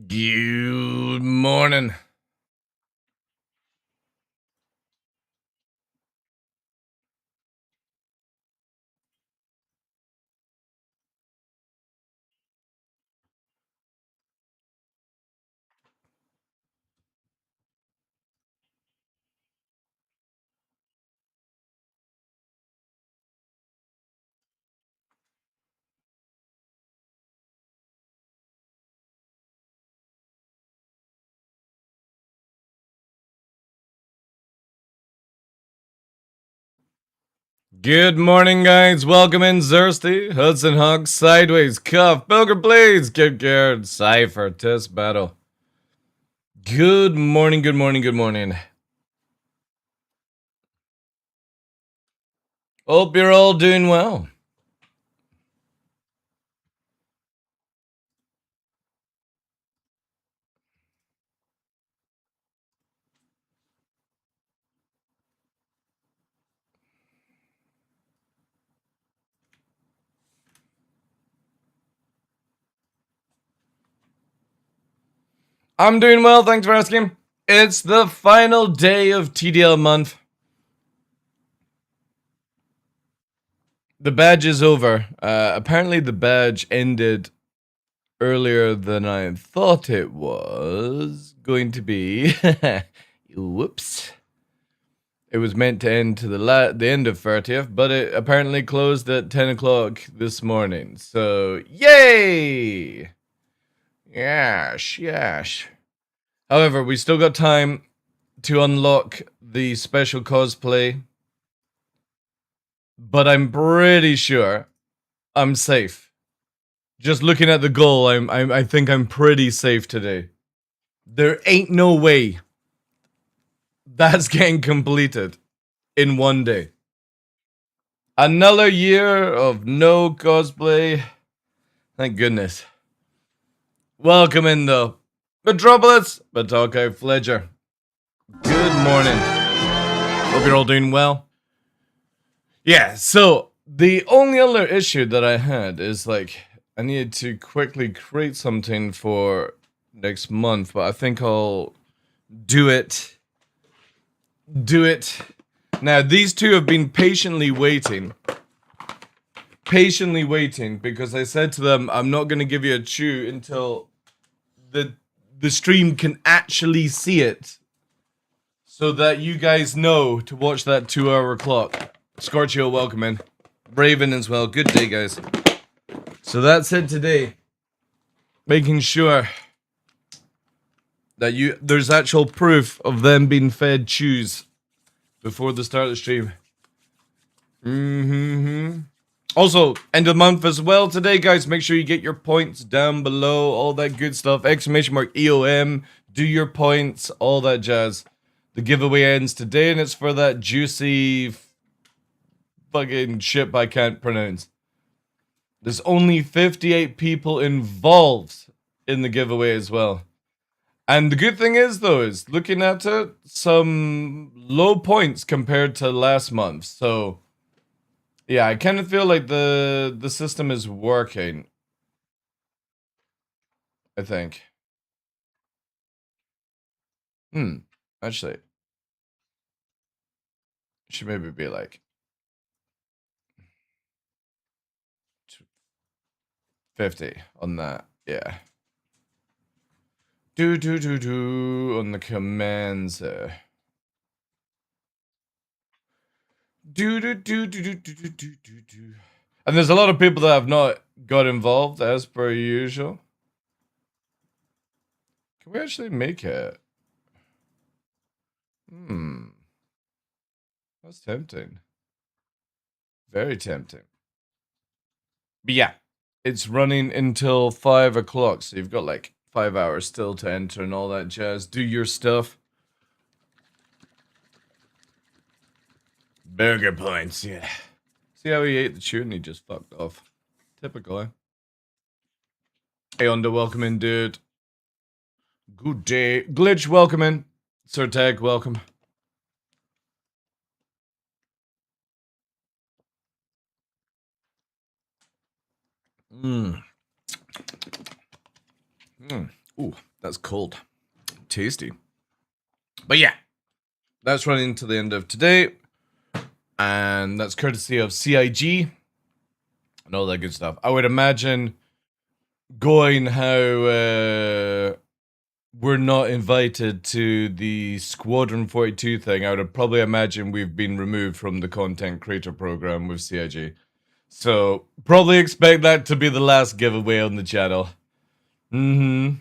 Good morning. Good morning, guys. Welcome in Thirsty, Hudson Hawk, Sideways, Cuff, Pilger Blades, Get Geared, Cypher, Test Battle. Good morning, good morning, good morning. Hope you're all doing well. I'm doing well, thanks for asking. It's the final day of TDL month. The badge is over. Apparently the badge ended earlier than I thought it was going to be. Whoops. It was meant to end to the end of 30th, but it apparently closed at 10 o'clock this morning. So, yay! Yes, yes. However, we still got time to unlock the special cosplay, but I'm pretty sure I'm safe. Just looking at the goal, I think I'm pretty safe today. There ain't no way that's getting completed in one day. Another year of no cosplay. Thank goodness. Welcome in, though. Metropolis, Batoko Fledger. Good morning. Hope you're all doing well. Yeah, so the only other issue that I had is like, I needed to quickly create something for next month, but I think I'll do it. Now, these two have been patiently waiting because I said to them, I'm not going to give you a chew until the stream can actually see it, so that you guys know to watch that 2-hour clock. Scorchio, welcome in. Raven as well. Good day, guys. So that's it today. Making sure that there's actual proof of them being fed chews before the start of the stream. Also, end of the month as well today, guys. Make sure you get your points down below. All that good stuff. Exclamation mark EOM. Do your points. All that jazz. The giveaway ends today, and it's for that juicy fucking ship I can't pronounce. There's only 58 people involved in the giveaway as well. And the good thing is, though, is looking at it, some low points compared to last month. So, yeah, I kind of feel like the system is working. I think. Actually, should maybe be like 50 on that. Yeah. Do on the commands. Do. And there's a lot of people that have not got involved as per usual. Can we actually make it? That's tempting. Very tempting. But yeah, it's running until 5 o'clock, so you've got like 5 hours still to enter and all that jazz. Do your stuff. Burger points, yeah. See how he ate the tune and he just fucked off. Typical, eh? Hey, Under, welcome in, dude. Good day. Glitch, welcome in. Sir Tag, welcome. Ooh, that's cold. Tasty. But yeah, that's running to the end of today. And that's courtesy of CIG and all that good stuff. I would imagine going how we're not invited to the Squadron 42 thing. I would probably imagine we've been removed from the content creator program with CIG. So probably expect that to be the last giveaway on the channel. Mm-hmm.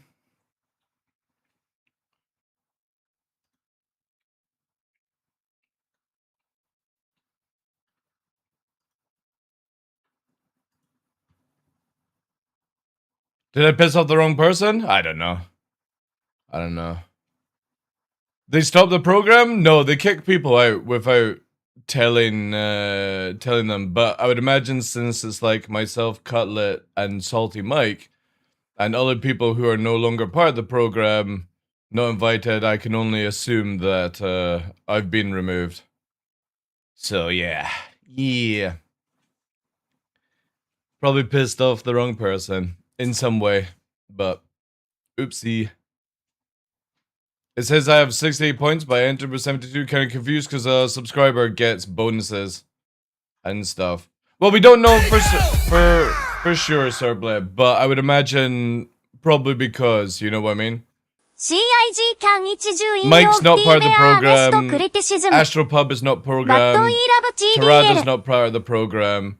Did I piss off the wrong person? I don't know. I don't know. They stopped the program? No, they kick people out without telling them. But I would imagine since it's like myself, Cutlet, and Salty Mike, and other people who are no longer part of the program, not invited, I can only assume that I've been removed. So yeah. Yeah. Probably pissed off the wrong person in some way, but oopsie. It says I have 68 points, but I entered with 72. Kind of confused because a subscriber gets bonuses and stuff. Well, we don't know for sure, Sir Bleb, but I would imagine probably because, you know what I mean? Mike's not part of the program, Astropub is not programmed, Tarada's not part of the program,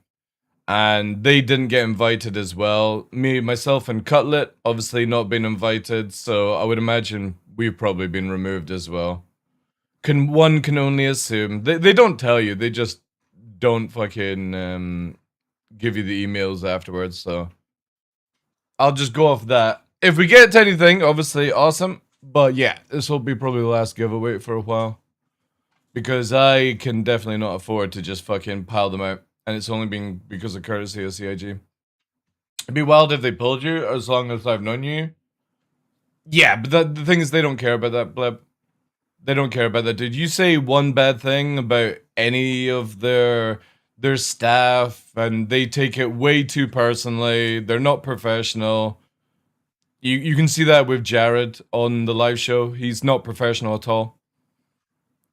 and they didn't get invited as well. Me, myself, and Cutlet obviously not been invited, so I would imagine we've probably been removed as well. One can only assume. They don't tell you, they just don't fucking give you the emails afterwards, so I'll just go off that. If we get to anything, obviously awesome, but yeah, this will be probably the last giveaway for a while, because I can definitely not afford to just fucking pile them out, and it's only been because of courtesy of CIG. It'd be wild if they pulled you, as long as I've known you. Yeah, but the thing is, they don't care about that, Bleb. They don't care about that, dude. You say one bad thing about any of their staff, and they take it way too personally. They're not professional. You can see that with Jared on the live show. He's not professional at all.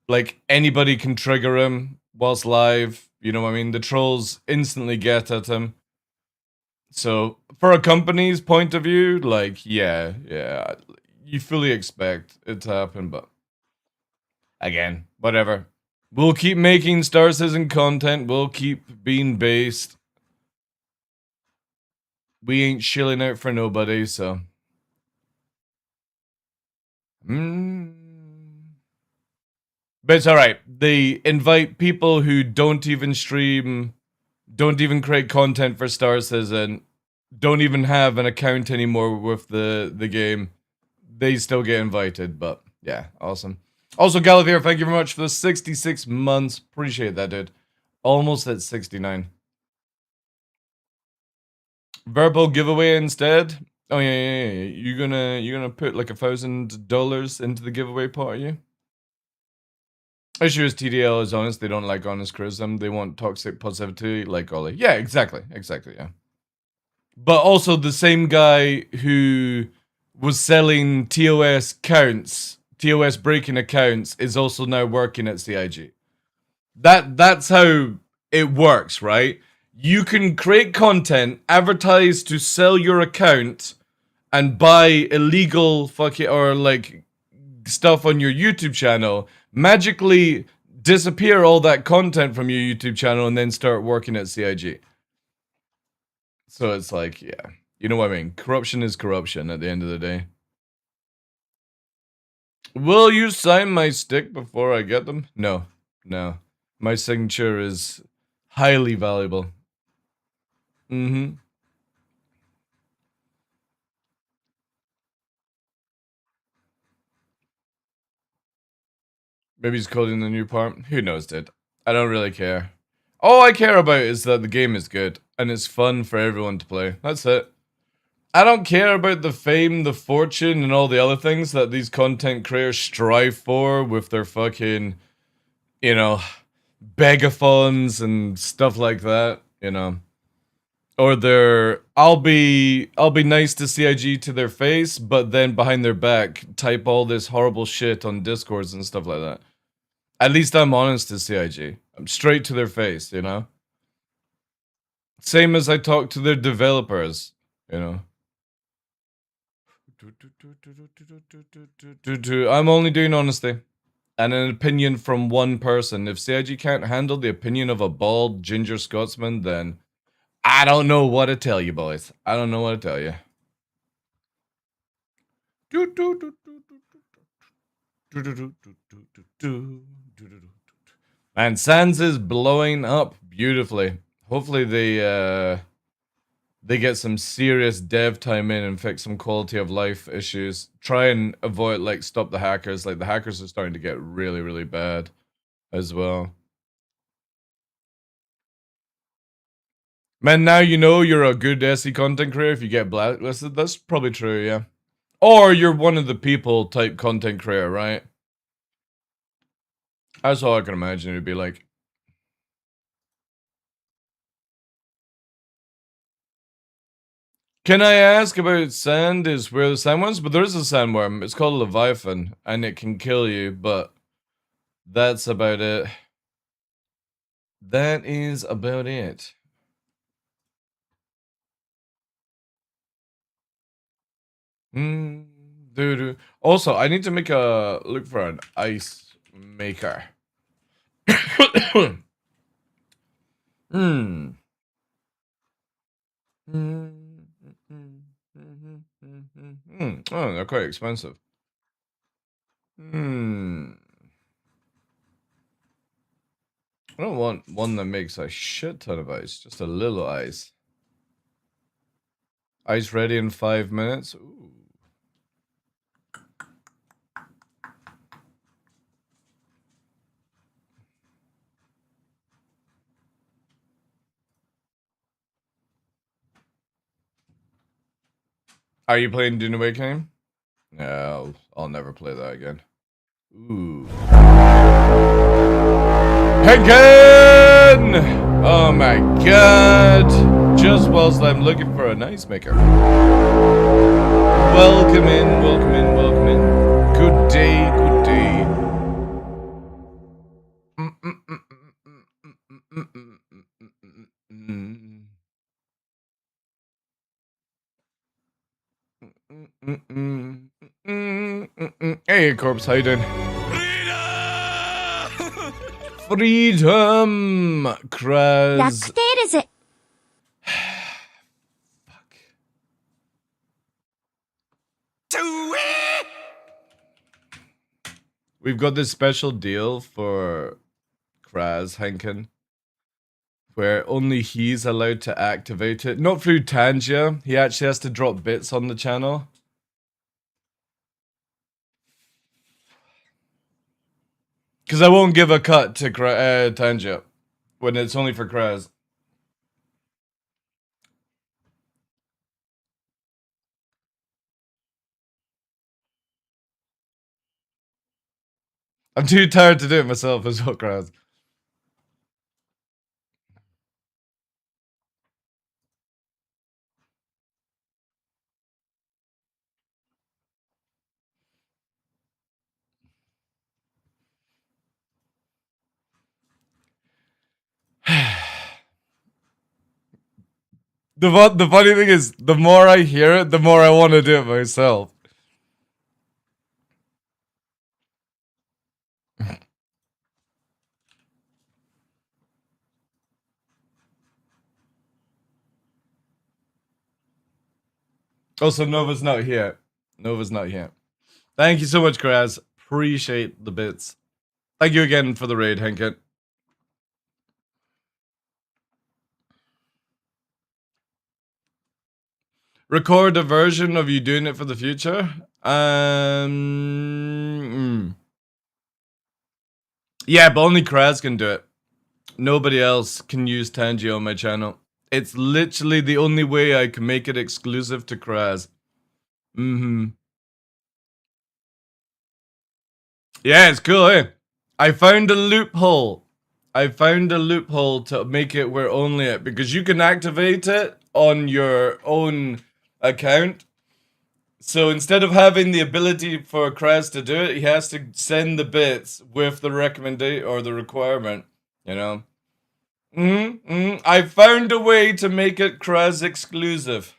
Like, anybody can trigger him whilst live. You know what I mean? The trolls instantly get at him. So, for a company's point of view, like, yeah, you fully expect it to happen, but again, whatever. We'll keep making Star Citizen content. We'll keep being based. We ain't shilling out for nobody, so. But it's alright. They invite people who don't even stream, don't even create content for Star Citizen, don't even have an account anymore with the game. They still get invited, but yeah, awesome. Also, Galavier, thank you very much for the 66 months. Appreciate that, dude. Almost at 69. Verbal giveaway instead? Oh yeah. You gonna put like $1,000 into the giveaway pot, are you? Issue is TDL is honest. They don't like honest criticism. They want toxic positivity, like Ollie. Yeah, exactly, yeah. But also the same guy who was selling TOS counts, TOS breaking accounts, is also now working at CIG. That's how it works, right? You can create content, advertise to sell your account, and buy illegal fucking or like stuff on your YouTube channel, magically disappear all that content from your YouTube channel, and then start working at CIG. So it's like, yeah, you know what I mean? Corruption is corruption at the end of the day. Will you sign my stick before I get them? No. My signature is highly valuable. Mm-hmm. Maybe he's coding the new part. Who knows, dude? I don't really care. All I care about is that the game is good and it's fun for everyone to play. That's it. I don't care about the fame, the fortune, and all the other things that these content creators strive for with their fucking, you know, begathons and stuff like that, you know. Or they're I'll be nice to CIG to their face, but then behind their back type all this horrible shit on Discords and stuff like that. At least I'm honest to CIG. I'm straight to their face, you know? Same as I talk to their developers, you know? I'm only doing honesty. And an opinion from one person. If CIG can't handle the opinion of a bald ginger Scotsman, then I don't know what to tell you, boys. I don't know what to tell you. And Sans is blowing up beautifully. Hopefully they get some serious dev time in and fix some quality of life issues. Try and avoid, like, stop the hackers. Like, the hackers are starting to get really, really bad as well. Man, now you know you're a good SE content creator if you get blacklisted. That's probably true, yeah. Or you're one of the people type content creator, right? That's all I can imagine it'd be like. Can I ask about sand? Is where the sandworms? But there is a sandworm. It's called a Leviathan, and it can kill you, but that's about it. That is about it. Also, I need to make a look for an ice maker. Oh, they're quite expensive. I don't want one that makes a shit ton of ice, just a little ice. Ice ready in 5 minutes. Ooh. Are you playing Dune Awakening? No, I'll never play that again. Ooh. Henkin! Oh my god! Just whilst I'm looking for an ice maker. Welcome in, welcome in, welcome in. Good day, good day. Hey, Corpse, how you doing? Freedom! Kraz. Fuck. We've got this special deal for Kraz Henkin, where only he's allowed to activate it. Not through Tangia. He actually has to drop bits on the channel. Because I won't give a cut to Tangia when it's only for Kraz. I'm too tired to do it myself as well, Kraz. The funny thing is, the more I hear it, the more I want to do it myself. Also, Nova's not here. Nova's not here. Thank you so much, Kraz. Appreciate the bits. Thank you again for the raid, Henkin. Record a version of you doing it for the future? Yeah, but only Kraz can do it. Nobody else can use Tangi on my channel. It's literally the only way I can make it exclusive to Kraz. Yeah, it's cool, eh? I found a loophole. I found a loophole to make it where only it, because you can activate it on your own account. So instead of having the ability for Kraz to do it, he has to send the bits with the recommendation or the requirement, you know? I found a way to make it Kraz exclusive.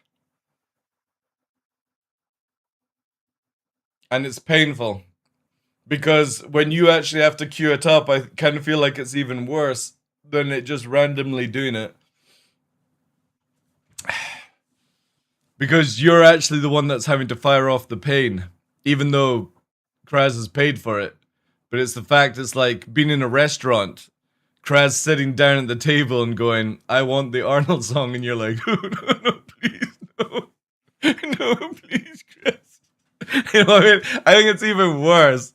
And it's painful. Because when you actually have to queue it up, I kind of feel like it's even worse than it just randomly doing it. Because you're actually the one that's having to fire off the pain, even though Kraz has paid for it. But it's the fact it's like being in a restaurant, Kraz sitting down at the table and going, I want the Arnold song, and you're like, oh, no, please, no. No, please, Kraz. You know what I mean? I think it's even worse.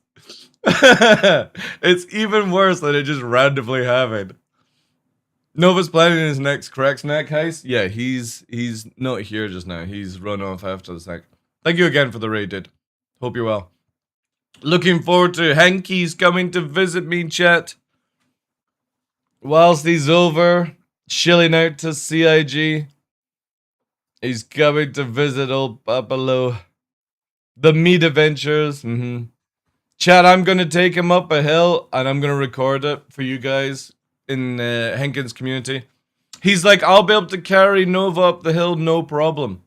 It's even worse than it just randomly happened. Nova's planning his next crack snack heist. Yeah, he's not here just now. He's run off after the snack. Thank you again for the raid, dude. Hope you're well. Looking forward to Hanky's coming to visit me, chat. Whilst he's over, chilling out to CIG. He's coming to visit old Papalo. The meat adventures. Chat, I'm gonna take him up a hill and I'm gonna record it for you guys in Henkin's community. He's like, I'll be able to carry Nova up the hill, no problem.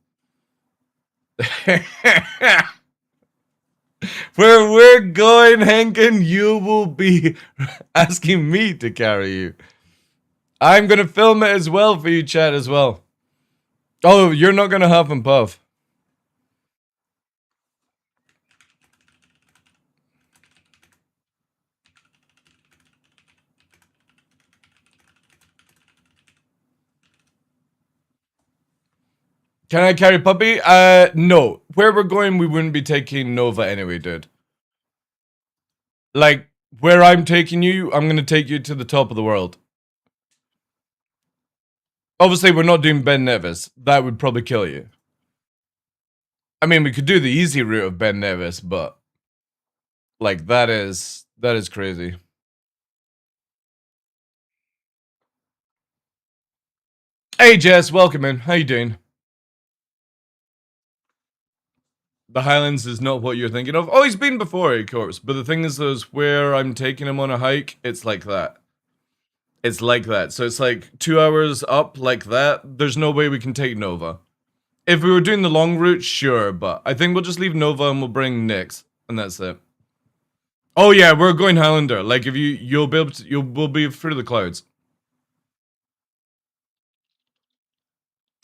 Where we're going, Henkin, you will be asking me to carry you. I'm gonna film it as well for you, chat, as well. Oh, you're not gonna huff and puff. Can I carry Puppy? No. Where we're going, we wouldn't be taking Nova anyway, dude. Like, where I'm taking you, I'm gonna take you to the top of the world. Obviously, we're not doing Ben Nevis. That would probably kill you. I mean, we could do the easy route of Ben Nevis, but... like, that is crazy. Hey, Jess, welcome in. How you doing? The Highlands is not what you're thinking of. Oh, he's been before, of course. But the thing is, where I'm taking him on a hike, it's like that. It's like that. So it's like 2 hours up like that. There's no way we can take Nova. If we were doing the long route, sure. But I think we'll just leave Nova and we'll bring Nyx. And that's it. Oh yeah, we're going Highlander. Like if you'll be able to, we'll be through the clouds.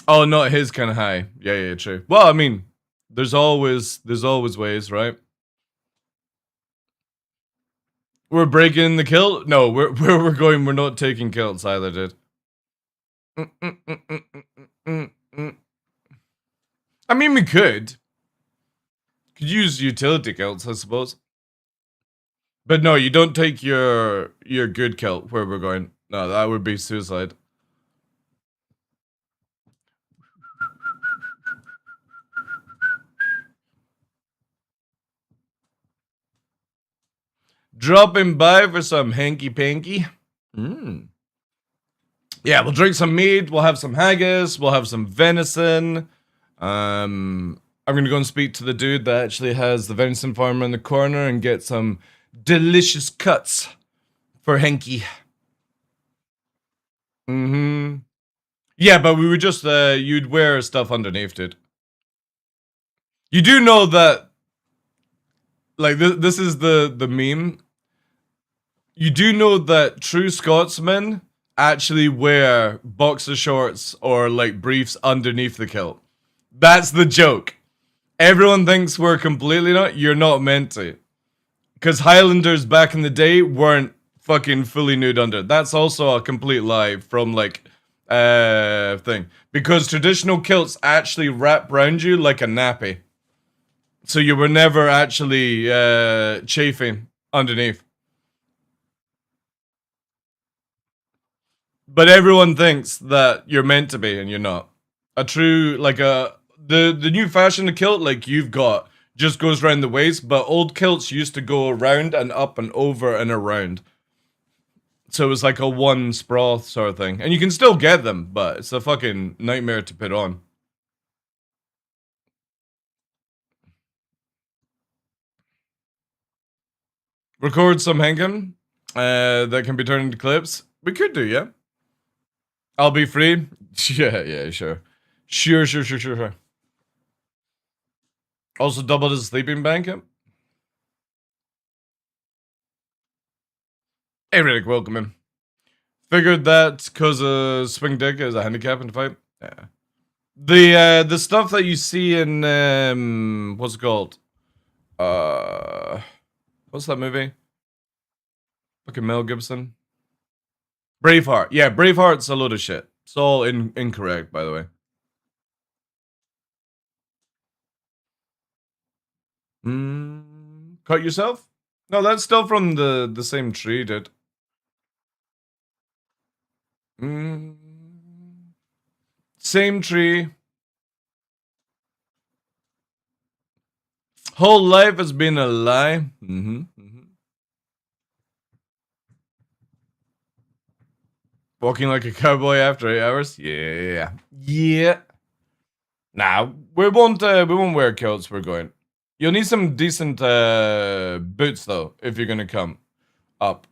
Oh, not his kind of high. Yeah, true. Well, I mean, there's always ways, right? We're breaking the kilt? No, where we're going, we're not taking kilts either, dude. I mean, we could. Could use utility kilts, I suppose. But no, you don't take your good kilt where we're going. No, that would be suicide. Dropping by for some hanky-panky. Yeah, we'll drink some mead, we'll have some haggis, we'll have some venison. I'm gonna go and speak to the dude that actually has the venison farm around the corner and get some delicious cuts for Henky. Yeah, but we would just, you'd wear stuff underneath, dude. You do know that, like, this is the meme. You do know that true Scotsmen actually wear boxer shorts or, like, briefs underneath the kilt. That's the joke. Everyone thinks we're completely not. You're not meant to. Because Highlanders back in the day weren't fucking fully nude under. That's also a complete lie from, like, thing. Because traditional kilts actually wrap around you like a nappy. So you were never actually chafing underneath. But everyone thinks that you're meant to be and you're not. A true, like the new fashion kilt, like you've got, just goes around the waist, but old kilts used to go around and up and over and around. So it was like a one sprawl sort of thing. And you can still get them, but it's a fucking nightmare to put on. Record some hanging that can be turned into clips. We could do, yeah. I'll be free. Yeah, sure. Sure. Also doubled his sleeping blanket. Hey, Riddick, welcome in. Figured that because swing dick is a handicap in the fight. Yeah. The stuff that you see in what's it called? What's that movie? Fucking Mel Gibson. Braveheart. Yeah, Braveheart's a load of shit. It's all incorrect, by the way. Cut yourself? No, that's still from the same tree, dude. Same tree. Whole life has been a lie. Walking like a cowboy after 8 hours. Yeah. Nah, we won't wear kilts. We're going. You'll need some decent boots though if you're gonna come up.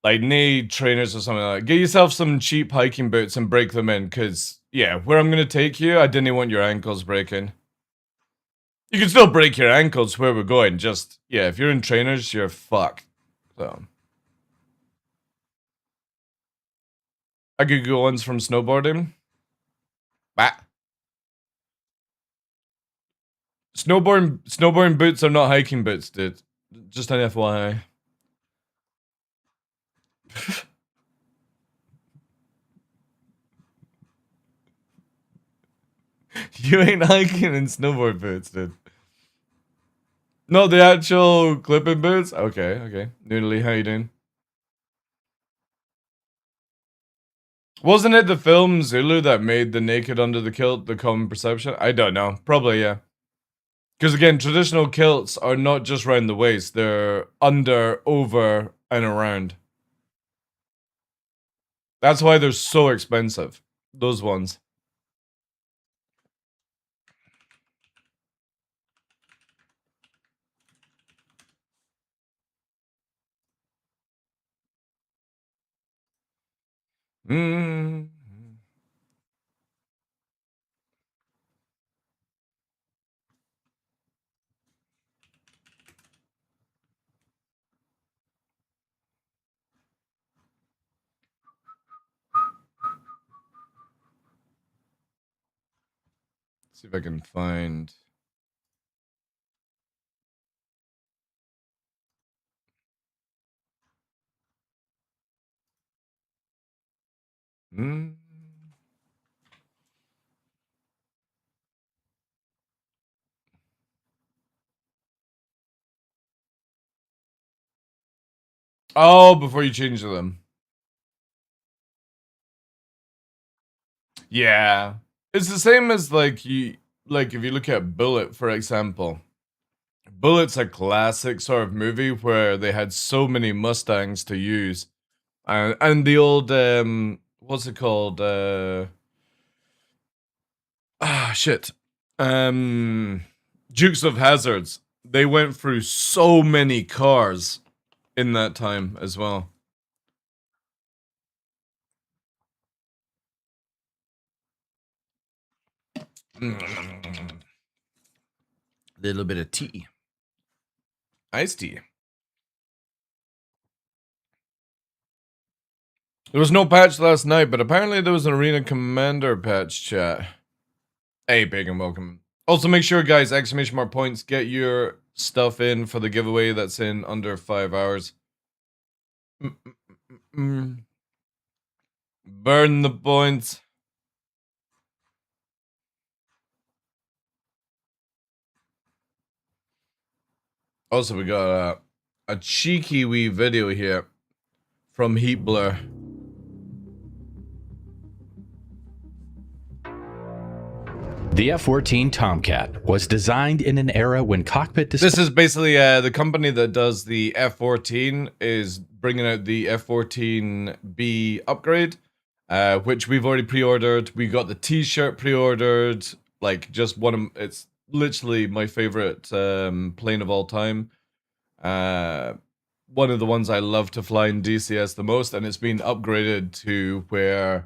Like knee trainers or something like that. Get yourself some cheap hiking boots and break them in, cause yeah, where I'm gonna take you, I didn't want your ankles breaking. You can still break your ankles where we're going, just yeah, if you're in trainers, you're fucked. So I could go ones from snowboarding. Bah. Snowboarding boots are not hiking boots, dude. Just an FYI. You ain't hiking in snowboard boots, dude. No, the actual clipping boots? Okay. Noodly, how you doing? Wasn't it the film Zulu that made the naked under the kilt the common perception? I don't know. Probably, yeah. Because again, traditional kilts are not just round the waist, they're under, over, and around. That's why they're so expensive. Those ones. Mm. See if I can find. Oh, before you change them. Yeah. It's the same as like if you look at Bullet, for example. Bullet's a classic sort of movie where they had so many Mustangs to use. And the old what's it called? Shit. Dukes of Hazzards. They went through so many cars in that time as well. Little bit of tea. Iced tea. There was no patch last night, but apparently there was an Arena Commander patch, chat. Hey, Bacon, welcome. Also, make sure, guys, exclamation mark points, get your stuff in for the giveaway that's in under 5 hours. Burn the points. Also, we got a cheeky wee video here from Heat Blur. The F-14 Tomcat was designed in an era when cockpit display... This is basically the company that does the F-14 is bringing out the F-14B upgrade, which we've already pre-ordered. We got the T-shirt pre-ordered. Like, just one of... It's literally my favorite plane of all time. One of the ones I love to fly in DCS the most, and it's been upgraded to where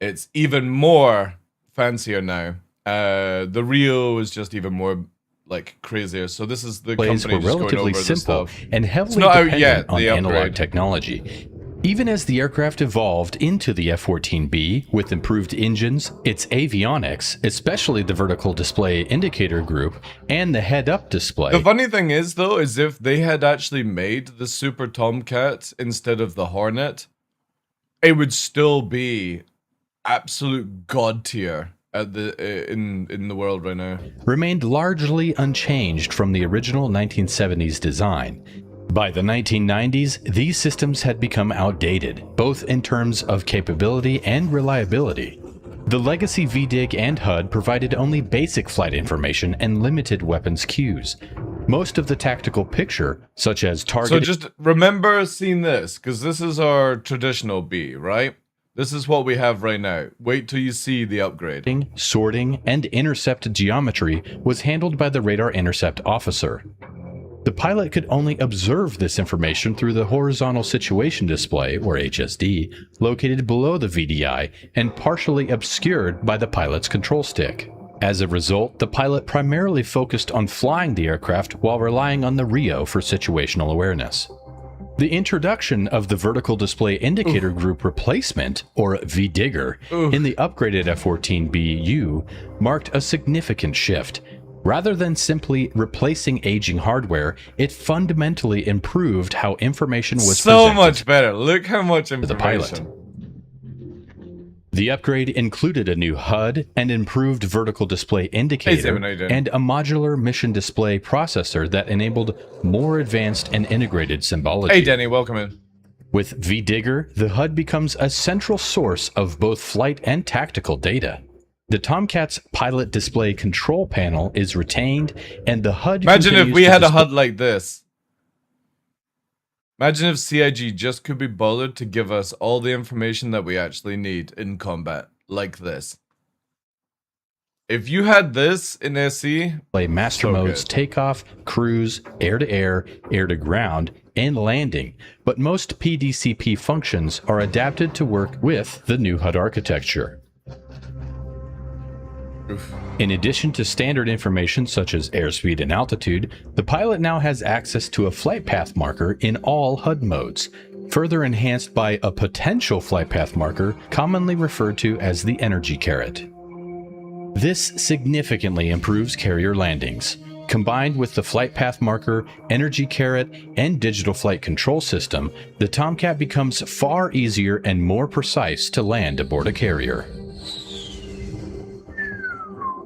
it's even more fancier now. The Rio is just even more like crazier. So this is the company were just going relatively over simple the stuff. and heavily not out dependent yet, on the analog upgrade. technology. Even as the aircraft evolved into the F-14B with improved engines, its avionics, especially the vertical display indicator group and the head-up display. The funny thing is, though, is if they had actually made the Super Tomcat instead of the Hornet, it would still be absolute god tier at the in the world right now. Remained largely unchanged from the original 1970s design. By the 1990s, these systems had become outdated, both in terms of capability and reliability. The legacy VDIG and HUD provided only basic flight information and limited weapons cues. Most of the tactical picture, such as targeting... So just remember seeing this, because this is our traditional B, right? This is what we have right now. Wait till you see the upgrade. Sorting, and intercept geometry was handled by the radar intercept officer. The pilot could only observe this information through the horizontal situation display, or HSD, located below the VDI and partially obscured by the pilot's control stick. As a result, the pilot primarily focused on flying the aircraft while relying on the Rio for situational awareness. The introduction of the vertical display indicator group replacement, or VDIGger, in the upgraded F-14BU marked a significant shift. Rather than simply replacing aging hardware, it fundamentally improved how information was so presented much better. Look how much to the information. pilot. The upgrade included a new HUD, an improved vertical display indicator, and a modular mission display processor that enabled more advanced and integrated symbology. Hey Denny, welcome in. With VDIGger, the HUD becomes a central source of both flight and tactical data. The Tomcat's pilot display control panel is retained, and the HUD... Imagine if we had a HUD like this. Imagine if CIG just could be bothered to give us all the information that we actually need in combat, like this. If you had this in SE... Play master modes takeoff, cruise, air-to-air, air-to-ground, and landing, but most PDCP functions are adapted to work with the new HUD architecture. In addition to standard information such as airspeed and altitude, the pilot now has access to a flight path marker in all HUD modes, further enhanced by a potential flight path marker commonly referred to as the energy carrot. This significantly improves carrier landings. Combined with the flight path marker, energy carrot, and digital flight control system, the Tomcat becomes far easier and more precise to land aboard a carrier.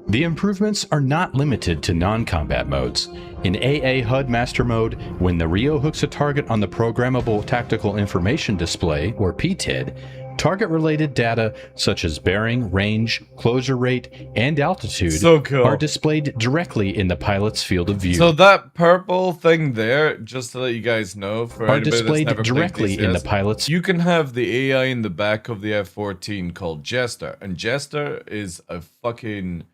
The improvements are not limited to non-combat modes. In AA HUD Master Mode, when the Rio hooks a target on the Programmable Tactical Information Display, or PTID, target-related data such as bearing, range, closure rate, and altitude are displayed directly in the pilot's field of view. So that purple thing there, just to let you guys know, for are anybody displayed that's never directly played DCS, in the pilot's... You can have the AI in the back of the F-14 called Jester, and Jester is a fucking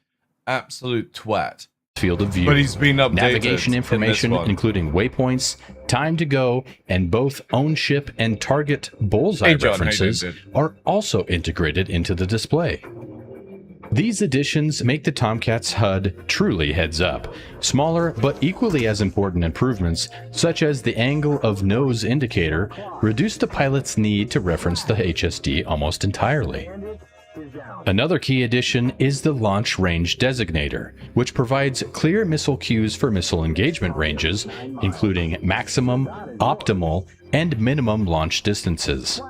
absolute twat. Field of view. But he's been updated. Navigation information, including waypoints, time to go, and both own ship and target bullseye references are also integrated into the display. These additions make the Tomcat's HUD truly heads up. Smaller but equally as important improvements, such as the angle of nose indicator, reduce the pilot's need to reference the HSD almost entirely. Another key addition is the Launch Range Designator, which provides clear missile cues for missile engagement ranges, including maximum, optimal, and minimum launch distances.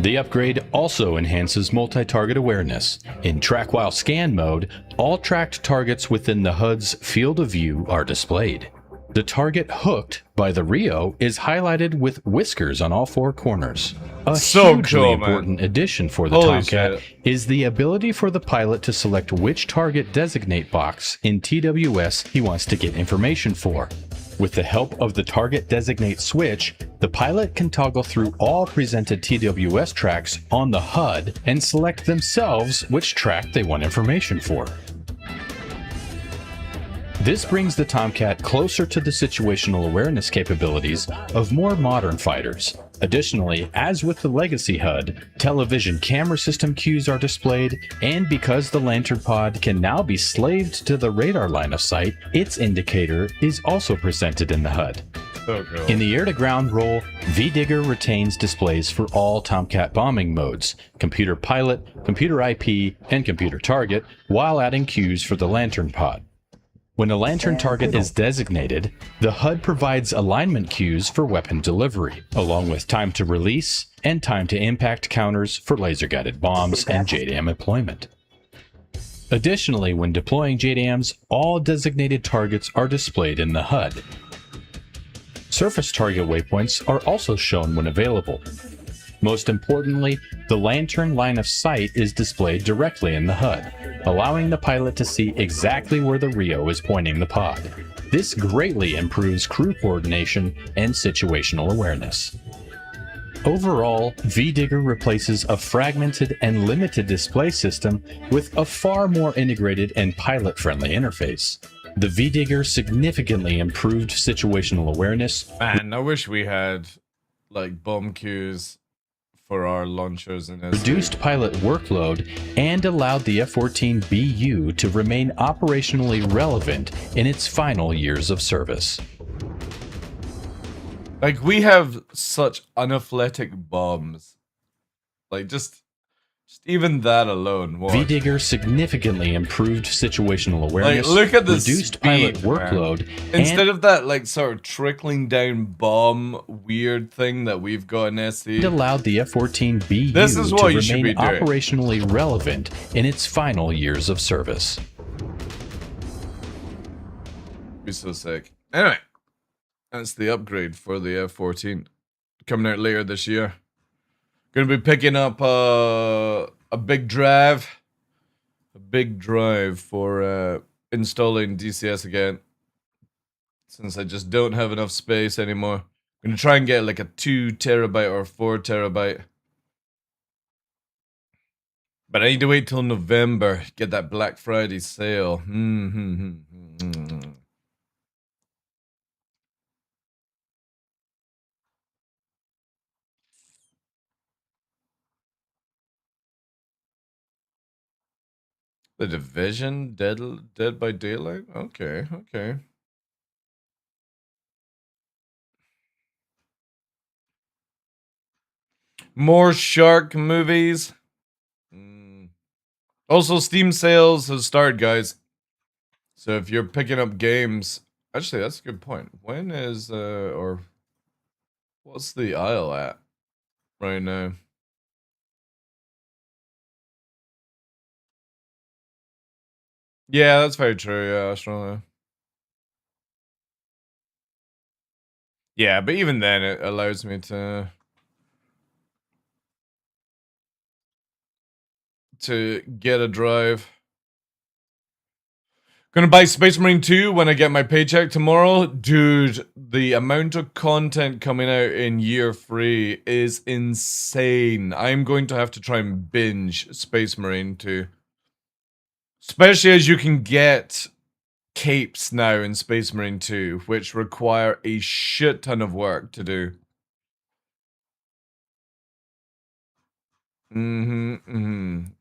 The upgrade also enhances multi-target awareness. In Track While Scan mode, all tracked targets within the HUD's field of view are displayed. The target hooked by the Rio is highlighted with whiskers on all four corners. A So hugely cool, man. important addition for the Holy Tomcat shit. is the ability for the pilot to select which target designate box in TWS he wants to get information for. With the help of the target designate switch, the pilot can toggle through all presented TWS tracks on the HUD and select themselves which track they want information for. This brings the Tomcat closer to the situational awareness capabilities of more modern fighters. Additionally, as with the Legacy HUD, television camera system cues are displayed, and because the Lantern Pod can now be slaved to the radar line of sight, its indicator is also presented in the HUD. So cool. In the air-to-ground role, V-Digger retains displays for all Tomcat bombing modes, computer pilot, computer IP, and computer target, while adding cues for the Lantern Pod. When a lantern target is designated, the HUD provides alignment cues for weapon delivery, along with time to release and time to impact counters for laser-guided bombs and JDAM deployment. Additionally, when deploying JDAMs, all designated targets are displayed in the HUD. Surface target waypoints are also shown when available. Most importantly, the lantern line of sight is displayed directly in the HUD, allowing the pilot to see exactly where the Rio is pointing the pod. This greatly improves crew coordination and situational awareness. Overall, V-Digger replaces a fragmented and limited display system with a far more integrated and pilot-friendly interface. The V-Digger significantly improved situational awareness. Man, I wish we had like bomb queues for our launchers and Reduced pilot workload and allowed the F-14BU to remain operationally relevant in its final years of service. Like, we have such unathletic bombs. Like, just even that alone. What? V-Digger significantly improved situational awareness, Like, look at the reduced speed, pilot man. workload, Instead of that, like, sort of trickling down bomb weird thing that we've got in SE. and allowed the F-14BU This is what to you should remain be doing. operationally relevant in its final years of service. Be so sick. Anyway, that's the upgrade for the F-14 coming out later this year. Gonna be picking up a big drive for installing DCS again, since I just don't have enough space anymore. I'm gonna try and get like a 2 terabyte or 4 terabyte, but I need to wait till November, get that Black Friday sale. The Division, Dead by Daylight. Okay, okay. More shark movies. Also, Steam sales has started, guys. So if you're picking up games, actually, that's a good point. When is or what's the aisle at right now? Yeah, that's very true. Yeah, Australia. Yeah, but even then, it allows me to get a drive. Gonna buy Space Marine 2 when I get my paycheck tomorrow. Dude, the amount of content coming out in year 3 is insane. I'm going to have to try and binge Space Marine 2. Especially as you can get capes now in Space Marine 2, which require a shit ton of work to do.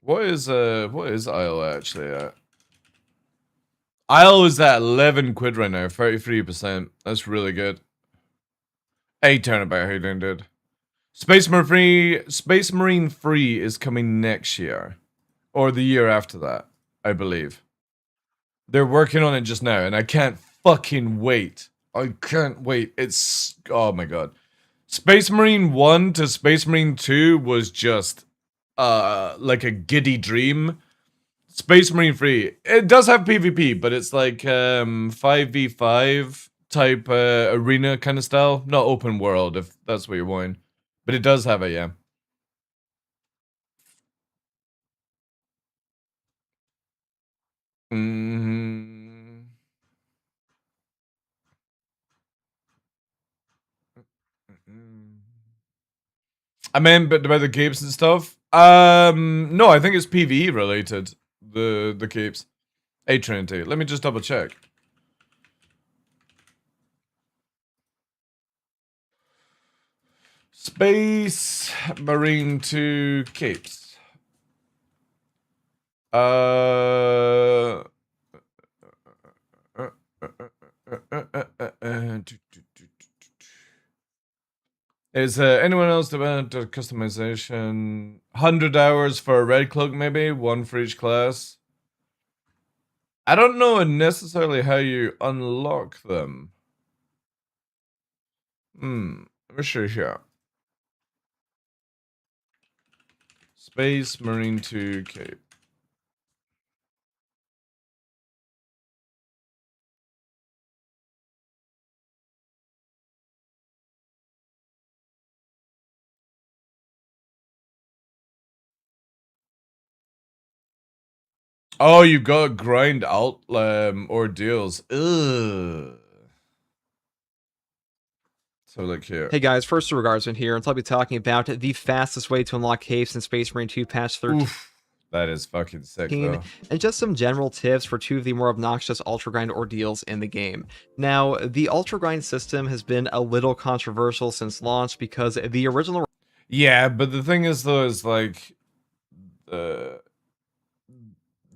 What is Isle actually at? Isle is at 11 quid right now, 33%. That's really good. Hey, turn about how you doing, dude? Space Marine Free is coming next year. Or the year after that, I believe. They're working on it just now, and I can't fucking wait. I can't wait. It's... oh my god. Space Marine 1 to Space Marine 2 was just... like a giddy dream. Space Marine 3, it does have PvP, but it's like 5v5 type arena kind of style. Not open world, if that's what you're wanting. But it does have it, yeah. Mm-hmm. I mean, but about the capes and stuff. No, I think it's PvE related. The capes. A Trinity. Let me just double check. Space Marine 2 capes. Is anyone else about the customization? 100 hours for a red cloak, maybe? One for each class? I don't know necessarily how you unlock them. Let me show you here. Space Marine 2 cape. Oh, you've got to grind out ordeals. Ugh. So look here. Hey guys, first regardsman here, and I'll be talking about the fastest way to unlock capes in Space Marine 2 patch 13. Oof, that is fucking sick though. And just some general tips for two of the more obnoxious Ultra Grind ordeals in the game. Now, the Ultra Grind system has been a little controversial since launch because the original... Yeah, but the thing is though, is like...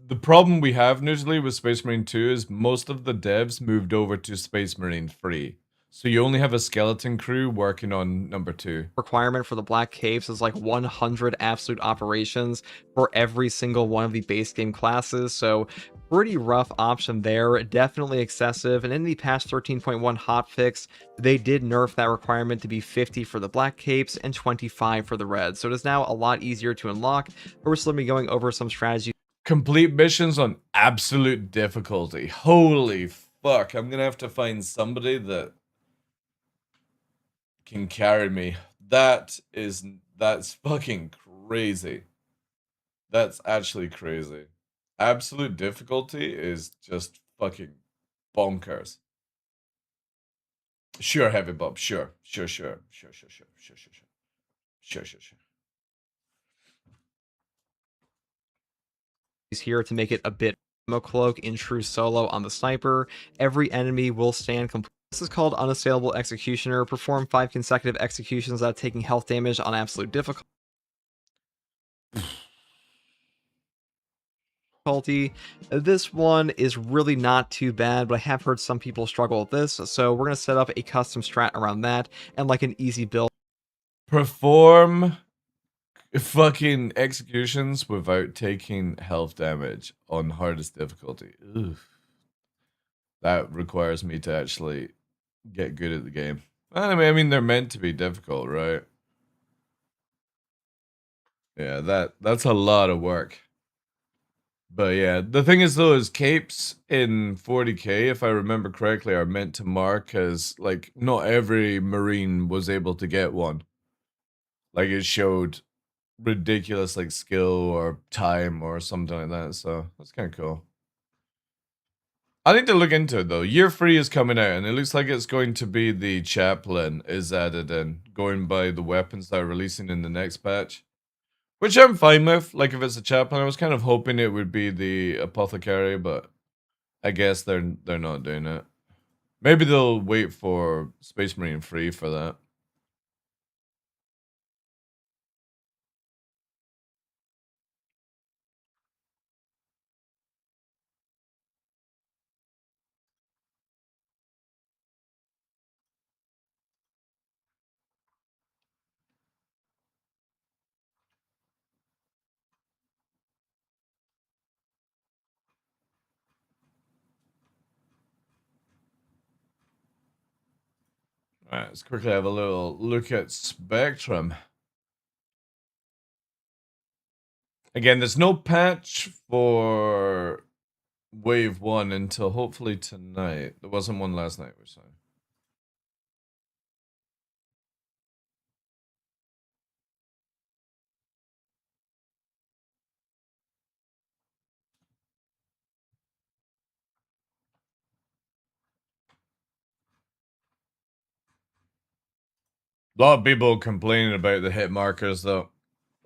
The problem we have usually with Space Marine 2 is most of the devs moved over to Space Marine 3. So you only have a skeleton crew working on number 2. requirement for the Black Capes is like 100 absolute operations for every single one of the base game classes, so pretty rough option there, definitely excessive. And in the patch 13.1 hotfix, they did nerf that requirement to be 50 for the Black Capes and 25 for the Red, so it is now a lot easier to unlock, but we're still going to be going over some strategies. Complete missions on absolute difficulty. Holy fuck, I'm gonna have to find somebody that can carry me. That's fucking crazy. That's actually crazy. Absolute difficulty is just fucking bonkers. Sure, Heavy Bob, sure. Here to make it a bit ammo cloak in true solo on the sniper. Every enemy will stand complete. This is called Unassailable Executioner. Perform 5 consecutive executions without taking health damage on absolute difficulty. This one is really not too bad, but I have heard some people struggle with this, so we're going to set up a custom strat around that and like an easy build. Perform fucking executions without taking health damage on hardest difficulty. Oof. That requires me to actually get good at the game. I mean they're meant to be difficult, right? Yeah, that's a lot of work. But yeah, the thing is though, is capes in 40k, if I remember correctly, are meant to mark as like not every Marine was able to get one. Like it showed ridiculous like skill or time or something like that. So that's kind of cool. I need to look into it though. Year 3 is coming out, and it looks like it's going to be the chaplain is added in, going by the weapons that are releasing in the next patch. Which I'm fine with. Like if it's a chaplain, I was kind of hoping it would be the apothecary, but I guess they're not doing it. Maybe they'll wait for Space Marine 3 for that. Alright, let's quickly have a little look at Spectrum. Again, there's no patch for Wave 1 until hopefully tonight. There wasn't one last night or so. A lot of people complaining about the hit markers though,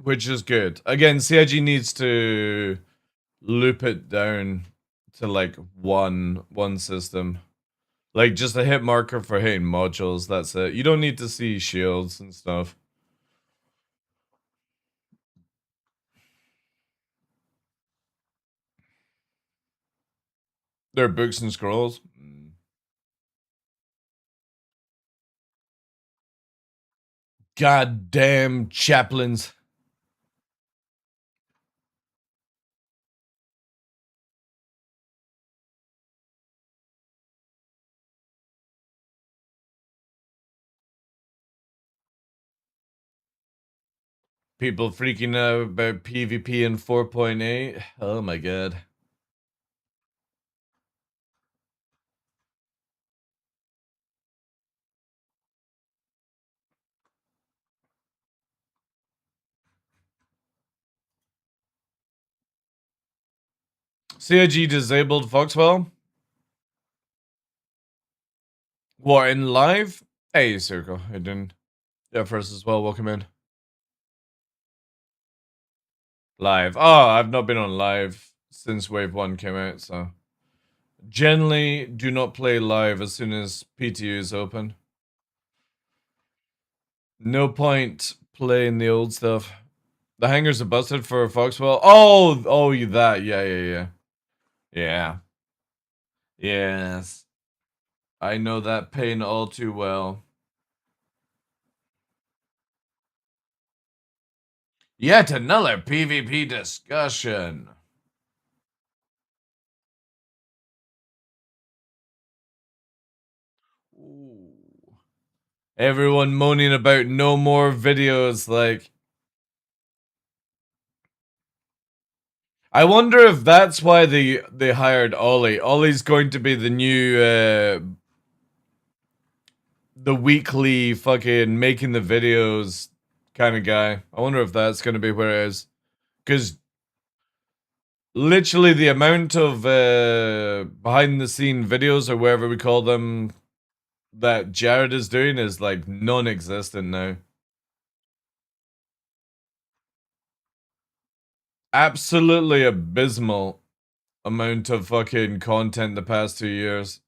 which is good. Again, CIG needs to loop it down to like one system. Like just a hit marker for hitting modules, that's it. You don't need to see shields and stuff. There are books and scrolls. Goddamn chaplains. People freaking out about PvP in 4.8. Oh my god. CIG disabled Foxwell? What, in live? Hey, Circle. I didn't. Yeah, first as well. Welcome in. Live. Oh, I've not been on live since Wave 1 came out, so. Generally, do not play live as soon as PTU is open. No point playing the old stuff. The hangers are busted for Foxwell. Oh, you that. Yeah. Yeah. Yes. I know that pain all too well. Yet another PvP discussion. Ooh. Everyone moaning about no more videos, like... I wonder if that's why they hired Ollie. Ollie's going to be the new, the weekly fucking making the videos kind of guy. I wonder if that's going to be where it is. Because literally the amount of behind the scene videos or whatever we call them that Jared is doing is like non-existent now. Absolutely abysmal amount of fucking content the past 2 years.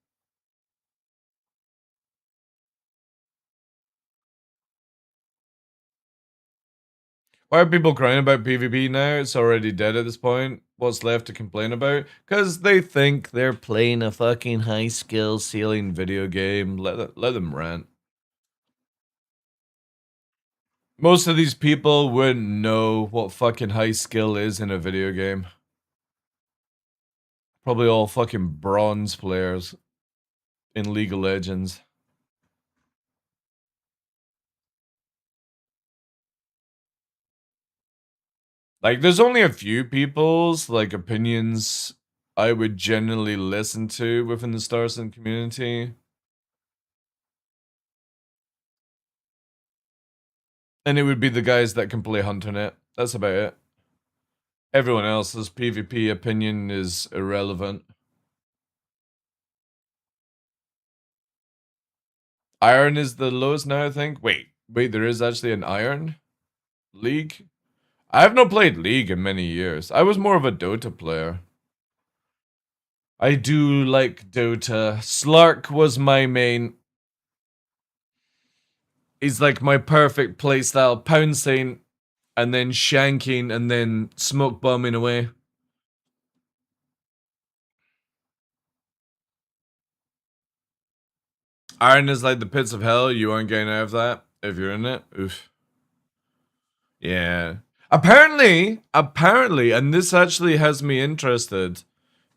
Why are people crying about PvP now? It's already dead at this point. What's left to complain about? Because they think they're playing a fucking high skill ceiling video game. Let them rant. Most of these people wouldn't know what fucking high skill is in a video game. Probably all fucking bronze players in League of Legends. Like, there's only a few people's, like, opinions I would generally listen to within the Starson community. And it would be the guys that can play Hunt on it. That's about it. Everyone else's PvP opinion is irrelevant. Iron is the lowest now, I think. Wait, there is actually an Iron League? I have not played League in many years. I was more of a Dota player. I do like Dota. Slark was my main. He's like my perfect playstyle. Pouncing, and then shanking, and then smoke bombing away. Iron is like the pits of hell. You aren't getting out of that if you're in it. Oof. Yeah. Apparently, and this actually has me interested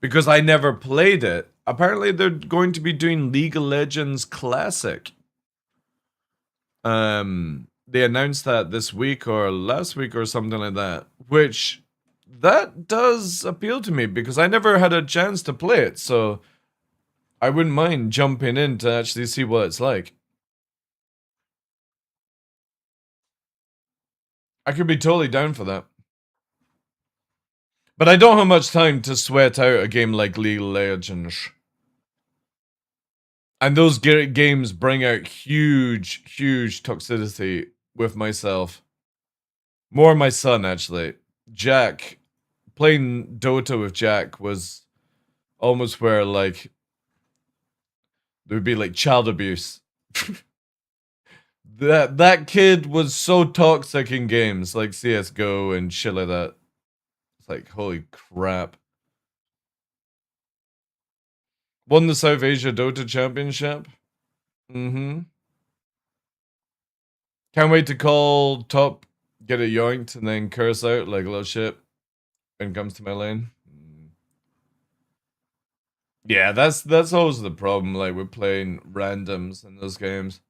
because I never played it. Apparently, they're going to be doing League of Legends Classic. They announced that this week or last week or something like that, which that does appeal to me because I never had a chance to play it, so I wouldn't mind jumping in to actually see what it's like. I could be totally down for that. But I don't have much time to sweat out a game like League of Legends. And those games bring out huge toxicity with myself. More my son, actually. Jack, playing Dota with Jack was almost where, like, there would be, like, child abuse. That kid was so toxic in games, like CSGO and shit like that. It's like, holy crap. Won the South Asia Dota Championship. Mm-hmm. Can't wait to call top, get it yoinked, and then curse out like a little shit when it comes to my lane. Yeah, that's always the problem, like, we're playing randoms in those games.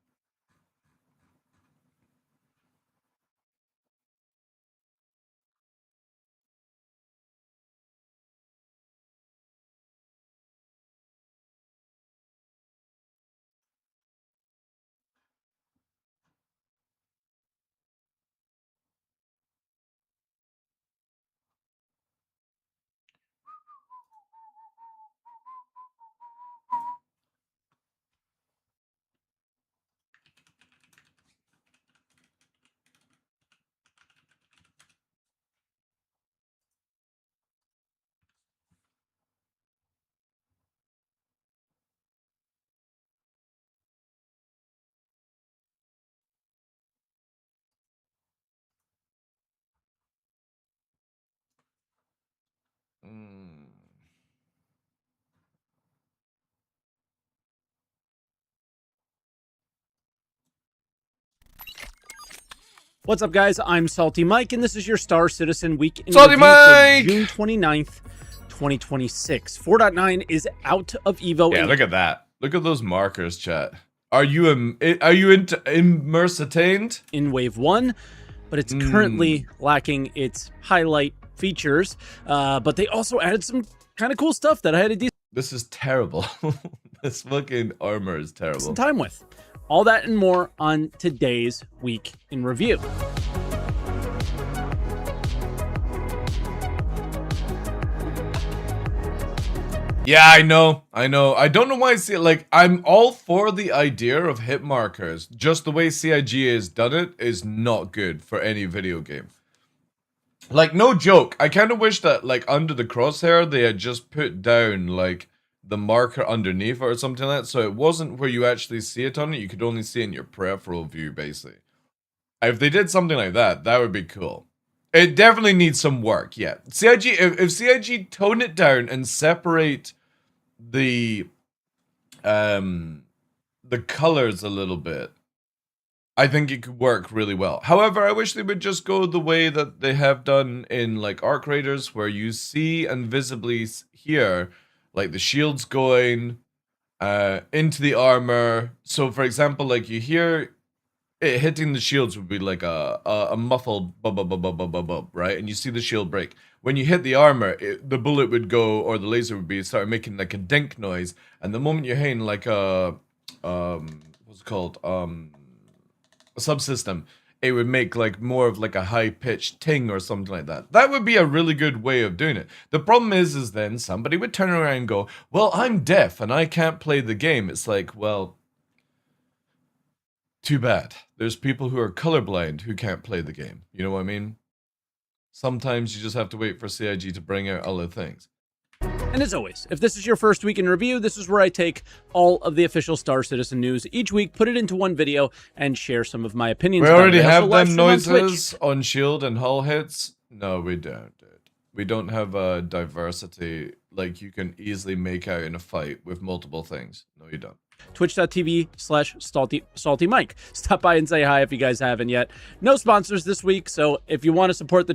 Mm. What's up, guys? I'm Salty Mike, and this is your Star Citizen Week in Salty Review Mike! for June 29th, 2026. 4.9 is out of Evo. Yeah, look at that. Look at those markers, chat. Are you immersetained? In Wave 1, but it's currently lacking its highlight features. But they also added some kind of cool stuff that I had a decent This is terrible. This fucking armor is terrible. time with. All that and more on today's Week in Review. Yeah, I know. I don't know why I see it. Like, I'm all for the idea of hit markers. Just the way CIG has done it is not good for any video game. Like, no joke. I kind of wish that, like, under the crosshair, they had just put down, like, the marker underneath or something like that. So it wasn't where you actually see it on it. You could only see it in your peripheral view, basically. If they did something like that, that would be cool. It definitely needs some work, yeah. CIG, if CIG tone it down and separate the colors a little bit, I think it could work really well. However, I wish they would just go the way that they have done in, like, Arc Raiders, where you see and visibly hear, like, the shields going into the armor. So, for example, like, you hear it hitting the shields would be like a muffled bub, bub, bub, bub, bub, bub, bub, right? And you see the shield break. When you hit the armor, the bullet would go, or the laser would start making like a dink noise. And the moment you're hitting like a what's it called? A subsystem, it would make like more of like a high-pitched ting or something like that. That would be a really good way of doing it. The problem is then somebody would turn around and go, well, I'm deaf and I can't play the game. It's like, well, too bad. There's people who are colorblind who can't play the game. You know what I mean? Sometimes you just have to wait for CIG to bring out other things. And as always, if this is your first week in review, this is where I take all of the official Star Citizen news each week, put it into one video, and share some of my opinions. We already have them noises on shield and hull hits. No, we don't, dude. We don't have a diversity like you can easily make out in a fight with multiple things. No, you don't. Twitch.tv/Salty Mike. Stop by and say hi if you guys haven't yet. No sponsors this week, so if you want to support the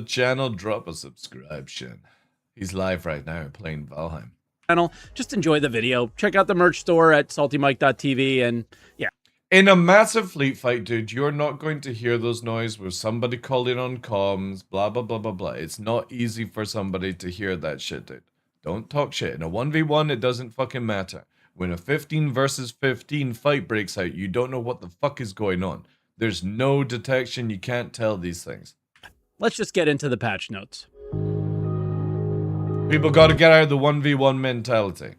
channel, Drop a subscription. He's live right now playing Valheim. just enjoy the video. Check out the merch store at saltymike.tv, and yeah. In a massive fleet fight, dude, you're not going to hear those noises with somebody calling on comms, blah, blah, blah, blah, blah. It's not easy for somebody to hear that shit, dude. Don't talk shit. In a 1v1, it doesn't fucking matter. When a 15 versus 15 fight breaks out, you don't know what the fuck is going on. There's no detection. You can't tell these things. Let's just get into the patch notes. People got to get out of the 1v1 mentality.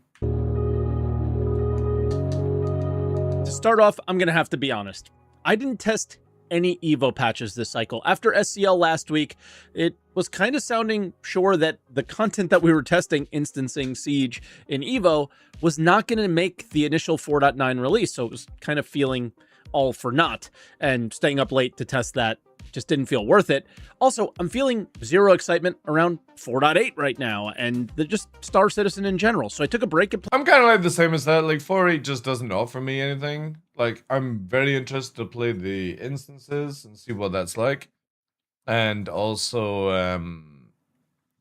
To start off, I'm going to have to be honest. I didn't test any Evo patches this cycle. After SCL last week, it was kind of sounding sure that the content that we were testing, instancing Siege in Evo, was not going to make the initial 4.9 release. So it was kind of feeling all for naught, and staying up late to test that just didn't feel worth it. Also, I'm feeling zero excitement around 4.8 right now, and just Star Citizen in general. So I took a break and I'm kind of like the same as that. Like 4.8 just doesn't offer me anything. Like I'm very interested to play the instances and see what that's like. And also,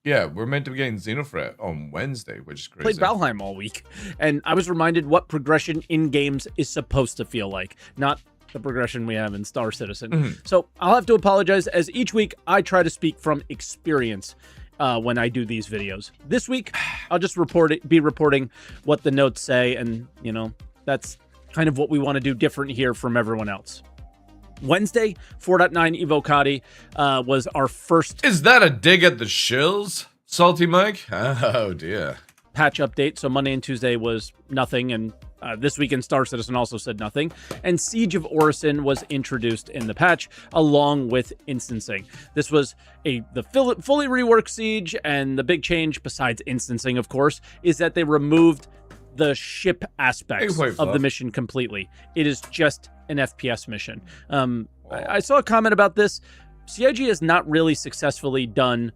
yeah, we're meant to be getting Xenothreat on Wednesday, which is crazy. played Valheim all week, and I was reminded what progression in games is supposed to feel like, not the progression we have in Star Citizen. So I'll have to apologize, as each week I try to speak from experience when I do these videos. This week, I'll just be reporting what the notes say, and, you know, that's kind of what we want to do different here from everyone else. Wednesday, 4.9 Evocati was our first... Is that a dig at the shills, Salty Mike? Oh, dear. Patch update. So Monday and Tuesday was nothing, and this week in Star Citizen also said nothing. And Siege of Orison was introduced in the patch, along with instancing. This was the fully reworked Siege, and the big change, besides instancing, of course, is that they removed the ship aspects of the mission completely. It is just an FPS mission. I saw a comment about this. CIG has not really successfully done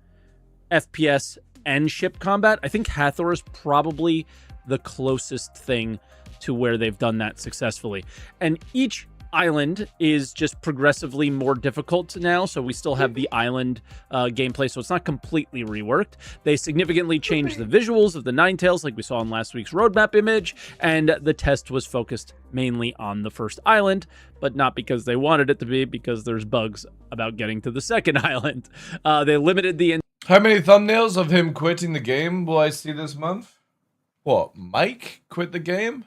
FPS and ship combat. I think Hathor is probably the closest thing to where they've done that successfully. And each island is just progressively more difficult now, so we still have the island gameplay, so it's not completely reworked. They significantly changed the visuals of the Ninetales, like we saw in last week's roadmap image, and the test was focused mainly on the first island, but not because they wanted it to be, because there's bugs about getting to the second island. They limited the... How many thumbnails of him quitting the game will I see this month? What, Mike quit the game?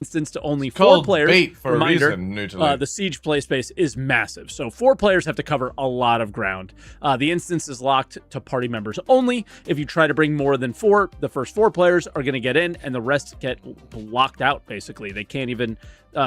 Instance to only 4 players. Bait for Reminder, a reason, the Siege play space is massive, so 4 players have to cover a lot of ground. The instance is locked to party members only. If you try to bring more than 4, the first 4 players are going to get in, and the rest get locked out, basically. They can't even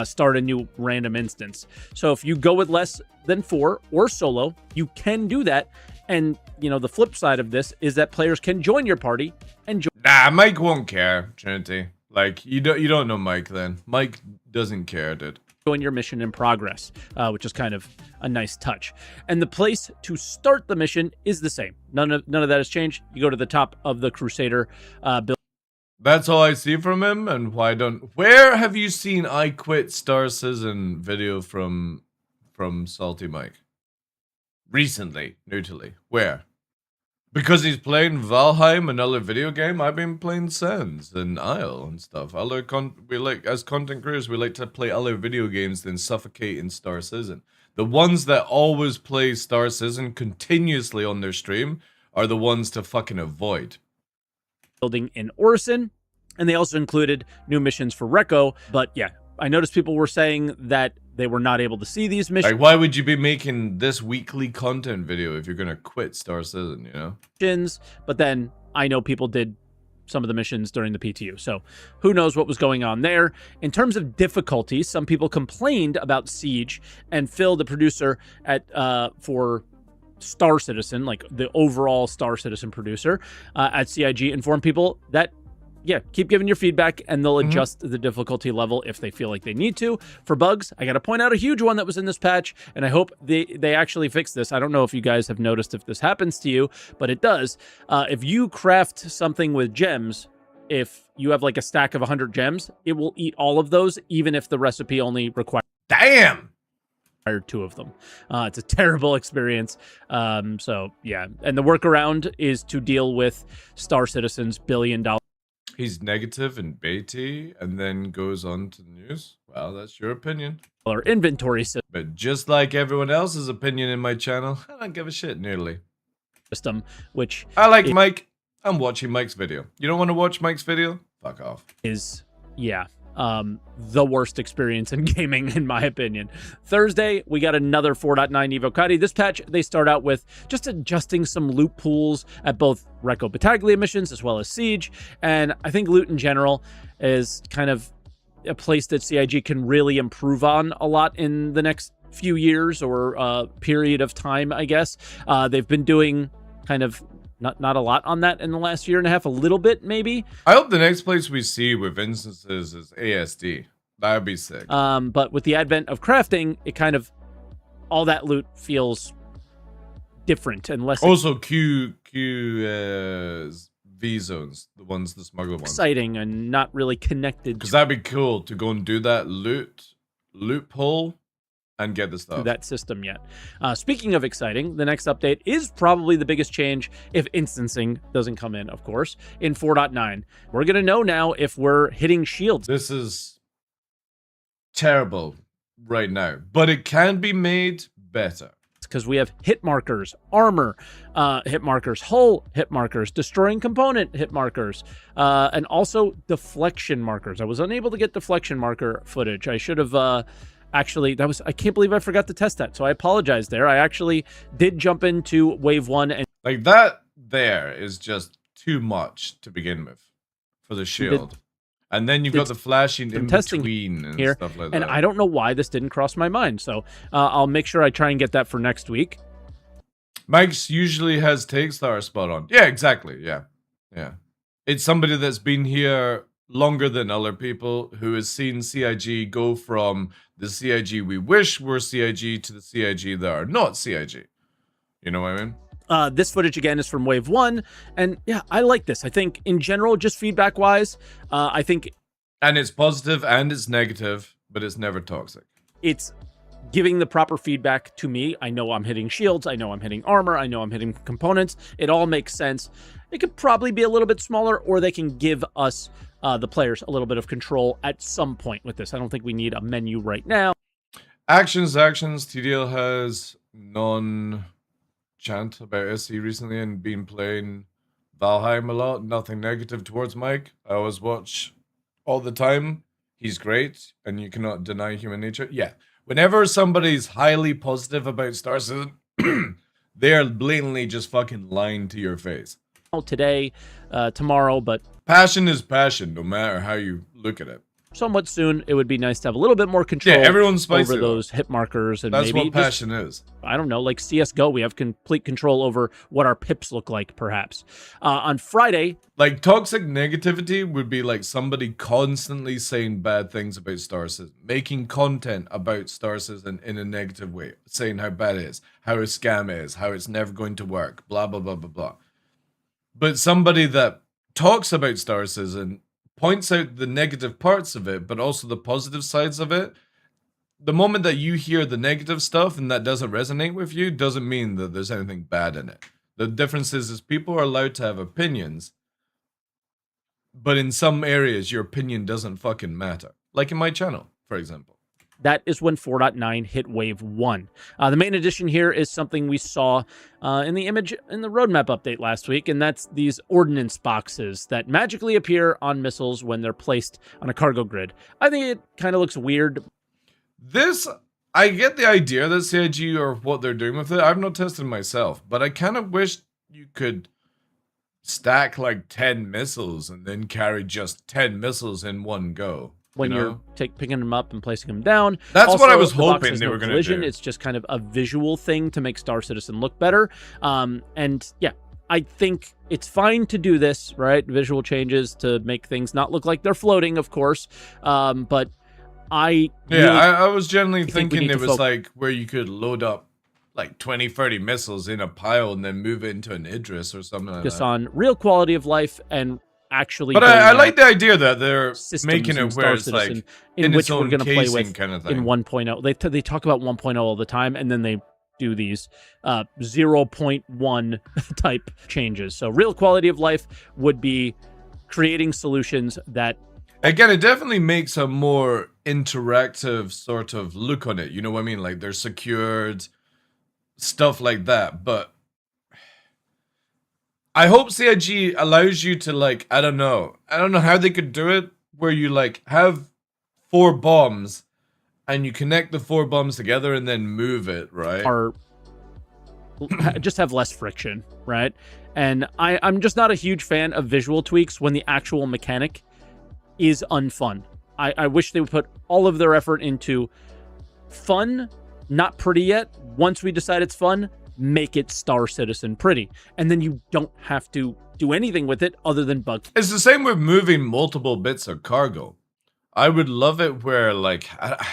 start a new random instance. So if you go with less than 4 or solo, you can do that. And, you know, the flip side of this is that players can join your party and join... Nah, Mike won't care, Trinity. Like, you don't know Mike then. Mike doesn't care, dude. Join your mission in progress, which is kind of a nice touch. And the place to start the mission is the same. None of that has changed. You go to the top of the Crusader build. That's all I see from him, and why don't... Where have you seen I Quit Star Citizen video from Salty Mike? Recently, newly. Where? Because he's playing Valheim, another video game. I've been playing Sands and Isle and stuff. We like, as content creators, we like to play other video games than suffocate in Star Citizen. The ones that always play Star Citizen continuously on their stream are the ones to fucking avoid. Building in Orison, and they also included new missions for Recco. But yeah, I noticed people were saying that they were not able to see these missions. Like, why would you be making this weekly content video if you're gonna quit Star Citizen, you know? But then I know people did some of the missions during the PTU, so who knows what was going on there. In terms of difficulty, some people complained about Siege, and Phil, the producer at for Star Citizen, like the overall Star Citizen producer at CIG, informed people that, yeah, keep giving your feedback, and they'll adjust the difficulty level if they feel like they need to. For bugs, I got to point out a huge one that was in this patch, and I hope they actually fix this. I don't know if you guys have noticed if this happens to you, but it does. If you craft something with gems, if you have like a stack of 100 gems, it will eat all of those, even if the recipe only requires... Damn! 2 of them. It's a terrible experience. So, yeah. And the workaround is to deal with Star Citizen's $1 billion... He's negative in Beatty and then goes on to the news. Well, that's your opinion. Or inventory system. But just like everyone else's opinion in my channel, I don't give a shit nearly. Which I like Mike. I'm watching Mike's video. You don't want to watch Mike's video? Fuck off. Is, yeah, the worst experience in gaming, in my opinion. Thursday, we got another 4.9 Evocati. This patch, they start out with just adjusting some loot pools at both Recco Battaglia missions as well as Siege. And I think loot in general is kind of... a place that CIG can really improve on a lot in the next few years or period of time, I guess. They've been doing kind of not a lot on that in the last year and a half, a little bit maybe. I hope the next place we see with instances is ASD. That would be sick. But with the advent of crafting, it kind of, all that loot feels different and less Also, V zones, the smuggler ones. exciting and not really connected Because that'd be cool to go and do that loophole and get the stuff. to that system yet. Speaking of exciting, the next update is probably the biggest change, if instancing doesn't come in, of course, in 4.9. We're going to know now if we're hitting shields. This is terrible right now, but it can be made better. Because we have hit markers, armor hit markers, hull hit markers, destroying component hit markers, and also deflection markers. I was unable to get deflection marker footage. I should have actually, I can't believe I forgot to test that, so I apologize there. I actually did jump into wave 1 and Like that there is just too much to begin with for the shield. And then you've got the flashing in testing between and here, stuff like that. and I don't know why this didn't cross my mind, so I'll make sure I try and get that for next week. Mike's usually has takes that are spot on. Yeah, exactly. Yeah. It's somebody that's been here longer than other people who has seen CIG go from the CIG we wish were CIG to the CIG that are not CIG. You know what I mean? This footage again is from wave 1, and yeah, I like this. I think in general, just feedback wise, I think And it's positive and it's negative, but it's never toxic. it's giving the proper feedback to me. I know I'm hitting shields, I know I'm hitting armor, I know I'm hitting components. It all makes sense. It could probably be a little bit smaller, or they can give us, the players, a little bit of control at some point with this. I don't think we need a menu right now. Actions. TDL has non-chant about SC recently and been playing Valheim a lot. Nothing negative towards Mike. I always watch all the time. He's great, and you cannot deny human nature. Yeah. Whenever somebody's highly positive about Star Citizen, they're blatantly just fucking lying to your face. Today, tomorrow, but Passion is passion, no matter how you look at it. somewhat soon, it would be nice to have a little bit more control everyone's spicy, over those hit markers. And That's maybe what passion is. I don't know, like CSGO, we have complete control over what our pips look like, perhaps. On Friday... Like, toxic negativity would be like somebody constantly saying bad things about Star Citizen, making content about Star Citizen in a negative way, saying how bad it is, how a scam is, how it's never going to work, blah, blah, blah, blah, blah. But somebody that talks about Star Citizen points out the negative parts of it, but also the positive sides of it. The moment that you hear the negative stuff and that doesn't resonate with you, doesn't mean that there's anything bad in it. The difference is people are allowed to have opinions, but in some areas, your opinion doesn't fucking matter. Like in my channel, for example. That is when 4.9 hit wave 1. The main addition here is something we saw in the image in the roadmap update last week, and that's these ordnance boxes that magically appear on missiles when they're placed on a cargo grid. I think it kind of looks weird. This, I get the idea that CIG or what they're doing with it. I've not tested myself, but I kind of wish you could stack like 10 missiles and then carry just 10 missiles in one go. When you're picking them up and placing them down. That's also, what I was the box hoping has they no were going to collision. do. It's just kind of a visual thing to make Star Citizen look better. And yeah, I think it's fine to do this, right? Visual changes to make things not look like they're floating, of course. But I was generally think we thinking need it to was like where you could load up like 20, 30 missiles in a pile and then move it into an Idris or something like focus that. on real quality of life and actually. But I like the idea that they're systems making in it Star where it's Citizen like in which its we're own going to play casing with kind of thing. in 1.0. They talk about 1.0 all the time, and then they do these 0.1 type changes. So real quality of life would be creating solutions that... Again, it definitely makes a more interactive sort of look on it. You know what I mean? Like they're secured, stuff like that. But I hope CIG allows you to like, I don't know how they could do it where you like have 4 bombs and you connect the 4 bombs together and then move it, right? Are just have less friction, right? And I'm just not a huge fan of visual tweaks when the actual mechanic is unfun. I wish they would put all of their effort into fun, not pretty yet. Once we decide it's fun, make it Star Citizen pretty. And then you don't have to do anything with it other than bug. It's the same with moving multiple bits of cargo. I would love it where, like,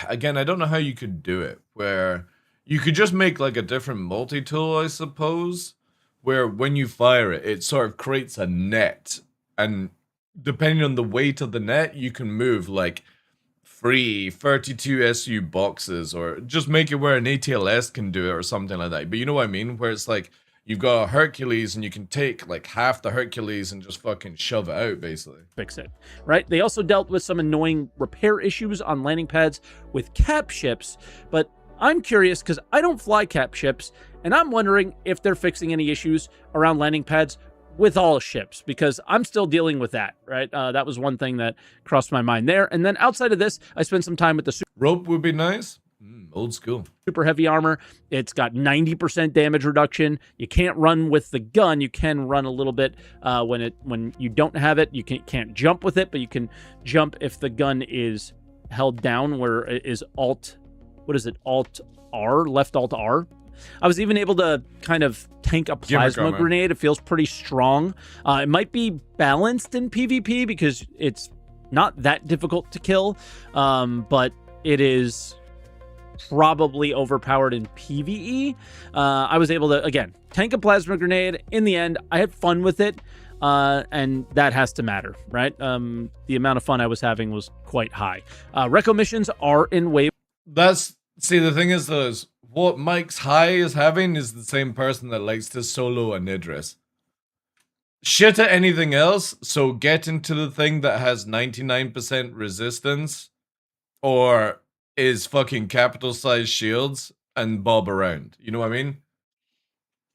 again, I don't know how you could do it, where you could just make like a different multi-tool, I suppose, where when you fire it, it sort of creates a net, and depending on the weight of the net, you can move like 32 SU boxes, or just make it where an ATLS can do it or something like that. But you know what I mean? Where it's like you've got a Hercules and you can take like half the Hercules and just fucking shove it out, basically. Fix it, right? They also dealt with some annoying repair issues on landing pads with cap ships, but I'm curious because I don't fly cap ships, and I'm wondering if they're fixing any issues around landing pads with all ships, because I'm still dealing with that, right? That was one thing that crossed my mind there. And then outside of this, I spent some time with the rope would be nice. Old school. Super heavy armor. It's got 90% damage reduction. You can't run with the gun. You can run a little bit when you don't have it. You can't jump with it, but you can jump if the gun is held down, where it is Alt R, left Alt R. I was even able to kind of tank a plasma grenade. It feels pretty strong. It might be balanced in PvP because it's not that difficult to kill, but it is probably overpowered in PvE. I was able to, again, tank a plasma grenade. In the end, I had fun with it, and that has to matter, right? The amount of fun I was having was quite high. Reco missions are in wave. See, the thing is, though, is what Mike's high is having is the same person that likes to solo an Idris. Shit at anything else, so get into the thing that has 99% resistance, or is fucking capital-sized shields, and bob around. You know what I mean?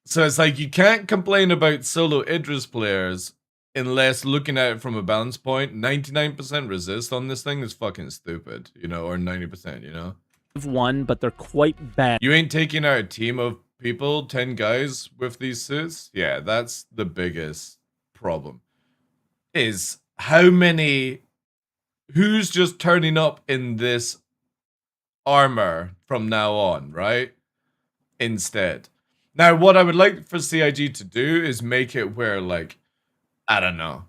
So it's like, you can't complain about solo Idris players unless looking at it from a balance point. 99% resist on this thing is fucking stupid, you know, or 90%, you know? One, but they're quite bad. You ain't taking out a team of people, 10 guys with these suits? Yeah, that's the biggest problem. Is who's just turning up in this armor from now on, right? Instead. Now, what I would like for CIG to do is make it where, like, I don't know.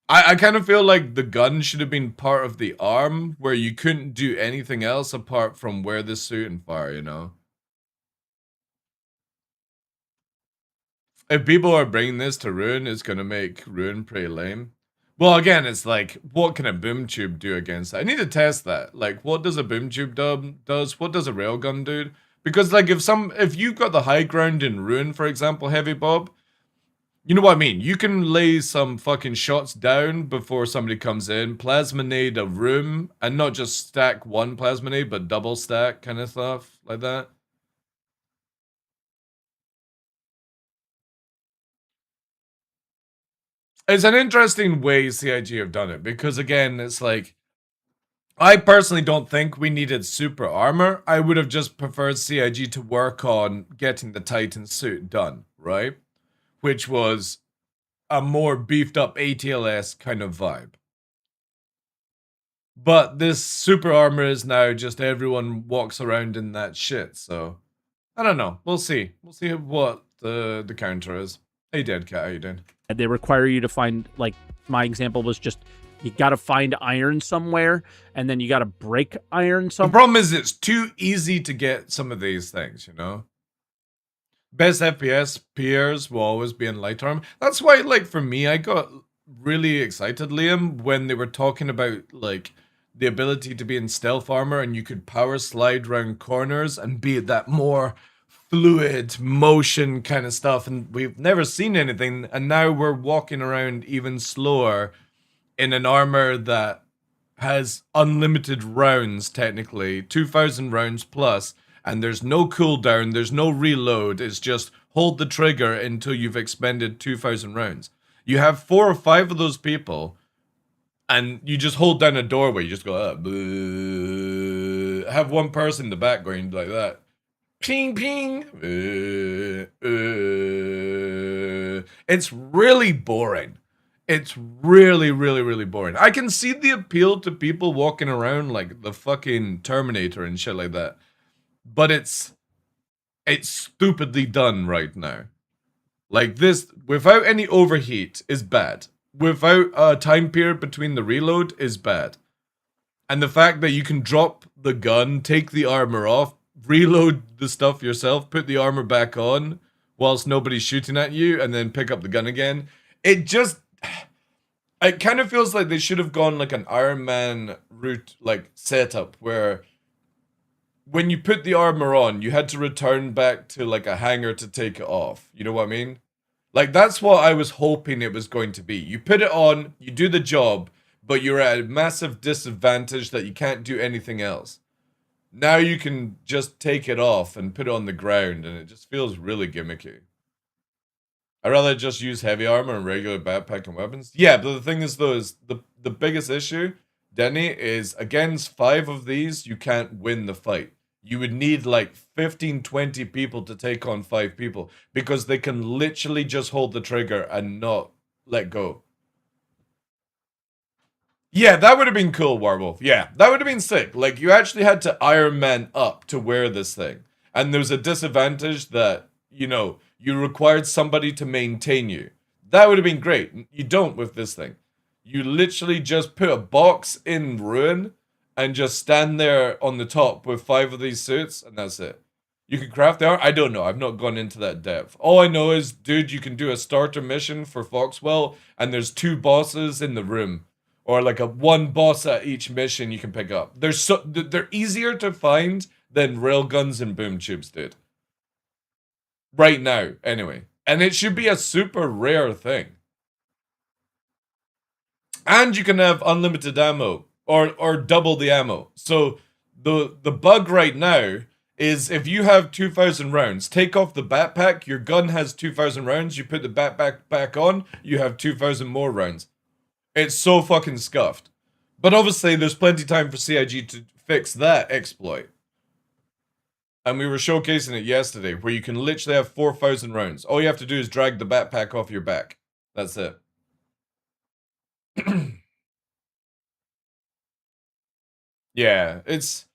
I kind of feel like the gun should have been part of the arm, where you couldn't do anything else apart from wear the suit and fire, you know? If people are bringing this to Ruin, it's going to make Ruin pretty lame. Well, again, it's like, what can a boom tube do against that? I need to test that. Like, what does a boom tube does? What does a railgun do? Because, like, if you've got the high ground in Ruin, for example, Heavy Bob, you know what I mean? You can lay some fucking shots down before somebody comes in, plasminade a room, and not just stack one plasminade, but double stack kind of stuff like that. It's an interesting way CIG have done it, because again, it's like, I personally don't think we needed super armor. I would have just preferred CIG to work on getting the Titan suit done, right? Which was a more beefed up ATLS kind of vibe. But this super armor is now just everyone walks around in that shit, so I don't know. We'll see. We'll see what the counter is. Hey, Dead Cat, how you doing? They require you to find, like, my example was just, you got to find iron somewhere, and then you got to break iron somewhere. The problem is it's too easy to get some of these things, you know? Best FPS peers will always be in light armor. That's why, like, for me, I got really excited, Liam, when they were talking about, like, the ability to be in stealth armor and you could power slide around corners and be that more fluid motion kind of stuff. And we've never seen anything, and now we're walking around even slower in an armor that has unlimited rounds, technically, 2,000 rounds plus, and there's no cooldown, there's no reload, it's just hold the trigger until you've expended 2,000 rounds. You have 4 or 5 of those people, and you just hold down a doorway, you just go, have one person in the back going like that. Ping, ping. It's really boring. It's really, really, really boring. I can see the appeal to people walking around like the fucking Terminator and shit like that. But it's stupidly done right now. Like this, without any overheat, is bad. Without a time period between the reload is bad. And the fact that you can drop the gun, take the armor off, reload the stuff yourself, put the armor back on whilst nobody's shooting at you, and then pick up the gun again. It kind of feels like they should have gone like an Iron Man route, like setup, where when you put the armor on, you had to return back to like a hangar to take it off. You know what I mean? Like that's what I was hoping it was going to be. You put it on, you do the job, but you're at a massive disadvantage that you can't do anything else. Now you can just take it off and put it on the ground, and it just feels really gimmicky. I'd rather just use heavy armor and regular backpack and weapons. Yeah, but the thing is though, is the biggest issue, Denny, is against 5 of these, you can't win the fight. You would need like 15, 20 people to take on 5 people, because they can literally just hold the trigger and not let go. Yeah, that would have been cool, Warwolf. Yeah, that would have been sick. Like, you actually had to Iron Man up to wear this thing. And there's a disadvantage that, you know, you required somebody to maintain you. That would have been great. You don't with this thing. You literally just put a box in Ruin and just stand there on the top with 5 of these suits, and that's it. You can craft the armor? I don't know. I've not gone into that depth. All I know is, dude, you can do a starter mission for Foxwell, and there's 2 bosses in the room. Or like one boss at each mission you can pick up. They're easier to find than railguns and boom tubes, dude. Right now, anyway. And it should be a super rare thing. And you can have unlimited ammo. Or double the ammo. So the bug right now is if you have 2,000 rounds, take off the backpack, your gun has 2,000 rounds, you put the backpack back on, you have 2,000 more rounds. It's so fucking scuffed. But obviously, there's plenty of time for CIG to fix that exploit. And we were showcasing it yesterday, where you can literally have 4,000 rounds. All you have to do is drag the backpack off your back. That's it. Yeah, it's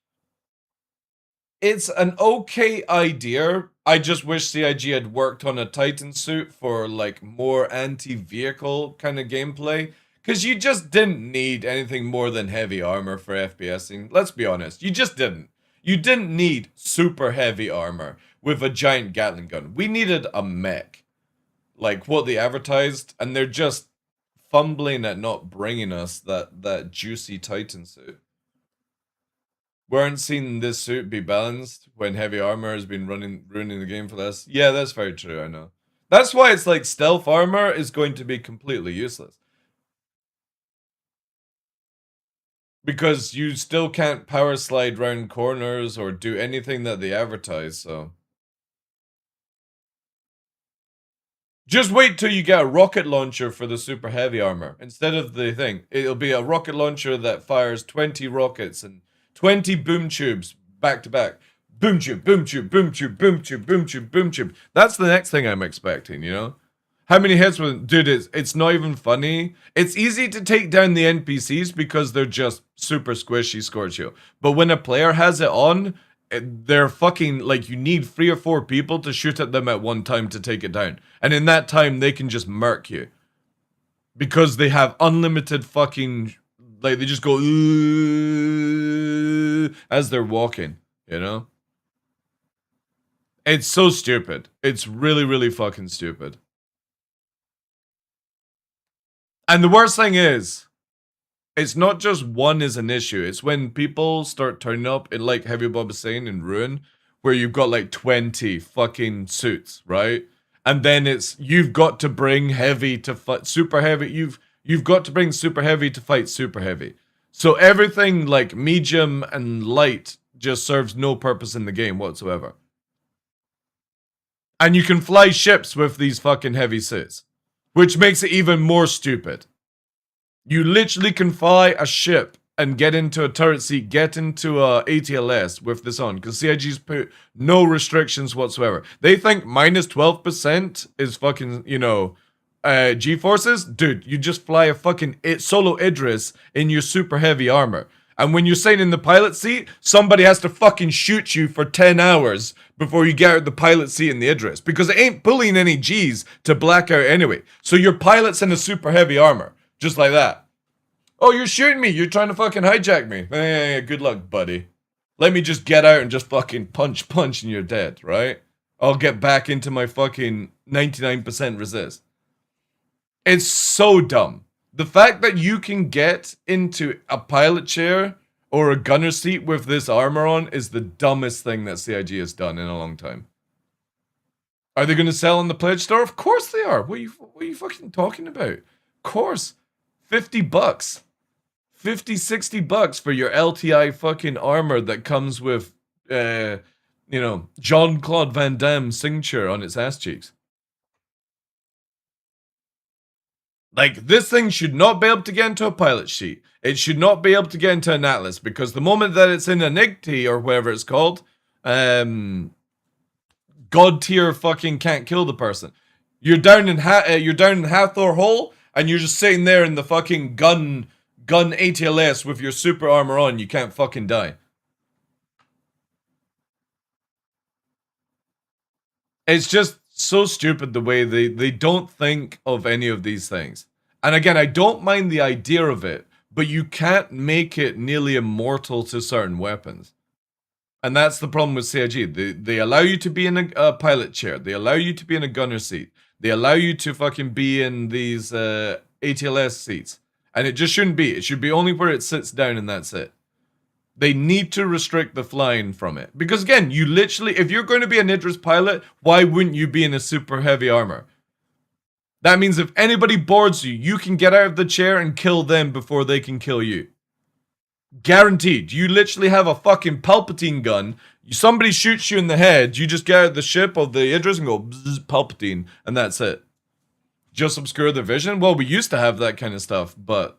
an okay idea. I just wish CIG had worked on a Titan suit for like more anti-vehicle kind of gameplay. Because you just didn't need anything more than heavy armor for FPSing. Let's be honest, you just didn't. You didn't need super heavy armor with a giant Gatling gun. We needed a mech. Like what they advertised, and they're just fumbling at not bringing us that juicy Titan suit. We aren't seeing this suit be balanced when heavy armor has been ruining the game for us. Yeah, that's very true, I know. That's why it's like stealth armor is going to be completely useless. Because you still can't power slide round corners or do anything that they advertise, so. Just wait till you get a rocket launcher for the super heavy armor. Instead of the thing, it'll be a rocket launcher that fires 20 rockets and 20 boom tubes back to back. Boom tube, boom tube, boom tube, boom tube, boom tube, boom tube. That's the next thing I'm expecting, you know? How many hits with... Dude, it's not even funny. It's easy to take down the NPCs because they're just super squishy Scorchio. But when a player has it on, they're fucking... Like, you need 3 or 4 people to shoot at them at one time to take it down. And in that time, they can just murk you. Because they have unlimited fucking... Like, they just go... as they're walking, you know? It's so stupid. It's really, really fucking stupid. And the worst thing is, it's not just one is an issue. It's when people start turning up, in like Heavy Bob is saying in Ruin, where you've got like 20 fucking suits, right? And then it's, you've got to bring heavy to fight super heavy. You've got to bring super heavy to fight super heavy. So everything like medium and light just serves no purpose in the game whatsoever. And you can fly ships with these fucking heavy suits. Which makes it even more stupid. You literally can fly a ship and get into a turret seat, get into a ATLS with this on. Because CIG's put no restrictions whatsoever. They think minus 12% is fucking, you know, G-forces, dude, you just fly a fucking solo Idris in your super heavy armor. And when you're sitting in the pilot seat, somebody has to fucking shoot you for 10 hours before you get out the pilot seat in the Idris. Because it ain't pulling any Gs to black out anyway. So your pilot's in a super heavy armor. Just like that. Oh, you're shooting me. You're trying to fucking hijack me. Good luck, buddy. Let me just get out and just fucking punch and you're dead, right? I'll get back into my fucking 99% resist. It's so dumb. The fact that you can get into a pilot chair or a gunner seat with this armor on is the dumbest thing that CIG has done in a long time. Are they going to sell in the pledge store? Of course they are. What are you fucking talking about? Of course. $50. 50, $60 for your LTI fucking armor that comes with, Jean-Claude Van Damme signature on its ass cheeks. Like, this thing should not be able to get into a pilot sheet. It should not be able to get into an atlas, because the moment that it's in a NIGT or whatever it's called, God tier fucking can't kill the person. You're down in Hathor Hole, and you're just sitting there in the fucking gun ATLS with your super armor on. You can't fucking die. It's just so stupid the way they don't think of any of these things. And again, I don't mind the idea of it, but you can't make it nearly immortal to certain weapons. And that's the problem with CIG. They allow you to be in a pilot chair. They allow you to be in a gunner seat. They allow you to fucking be in these ATLS seats. And it just shouldn't be. It should be only where it sits down and that's it. They need to restrict the flying from it. Because again, you literally, if you're going to be an Idris pilot, why wouldn't you be in a super heavy armor? That means if anybody boards you, you can get out of the chair and kill them before they can kill you. Guaranteed. You literally have a fucking Palpatine gun. Somebody shoots you in the head, you just get out of the ship of the Idris and go bzz, Palpatine, and that's it. Just obscure the vision? Well, we used to have that kind of stuff, but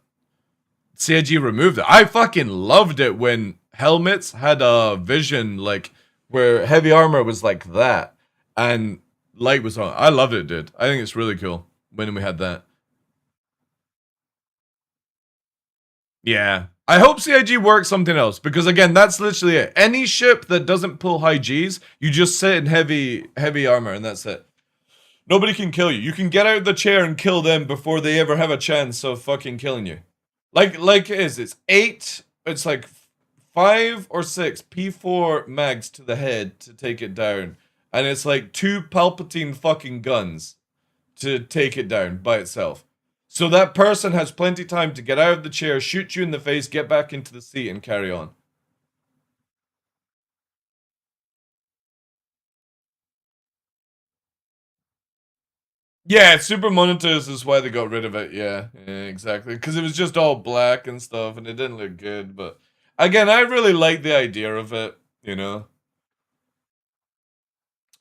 CIG removed it. I fucking loved it when helmets had a vision, like, where heavy armor was like that, and light was on. I loved it, dude. I think it's really cool when we had that. Yeah. I hope CIG works something else, because again, that's literally it. Any ship that doesn't pull high Gs, you just sit in heavy armor, and that's it. Nobody can kill you. You can get out of the chair and kill them before they ever have a chance of fucking killing you. Like it is. It's like 5 or 6 P4 mags to the head to take it down. And it's like 2 Palpatine fucking guns to take it down by itself. So that person has plenty of time to get out of the chair, shoot you in the face, get back into the seat, and carry on. Yeah, super monitors is why they got rid of it. Yeah, exactly. Because it was just all black and stuff, and it didn't look good. But again, I really like the idea of it, you know.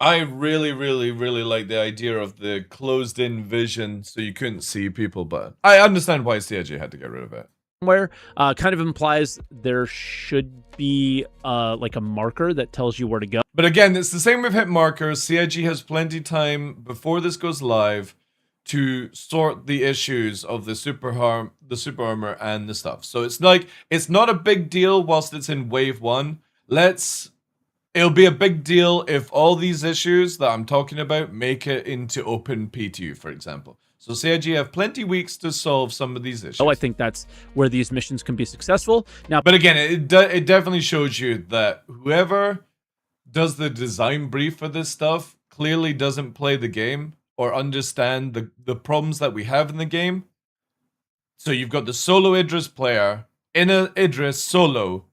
I really, really, really like the idea of the closed-in vision so you couldn't see people, but I understand why CIG had to get rid of it. Where kind of implies there should be like a marker that tells you where to go. But again, it's the same with hit markers. CIG has plenty time before this goes live to sort the issues of the super armor and the stuff. So it's like, it's not a big deal whilst it's in wave 1. It'll be a big deal if all these issues that I'm talking about make it into open PTU, for example. So CIG have plenty weeks to solve some of these issues. Oh, I think that's where these missions can be successful. Now, but again, it definitely shows you that whoever does the design brief for this stuff clearly doesn't play the game or understand the problems that we have in the game. So you've got the solo Idris player in a Idris solo.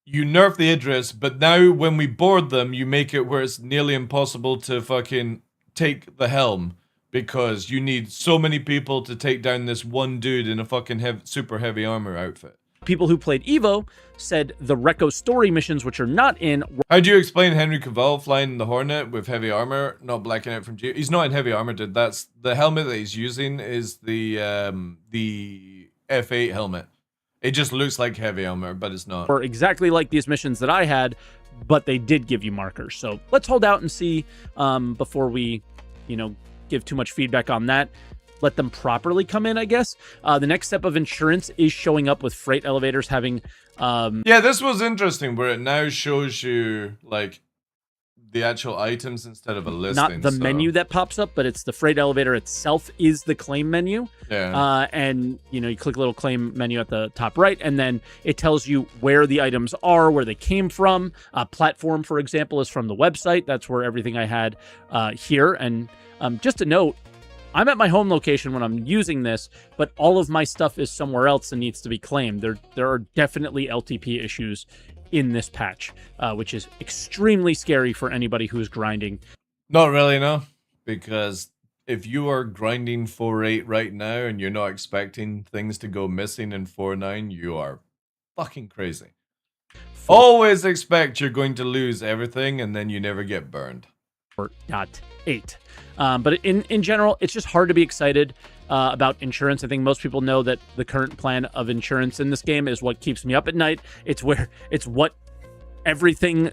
You nerf the Idris, but now when we board them, you make it where it's nearly impossible to fucking take the helm. Because you need so many people to take down this one dude in a fucking super heavy armor outfit. People who played Evo said the Recco story missions, which are not in... How do you explain Henry Cavill flying the Hornet with heavy armor, not blacking out from G? He's not in heavy armor, dude. That's the helmet that he's using is the F8 helmet. It just looks like heavy armor, but it's not. Or exactly like these missions that I had, but they did give you markers. So let's hold out and see before we, give too much feedback on that. Let them properly come in, I guess. The next step of insurance is showing up with freight elevators having... yeah, this was interesting, where it now shows you, like, the actual items instead of a listing. Not the menu that pops up, but it's the freight elevator itself is the claim menu. Yeah. And, you know, you click a little claim menu at the top right, and then it tells you where the items are, where they came from. Platform, for example, is from the website. That's where everything I had here. And just a note, I'm at my home location when I'm using this, but all of my stuff is somewhere else and needs to be claimed. There are definitely LTP issues in this patch, which is extremely scary for anybody who's grinding. Not really, no. Because if you are grinding 4.8 right now and you're not expecting things to go missing in 4.9, you are fucking crazy. Always expect you're going to lose everything and then you never get burned. 4.8. But in general, it's just hard to be excited about insurance. I think most people know that the current plan of insurance in this game is what keeps me up at night. It's what everything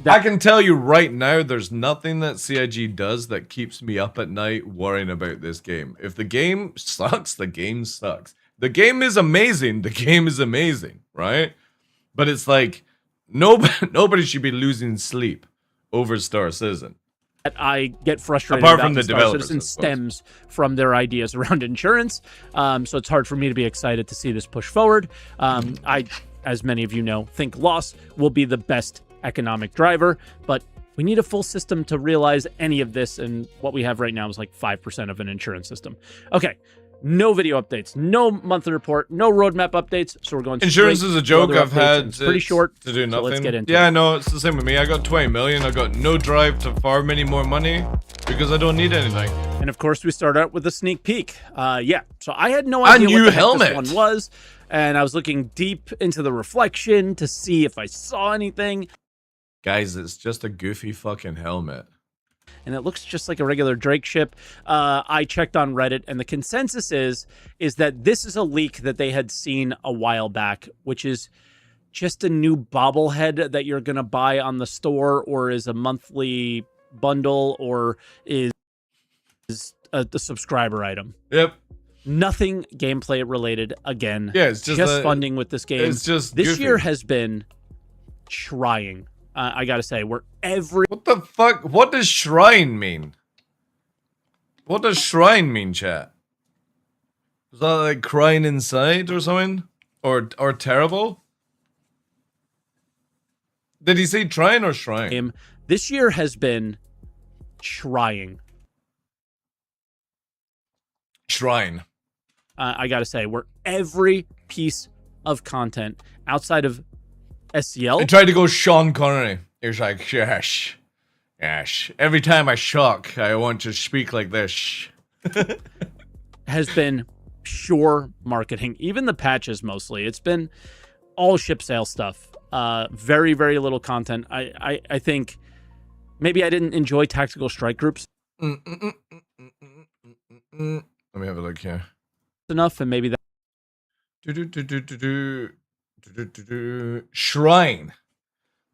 I can tell you right now, there's nothing that CIG does that keeps me up at night worrying about this game. If the game sucks, the game sucks. The game is amazing. The game is amazing, right? But it's like nobody should be losing sleep over Star Citizen. That I get frustrated Apart about from the Star developers, Citizen of course. stems from their ideas around insurance. So it's hard for me to be excited to see this push forward. I, as many of you know, think loss will be the best economic driver, but we need a full system to realize any of this, and what we have right now is like 5% of an insurance system. Okay, no video updates, no monthly report, no roadmap updates, so we're going Insurance straight is a to joke. other I've updates, had and it's pretty short to do nothing. So let's get into yeah, it. no, it's the same with me. I got 20 million. I got no drive to farm any more money because I don't need anything. And of course, we start out with a sneak peek. Yeah, so I had no idea what the heck this one was, and I was looking deep into the reflection to see if I saw anything. Guys, it's just a goofy fucking helmet. And it looks just like a regular Drake ship. I checked on Reddit, and the consensus is that this is a leak that they had seen a while back, which is just a new bobblehead that you're going to buy on the store, or is a monthly bundle, or is the subscriber item. Yep. Nothing gameplay related again. Yeah, it's just funding with this game. It's just this goofy. year has been trying. I gotta say, where every... What the fuck? What does shrine mean? What does shrine mean, chat? Is that like crying inside or something? Or terrible? Did he say trying or shrine? This year has been trying. Shrine. I gotta say, where every piece of content outside of SCL... I tried to go Sean Connery. He was like, yes. Yes. Every time I shock, I want to speak like this. has been pure marketing. Even the patches, mostly. It's been all ship sale stuff. Very, very little content. I think maybe I didn't enjoy tactical strike groups Let me have a look here. enough, and maybe that... Shrine.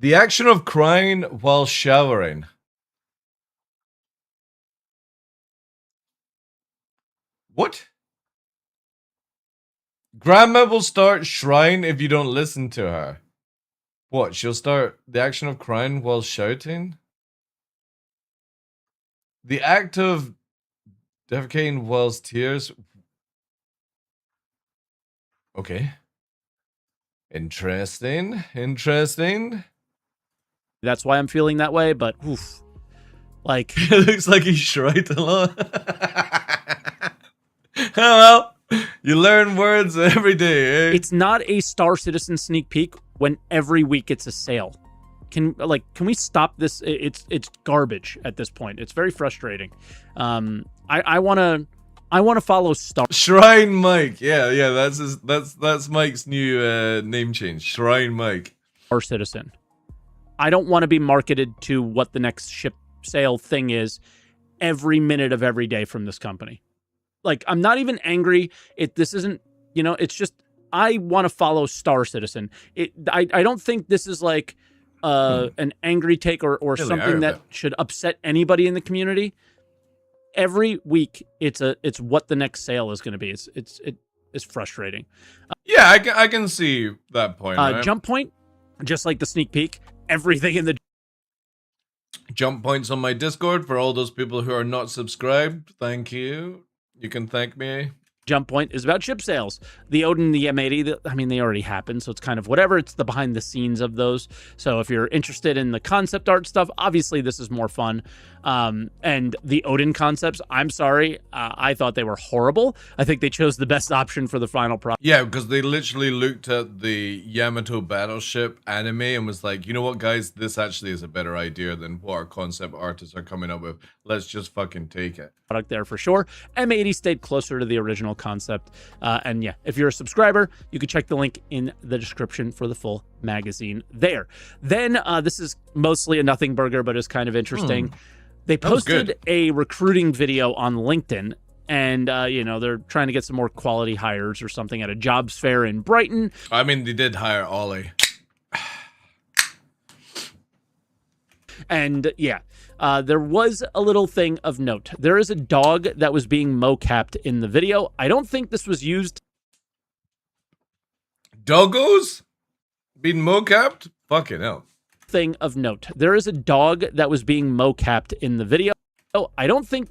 The action of crying while showering. What? Grandma will start shrine if you don't listen to her. What? She'll start the action of crying while shouting? The act of defecating whilst tears. Okay. Interesting. Interesting. That's why I'm feeling that way, but oof. Like... It looks like he shrieked a lot. Oh, well, you learn words every day, eh? It's not a Star Citizen sneak peek when every week it's a sale. Can we stop this? It's garbage at this point. It's very frustrating. I want to follow Star Shrine Mike. Yeah, that's Mike's new name change. Shrine Mike. Citizen. I don't want to be marketed to what the next ship sale thing is every minute of every day from this company. Like, I'm not even angry. This isn't, it's just, I want to follow Star Citizen. I don't think this is like an angry take or Really something that should upset anybody in the community. every week it's what the next sale is going to be. It's frustrating. Yeah, I can see that point. Right? Jump Point, just like the sneak peek, everything in the Jump points on my Discord for all those people who are not subscribed. Thank you. You can thank me. Jump Point is about ship sales. The Odin, the M80, I mean, they already happened, so it's kind of whatever. It's the behind the scenes of those. So if you're interested in the concept art stuff, obviously this is more fun. And the Odin concepts, I'm sorry, I thought they were horrible. I think they chose the best option for the final product. Yeah, because they literally looked at the Yamato battleship anime and was like, you know what, guys, this actually is a better idea than what our concept artists are coming up with. Let's just fucking take it. Product there for sure. M80 stayed closer to the original concept. And yeah, if you're a subscriber, you can check the link in the description for the full magazine there. Then this is mostly a nothing burger, but it's kind of interesting. They posted a recruiting video on LinkedIn, and you know, they're trying to get some more quality hires or something at a jobs fair in Brighton. I mean, they did hire Ollie. And yeah, there was a little thing of note. There is a dog that was being mocapped in the video. I don't think this was used. Doggos? Being mocapped? Fucking hell. Thing of note. There is a dog that was being mocapped in the video. I don't think.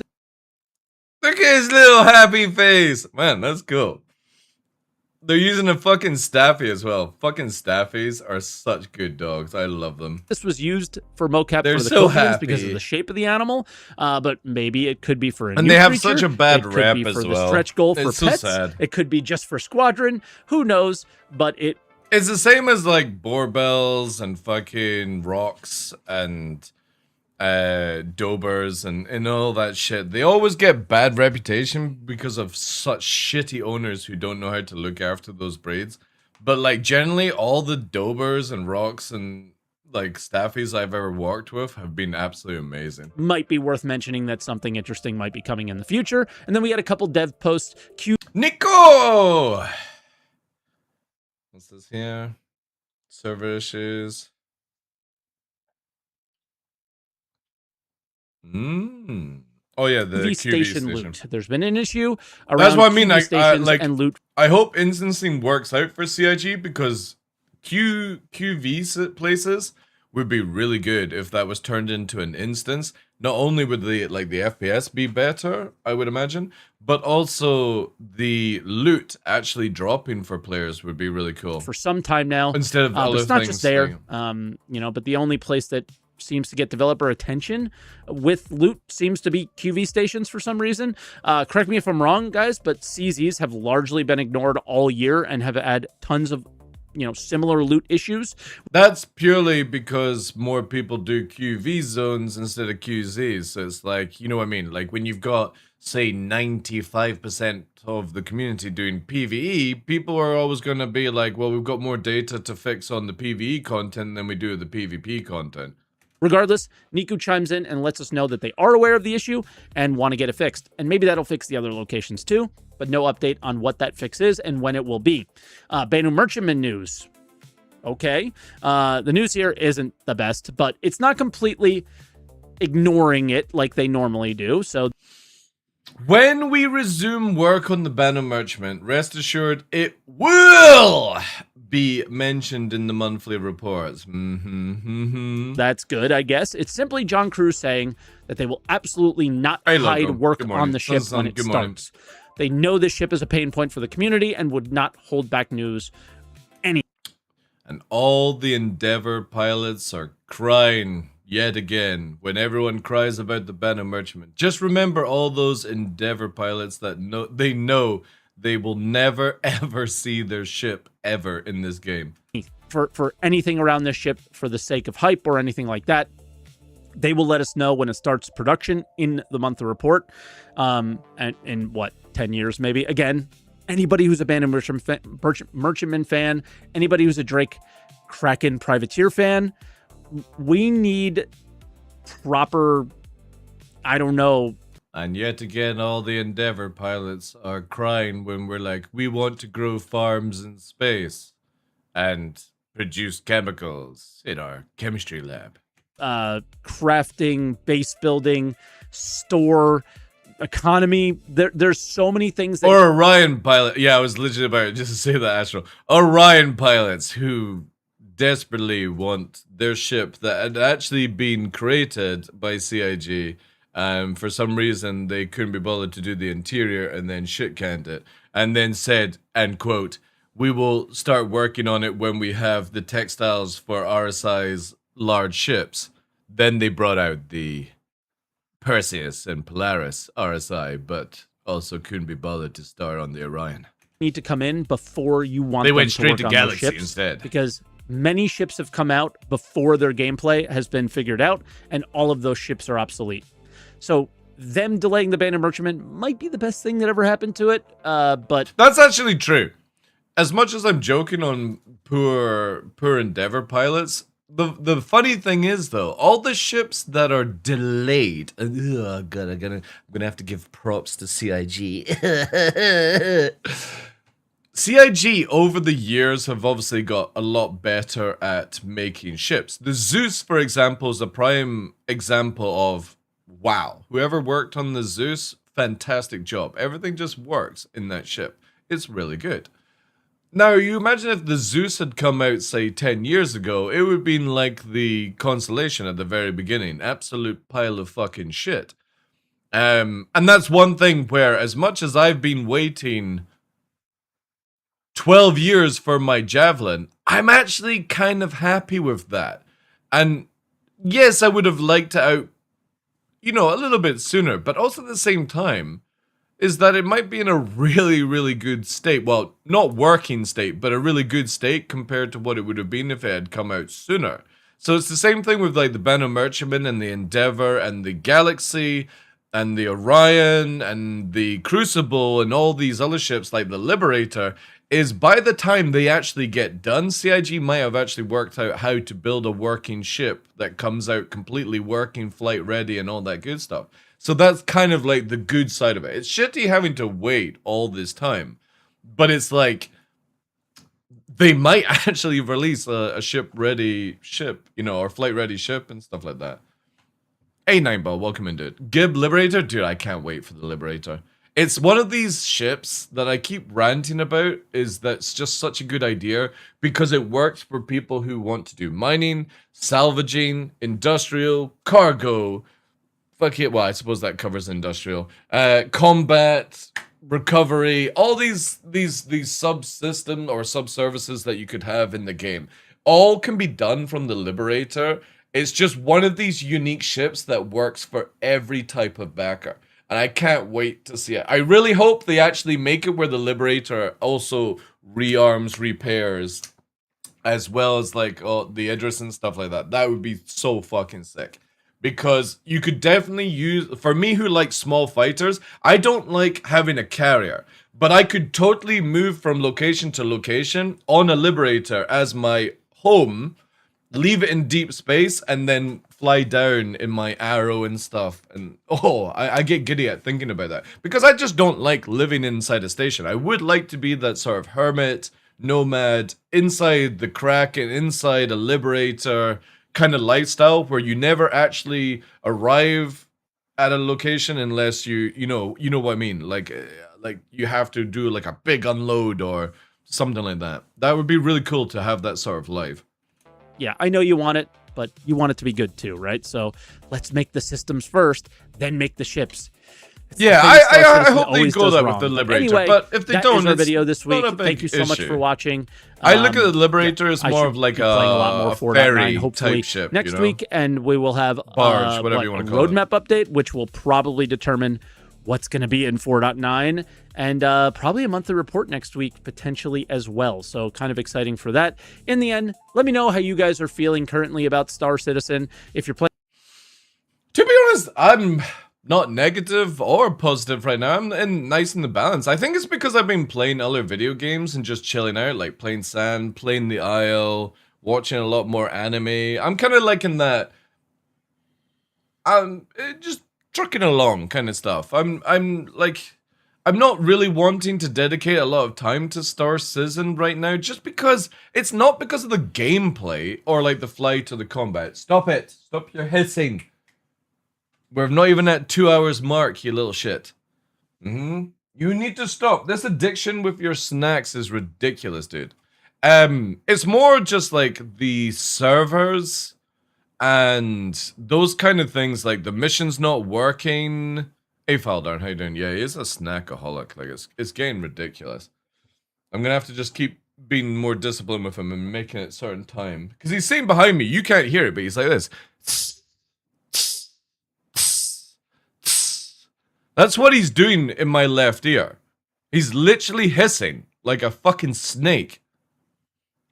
Look at his little happy face. Man, that's cool. They're using a fucking staffy as well. Fucking staffies are such good dogs. I love them. This was used for mocap They're for the so Kofians happy because of the shape of the animal, but maybe it could be for a and new they have creature. such a bad it could rep be as for the well. Stretch goal for It's so pets. sad. It could be just for Squadron. Who knows? But it's the same as like Borbells and fucking Rocks and Dobers and all that shit. They always get bad reputation because of such shitty owners who don't know how to look after those breeds. But like generally all the Dobers and Rocks and like staffies I've ever worked with have been absolutely amazing. might be worth mentioning that something interesting might be coming in the future. And then we had a couple dev posts. Nico! What's this here? Server issues. Oh yeah, the QV station loot. There's been an issue around That's what I mean. QV stations like and loot. I hope instancing works out for CIG because QV places would be really good if that was turned into an instance. Not only would the FPS be better, I would imagine, but also the loot actually dropping for players would be really cool. For some time now, Instead of but other it's not things just there. staying. You know, but the only place that seems to get developer attention with loot seems to be QV stations for some reason. Correct me if I'm wrong, guys, but CZs have largely been ignored all year and have had tons of, you know, similar loot issues. That's purely because more people do QV zones instead of QZs. So it's like, you know what I mean? Like when you've got, say, 95% of the community doing PvE, people are always going to be like, well, we've got more data to fix on the PvE content than we do the PvP content. Regardless, Niku chimes in and lets us know that they are aware of the issue and want to get it fixed. And maybe that'll fix the other locations too, but no update on what that fix is and when it will be. Banu Merchantman news. Okay. The news here isn't the best, but it's not completely ignoring it like they normally do. So when we resume work on the Banu Merchantman, rest assured it will be mentioned in the monthly reports. That's good, I guess. It's simply John Cruz saying that they will absolutely not hide work on the ship when it starts. They know this ship is a pain point for the community and would not hold back news. And all the Endeavor pilots are crying yet again when everyone cries about the Banu Merchantman. Just remember all those Endeavor pilots that know they will never ever see their ship ever in this game. For anything around this ship for the sake of hype or anything like that, they will let us know when it starts production in the monthly report. And in what, 10 years maybe? Again, anybody who's a Banu Merchantman fan, anybody who's a Drake Kraken Privateer fan, we need proper, I don't know. And yet again, all the Endeavor pilots are crying when we're like, we want to grow farms in space and produce chemicals in our chemistry lab. Crafting, base building, store, economy. There's so many things that Or Orion pilot. Yeah, I was literally about just to say that, Astro. Orion pilots who desperately want their ship that had actually been created by CIG. For some reason, they couldn't be bothered to do the interior and then shit canned it. And then said, and quote, we will start working on it when we have the textiles for RSI's large ships. Then they brought out the Perseus and Polaris RSI, but also couldn't be bothered to start on the Orion. need to come in before you want They them went to straight work to on those Galaxy ships, instead. because many ships have come out before their gameplay has been figured out, and all of those ships are obsolete. So them delaying the ban of Merchantman might be the best thing that ever happened to it, but That's actually true. As much as I'm joking on poor Endeavor pilots, the funny thing is though, all the ships that are delayed, I'm gonna have to give props to CIG. CIG over the years have obviously got a lot better at making ships. The Zeus, for example, is a prime example of, wow, whoever worked on the Zeus, fantastic job. Everything just works in that ship. It's really good. Now, you imagine if the Zeus had come out, say, 10 years ago, it would have been like the Constellation at the very beginning. Absolute pile of fucking shit. And that's one thing where, as much as I've been waiting 12 years for my Javelin, I'm actually kind of happy with that. And yes, I would have liked it out, a little bit sooner, but also at the same time, is that it might be in a really, really good state. Well, not working state, but a really good state compared to what it would have been if it had come out sooner. So it's the same thing with like the Banu Merchantman and the Endeavor and the Galaxy and the Orion and the Crucible and all these other ships like the Liberator, is by the time they actually get done, CIG might have actually worked out how to build a working ship that comes out completely working, flight ready and all that good stuff. So that's kind of like the good side of it. It's shitty having to wait all this time, but it's like they might actually release a ship-ready ship, or flight-ready ship and stuff like that. A9ball, welcome into it. Gib Liberator? Dude, I can't wait for the Liberator. It's one of these ships that I keep ranting about, is that's just such a good idea because it works for people who want to do mining, salvaging, industrial, cargo. Fuck it, well, I suppose that covers industrial. Combat, recovery, all these subsystem or subservices that you could have in the game. All can be done from the Liberator. It's just one of these unique ships that works for every type of backer. And I can't wait to see it. I really hope they actually make it where the Liberator also rearms, repairs, as well as like the Idris and stuff like that. That would be so fucking sick. Because you could definitely use, for me who likes small fighters, I don't like having a carrier. But I could totally move from location to location on a Liberator as my home, leave it in deep space, and then fly down in my Arrow and stuff. And I get giddy at thinking about that. Because I just don't like living inside a station. I would like to be that sort of hermit, nomad, inside the Kraken, inside a Liberator kind of lifestyle where you never actually arrive at a location unless you know what I mean, like you have to do like a big unload or something like that. That would be really cool to have that sort of life. yeah, I know you want it, but you want it to be good too, right? So let's make the systems first, then make the ships. It's Yeah, the thing Star I Citizen hope they always go does that wrong. with the Liberator. Anyway, But if they that don't, is our it's video this week. not a big Thank you so much issue. for watching. I look at the Liberator as I more should of like be playing a lot more a 4.9, ferry hopefully type ship, next week, and we will have Barge, whatever you a wanna call it. roadmap update, which will probably determine what's going to be in 4.9, and probably a monthly report next week potentially as well. So kind of exciting for that. In the end, let me know how you guys are feeling currently about Star Citizen. If you're playing, To be honest, I'm not negative or positive right now. I'm nice in the balance. I think it's because I've been playing other video games and just chilling out, like playing Sand, playing The Isle, watching a lot more anime. I'm kind of like in that, just trucking along kind of stuff. I'm not really wanting to dedicate a lot of time to Star Citizen right now, just because it's not because of the gameplay or like the flight or the combat. Stop it! Stop your hissing. We're not even at 2 hours mark, you little shit. You need to stop. This addiction with your snacks is ridiculous, dude. It's more just like the servers and those kind of things, like the mission's not working. Hey, Faldarn, how you doing? Yeah, he is a snackaholic. Like, it's getting ridiculous. I'm gonna have to just keep being more disciplined with him and making it certain time. Because he's sitting behind me. You can't hear it, but he's like this. That's what he's doing in my left ear. He's literally hissing like a fucking snake.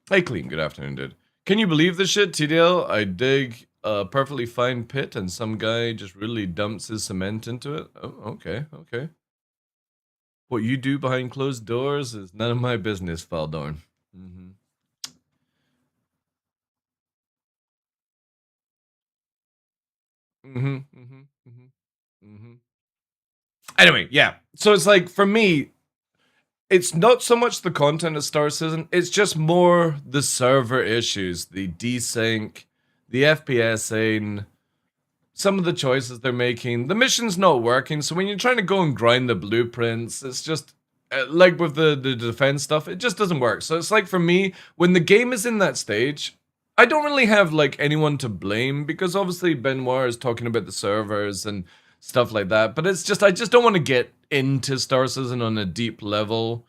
Hey, Clean, good afternoon, dude. Can you believe this shit, TDL? I dig a perfectly fine pit and some guy just really dumps his cement into it. Oh, okay, okay. What you do behind closed doors is none of my business, Faldorn. Anyway, yeah. So it's like, for me, it's not so much the content of Star Citizen, it's just more the server issues, the desync, the FPSing, some of the choices they're making. The mission's not working, so when you're trying to go and grind the blueprints, it's just, like with the defense stuff, it just doesn't work. So it's like, for me, when the game is in that stage, I don't really have, like, anyone to blame, because obviously Benoit is talking about the servers and stuff like that, but it's just, I just don't want to get into Star Citizen on a deep level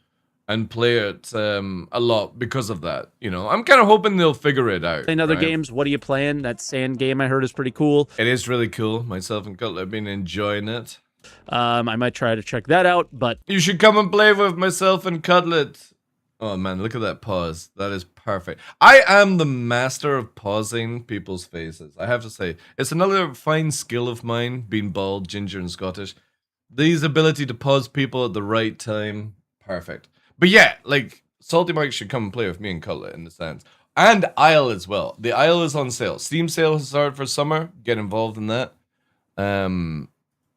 and play it a lot because of that, you know? I'm kind of hoping they'll figure it out. In other right? games, what are you playing? That Sand game I heard is pretty cool. It is really cool. Myself and Cutler have been enjoying it. I might try to check that out, but... You should come and play with myself and Cutlet. Oh man, look at that pause. That is perfect. I am the master of pausing people's faces. I have to say, it's another fine skill of mine, being bald, ginger, and Scottish. These ability to pause people at the right time, perfect. But yeah, like, Salty Mike should come and play with me and Cutlet in the sense. And Isle as well. The Isle is on sale. Steam sale has started for summer. Get involved in that.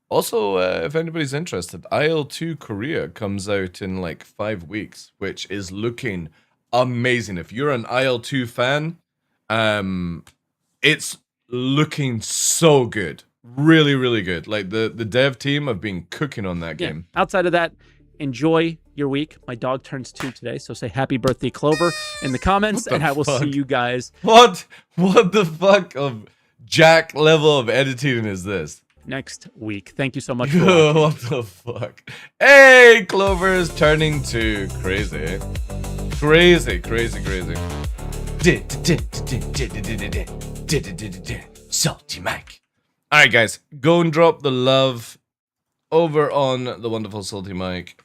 Also, if anybody's interested, IL2 Korea comes out in like 5 weeks, which is looking amazing. If you're an IL2 fan, it's looking so good. Really, really good. Like, the dev team have been cooking on that game. Outside of that, enjoy your week. My dog turns 2 today, so say happy birthday, Clover, in the comments, and I will see you guys. What the fuck of Jack level of editing is this? Next week. Thank you so much for watching. What the fuck? Hey, Clover is turning 2. Crazy. Crazy, crazy, crazy. Salty Mike. Alright, guys. Go and drop the love over on the wonderful Salty Mike.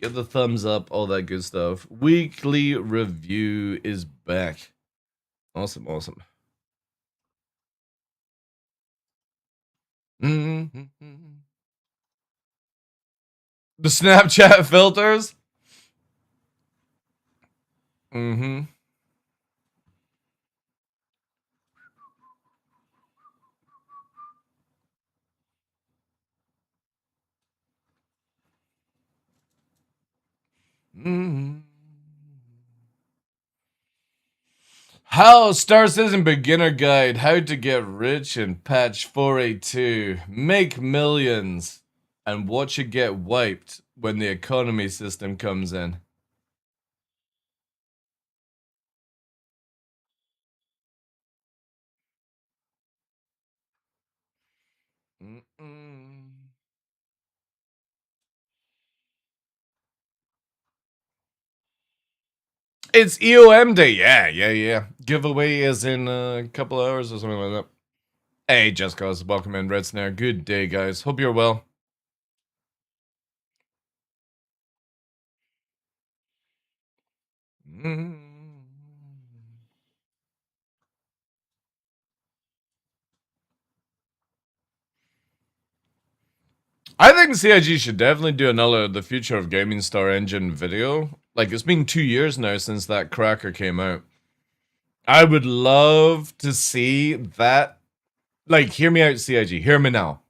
Get the thumbs up, all that good stuff. Weekly review is back. Awesome, awesome. The Snapchat filters. How Star Citizen Beginner Guide, how to get rich in patch 482, make millions, and watch it get wiped when the economy system comes in. It's EOM Day. Yeah. Giveaway is in a couple hours or something like that. Hey, Just Cause, welcome in, Red Snare. Good day, guys. Hope you're well. I think CIG should definitely do another The Future of Gaming Star Engine video. Like, it's been 2 years now since that cracker came out. I would love to see that. Like, hear me out, CIG. Hear me now.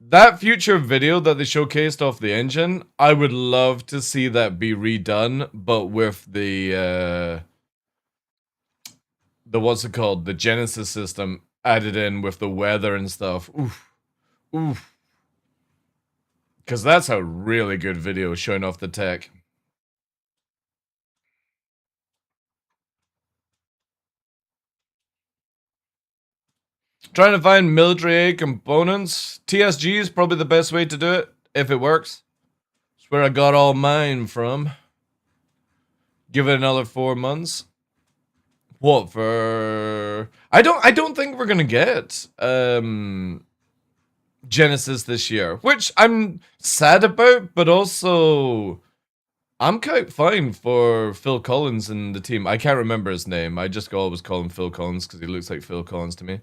That future video that they showcased off the engine, I would love to see that be redone, but with the what's it called? The Genesis system added in with the weather and stuff. Oof. Oof. Because that's a really good video showing off the tech. Trying to find military components. TSG is probably the best way to do it, if it works. It's where I got all mine from. Give it another 4 months. What for? I don't think we're gonna get Genesis this year, which I'm sad about, but also I'm quite fine for Phil Collins and the team. I can't remember his name. I just always call him Phil Collins because he looks like Phil Collins to me.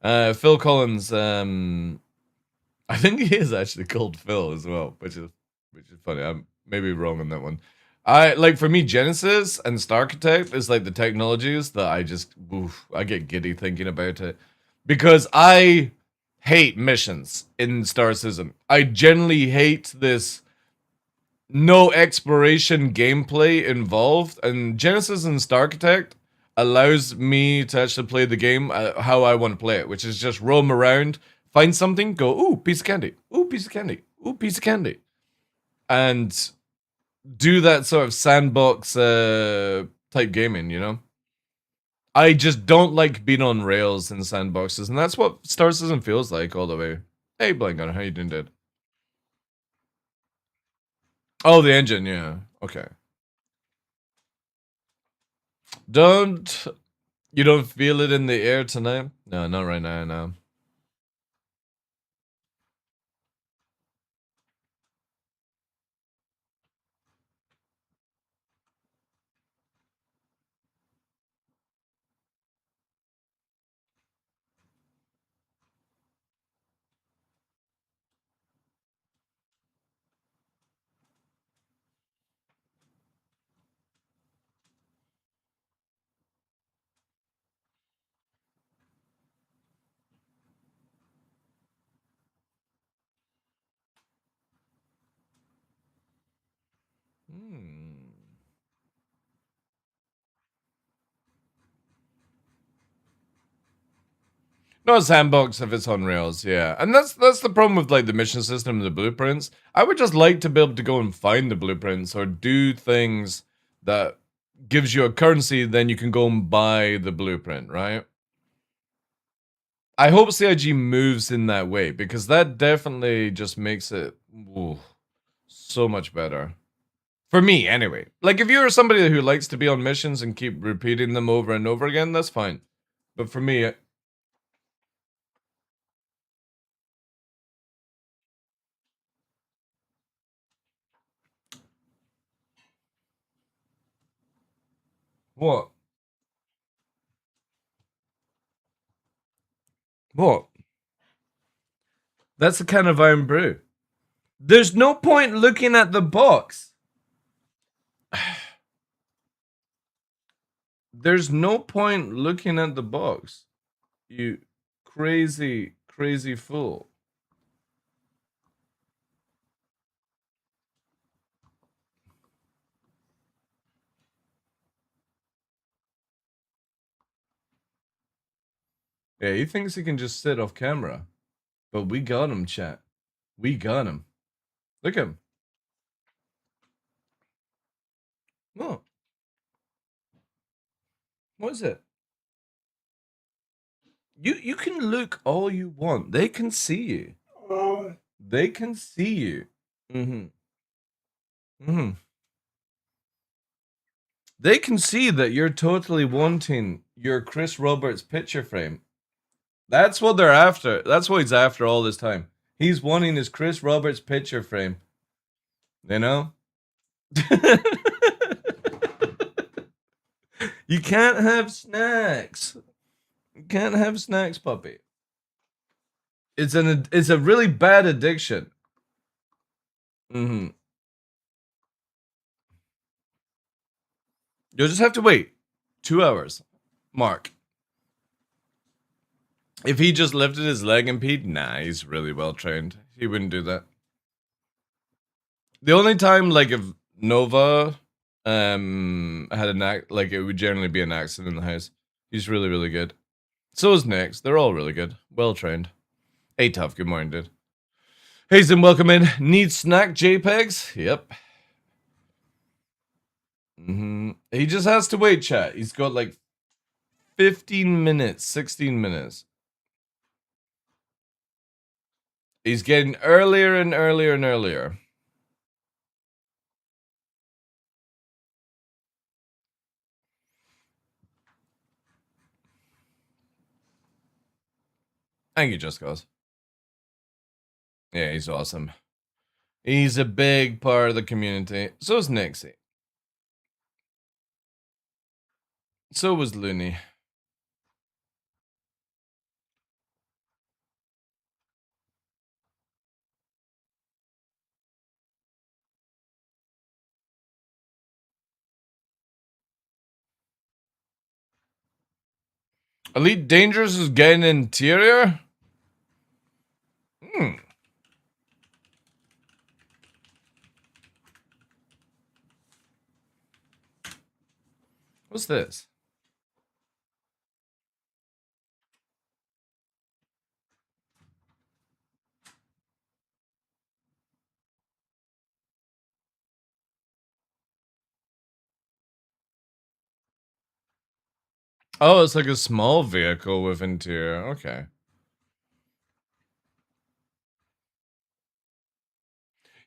Phil Collins, I think he is actually called Phil as well, which is funny. I'm maybe wrong on that one. I like, for me, Genesis and Starkitect is like the technologies that I just, I get giddy thinking about it, because I hate missions in Star Citizen. I generally hate this no exploration gameplay involved, and Genesis and Starkitect allows me to actually play the game how I want to play it, which is just roam around, find something, go, ooh, piece of candy, ooh, piece of candy, ooh, piece of candy, and do that sort of sandbox type gaming, you know? I just don't like being on rails in sandboxes, and that's what Star Citizen feels like all the way. Hey, Blind Gunner, how you doing, dude? Oh, the engine, yeah. Okay. You don't feel it in the air tonight? No, not right now, no. No sandbox if it's on rails, yeah. And that's the problem with like the mission system and the blueprints. I would just like to be able to go and find the blueprints or do things that gives you a currency, then you can go and buy the blueprint, right? I hope CIG moves in that way, because that definitely just makes it so much better. For me, anyway. Like, if you're somebody who likes to be on missions and keep repeating them over and over again, that's fine. But for me, what? What? That's the kind of iron brew. There's no point looking at the box. There's no point looking at the box. You crazy, crazy fool. Yeah, he thinks he can just sit off camera. But we got him, chat. We got him. Look at him. Look. What is it? You can look all you want. They can see you. They can see you. They can see that you're totally wanting your Chris Roberts picture frame. That's what they're after. That's what he's after all this time. He's wanting his Chris Roberts picture frame. You know? You can't have snacks. You can't have snacks, puppy. It's a really bad addiction. You'll just have to wait 2 hours. Mark. If he just lifted his leg and peed, nah, he's really well trained. He wouldn't do that. The only time, like, if Nova had like, it would generally be an accident in the house. He's really, really good. So is Nyx. They're all really good. Well trained. Hey, Tough. Good morning, dude. Hazen, welcome in. Need snack JPEGs? Yep. He just has to wait, chat. He's got like 15 minutes, 16 minutes. He's getting earlier and earlier and earlier. Thank you, Just Cause. Yeah, he's awesome. He's a big part of the community. So is Nixie. So was Looney. Elite Dangerous is getting interior? What's this? Oh, it's like a small vehicle with interior. Okay.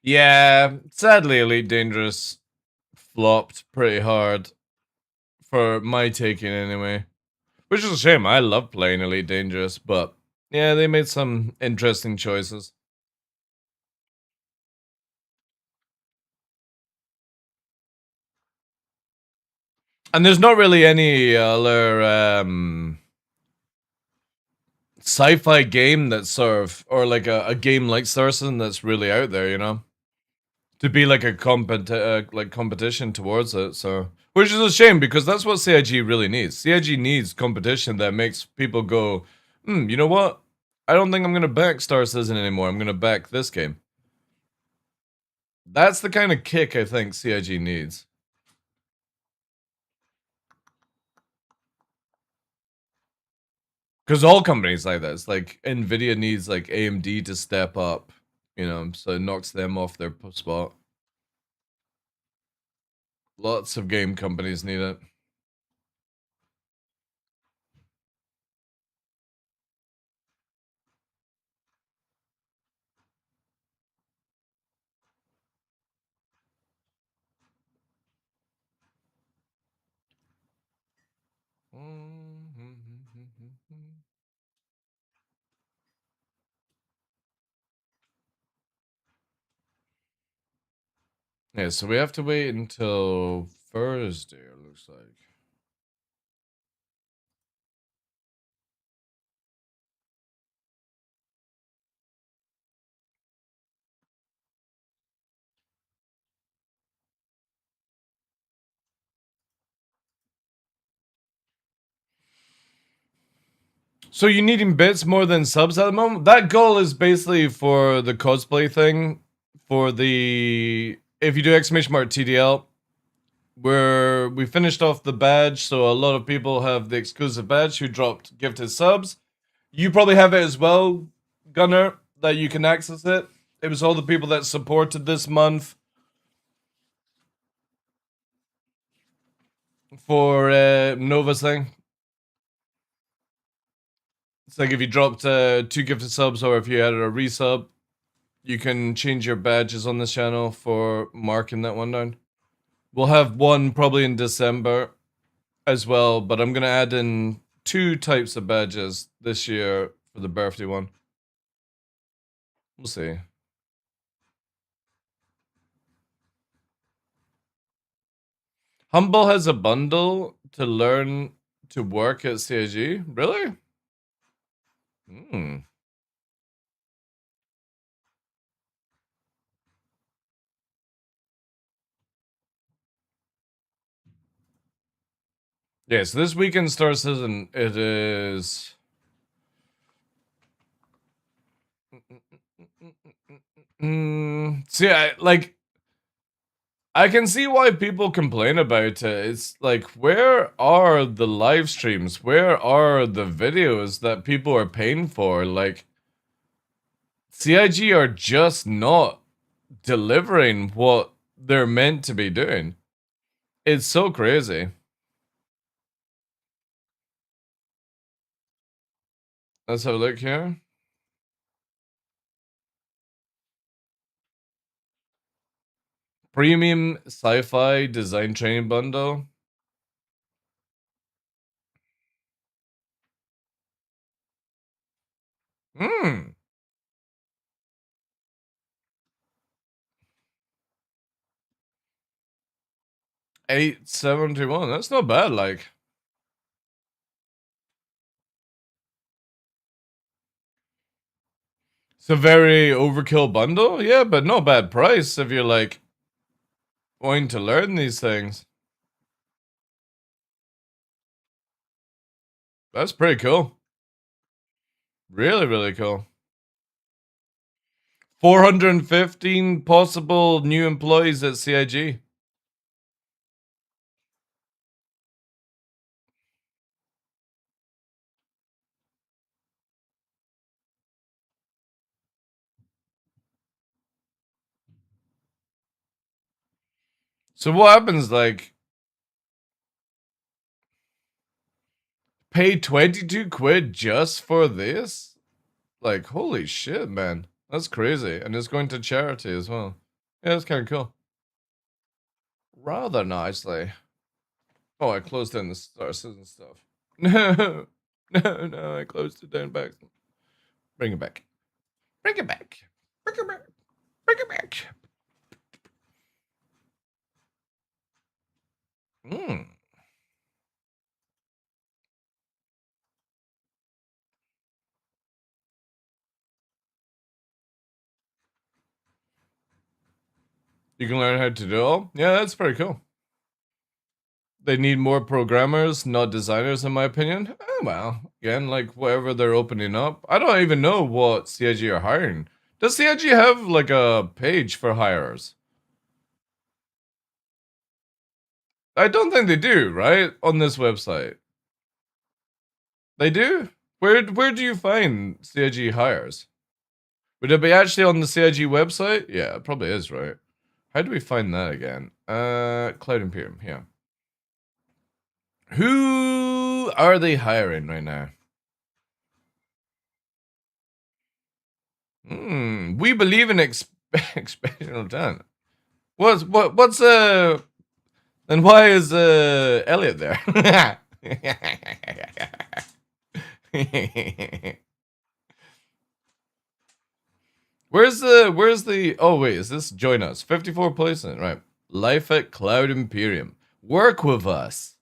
Yeah, sadly, Elite Dangerous flopped pretty hard for my taking anyway. Which is a shame. I love playing Elite Dangerous, but yeah, they made some interesting choices. And there's not really any other sci-fi game that's sort of, or like a game like Saracen that's really out there, you know, to be like a competition towards it. So, which is a shame because that's what CIG really needs. CIG needs competition that makes people go, you know what? I don't think I'm gonna back Star Citizen anymore. I'm gonna back this game. That's the kind of kick I think CIG needs. Because all companies like that. It's like Nvidia needs like AMD to step up, you know, so it knocks them off their spot. Lots of game companies need it. Yeah, so we have to wait until Thursday, it looks like. So you needing bits more than subs at the moment? That goal is basically for the cosplay thing. For the if you do exclamation mark TDL, where we finished off the badge, so a lot of people have the exclusive badge who dropped gifted subs. You probably have it as well, Gunner, that you can access it. It was all the people that supported this month for Nova's thing. It's like if you dropped 2 gifted subs or if you added a resub, you can change your badges on this channel for marking that one down. We'll have one probably in December as well, but I'm going to add in 2 types of badges this year for the birthday one. We'll see. Humble has a bundle to learn to work at CIG? Really? Hmm. Yeah, so this weekend Star Citizen, it is... See, I can see why people complain about it. It's like, where are the live streams? Where are the videos that people are paying for? Like, CIG are just not delivering what they're meant to be doing. It's so crazy. Let's have a look here. Premium sci-fi design training bundle. Hmm. 871. That's not bad, like. It's a very overkill bundle, yeah, but no bad price if you're like wanting to learn these things. That's pretty cool. Really, really cool. 415 possible new employees at CIG. So what happens, like, pay 22 quid just for this? Like, holy shit, man. That's crazy. And it's going to charity as well. Yeah, that's kind of cool. Rather nicely. Oh, I closed down the Star Citizen stuff. No. No, I closed it down back. Bring it back. Bring it back. Bring it back. Bring it back. Hmm. You can learn how to do all? Yeah, that's pretty cool. They need more programmers, not designers, in my opinion. Well, again, like, whatever they're opening up. I don't even know what CIG are hiring. Does CIG have, like, a page for hires? I don't think they do, right? On this website. They do? Where do you find CIG hires? Would it be actually on the CIG website? Yeah, it probably is, right? How do we find that again? Cloud Imperium, yeah. Who are they hiring right now? We believe in exceptional talent. What's then why is Elliot there? where's the oh wait, is this join us? 54 placement, right. Life at Cloud Imperium. Work with us.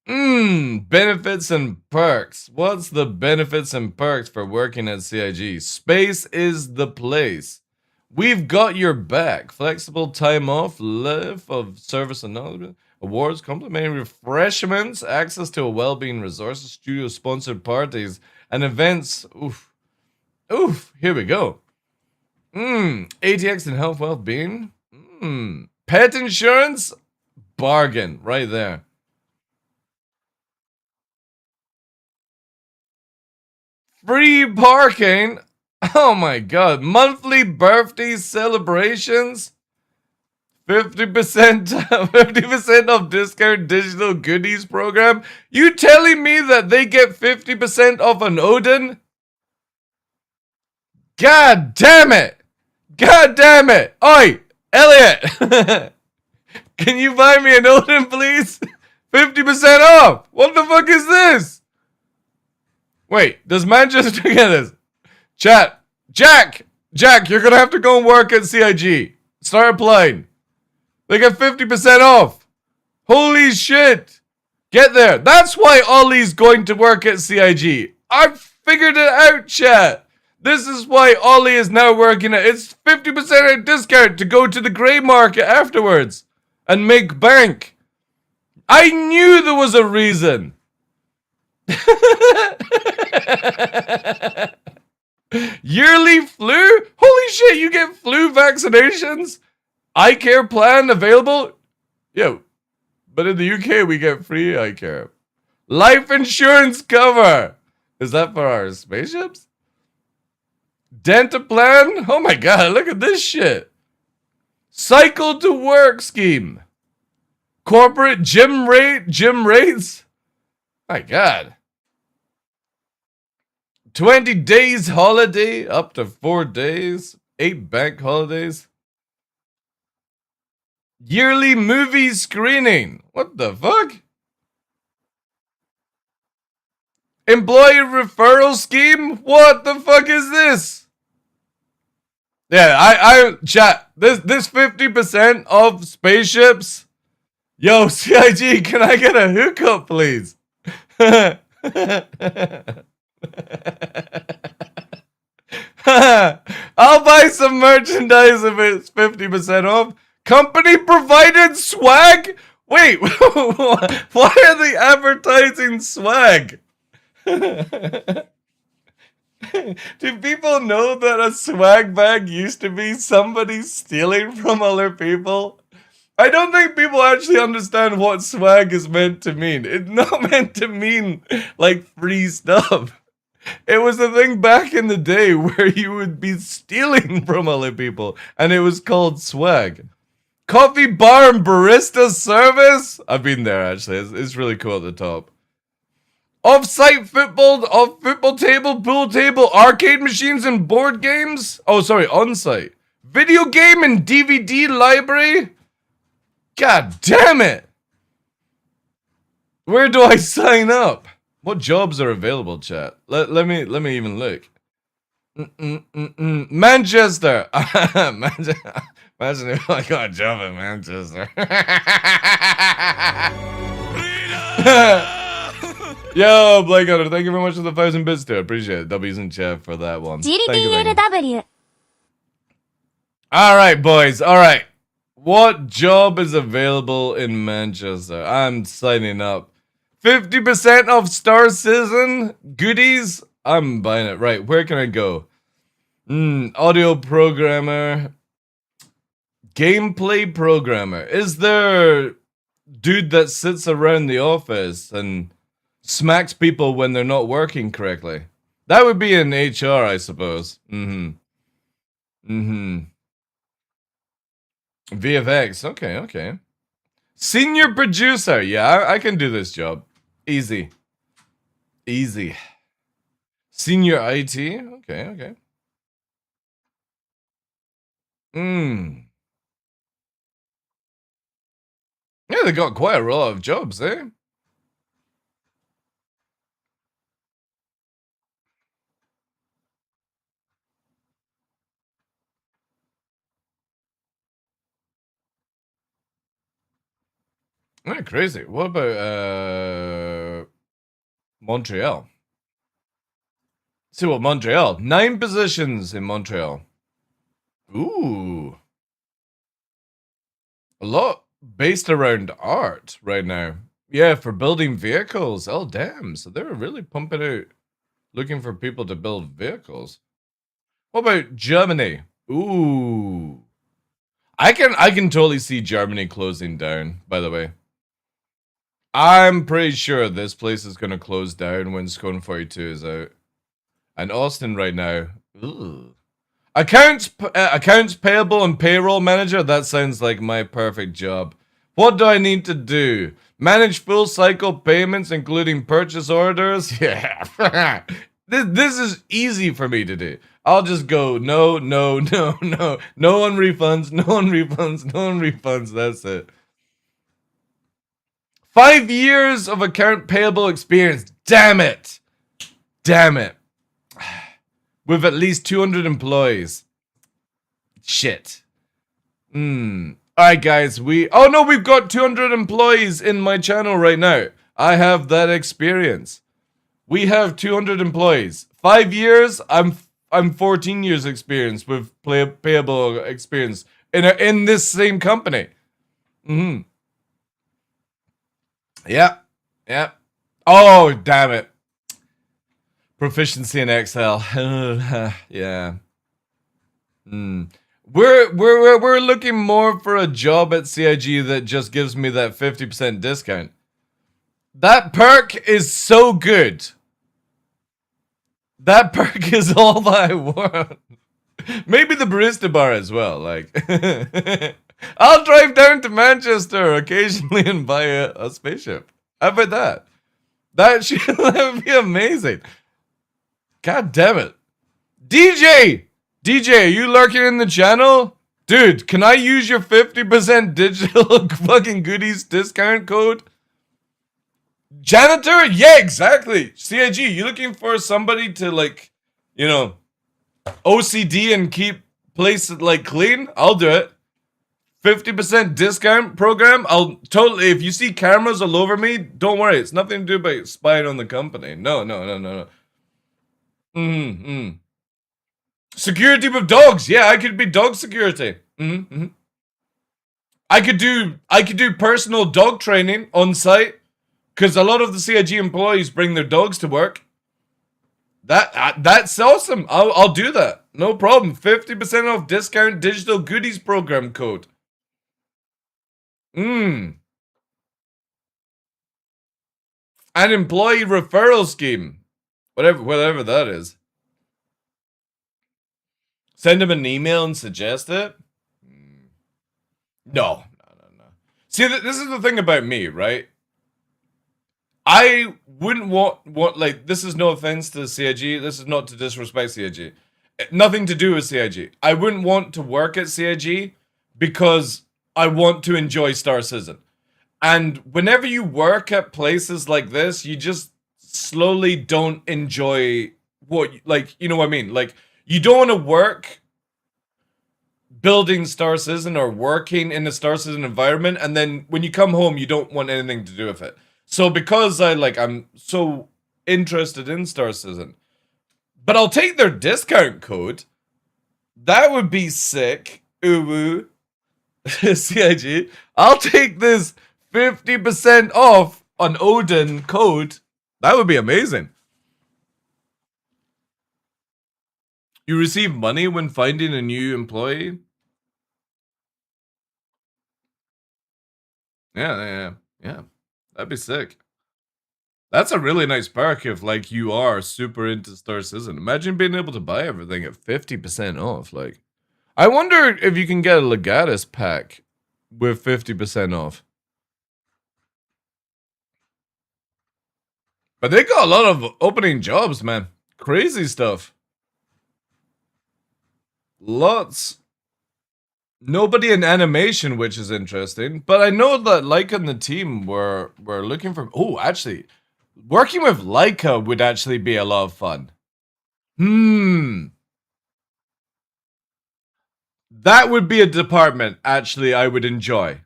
Benefits and perks. What's the benefits and perks for working at CIG? Space is the place. We've got your back. Flexible time off, life of service and awards, complimentary refreshments, access to a well-being resources, studio-sponsored parties, and events. Oof. Here we go. ATX and health, well-being. Pet insurance, bargain right there. Free parking. Oh my god. Monthly birthday celebrations. 50% off discount digital goodies program. You telling me that they get 50% off an Odin? God damn it. God damn it. Oi, Elliot. Can you buy me an Odin, please? 50% off. What the fuck is this? Wait, does Manchester get this? Chat. Jack, you're gonna have to go and work at CIG. Start applying. They get 50% off. Holy shit. Get there. That's why Ollie's going to work at CIG. I've figured it out, chat. This is why Ollie is now working at... It's 50% discount to go to the grey market afterwards. And make bank. I knew there was a reason. Yearly flu? Holy shit, you get flu vaccinations? Eye care plan available? Yeah, but in the UK we get free eye care. Life insurance cover. Is that for our spaceships? Dental plan? Oh my god, look at this shit. Cycle to work scheme. Corporate gym rates? My god. 20 days holiday, up to 4 days, 8 bank holidays. Yearly movie screening. What the fuck? Employee referral scheme? What the fuck is this? Yeah, chat, this 50% of spaceships. Yo, CIG, can I get a hookup, please? I'll buy some merchandise if it's 50% off. Company provided swag? Wait, why are they advertising swag? Do people know that a swag bag used to be somebody stealing from other people? I don't think people actually understand what swag is meant to mean. It's not meant to mean like free stuff. It was a thing back in the day where you would be stealing from other people, and it was called swag. Coffee bar and barista service? I've been there actually. It's really cool at the top. Off-site football table, pool table, arcade machines, and board games? Oh, sorry, on-site. Video game and DVD library? God damn it! Where do I sign up? What jobs are available, chat? Let me even look. Manchester. Imagine if I got a job in Manchester. Yo, Blake Hunter, thank you very much for the 1,000 bits too. I appreciate it. W's in chat for that one. Thank you. Alright, boys. Alright. What job is available in Manchester? I'm signing up. 50% off Star Citizen goodies? I'm buying it. Right, where can I go? Audio programmer. Gameplay programmer. Is there dude that sits around the office and smacks people when they're not working correctly? That would be in HR, I suppose. VFX. Okay. Senior producer. Yeah, I can do this job. Easy. Senior IT. Okay. Yeah, they got quite a lot of jobs, eh? Yeah, crazy. What about Montreal? See what Montreal. 9 positions in Montreal. Ooh. A lot based around art right now. Yeah, for building vehicles. Oh, damn. So they're really pumping out, looking for people to build vehicles. What about Germany? Ooh. I can totally see Germany closing down, by the way. I'm pretty sure this place is going to close down when Scone 42 is out. And Austin right now. Ooh. Accounts payable and payroll manager. That sounds like my perfect job. What do I need to do? Manage full cycle payments, including purchase orders. Yeah, this is easy for me to do. I'll just go no one refunds. That's it. 5 years of account payable experience. Damn it. With at least 200 employees. Shit. Alright, guys. We've got 200 employees in my channel right now. I have that experience. We have 200 employees. 5 years, I'm 14 years experience with payable experience in this same company. Yeah. Oh, damn it. Proficiency in Excel. Yeah. We're looking more for a job at CIG that just gives me that 50% discount. That perk is so good. That perk is all that I want. Maybe the barista bar as well. Like, I'll drive down to Manchester occasionally and buy a spaceship. How about that? That would be amazing. God damn it. DJ, are you lurking in the channel? Dude, can I use your 50% digital fucking goodies discount code? Janitor? Yeah, exactly. CIG, you looking for somebody to, like, you know, OCD and keep places like clean? I'll do it. 50% discount program? I'll totally, if you see cameras all over me, don't worry. It's nothing to do about spying on the company. No. Security with dogs. Yeah, I could be dog security. I could do personal dog training on site because a lot of the CIG employees bring their dogs to work. That's awesome. I'll do that. No problem. 50% off discount digital goodies program code. An employee referral scheme. Whatever that is. Send him an email and suggest it? No. See, this is the thing about me, right? I wouldn't want like, this is no offense to CIG. This is not to disrespect CIG. Nothing to do with CIG. I wouldn't want to work at CIG because I want to enjoy Star Citizen. And whenever you work at places like this, you just slowly don't enjoy what, like, you know what I mean? Like, you don't want to work building Star Citizen or working in a Star Citizen environment, and then when you come home, you don't want anything to do with it. So because I'm so interested in Star Citizen, but I'll take their discount code. That would be sick. Uwu. CIG. I'll take this 50% off on Odin code. That would be amazing. You receive money when finding a new employee? Yeah. That'd be sick. That's a really nice perk if, like, you are super into Star Citizen. Imagine being able to buy everything at 50% off. Like, I wonder if you can get a Legatus pack with 50% off. But they got a lot of opening jobs, man. Crazy stuff. Lots. Nobody in animation, which is interesting. But I know that Leica and the team were looking for... Oh, actually, working with Leica would actually be a lot of fun. That would be a department, actually, I would enjoy.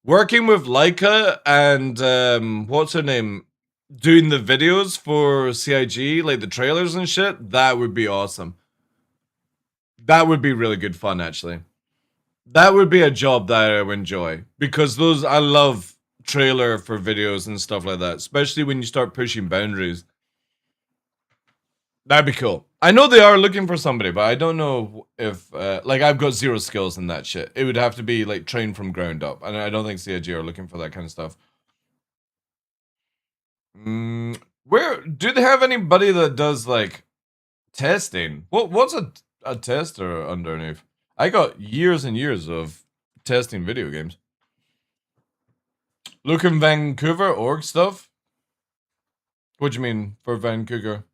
Working with Leica and, what's her name? Doing the videos for CIG, like the trailers and shit, that would be awesome. That would be really good fun, actually. That would be a job that I would enjoy. Because I love trailer for videos and stuff like that. Especially when you start pushing boundaries. That'd be cool. I know they are looking for somebody, but I don't know if, like, I've got zero skills in that shit. It would have to be, like, trained from ground up. And I don't think CIG are looking for that kind of stuff. Where do they have anybody that does, like, testing? What's a tester underneath? I got years and years of testing video games. Look in Vancouver, org stuff? What do you mean for Vancouver?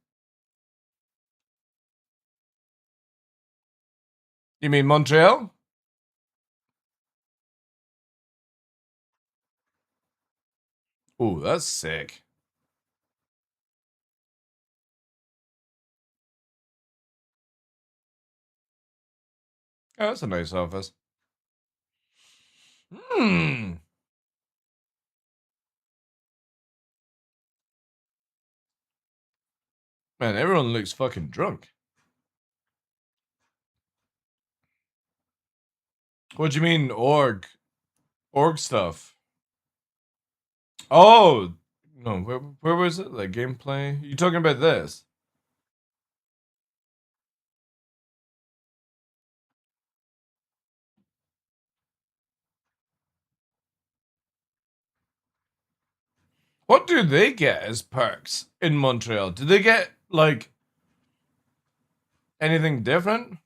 You mean Montreal? Ooh, that's sick. Oh, that's a nice office. Man, everyone looks fucking drunk. What do you mean, org? Org stuff? Oh, no, where was it? Like, gameplay? You talking about this? What do they get as perks in Montreal? Do they get, like, anything different?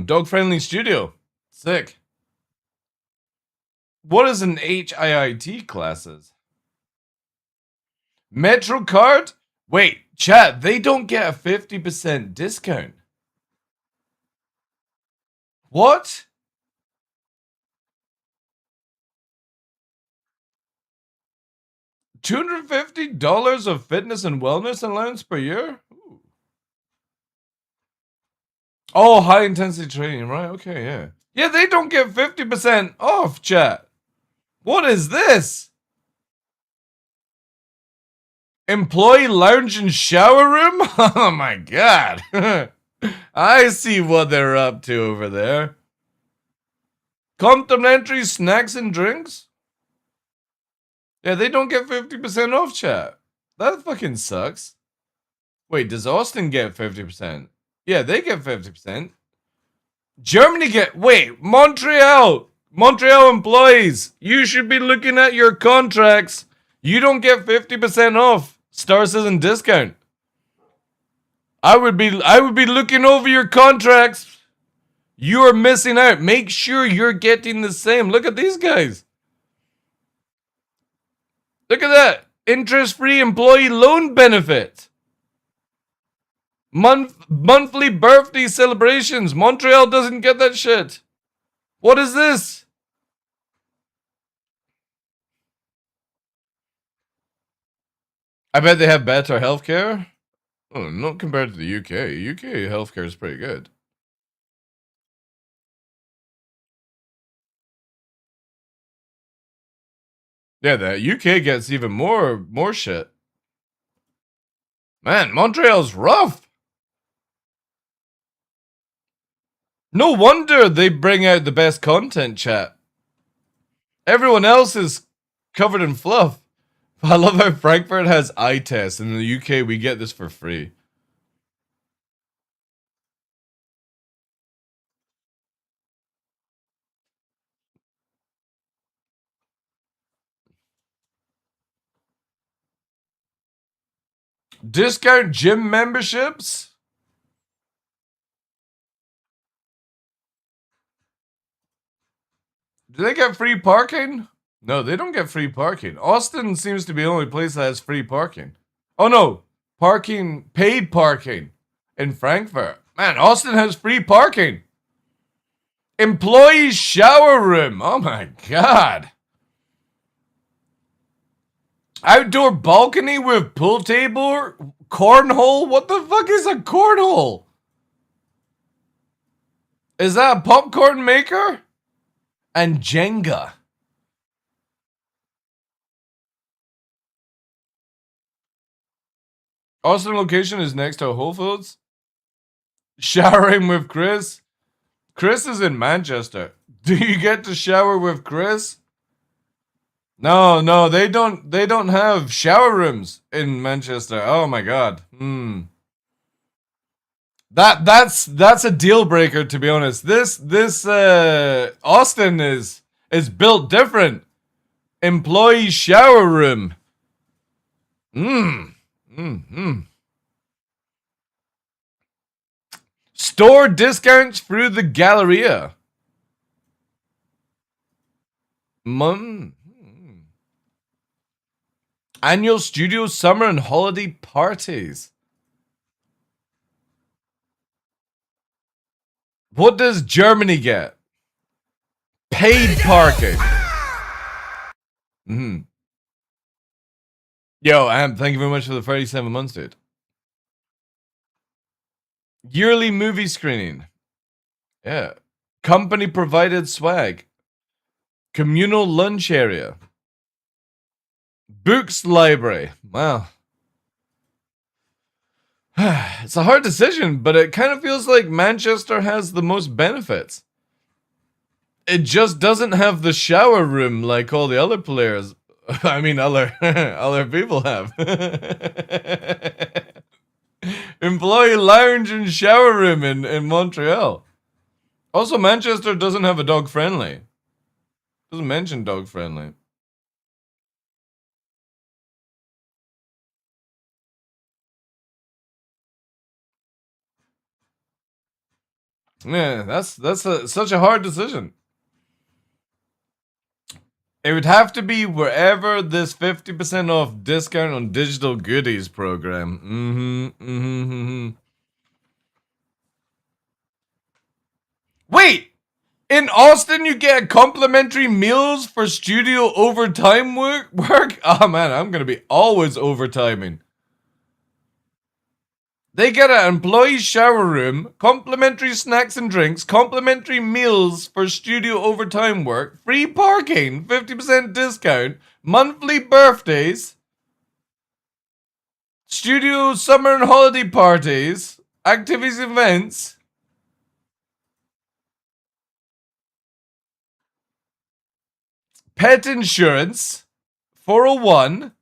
Dog-friendly studio. Sick. What is an HIIT classes? Metro card? Wait, chat, they don't get a 50% discount. What? $250 of fitness and wellness allowance per year? Ooh. Oh, high intensity training, right? Okay, yeah. Yeah, they don't get 50% off, chat. What is this? Employee lounge and shower room? Oh my god. I see what they're up to over there. Complimentary snacks and drinks? Yeah, they don't get 50% off, chat. That fucking sucks. Wait, does Austin get 50%? Yeah, they get 50%. Germany get... Wait, Montreal! Montreal employees, you should be looking at your contracts. You don't get 50% off. Star Citizen discount. I would be looking over your contracts. You are missing out. Make sure you're getting the same. Look at these guys. Look at that. Interest-free employee loan benefit. Monthly birthday celebrations. Montreal doesn't get that shit. What is this? I bet they have better healthcare. Oh, not compared to the UK. UK healthcare is pretty good. Yeah, the UK gets even more shit. Man, Montreal's rough. No wonder they bring out the best content, chat. Everyone else is covered in fluff. I love how Frankfurt has eye tests, and in the UK we get this for free. Discount gym memberships? Do they get free parking? No, they don't get free parking. Austin seems to be the only place that has free parking. Oh no, paid parking in Frankfurt. Man, Austin has free parking. Employee shower room. Oh my god. Outdoor balcony with pool table, cornhole. What the fuck is a cornhole? Is that a popcorn maker? And Jenga. Austin location is next to Whole Foods. Showering with Chris. Chris is in Manchester. Do you get to shower with Chris? No, they don't have shower rooms in Manchester. Oh my god. That's a deal breaker, to be honest. This Austin is built different. Employee shower room. Store discounts through the Galleria. Annual studio summer and holiday parties. What does Germany get? Paid parking. Yo, thank you very much for the 37 months, dude. Yearly movie screening. Yeah. Company provided swag. Communal lunch area. Books library. Wow. It's a hard decision, but it kind of feels like Manchester has the most benefits. It just doesn't have the shower room like all the other players. I mean, other people have. Employee lounge and shower room in Montreal. Also, Manchester doesn't have a dog friendly. Doesn't mention dog friendly. Yeah, such a hard decision. It would have to be wherever this 50% off discount on digital goodies program. Wait! In Austin, you get complimentary meals for studio overtime work? Oh man, I'm gonna be always overtiming. They get an employee shower room, complimentary snacks and drinks, complimentary meals for studio overtime work, free parking, 50% discount, monthly birthdays, studio summer and holiday parties, activities, events. Pet insurance, 401,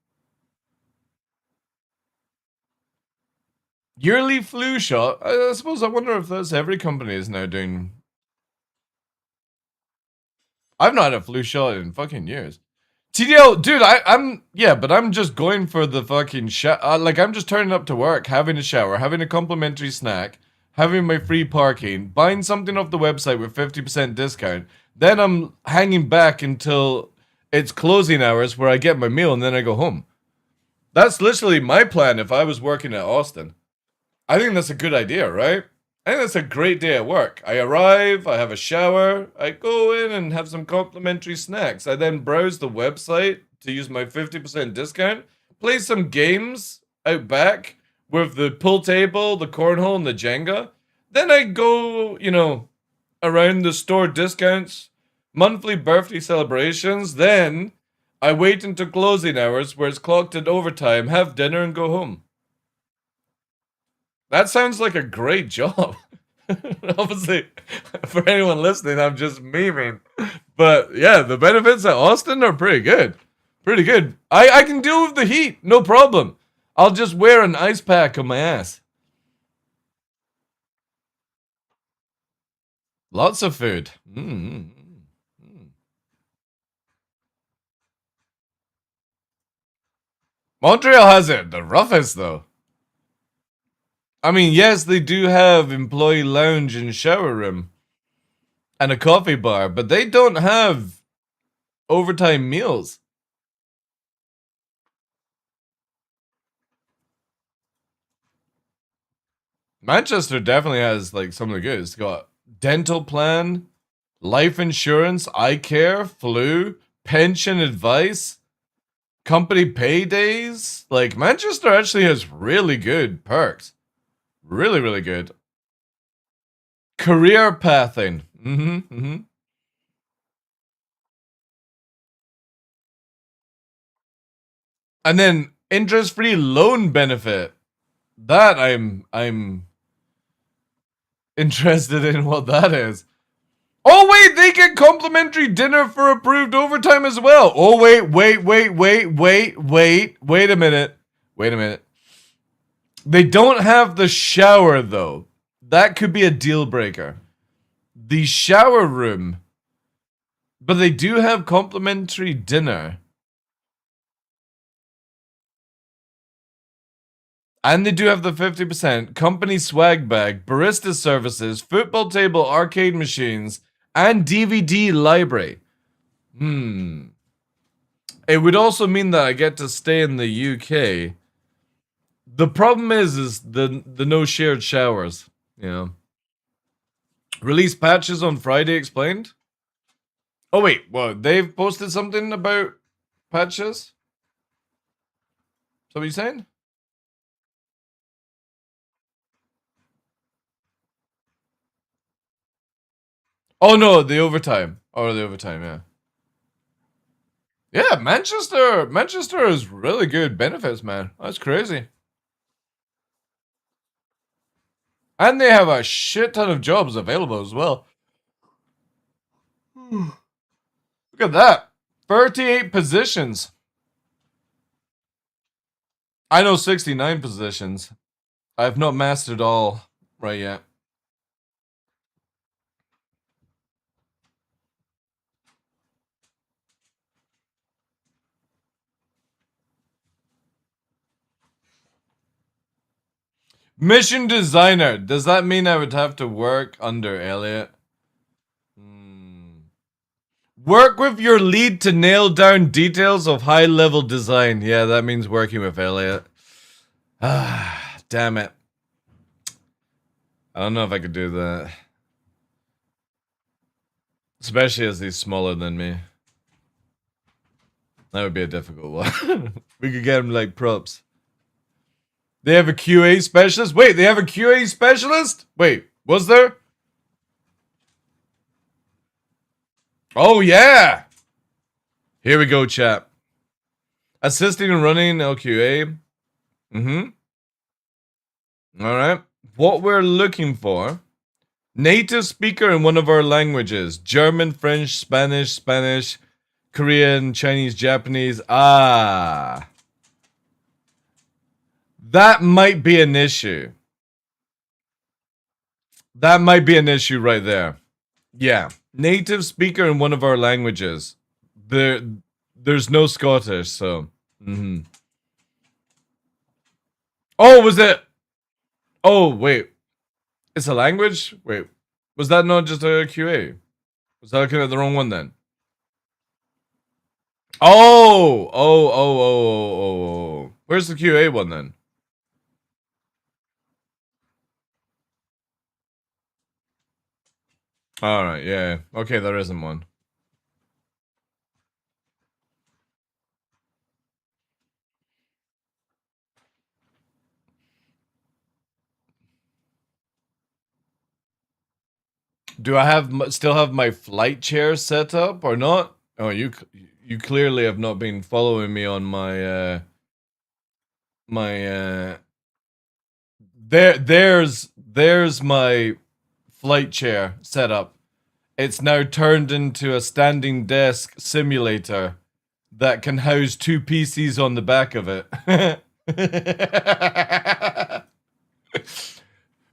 yearly flu shot. I suppose I wonder if that's every company is now doing. I've not had a flu shot in fucking years. TDL, dude, but I'm just going for the fucking like, I'm just turning up to work, having a shower, having a complimentary snack, having my free parking, buying something off the website with 50% discount. Then I'm hanging back until it's closing hours where I get my meal and then I go home. That's literally my plan if I was working at Austin. I think that's a good idea, right? I think that's a great day at work. I arrive, I have a shower, I go in and have some complimentary snacks. I then browse the website to use my 50% discount, play some games out back with the pool table, the cornhole, and the Jenga. Then I go, around the store discounts, monthly birthday celebrations. Then I wait until closing hours where it's clocked at overtime, have dinner, and go home. That sounds like a great job. Obviously, for anyone listening, I'm just memeing. But yeah, the benefits at Austin are pretty good. Pretty good. I can deal with the heat, no problem. I'll just wear an ice pack on my ass. Lots of food. Montreal has it the roughest, though. I mean, yes, they do have employee lounge and shower room and a coffee bar, but they don't have overtime meals. Manchester definitely has like some of the good. It's got dental plan, life insurance, eye care, flu, pension advice, company paydays. Like Manchester actually has really good perks. Really, really good. Career pathing. And then interest-free loan benefit. That I'm interested in what that is. Oh wait, they get complimentary dinner for approved overtime as well. Oh wait a minute. Wait a minute. They don't have the shower though. That could be a deal breaker. The shower room. But they do have complimentary dinner. And they do have the 50% company swag bag, barista services, football table, arcade machines, and DVD library. It would also mean that I get to stay in the UK. The problem is the no shared showers. Release patches on Friday explained. Oh wait, what? They've posted something about patches? Is that what you're saying? Oh no, the overtime. Yeah. Yeah, Manchester is really good benefits, man. That's crazy. And they have a shit ton of jobs available as well. Look at that. 38 positions. I know 69 positions. I've not mastered all right yet. Mission designer. Does that mean I would have to work under Elliot? Work with your lead to nail down details of high-level design. Yeah, that means working with Elliot. Ah, damn it. I don't know if I could do that. Especially as he's smaller than me. That would be a difficult one. We could get him like props. They have a QA specialist? Wait, they have a QA specialist? Wait, was there? Oh, yeah! Here we go, chat. Assisting and running LQA. Alright. What we're looking for. Native speaker in one of our languages. German, French, Spanish, Korean, Chinese, Japanese. Ah. That might be an issue. That might be an issue right there. Yeah. Native speaker in one of our languages. There's no Scottish, so. Oh, was it? Oh, wait. It's a language? Wait. Was that not just a QA? Was I looking at the wrong one then? Oh. Where's the QA one then? Alright, yeah. Okay, there isn't one. Do I still have my flight chair set up or not? Oh, you clearly have not been following me on my there's my flight chair setup. It's now turned into a standing desk simulator that can house 2 PCs on the back of it.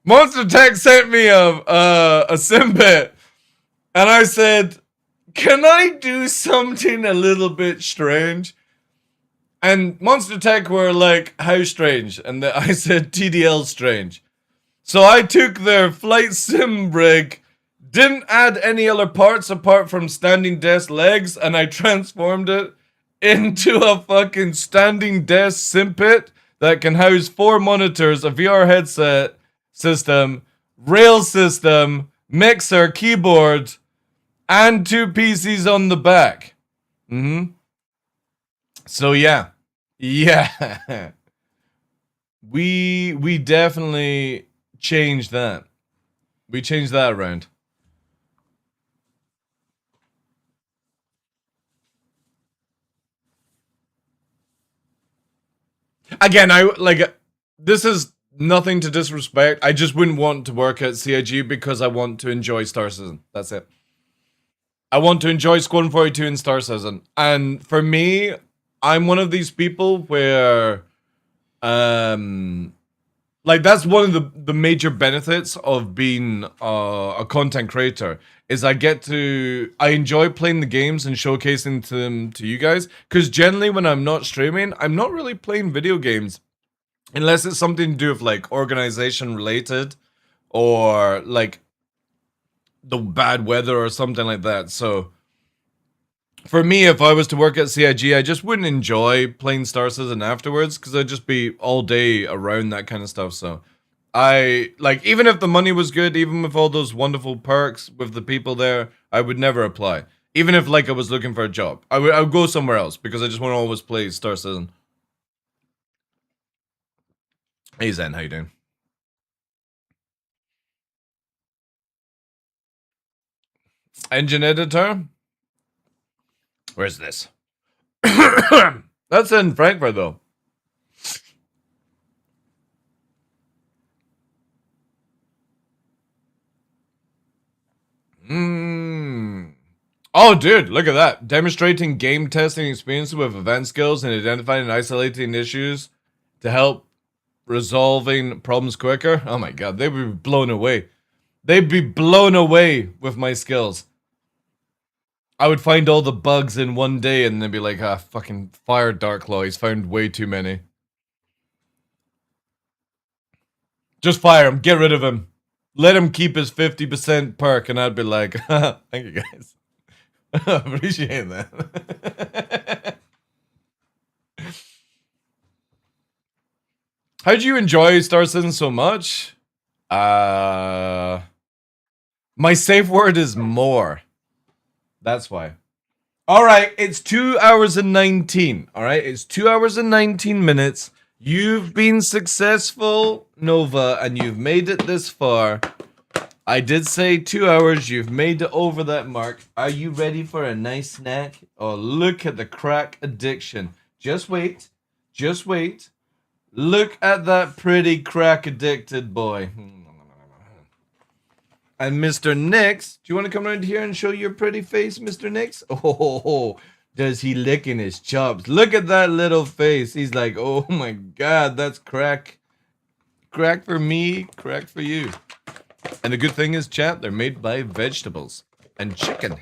Monster Tech sent me a Simbit, and I said, "Can I do something a little bit strange?" And Monster Tech were like, "How strange?" And I said, "TDL strange." So I took their flight sim rig, didn't add any other parts apart from standing desk legs, and I transformed it into a fucking standing desk Simpit that can house 4 monitors, a VR headset system, rail system, mixer, keyboard, and 2 PCs on the back. So yeah. We definitely changed that. We changed that around. Again, this is nothing to disrespect. I just wouldn't want to work at CIG because I want to enjoy Star Citizen. That's it. I want to enjoy Squadron 42 and Star Citizen. And for me, I'm one of these people where, like, that's one of the major benefits of being a content creator is I enjoy playing the games and showcasing them to you guys. Because generally when I'm not streaming, I'm not really playing video games. Unless it's something to do with, like, organization related. Or, like, the bad weather or something like that. So, for me, if I was to work at CIG, I just wouldn't enjoy playing Star Citizen afterwards. Because I'd just be all day around that kind of stuff. So, even if the money was good, even with all those wonderful perks with the people there, I would never apply. Even if, like, I was looking for a job. I would go somewhere else because I just want to always play Star Citizen. Hey Zen, how you doing? Engine editor? Where's this? That's in Frankfurt, though. Oh, dude, look at that. Demonstrating game testing experience with event skills and identifying and isolating issues to help resolving problems quicker. Oh my god, they'd be blown away. They'd be blown away with my skills. I would find all the bugs in one day and then be like, ah, fucking fire TheDarkLaw. He's found way too many. Just fire him. Get rid of him. Let him keep his 50% perk, and I'd be like, thank you guys. Appreciate that. How'd you enjoy Star Citizen so much? My safe word is more. That's why. Alright, it's 2 hours and 19. Alright, it's 2 hours and 19 minutes. You've been successful, Nova, and you've made it this far. I did say 2 hours. You've made it over that mark. Are you ready for a nice snack? Oh, look at the crack addiction. Just wait. Just wait. Look at that pretty crack addicted boy. And Mr. Nix, do you want to come around here and show your pretty face, Mr. Nix? Oh, does he licking his chops? Look at that little face. He's like, oh my god, that's crack. Crack for me, crack for you. And the good thing is, chat, they're made by vegetables and chicken.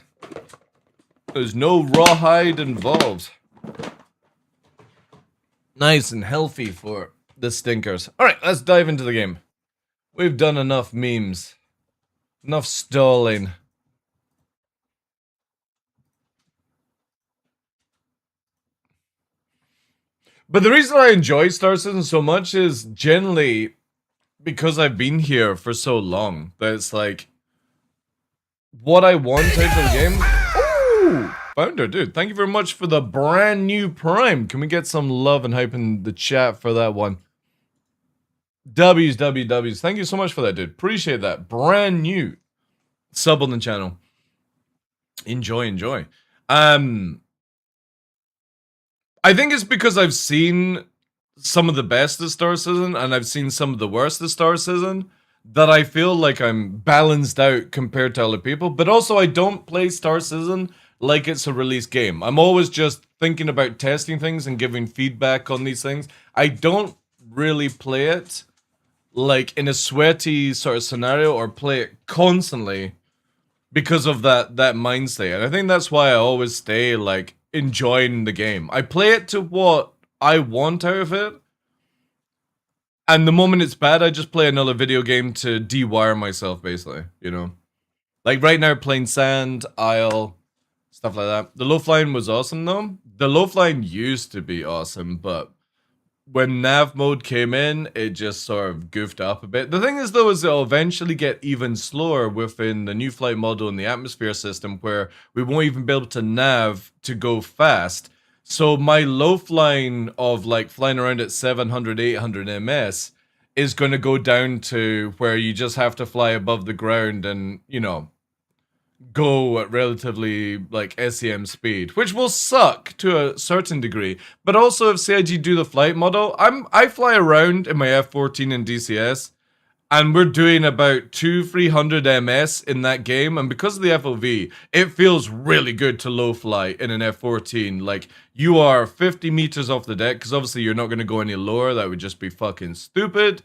There's no rawhide involved. Nice and healthy for the stinkers. Alright, let's dive into the game. We've done enough memes. Enough stalling. But the reason I enjoy Star Citizen so much is generally because I've been here for so long that it's like what I want out of the game. Ooh, Founder, dude, thank you very much for the brand new Prime. Can we get some love and hype in the chat for that one? W's. Thank you so much for that, dude. Appreciate that. Brand new sub on the channel. Enjoy. I think it's because I've seen some of the best of Star Citizen and I've seen some of the worst of Star Citizen that I feel like I'm balanced out compared to other people. But also I don't play Star Citizen like it's a release game. I'm always just thinking about testing things and giving feedback on these things. I don't really play it like in a sweaty sort of scenario or play it constantly because of that mindset. And I think that's why I always stay like enjoying the game. I play it to what I want out of it. And the moment it's bad, I just play another video game to de-wire myself, basically, you know? Like right now, playing Sand, Isle, stuff like that. The low flying was awesome, though. The low flying used to be awesome, but when nav mode came in, it just sort of goofed up a bit. The thing is, though, is it'll eventually get even slower within the new flight model and the atmosphere system, where we won't even be able to nav to go fast. So my low flying of like flying around at 700, 800 ms is going to go down to where you just have to fly above the ground and, you know, go at relatively like SEM speed, which will suck to a certain degree. But also if CIG do the flight model, I fly around in my F-14 and DCS, and we're doing about 200-300 ms in that game, and because of the FOV, it feels really good to low fly in an F-14. Like, you are 50 meters off the deck, because obviously you're not going to go any lower, that would just be fucking stupid.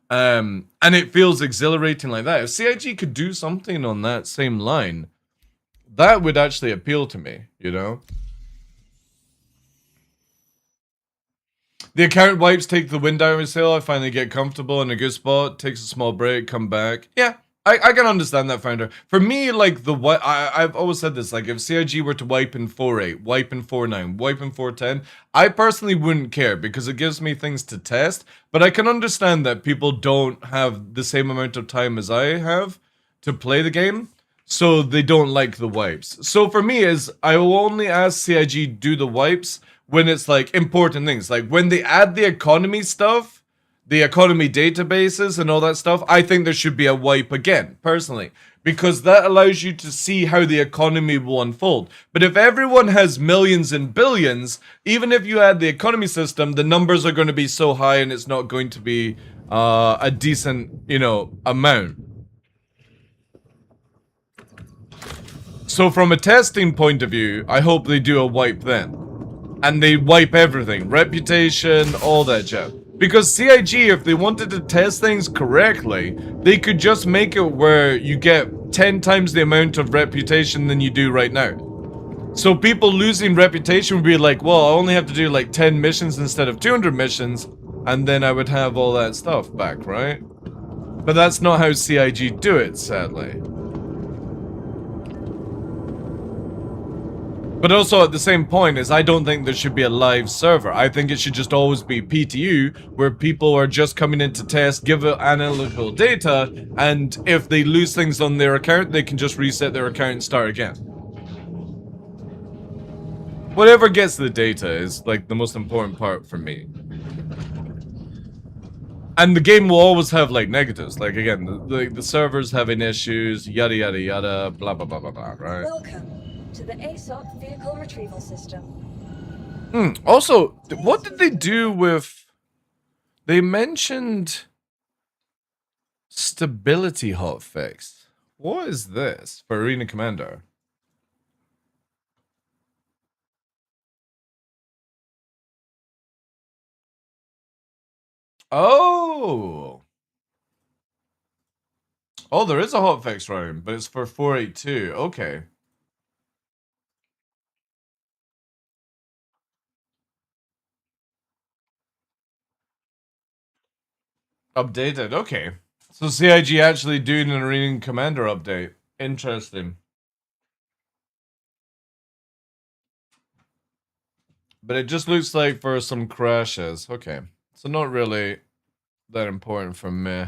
And it feels exhilarating like that. If CIG could do something on that same line, that would actually appeal to me, you know? The account wipes, take the wind out of my sail, I finally get comfortable in a good spot, takes a small break, come back. Yeah, I can understand that, Founder. For me, like, I've always said this, like, if CIG were to wipe in 4.8, wipe in 4.9, wipe in 4.10, I personally wouldn't care, because it gives me things to test, but I can understand that people don't have the same amount of time as I have to play the game, so they don't like the wipes. So for me, is I will only ask CIG do the wipes when it's, like, important things. Like, when they add the economy stuff, the economy databases and all that stuff, I think there should be a wipe again, personally. Because that allows you to see how the economy will unfold. But if everyone has millions and billions, even if you add the economy system, the numbers are going to be so high and it's not going to be a decent, you know, amount. So from a testing point of view, I hope they do a wipe then. And they wipe everything. Reputation, all that jazz. Because CIG, if they wanted to test things correctly, they could just make it where you get 10 times the amount of reputation than you do right now. So people losing reputation would be like, well, I only have to do like 10 missions instead of 200 missions, and then I would have all that stuff back, right? But that's not how CIG do it, sadly. But also at the same point is I don't think there should be a live server. I think it should just always be PTU where people are just coming in to test, give it analytical data, and if they lose things on their account, they can just reset their account and start again. Whatever gets the data is like the most important part for me. And the game will always have like negatives. Like again, the servers having issues, yada yada yada, blah blah blah blah blah, right? Welcome to the ASOP vehicle retrieval system. Also, what did they do with... They mentioned stability hotfix. What is this for Arena Commander? Oh! Oh, there is a hotfix running, but it's for 482. Okay. Updated, okay. So CIG actually doing an Arena Commander update. Interesting. But it just looks like for some crashes. Okay. So not really that important for me.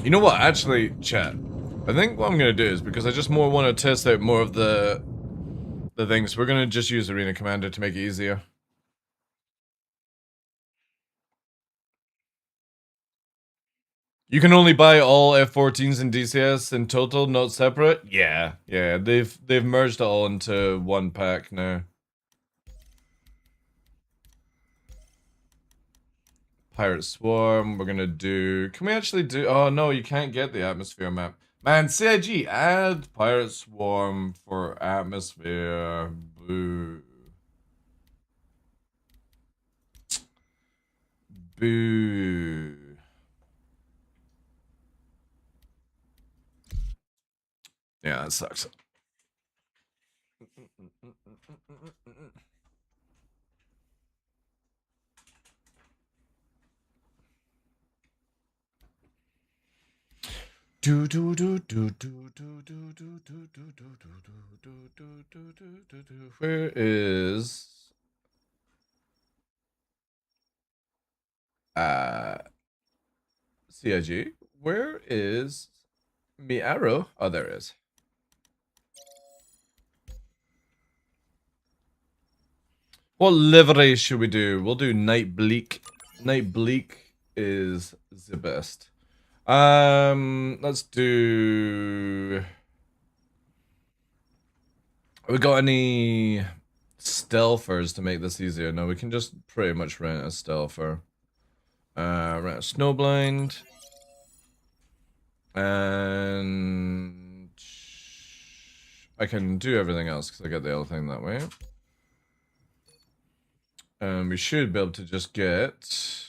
You know what? Actually, chat. I think what I'm going to do is, because I just more want to test out more of the things, we're going to just use Arena Commander to make it easier. You can only buy all F-14s and DCS in total, not separate? Yeah, they've merged it all into one pack now. Pirate Swarm, we're gonna do... Can we actually do... Oh no, you can't get the atmosphere map. Man, CIG, add Pirate Swarm for atmosphere. Boo. Boo. Yeah, that sucks. Where is CIG? Where is me arrow? Oh, there it is. What livery should we do? We'll do Night Bleak. Night Bleak is the best. Let's do... Have we got any stealthers to make this easier? No, we can just pretty much rent a stealther. Rent a snowblind. And I can do everything else because I get the other thing that way. And we should be able to just get...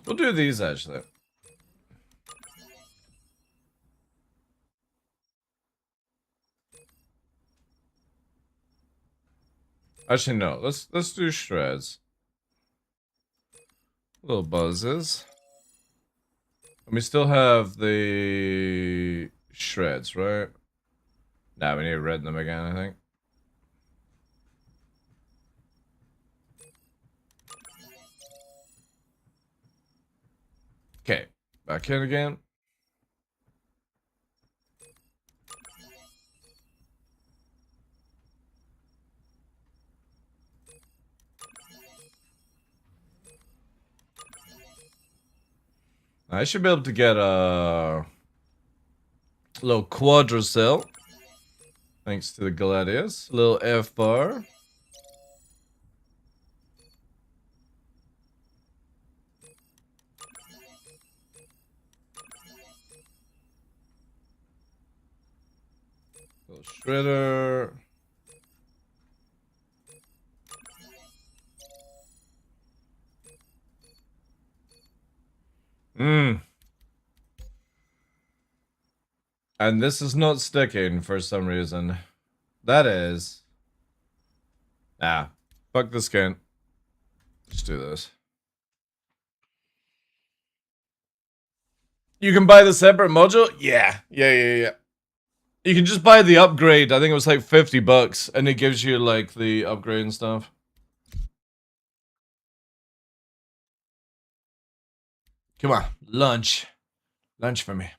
We'll do these actually. Actually, no. Let's do shreds. Little buzzes. And we still have the shreds, right? Nah, we need to red them again, I think. Okay, back in again. I should be able to get a little quadricell. Thanks to the Gladius. A little F-bar. Little shredder. And this is not sticking for some reason. That is... Ah, fuck this game. Let's do this. You can buy the separate module? Yeah. You can just buy the upgrade. I think it was like $50, and it gives you like the upgrade and stuff. Come on, lunch. Lunch for me.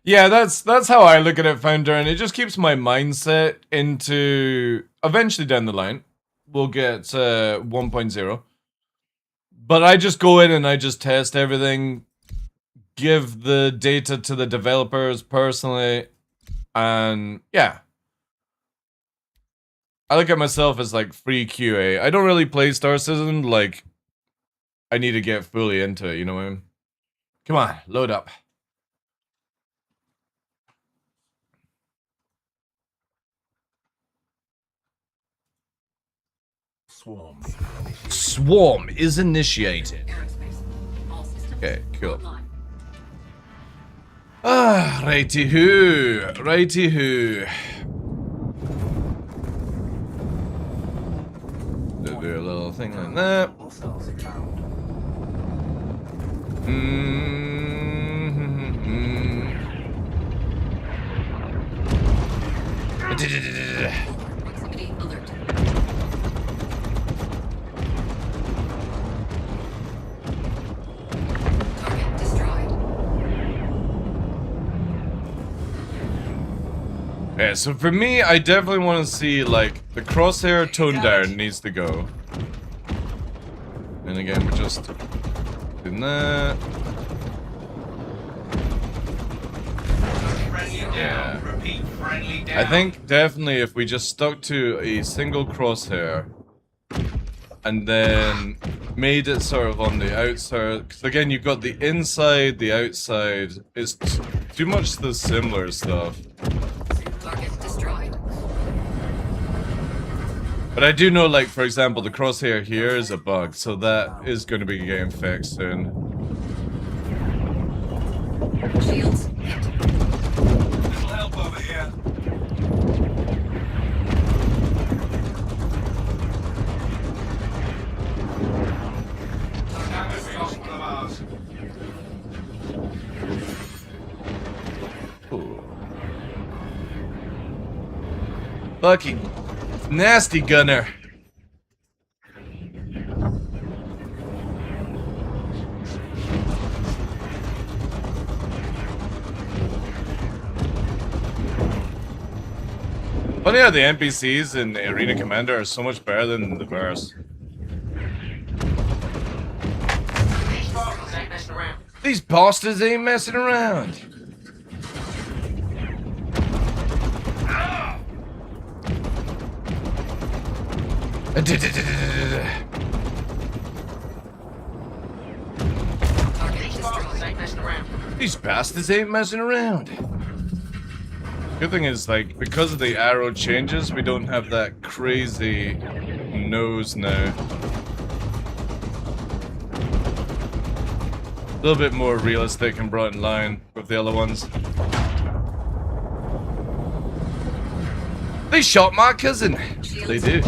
Yeah, that's how I look at it, Founder, and it just keeps my mindset into eventually down the line we'll get 1.0. But I just go in and I just test everything, give the data to the developers personally, and yeah. I look at myself as like free QA. I don't really play Star Citizen like I need to get fully into it, you know what I mean? Come on, load up. Swarm is initiated. Okay, cool. Ah, righty-hoo. Righty-hoo. Do a little thing like that. Yeah, so for me, I definitely want to see, like, the crosshair tone down needs to go. And again, we're just doing that. Yeah. I think definitely if we just stuck to a single crosshair and then made it sort of on the outside, because again, you've got the inside, the outside. It's too much the similar stuff. But I do know, like, for example, the crosshair here is a bug, so that is going to be getting fixed soon. Shields. Little help over here. Ooh. Lucky. Nasty gunner. Funny how the NPCs in Arena Commander are so much better than the verse. These bastards ain't messing around. These bastards ain't messing around. Good thing is, like, because of the arrow changes, we don't have that crazy nose now. A little bit more realistic and brought in line with the other ones. They shot my cousin. They do.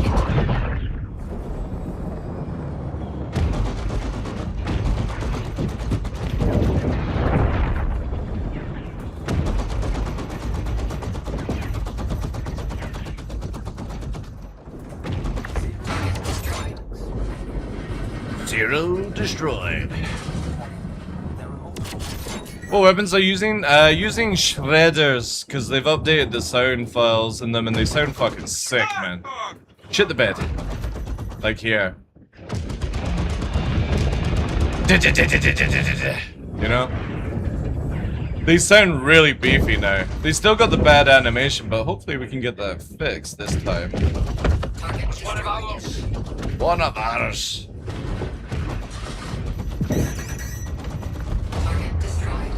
Zero destroyed. What weapons are you using? Using shredders, because they've updated the sound files in them and they sound fucking sick, man. Shit the bed. Like here. You know? They sound really beefy now. They still got the bad animation, but hopefully we can get that fixed this time. One of ours. One of ours. Target destroyed.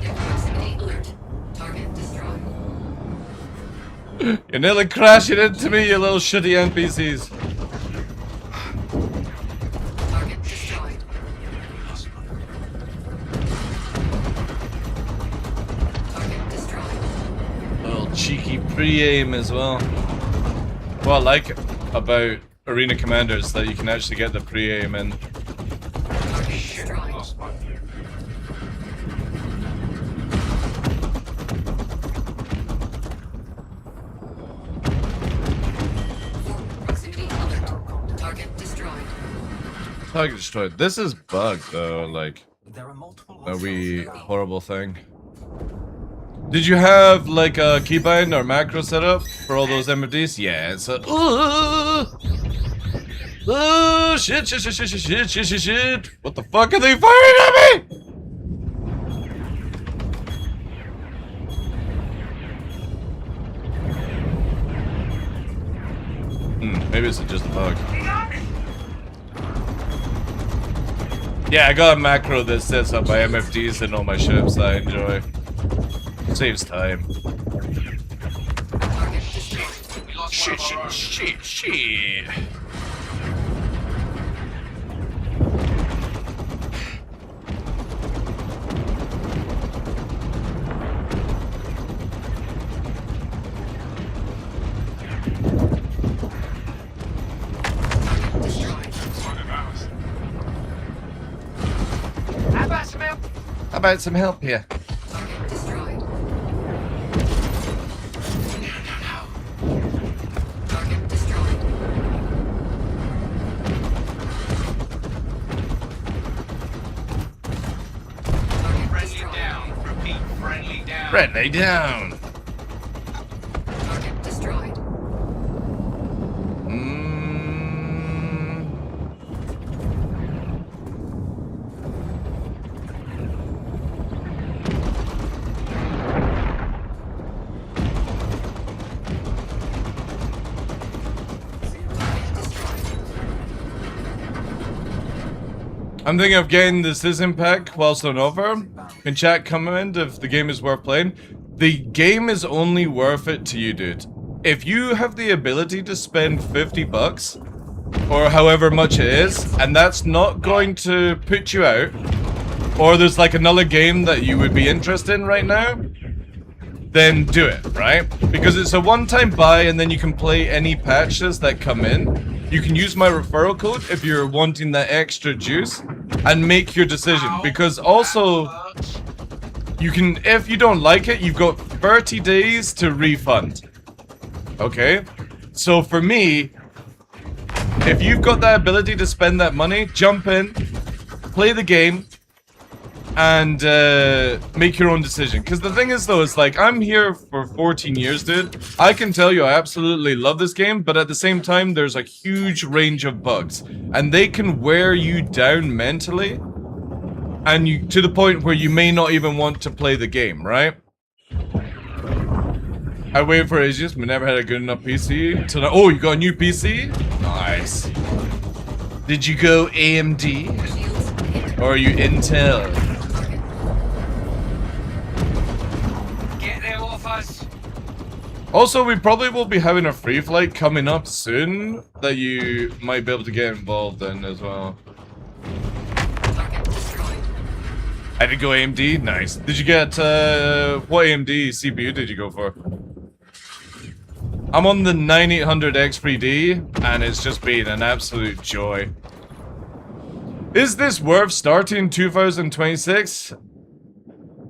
Near proximity alert. Target destroyed. You're nearly crashing into me, you little shitty NPCs. Target destroyed. Target destroyed. Little cheeky pre-aim as well. What I like about Arena Commanders that you can actually get the pre-aim in. Target destroyed. Proximity alert. Target destroyed. Target destroyed. This is bugged though, like There are multiple a wee horrible thing. Did you have like a keybind or macro setup for all those MFDs? Yeah, it's a shit. What the fuck are they firing at me? Maybe it's just a bug. Yeah, I got a macro that sets up my MFDs in all my ships that I enjoy. Saves time. Target destroyed. We lost one of our Shit. Destroyed. How about some help here? Target destroyed. Target destroyed. Target friendly destroyed. down. Repeat, friendly down. Friendly down. Target destroyed. I'm thinking of getting the Season Pack whilst on offer. In chat comment if the game is worth playing. The game is only worth it to you, dude. If you have the ability to spend 50 bucks, or however much it is, and that's not going to put you out, or there's like another game that you would be interested in right now, then do it, right? Because it's a one-time buy and then you can play any patches that come in. You can use my referral code if you're wanting that extra juice and make your decision. Because also, you can, if you don't like it, you've got 30 days to refund. Okay? So for me, if you've got that ability to spend that money, jump in, play the game, and make your own decision. Because the thing is though, it's like, I'm here for 14 years, dude. I can tell you I absolutely love this game, but at the same time, there's a huge range of bugs. And they can wear you down mentally, and you to the point where you may not even want to play the game, right? I waited for ages, but never had a good enough PC. Tonight. Oh, you got a new PC? Nice. Did you go AMD? Or are you Intel? Get them off us. Also, we probably will be having a free flight coming up soon that you might be able to get involved in as well. Target destroyed. I did go AMD? Nice. Did you get, what AMD CPU did you go for? I'm on the 9800X3D, and it's just been an absolute joy. Is this worth starting in 2026?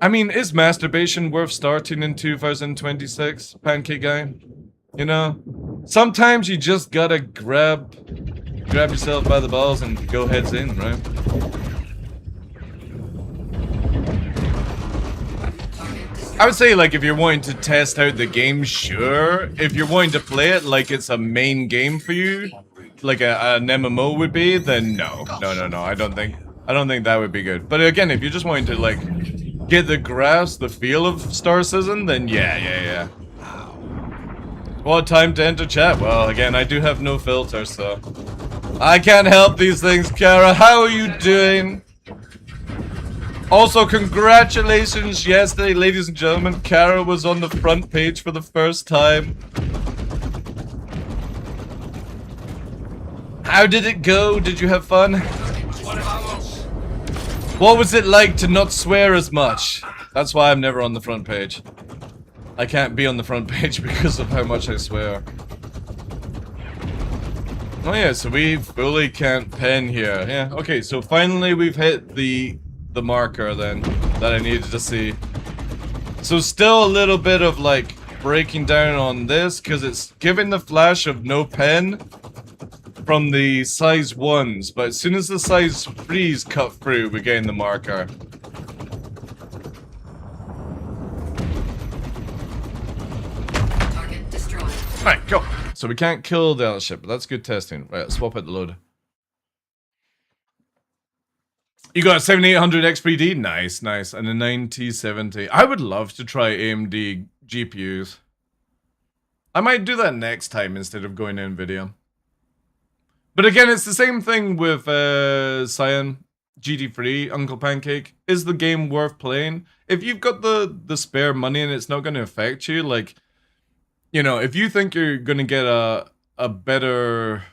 I mean, is masturbation worth starting in 2026, Pancake Guy? You know? Sometimes you just gotta grab yourself by the balls and go heads in, right? I would say, like, if you're wanting to test out the game, sure. If you're wanting to play it like it's a main game for you, like an MMO would be, then no. No, I don't think that would be good. But again, if you're just wanting to, like, get the grasp, the feel of Star Citizen, then yeah. What time to enter chat? Well, again, I do have no filter, so I can't help these things. Kara, how are you doing? Also, congratulations yesterday, ladies and gentlemen. Kara was on the front page for the first time. How did it go? Did you have fun? What vamos? What was it like to not swear as much? That's why I'm never on the front page. I can't be on the front page because of how much I swear. Oh yeah, so we fully can't pen here. Yeah, okay, so finally we've hit the marker then that I needed to see. So still a little bit of like breaking down on this because it's giving the flash of no pen from the size 1s, but as soon as the size 3s cut through, we gain the marker. Target destroyed. Right, go. So we can't kill the other ship, but that's good testing. Right, let's swap out the load. You got a 7800 XPD? Nice, nice. And a 9T70. I would love to try AMD GPUs. I might do that next time instead of going to NVIDIA. But again, it's the same thing with Cyan GT3, Uncle Pancake. Is the game worth playing? If you've got the spare money and it's not going to affect you, like, you know, if you think you're going to get a better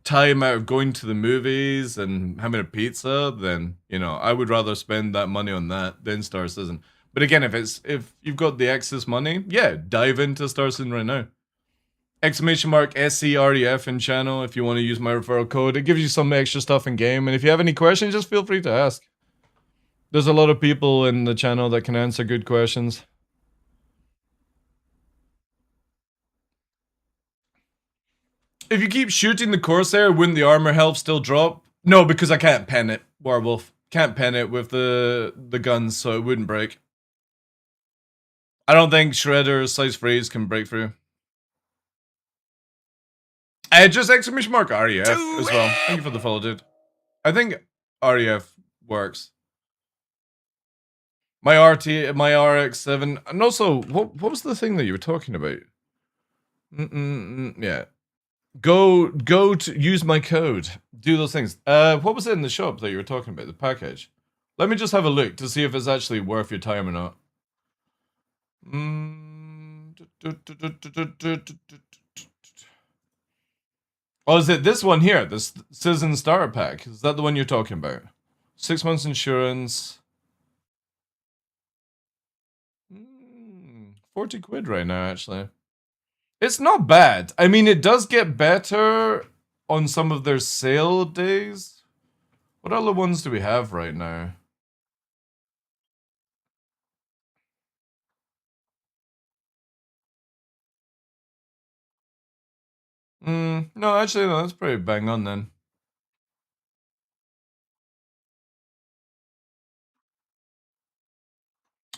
time out of going to the movies and having a pizza, then, you know, I would rather spend that money on that than Star Citizen. But again, if you've got the excess money, yeah, dive into Star Citizen right now. !SCREF in channel if you want to use my referral code. It gives you some extra stuff in game, and if you have any questions, just feel free to ask. There's a lot of people in the channel that can answer good questions. If you keep shooting the Corsair, wouldn't the armor health still drop? No, because I can't pen it, Warwolf. Can't pen it with the guns, so it wouldn't break. I don't think Shredder size 3s can break through. Just exclamation mark REF as well. Thank you for the follow, dude. I think REF works. My RX-7, and also, what was the thing that you were talking about? Yeah. Go to use my code. Do those things. What was it in the shop that you were talking about? The package. Let me just have a look to see if it's actually worth your time or not. Oh, is it this one here? This Citizen Starter Pack. Is that the one you're talking about? 6 months insurance. 40 quid right now, actually. It's not bad. I mean, it does get better on some of their sale days. What other ones do we have right now? No, actually, no, that's pretty bang on then.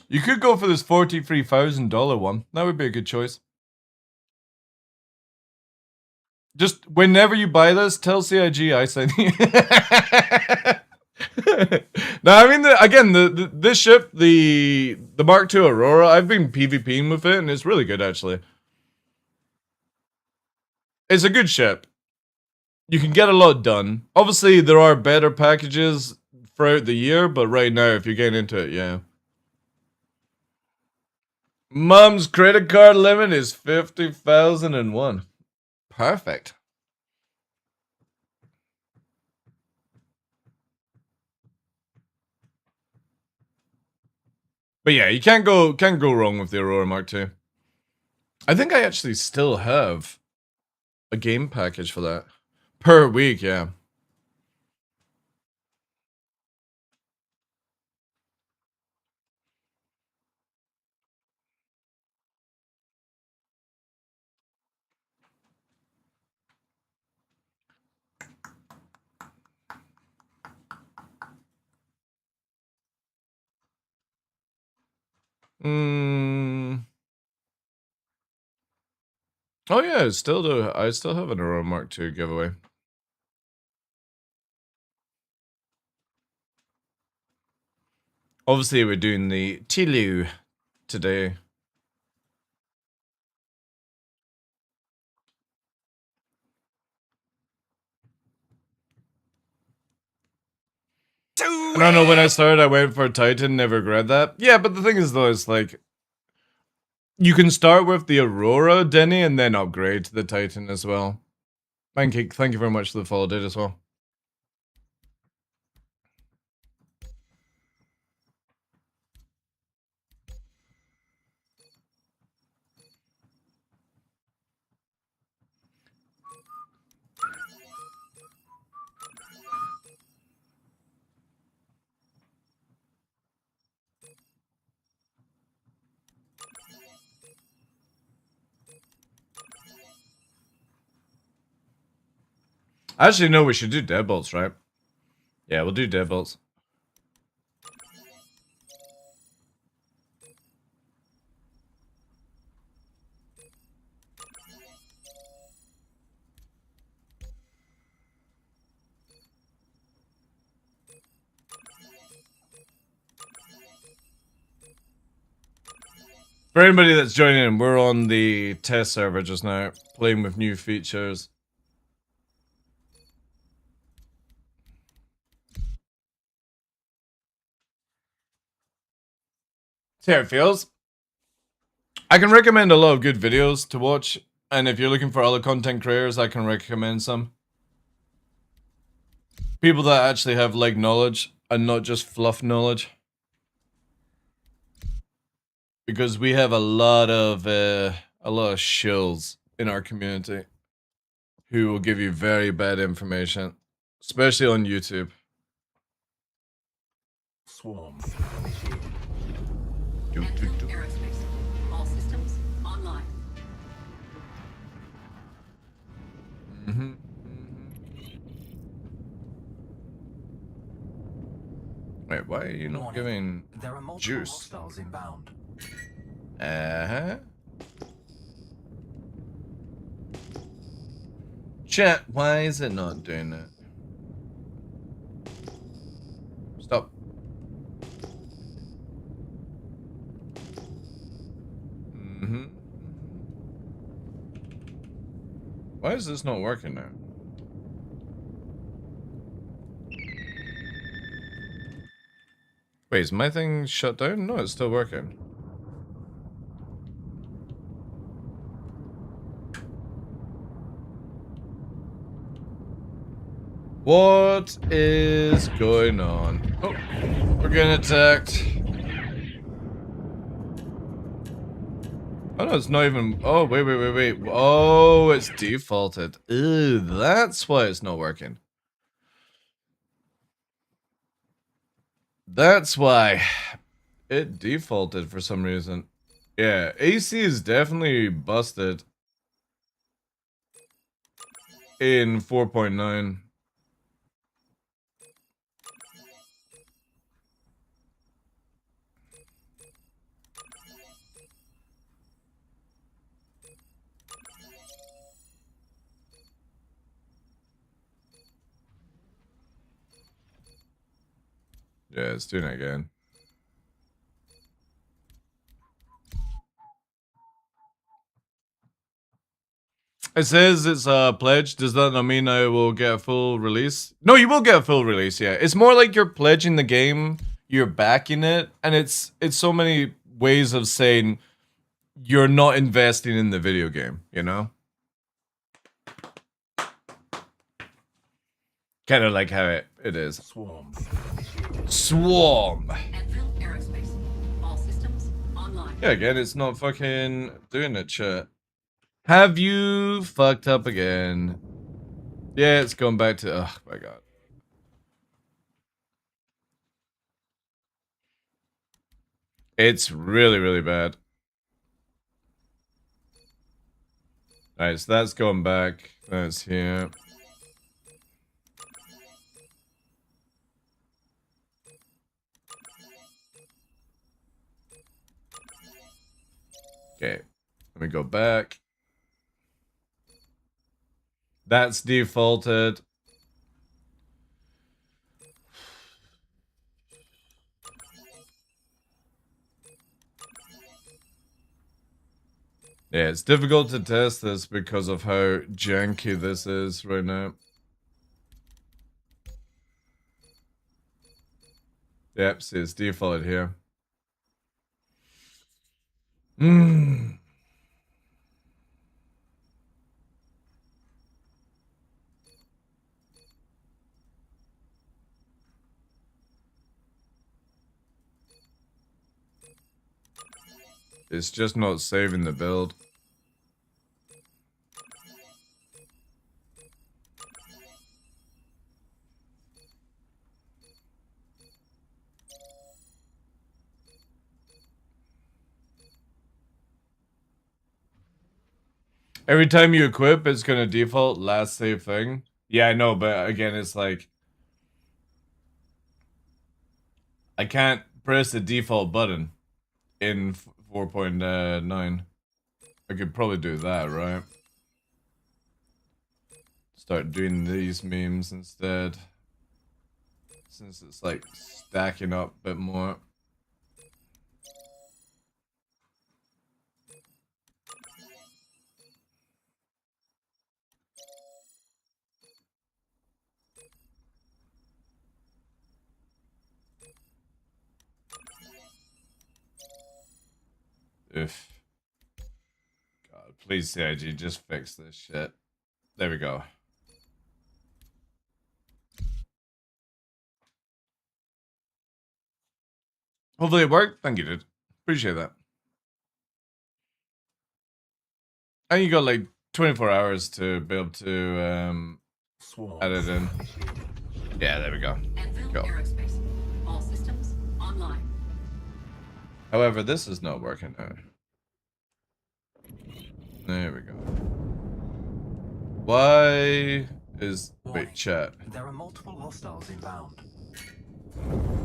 You could go for this $43,000 one. That would be a good choice. Just whenever you buy this, tell CIG I sent you. No, I mean, again, this ship, the Mark II Aurora, I've been PvPing with it, and it's really good, actually. It's a good ship. You can get a lot done. Obviously, there are better packages throughout the year, but right now, if you're getting into it, yeah. Mom's credit card limit is 50,001. Perfect. But yeah, you can't go wrong with the Aurora Mark II. I think I actually still have a game package for that. Per week, yeah. Oh yeah, I still have an Aurora Mark II giveaway. Obviously, we're doing the Tilu today. I don't know, when I started, I went for a Titan, never regret that. Yeah, but the thing is, though, it's like, you can start with the Aurora, Denny, and then upgrade to the Titan as well. Pancake, thank you very much for the follow, dude, as well. Actually, no, we should do deadbolts, right? Yeah, we'll do deadbolts. For anybody that's joining in, we're on the test server just now, playing with new features. See how it feels. I can recommend a lot of good videos to watch, and if you're looking for other content creators, I can recommend some. People that actually have like knowledge and not just fluff knowledge. Because we have a lot of shills in our community who will give you very bad information, especially on YouTube. Swarm. Aerospace. All systems online. Mm-hmm. Wait, why are you not giving There are multiple juice? hostiles inbound. Uh-huh. Chat, why is it not doing it? Stop. Mm-hmm. Why is this not working now? Wait, is my thing shut down? No, it's still working. What is going on? Oh, we're getting attacked. Oh no, it's not even. Oh, wait. Oh, it's defaulted. Ew, that's why it's not working. That's why it defaulted for some reason. Yeah, AC is definitely busted in 4.9. Yeah, it's doing it again. It says it's a pledge. Does that not mean I will get a full release? No, you will get a full release, yeah. It's more like you're pledging the game, you're backing it, and it's so many ways of saying you're not investing in the video game, you know? Kind of like how it is. Swarm. Swarm! Enfield Aerospace. All systems online. Yeah, again, it's not fucking doing it, chat. Have you fucked up again? Yeah, it's going back to... Oh, my God. It's really, really bad. Alright, so that's going back. That's here. Okay, let me go back. That's defaulted. Yeah, it's difficult to test this because of how janky this is right now. Yep, see, it's defaulted here. It's just not saving the build. Every time you equip, it's gonna default last save thing. Yeah, I know, but again, it's like I can't press the default button in 4.9. I could probably do that, right? Start doing these memes instead. Since it's like stacking up a bit more. If God, please CIG, just fix this shit. There we go. Hopefully it worked. Thank you, dude. Appreciate that. And you got like 24 hours to be able to add it in. Yeah, there we go. Anvil Go. Aerospace. All systems online. However, this is not working now. There we go. Why is... Wait, chat. There are multiple hostiles inbound.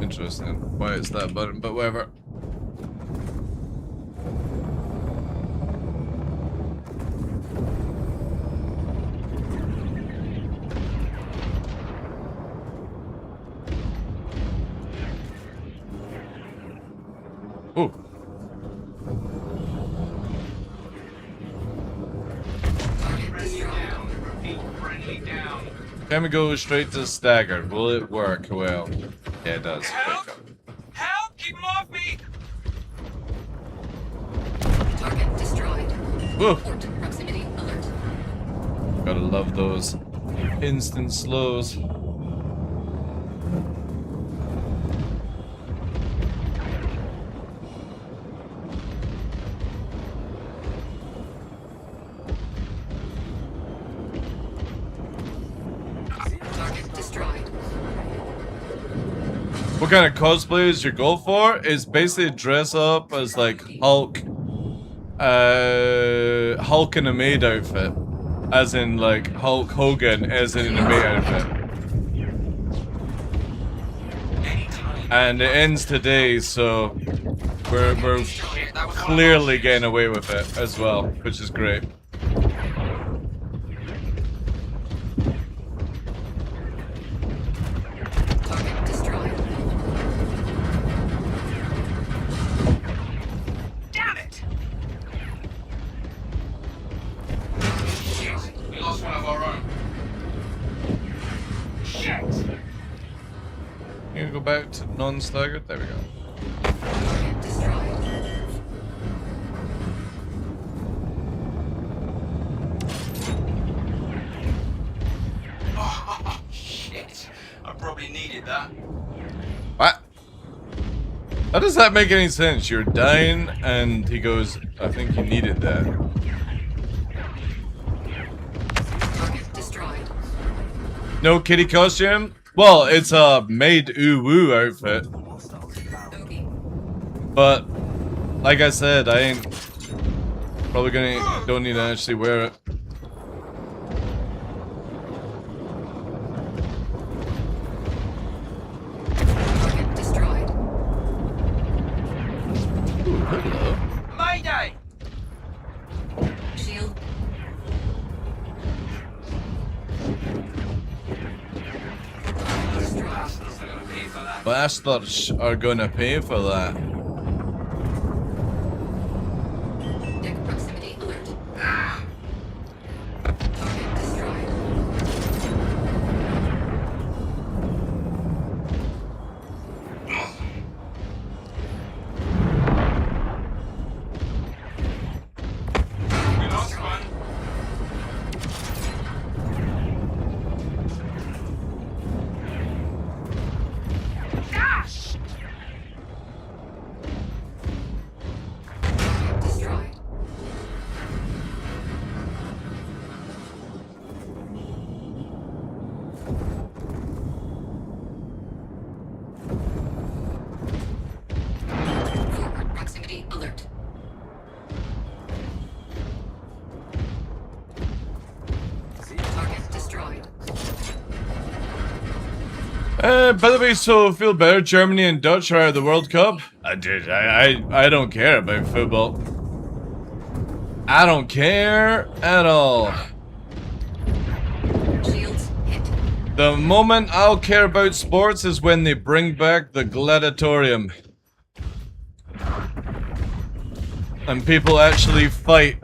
Interesting. Why is that button? But whatever. Ooh. Can we go straight to staggered? Will it work? Well, yeah, it does. Help! Help! Keep him off me! Target destroyed. Whoa. Port proximity alert. Gotta love those instant slows. Target destroyed. What kind of cosplay is your goal for? Is basically dress up as like Hulk in a maid outfit. As in like Hulk Hogan as in a maid outfit. And it ends today, so we're clearly getting away with it as well, which is great. Target destroyed. Damn it! Shit, we lost one of our own. Shit! You gonna go back to non-staggered? There we go. Target destroyed. Oh, shit. I probably needed that. What? How does that make any sense? You're dying, and he goes, I think you needed that. Target destroyed. No kitty costume? Well, it's a maid ooh-woo outfit. Okay. But, like I said, I ain't probably don't need to actually wear it. Target destroyed. Ooh, hello. Mayday! Shield. Bastards are gonna pay for that. Deck proximity alert. Target destroyed. We lost one. Gosh! By the way, so feel better. Germany and Dutch are out of the World Cup. I don't care about football. I don't care at all. Shields hit. The moment I'll care about sports is when they bring back the gladiatorium. And people actually fight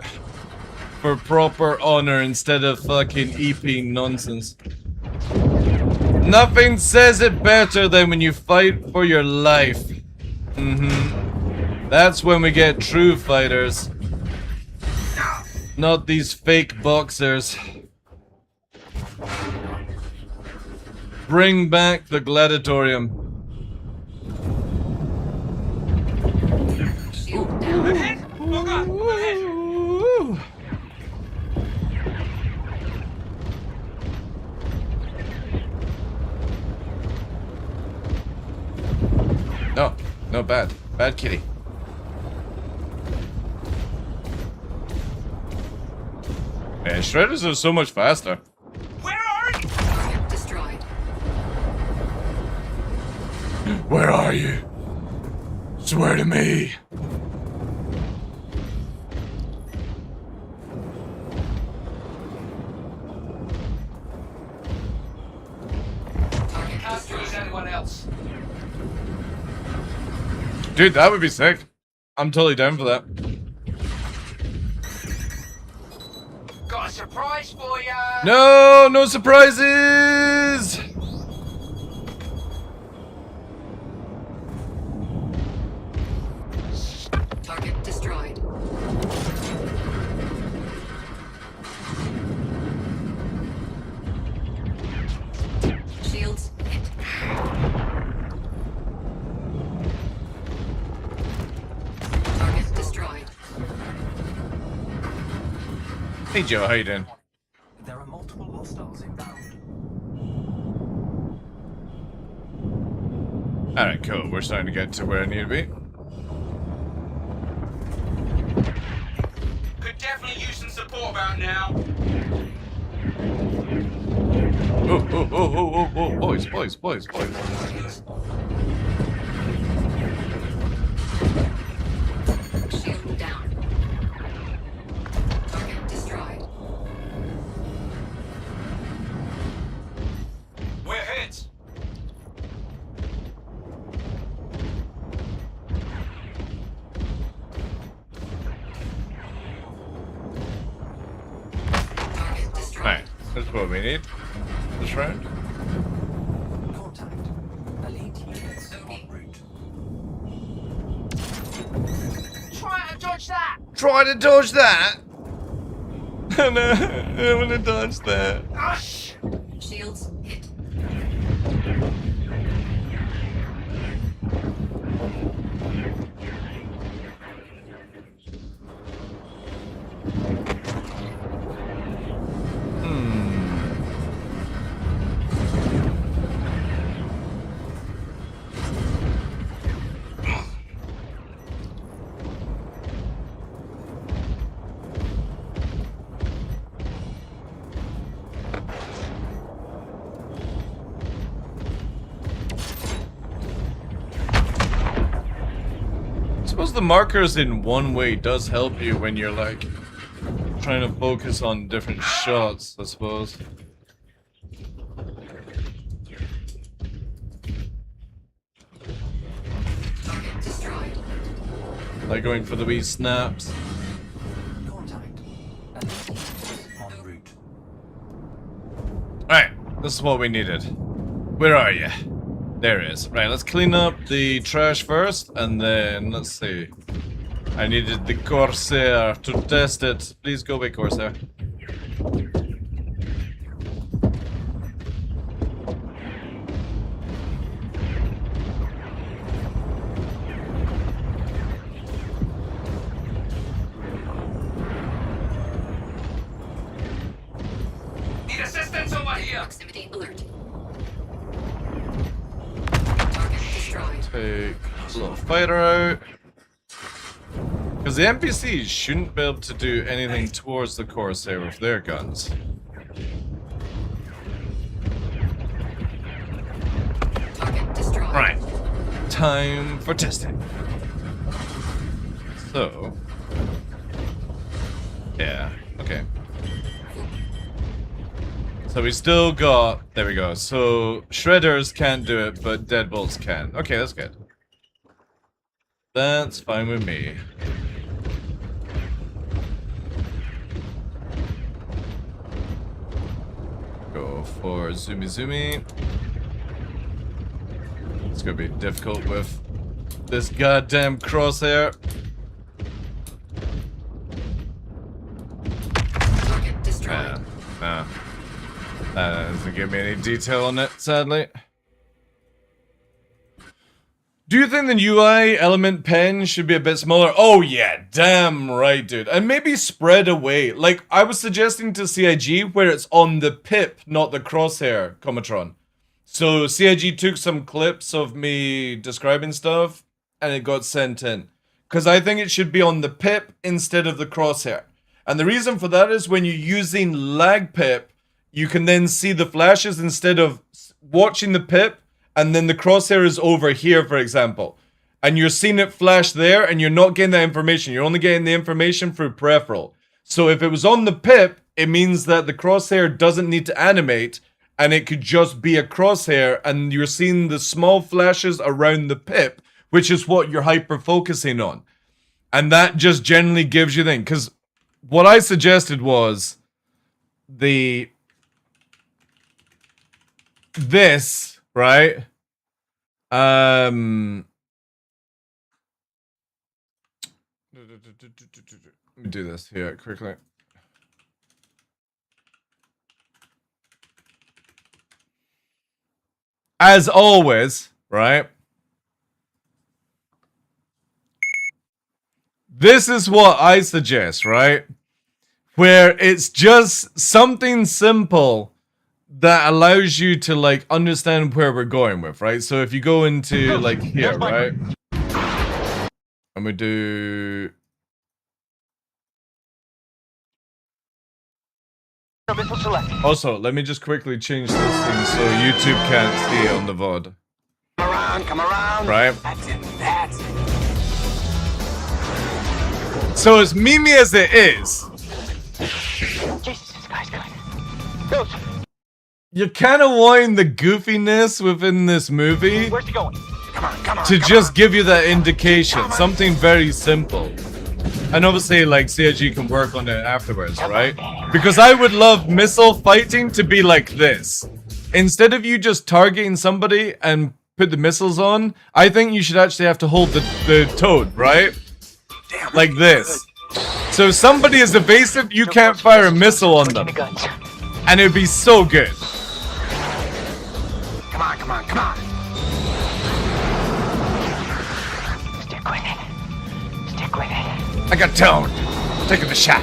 for proper honor instead of fucking EP nonsense. Nothing says it better than when you fight for your life. That's when we get true fighters. Not these fake boxers. Bring back the gladiatorium. Shield down. Ahead! Bugger! Ahead! No, no, bad. Bad kitty. Man, Shredders are so much faster. Where are you? Target destroyed. Where are you? Swear to me. Target Can't use anyone else. Dude, that would be sick. I'm totally down for that. Got a surprise for ya! No, no surprises! Target destroyed. Shields hit. Target destroyed. Hey Joe, how you doing? There are multiple hostiles inbound. Alright, cool. We're starting to get to where I need to be. Could definitely use some support about now. Oh, boys. Shield down. Target destroyed. We're hit. Target destroyed. Alright, that's what we need. This round. Contact. Elite units en route. Try to dodge that! Try to dodge that! No, I don't want to dodge that. Ush! Shields hit. I suppose the markers in one way does help you when you're like trying to focus on different shots, I suppose. Target destroyed. Like going for the wee snaps. Contact. Elite units en route. Alright, this is what we needed. Where are you? There it is. Right, let's clean up the trash first, and then, let's see. I needed the Corsair to test it. Please go away, Corsair. Need assistance over here! Proximity alert. Target destroyed. Take a little fighter out. Because the NPCs shouldn't be able to do anything towards the Corsair with their guns. Target destroyed. Right. Time for testing. So. Yeah, okay. So we still got. There we go. So Shredders can't do it, but Deadbolts can. Okay, that's good. That's fine with me. Go for Zoomy Zoomy. It's gonna be difficult with this goddamn crosshair. Target destroyed. That doesn't give me any detail on it, sadly. Do you think the UI element pen should be a bit smaller? Oh yeah, damn right, dude. And maybe spread away. Like, I was suggesting to CIG where it's on the pip, not the crosshair, Comatron. So CIG took some clips of me describing stuff, and it got sent in. Because I think it should be on the pip instead of the crosshair. And the reason for that is when you're using lag pip, you can then see the flashes instead of watching the pip, and then the crosshair is over here, for example. And you're seeing it flash there, and you're not getting that information. You're only getting the information through peripheral. So if it was on the pip, it means that the crosshair doesn't need to animate, and it could just be a crosshair, and you're seeing the small flashes around the pip, which is what you're hyper-focusing on. And that just generally gives you the thing. Because what I suggested was this, right? Let me do this here quickly. As always, right? This is what I suggest, right? Where it's just something simple that allows you to, like, understand where we're going with, right? So if you go into, like, here, right? And we do... Also, let me just quickly change this thing so YouTube can't see it on the VOD. Come around. Right? That's it. That's it. So as memey as it is, Jesus, this guy's good. Ghost, you're kind of wanting the goofiness within this movie where's he going? Come on. to just give you that indication. Something very simple. And obviously, like, CIG can work on it afterwards, right? Because I would love missile fighting to be like this. Instead of you just targeting somebody and put the missiles on, I think you should actually have to hold the toad, right? Like this. So if somebody is evasive, you can't fire a missile on them. And it would be so good. Come on. Stick with it. I got toned. Taking the shot.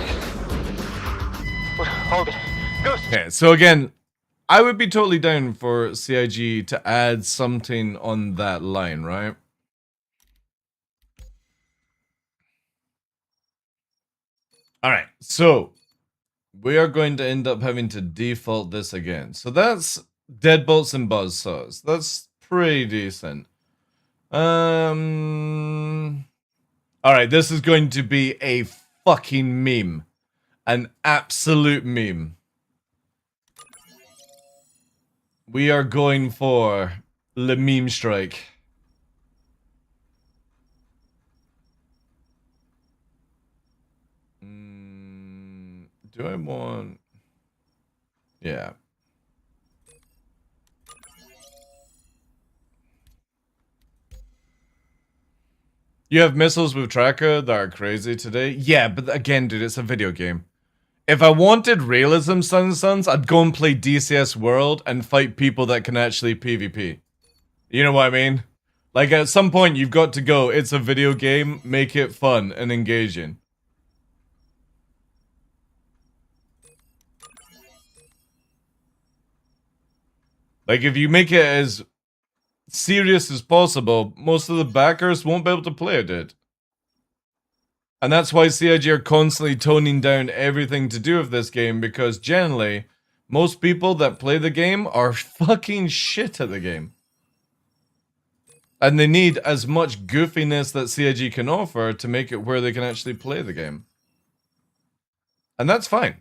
Hold it. Ghost. Okay, so again, I would be totally down for CIG to add something on that line, right? Alright, so we are going to end up having to default this again. So that's deadbolts and buzzsaws. That's pretty decent. Alright, this is going to be a fucking meme. An absolute meme. We are going for Le Meme Strike. Do I want... Yeah. You have missiles with tracker that are crazy today? Yeah, but again, dude, it's a video game. If I wanted realism, Sons, I'd go and play DCS World and fight people that can actually PvP. You know what I mean? Like, at some point, you've got to go, it's a video game, make it fun and engaging. Like, if you make it as serious as possible, most of the backers won't be able to play it, dude. And that's why CIG are constantly toning down everything to do with this game, because generally, most people that play the game are fucking shit at the game. And they need as much goofiness that CIG can offer to make it where they can actually play the game. And that's fine.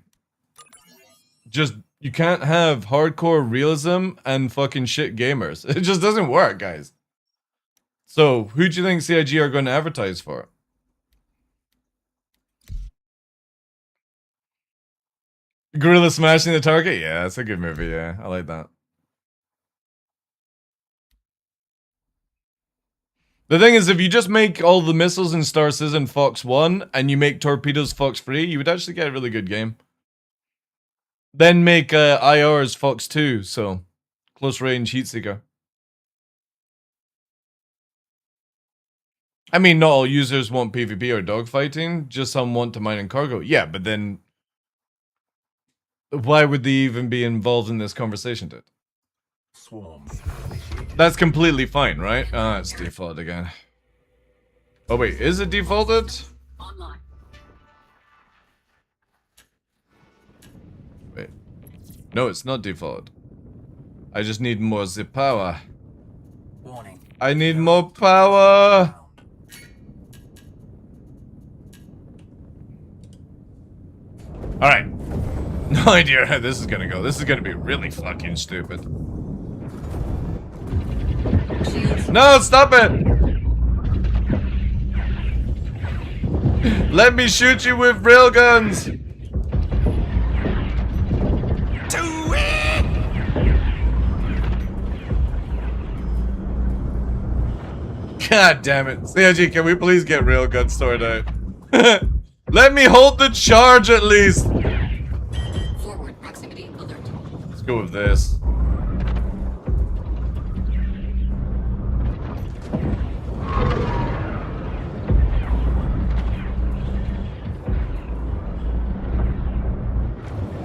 Just, you can't have hardcore realism and fucking shit gamers. It just doesn't work, guys. So, who do you think CIG are going to advertise for? Gorilla smashing the target? Yeah, that's a good movie, yeah. I like that. The thing is, if you just make all the missiles in Star Citizen Fox 1 and you make torpedoes Fox 3, you would actually get a really good game. Then make IRs Fox 2, so close range heat seeker. I mean, not all users want PvP or dogfighting, just some want to mine and cargo. Yeah, but then why would they even be involved in this conversation, dude? Swarm. That's completely fine, right? It's default again. Oh wait, is it defaulted? Online. Wait. No, it's not default. I just need more the power. Warning. I need more power! Alright. No idea how this is gonna go. This is gonna be really fucking stupid. No, stop it! Let me shoot you with railguns! Do it! God damn it. CIG, can we please get railguns sorted out? Let me hold the charge at least! Forward proximity alert. Let's go with this.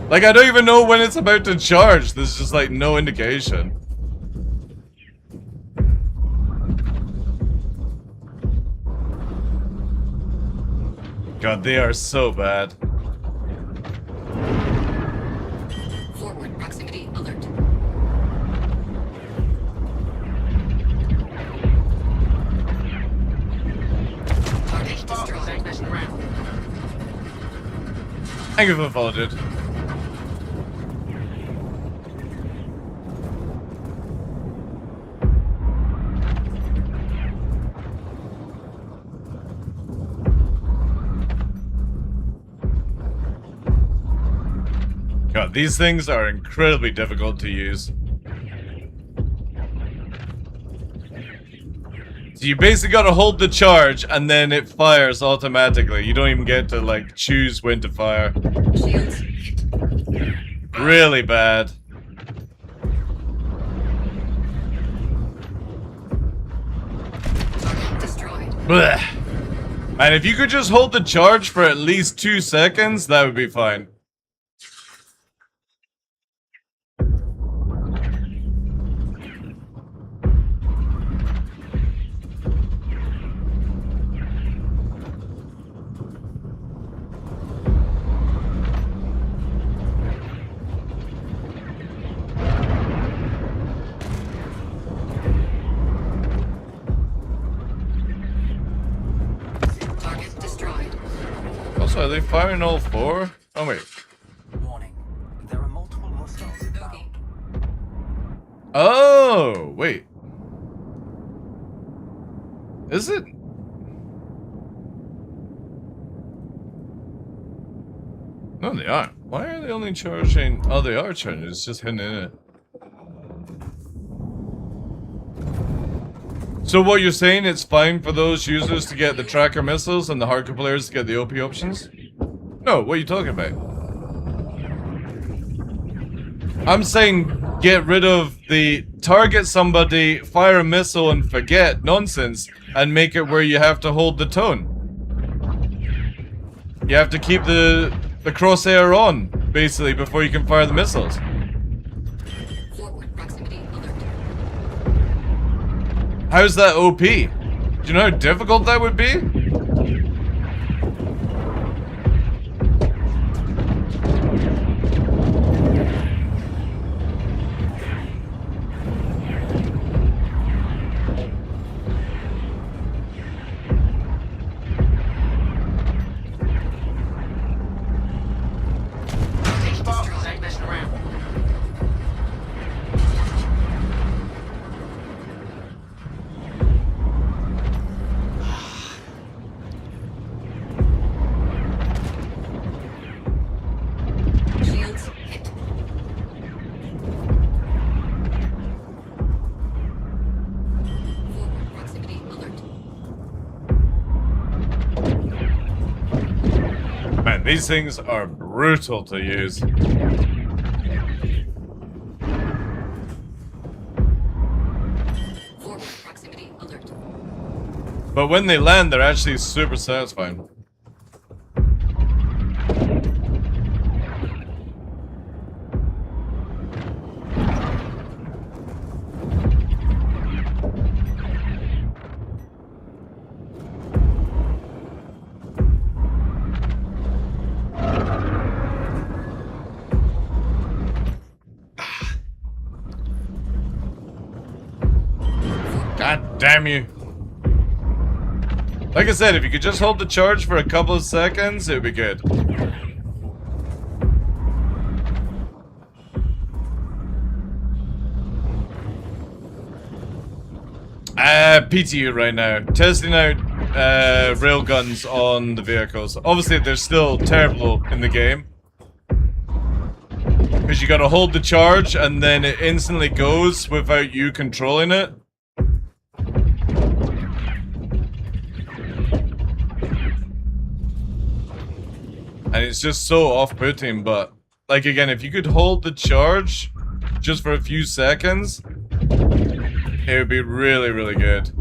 Like, I don't even know when it's about to charge. There's just, like, no indication. God, they are so bad. Forward proximity alert. Target destroyed. Thank you for the follow, dude. God, these things are incredibly difficult to use. So you basically gotta hold the charge and then it fires automatically. You don't even get to like choose when to fire. Shields hit. Really bad. Target destroyed. Blech. And if you could just hold the charge for at least 2 seconds, that would be fine. Target destroyed. Also, are they firing all 4? Oh wait. Warning. There are multiple hostiles inbound. Oh, wait. Is it? No, they aren't. Why are they only charging? Oh, they are charging. It's just hidden in it. So what you're saying, it's fine for those users to get the tracker missiles and the hardcore players to get the OP options? No, what are you talking about? I'm saying get rid of the target somebody, fire a missile and forget nonsense, and make it where you have to hold the tone. You have to keep the crosshair on, basically, before you can fire the missiles. Forward proximity alert. How's that OP? Do you know how difficult that would be? These things are brutal to use. Forward proximity alert. But when they land, they're actually super satisfying. God damn you. Like I said, if you could just hold the charge for a couple of seconds, it would be good. PTU right now. Testing out railguns on the vehicles. Obviously, they're still terrible in the game. Because you gotta hold the charge and then it instantly goes without you controlling it. And it's just so off-putting, but like again, if you could hold the charge just for a few seconds, it would be really, really good.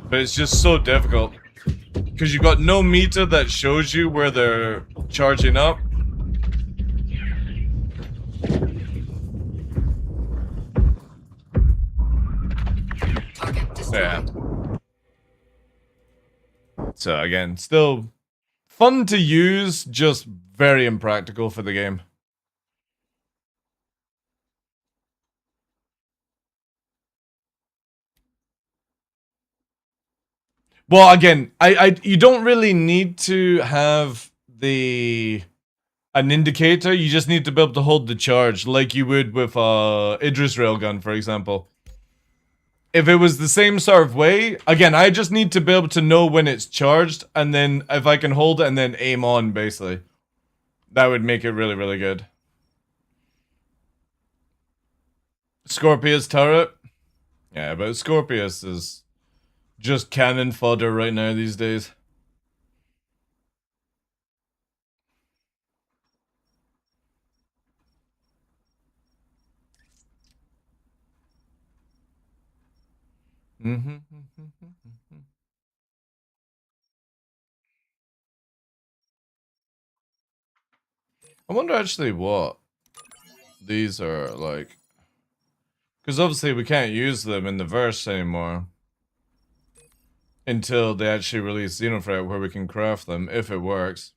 But it's just so difficult. Because you've got no meter that shows you where they're charging up. Target destroyed. Yeah. So again, still fun to use, just very impractical for the game. Well, again, you don't really need to have an indicator. You just need to be able to hold the charge, like you would with Idris railgun, for example. If it was the same sort of way, again, I just need to be able to know when it's charged, and then if I can hold it and then aim on, basically. That would make it really, really good. Scorpius turret. Yeah, but Scorpius is just cannon fodder right now these days. Mm-hmm. I wonder actually what these are like. Because obviously we can't use them in the verse anymore. Until they actually release Xenothreat where we can craft them, if it works.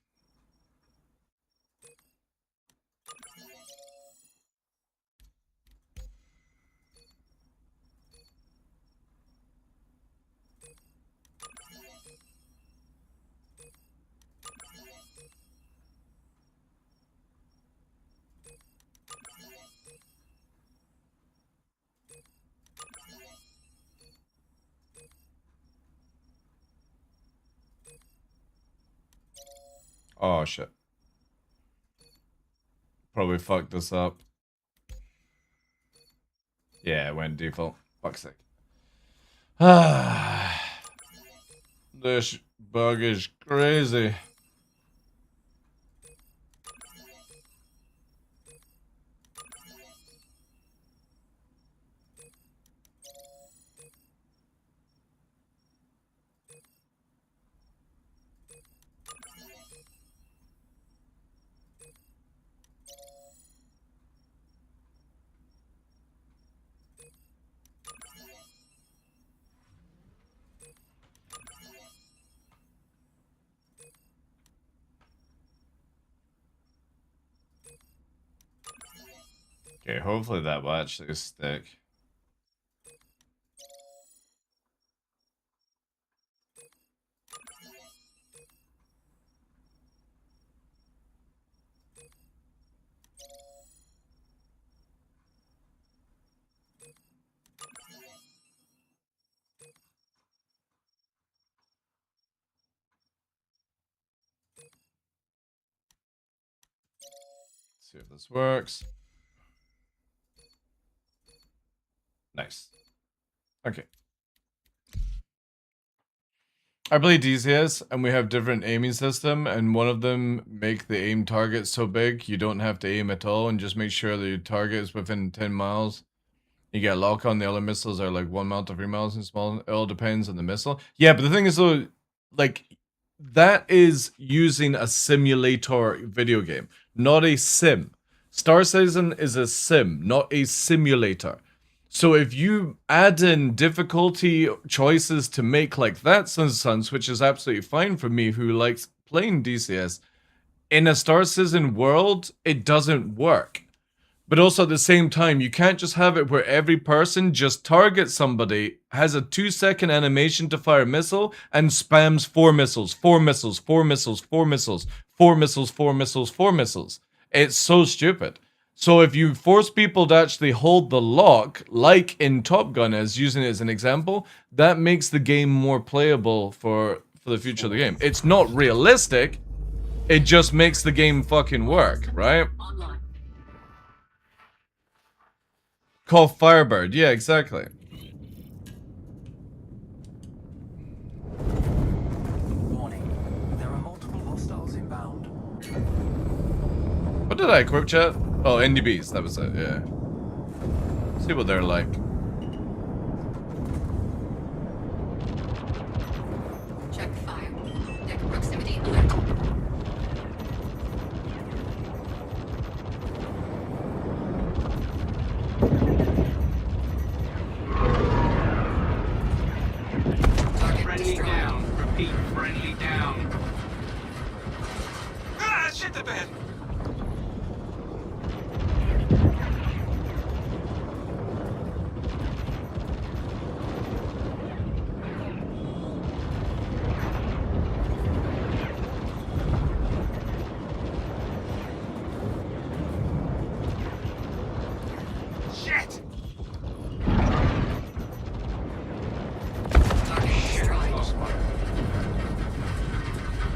Oh shit. Probably fucked this up. Yeah, it went default. Fuck's sake. This bug is crazy. Okay, hopefully that will actually stick. Let's see if this works. Nice. Okay. I play DCS and we have different aiming system, and one of them make the aim target so big you don't have to aim at all and just make sure that your target is within 10 miles. You get a lock on. The other missiles are like 1 mile to 3 miles and small. It all depends on the missile. Yeah, but the thing is though, like, that is using a simulator video game, not a sim. Star Citizen is a sim, not a simulator. So if you add in difficulty choices to make like that, Sons, which is absolutely fine for me who likes playing DCS, in a Star Citizen world, it doesn't work. But also at the same time, you can't just have it where every person just targets somebody, has a 2-second animation to fire a missile, and spams 4 missiles, 4 missiles, 4 missiles, 4 missiles, 4 missiles, 4 missiles, 4 missiles. It's so stupid. So if you force people to actually hold the lock, like in Top Gun, as using it as an example, that makes the game more playable for the future of the game. It's not realistic, it just makes the game fucking work, right? Online. Call Firebird, yeah, exactly. Warning. There are multiple hostiles inbound. What did I equip, chat? Oh, NDBs, that was it, yeah. See what they're like. Check fire. Deck proximity alert. Target Friendly destroyed. down. Repeat, friendly down. Ah, shit the bed. Shit! Target destroyed. Lost one.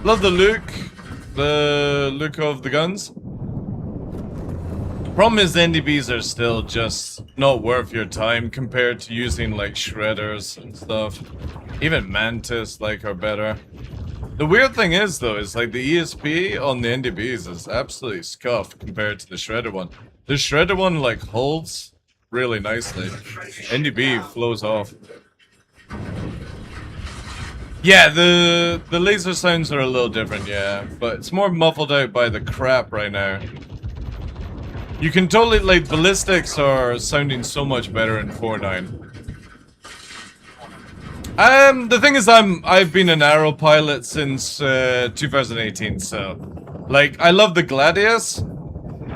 Love the look of the guns. Problem is, the NDBs are still just not worth your time compared to using like shredders and stuff. Even Mantis like are better. The weird thing is though, is like the ESP on the NDBs is absolutely scuffed compared to the shredder one. The shredder one like holds really nicely. NDB flows off. Yeah, the laser sounds are a little different, yeah, but it's more muffled out by the crap right now. You can totally, like, ballistics are sounding so much better in 4.9. The thing is, I've been an Arrow pilot since 2018, so like I love the Gladius,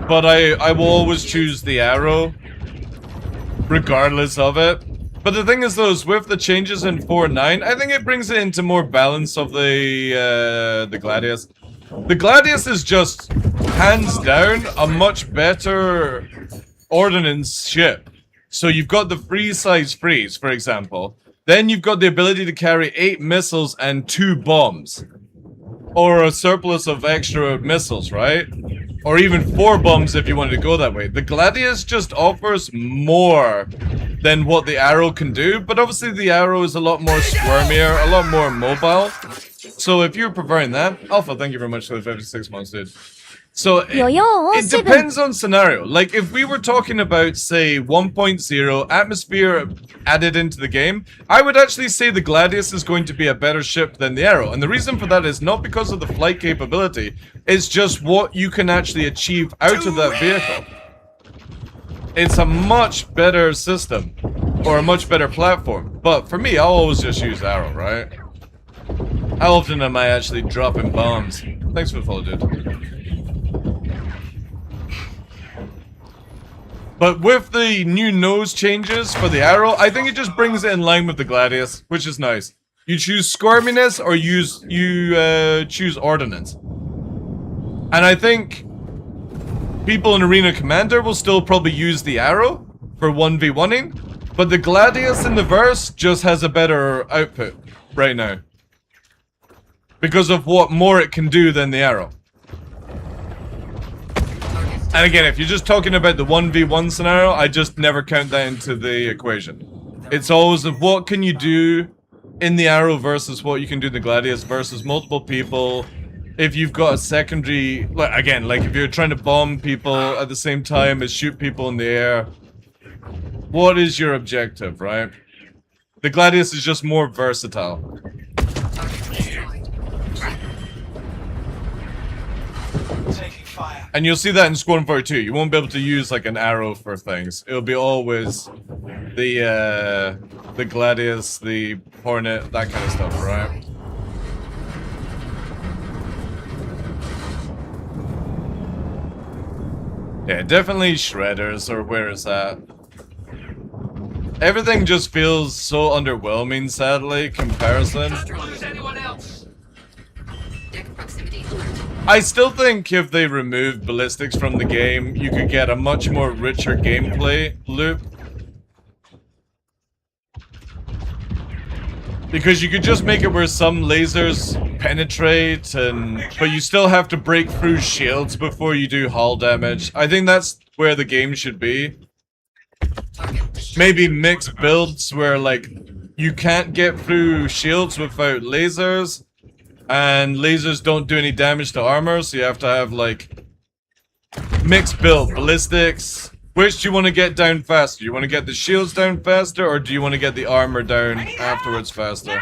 but I will always choose the Arrow, regardless of it. But the thing is, though, is with the changes in 4.9, I think it brings it into more balance of the Gladius. The Gladius is just hands down a much better ordnance ship. So you've got the freeze, for example. Then you've got the ability to carry 8 missiles and 2 bombs. Or a surplus of extra missiles, right? Or even 4 bombs if you wanted to go that way. The Gladius just offers more than what the Arrow can do, but obviously the Arrow is a lot more squirmier, a lot more mobile. So if you're preferring that, Alpha, thank you very much for the 56 months, dude. So it depends on scenario. Like if we were talking about, say, 1.0 atmosphere added into the game, I would actually say the Gladius is going to be a better ship than the Arrow. And the reason for that is not because of the flight capability, it's just what you can actually achieve out of that vehicle. It's a much better system, or a much better platform. But for me, I'll always just use Arrow, right? How often am I actually dropping bombs? Thanks for the follow, dude. But with the new nose changes for the Arrow, I think it just brings it in line with the Gladius, which is nice. You choose squirminess or you choose ordnance. And I think people in Arena Commander will still probably use the Arrow for 1v1ing, but the Gladius in the verse just has a better output right now. Because of what more it can do than the Arrow. And again, if you're just talking about the 1v1 scenario, I just never count that into the equation. It's always of what can you do in the arrow versus what you can do in the gladius versus multiple people. If you've got a secondary, like again, like if you're trying to bomb people at the same time as shoot people in the air, what is your objective, right? The gladius is just more versatile. And you'll see that in Squadron 42. You won't be able to use like an arrow for things. It'll be always the gladius, the hornet, that kind of stuff, right? Yeah, definitely shredders or where is that? Everything just feels so underwhelming, sadly, comparison. Don't lose anyone else. Deck proximity alert. I still think if they removed ballistics from the game, you could get a much more richer gameplay loop. Because you could just make it where some lasers penetrate, but you still have to break through shields before you do hull damage. I think that's where the game should be. Maybe mixed builds where, like, you can't get through shields without lasers, and lasers don't do any damage to armor, so you have to have, like, mixed build, ballistics. Which do you want to get down faster? Do you want to get the shields down faster, or do you want to get the armor down afterwards faster?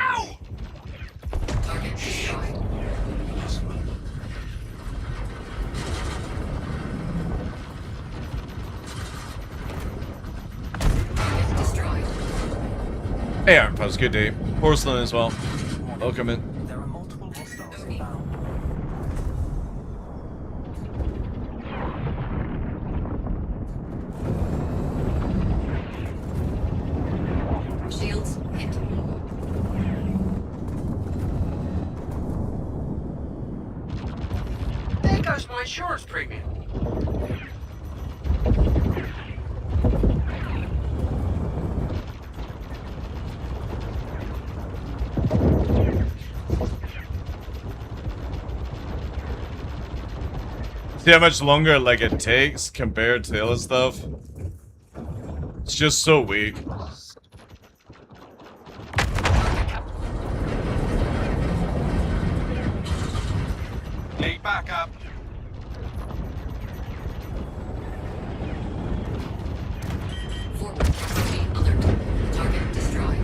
Target destroyed. Target destroyed. Hey, Iron Puss, good day. Porcelain as well. Welcome in. There are multiple hostiles inbound. Shields hit. There goes my insurance premium. See how much longer, like, it takes compared to the other stuff? It's just so weak. Need backup. Forward proximity alert. Target destroyed.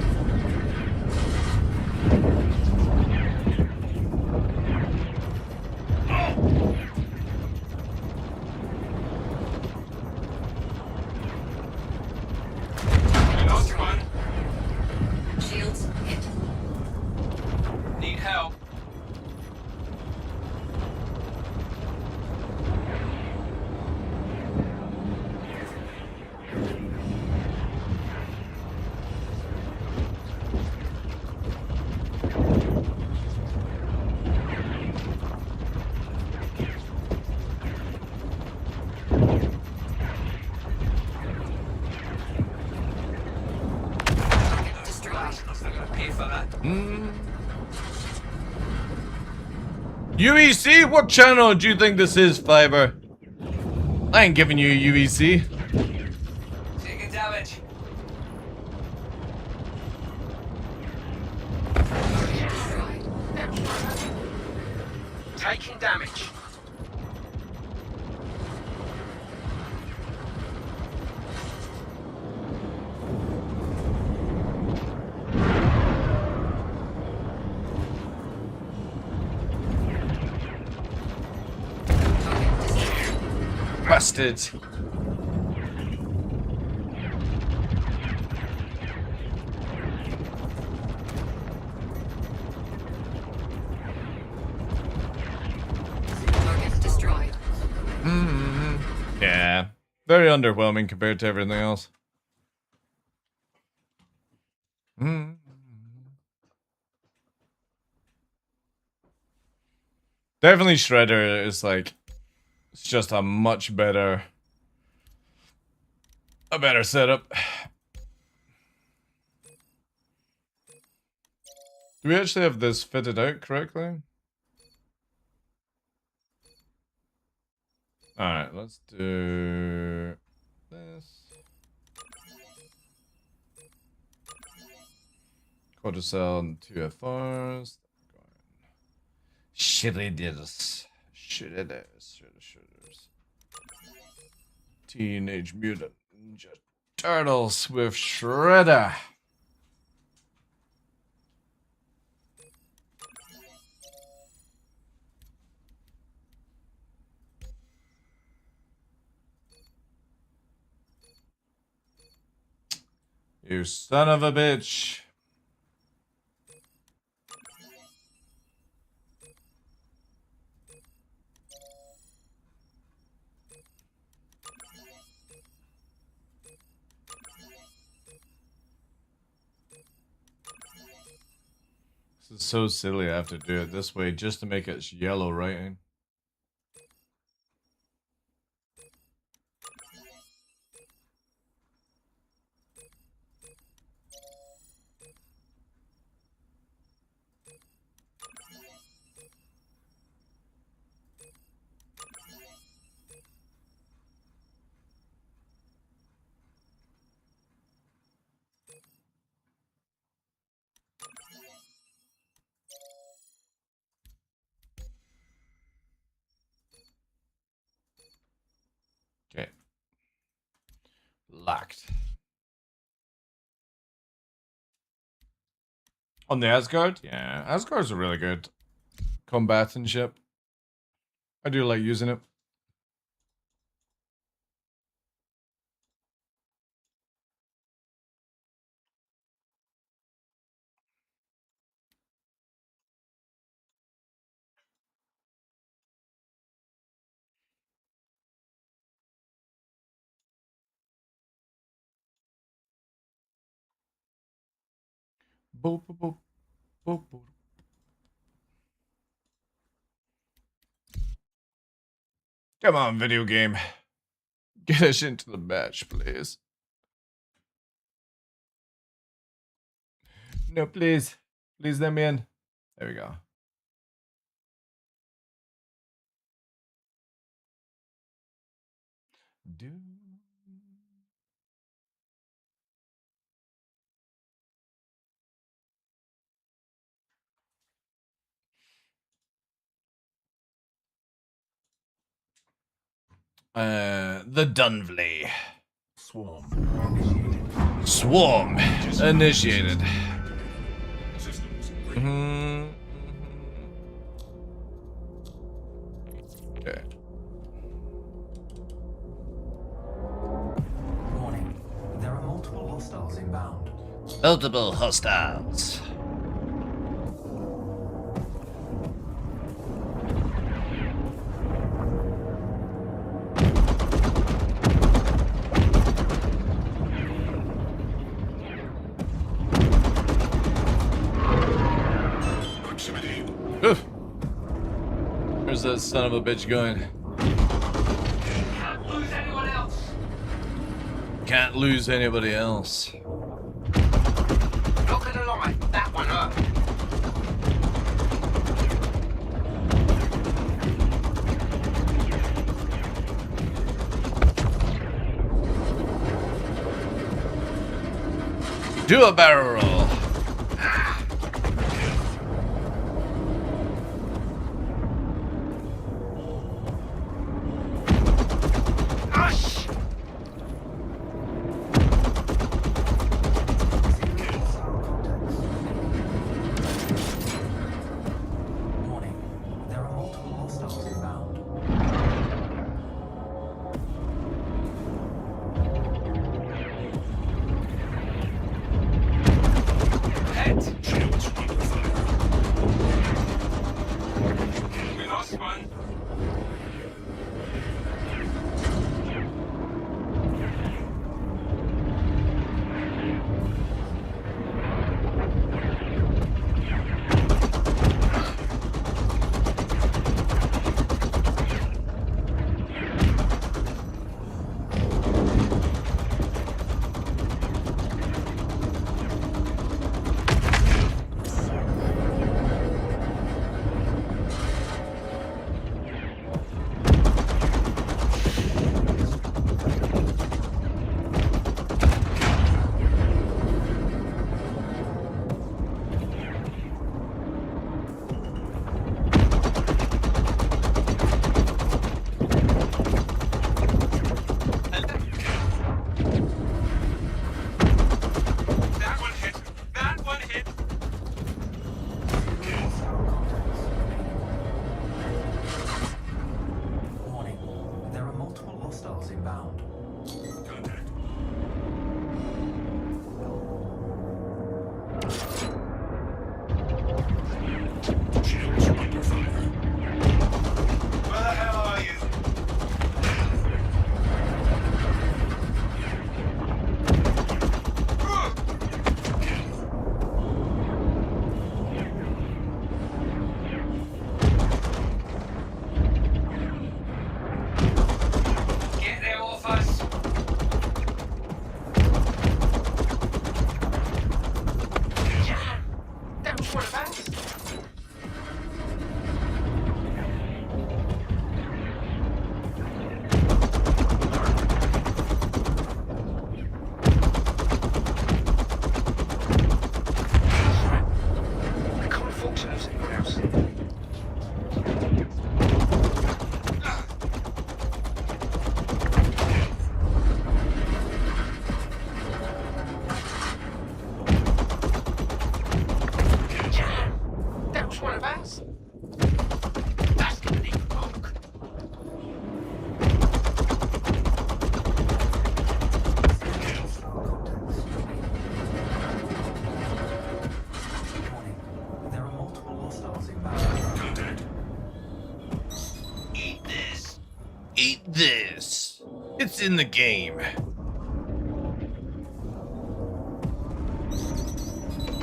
Lost one. Shields hit. Need help. Target destroyed. I'm gonna pay for that. UEC? What channel do you think this is, Fiber? I ain't giving you UEC. Taking damage. Destroyed. Taking damage. Busted. Target destroyed. Yeah. Very underwhelming compared to everything else. Definitely Shredder is like, it's just a much better, setup. Do we actually have this fitted out correctly? Alright, let's do this. Cortisol and 2 FRs. Shredders. Teenage Mutant Ninja Turtles with Shredder. You son of a bitch. This is so silly I have to do it this way just to make it yellow writing. Okay. Locked. On the Asgard? Yeah, Asgard's a really good combatant ship. I do like using it. Boop, boop, boop, boop, boop. Come on, video game. Get us into the match, please. No, please. Please let me in. There we go. Do. The Dunvley. Swarm initiated. Swarm initiated. Systems green. Okay. Warning. There are multiple hostiles inbound. Multiple hostiles. Proximity. Oof. Where's that son of a bitch going? Can't lose anyone else. Can't lose anybody else. Not gonna lie, that one hurt. Do a barrel roll. Hush! Warning. There are multiple hostiles inbound. hostiles inbound. Contact. Shields under fire. Where the hell are you? Get there off us. Yeah, that was one of us. I can't focus on anyone else. Yeah, that was one of us. That's gonna need fog. Warning. There are multiple hostiles inbound. Contact. Eat this. Eat this. It's in the game.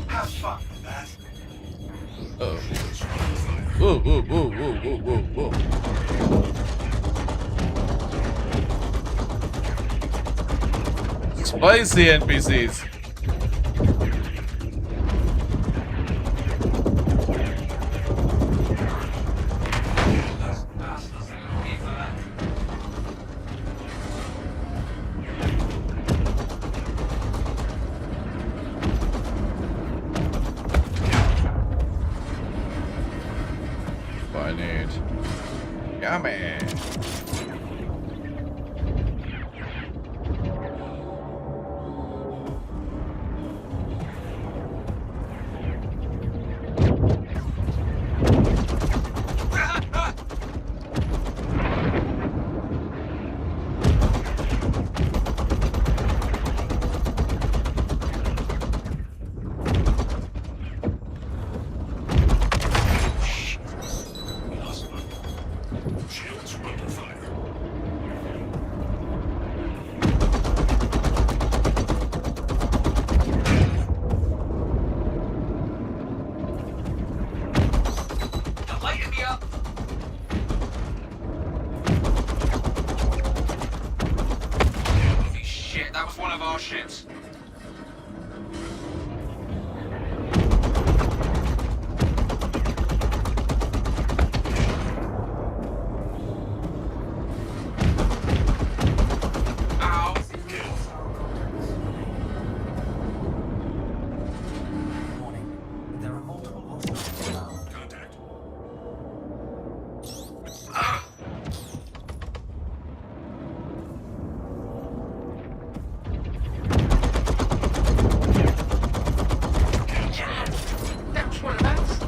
Have fun with that. Oh. Shields under fire. Whoa, whoa, whoa, whoa, whoa, whoa, whoa. Spicy NPCs. I need. Yummy. Lost one. Shields under fire. They're lighting me up. Holy shit, that was one of our ships. Ow. Warning. There are multiple hostiles inbound. Contact. Yeah, that was one of us.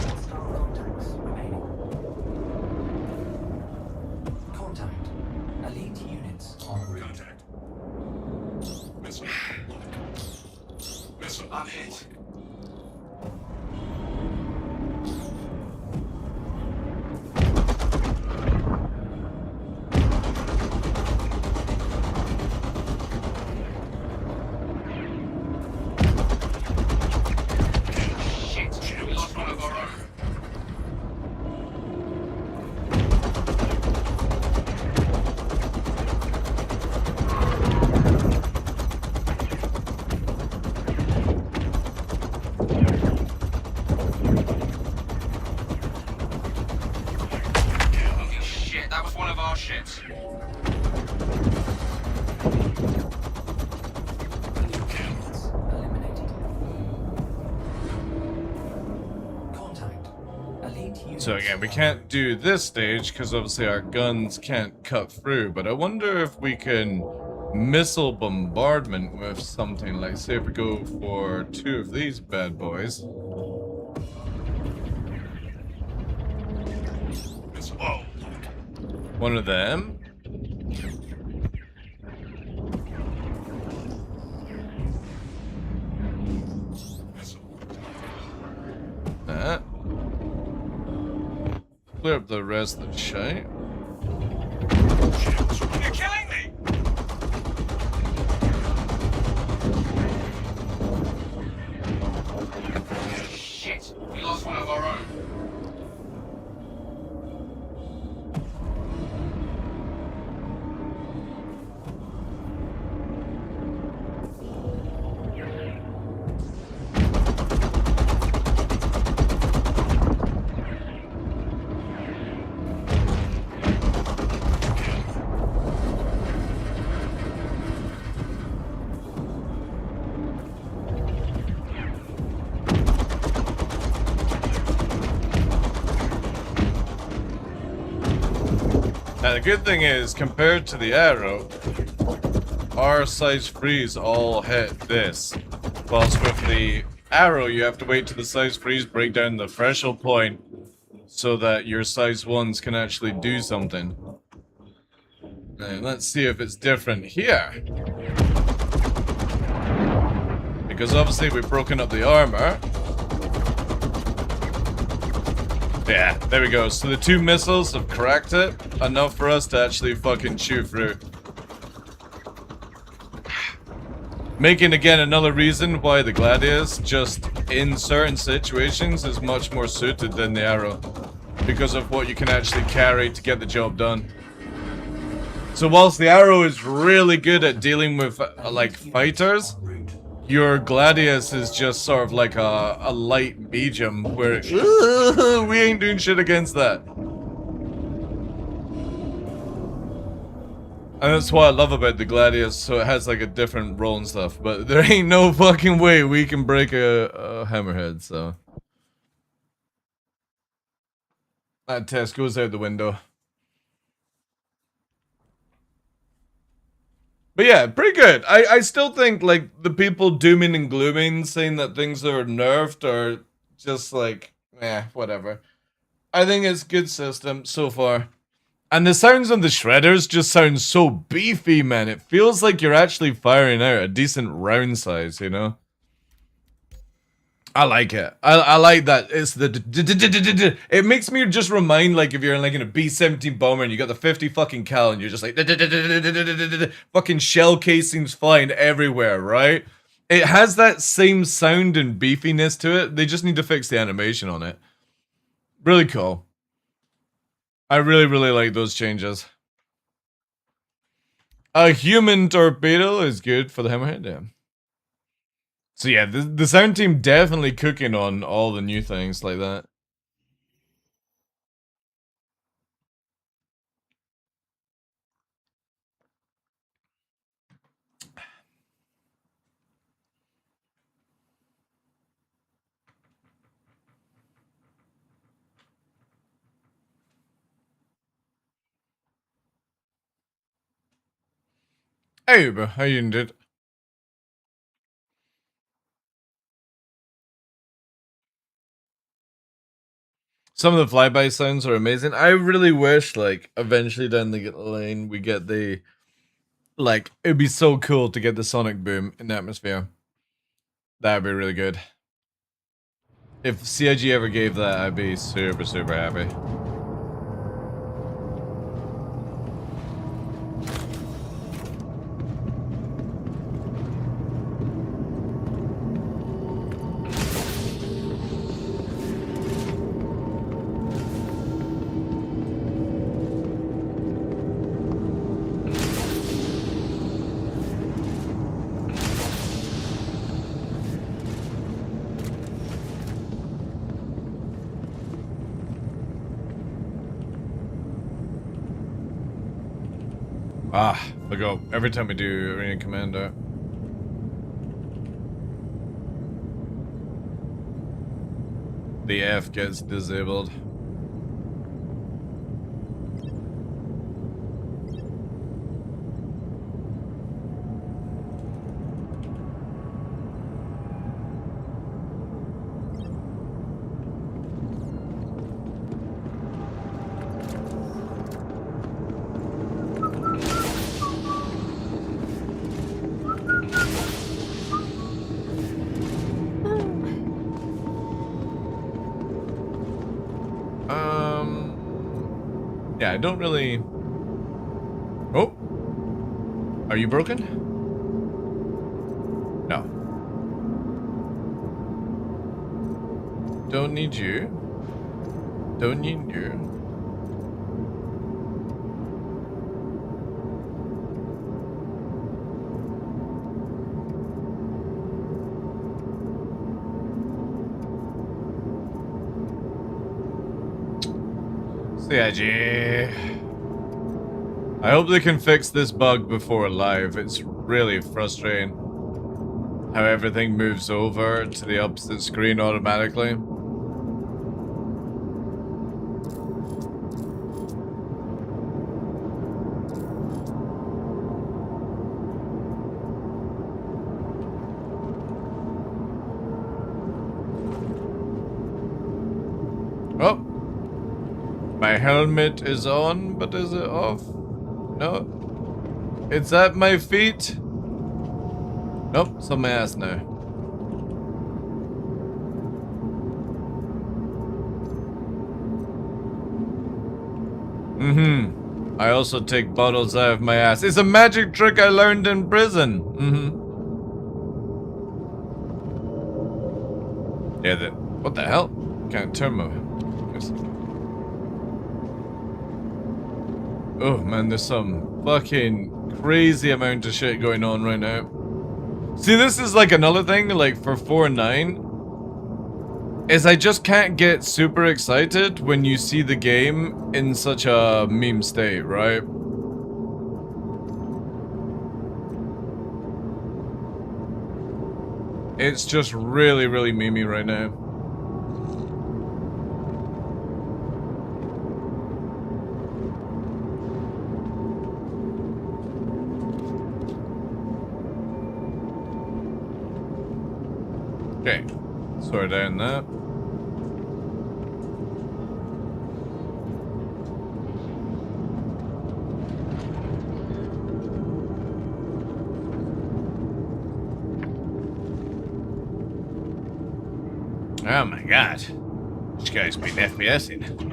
Hostile contacts remaining. Contact. Elite units en route. Contact. Missile. Lock. Missile. I'm hit. Shit, we lost one of our own. Holy shit, that was one of our ships. Units eliminated. Contact. Elite So again, we can't do this stage because obviously our guns can't cut through, but I wonder if we can missile bombardment with something like, say if we go for 2 of these bad boys. Whoa. One of them. That. Clear up the rest of the shite. You're killing me! Shit! We lost one of our own. Now the good thing is, compared to the arrow, our size 3s all hit this. Whilst with the arrow, you have to wait till the size 3s break down the threshold point so that your size 1s can actually do something. Now, let's see if it's different here. Because obviously we've broken up the armor. Yeah, there we go. So the 2 missiles have cracked it. Enough for us to actually fucking shoot through. Making again another reason why the Gladius, just in certain situations, is much more suited than the arrow. Because of what you can actually carry to get the job done. So whilst the arrow is really good at dealing with, like, fighters, your Gladius is just sort of like a light medium where we ain't doing shit against that. And that's what I love about the Gladius, so it has like a different roll and stuff, but there ain't no fucking way we can break a hammerhead, so. That test goes out the window. But yeah, pretty good. I still think, like, the people dooming and glooming, saying that things are nerfed are just like, whatever. I think it's a good system so far. And the sounds on the shredders just sound so beefy, man. It feels like you're actually firing out a decent round size, you know? I like it. I like that. It's the it makes me just remind, like, if you're like in a B-17 bomber and you got the 50 fucking cal and you're just like fucking shell casings flying everywhere, right? It has that same sound and beefiness to it. They just need to fix the animation on it. Really cool. I really, really like those changes. A human torpedo is good for the hammerhead, yeah. So yeah, the sound team definitely cooking on all the new things like that. Hey, bro, how you doing, dude? Some of the flyby sounds are amazing. I really wish, like, eventually down the lane we get the, like, it'd be so cool to get the sonic boom in the atmosphere. That'd be really good. If CIG ever gave that, I'd be super, super happy. I go every time we do Arena Commander. The F gets disabled. Yeah, I don't really... Oh! Are you broken? No. Don't need you. Don't need you. CIG. I hope they can fix this bug before live. It's really frustrating how everything moves over to the opposite screen automatically. Oh! My helmet is on, but is it off? No. It's at my feet. Nope, it's on my ass now. Mm-hmm. I also take bottles out of my ass. It's a magic trick I learned in prison. Mm-hmm. Yeah, what the hell? Can't turn my... Oh man, there's some fucking crazy amount of shit going on right now. See, this is like another thing, like for 4.9, is I just can't get super excited when you see the game in such a meme state, right? It's just really, really memey right now. Okay, sort down that. Oh my god, this guy's been FPSing.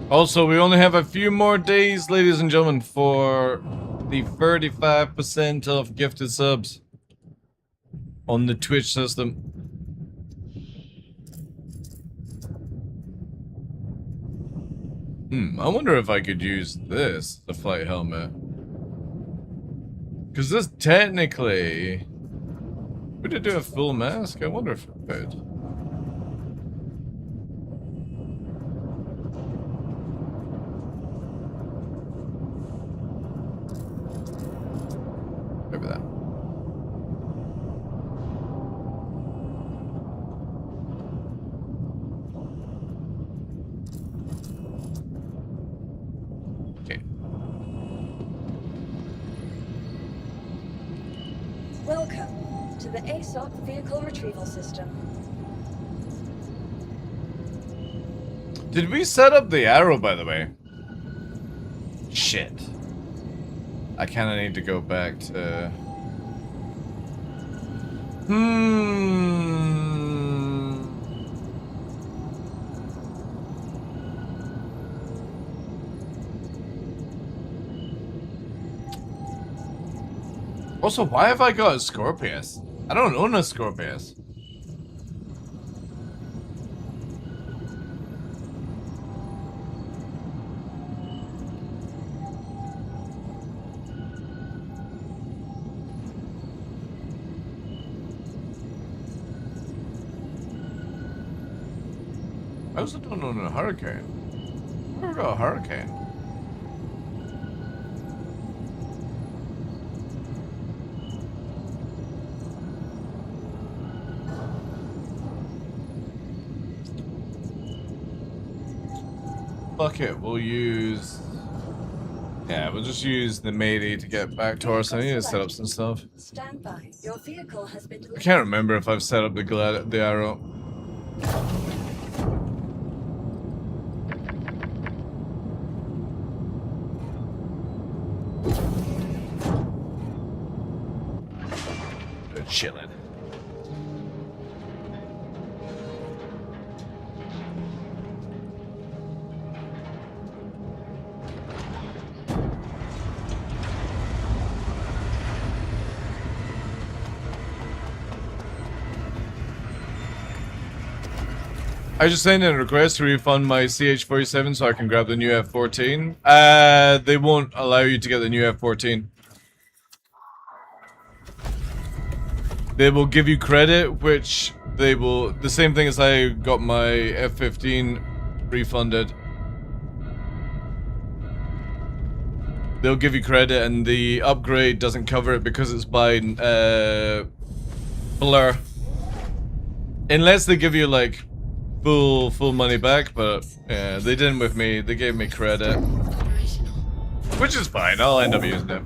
Also, we only have a few more days, ladies and gentlemen, for the 35% off gifted subs on the Twitch system. I wonder if I could use this, the flight helmet. Because this technically... Would it do a full mask? I wonder if it would. Over that. Okay. Welcome to the ASOC Vehicle Retrieval System. Did we set up the arrow, by the way? Shit. I kind of need to go back to... Also, why have I got a Scorpius? I don't own a Scorpius. I also don't own a Hurricane. I never got a Hurricane. Fuck it, we'll use... Yeah, we'll just use the matey to get back to us. I need to set up some stuff. Stand by. Your vehicle has been I delivered. can't remember if I've set up the arrow. chilling. I just sent in a request to refund my CH-47 so I can grab the new F-14. They won't allow you to get the new F-14. They will give you credit, which they will... The same thing as I got my F-15 refunded. They'll give you credit and the upgrade doesn't cover it because it's by blur. Unless they give you like full money back, but yeah, they didn't with me. They gave me credit. Which is fine, I'll end up using it.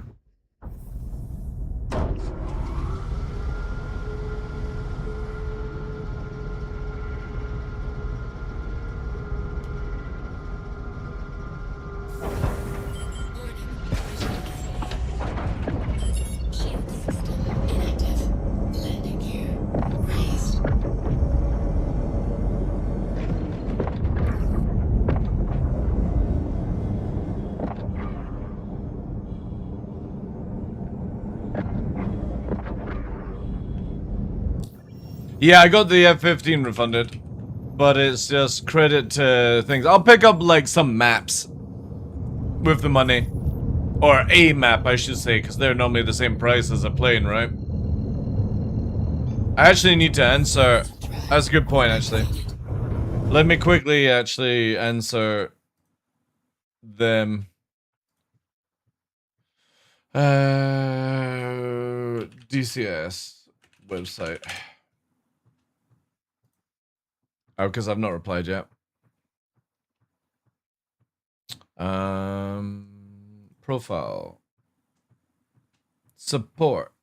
Yeah, I got the F-15 refunded, but it's just credit to things. I'll pick up like some maps with the money, or a map I should say, because they're normally the same price as a plane, right? I actually need to answer. That's a good point, actually. Let me quickly actually answer them. DCS website. Oh, because I've not replied yet. Profile. Support.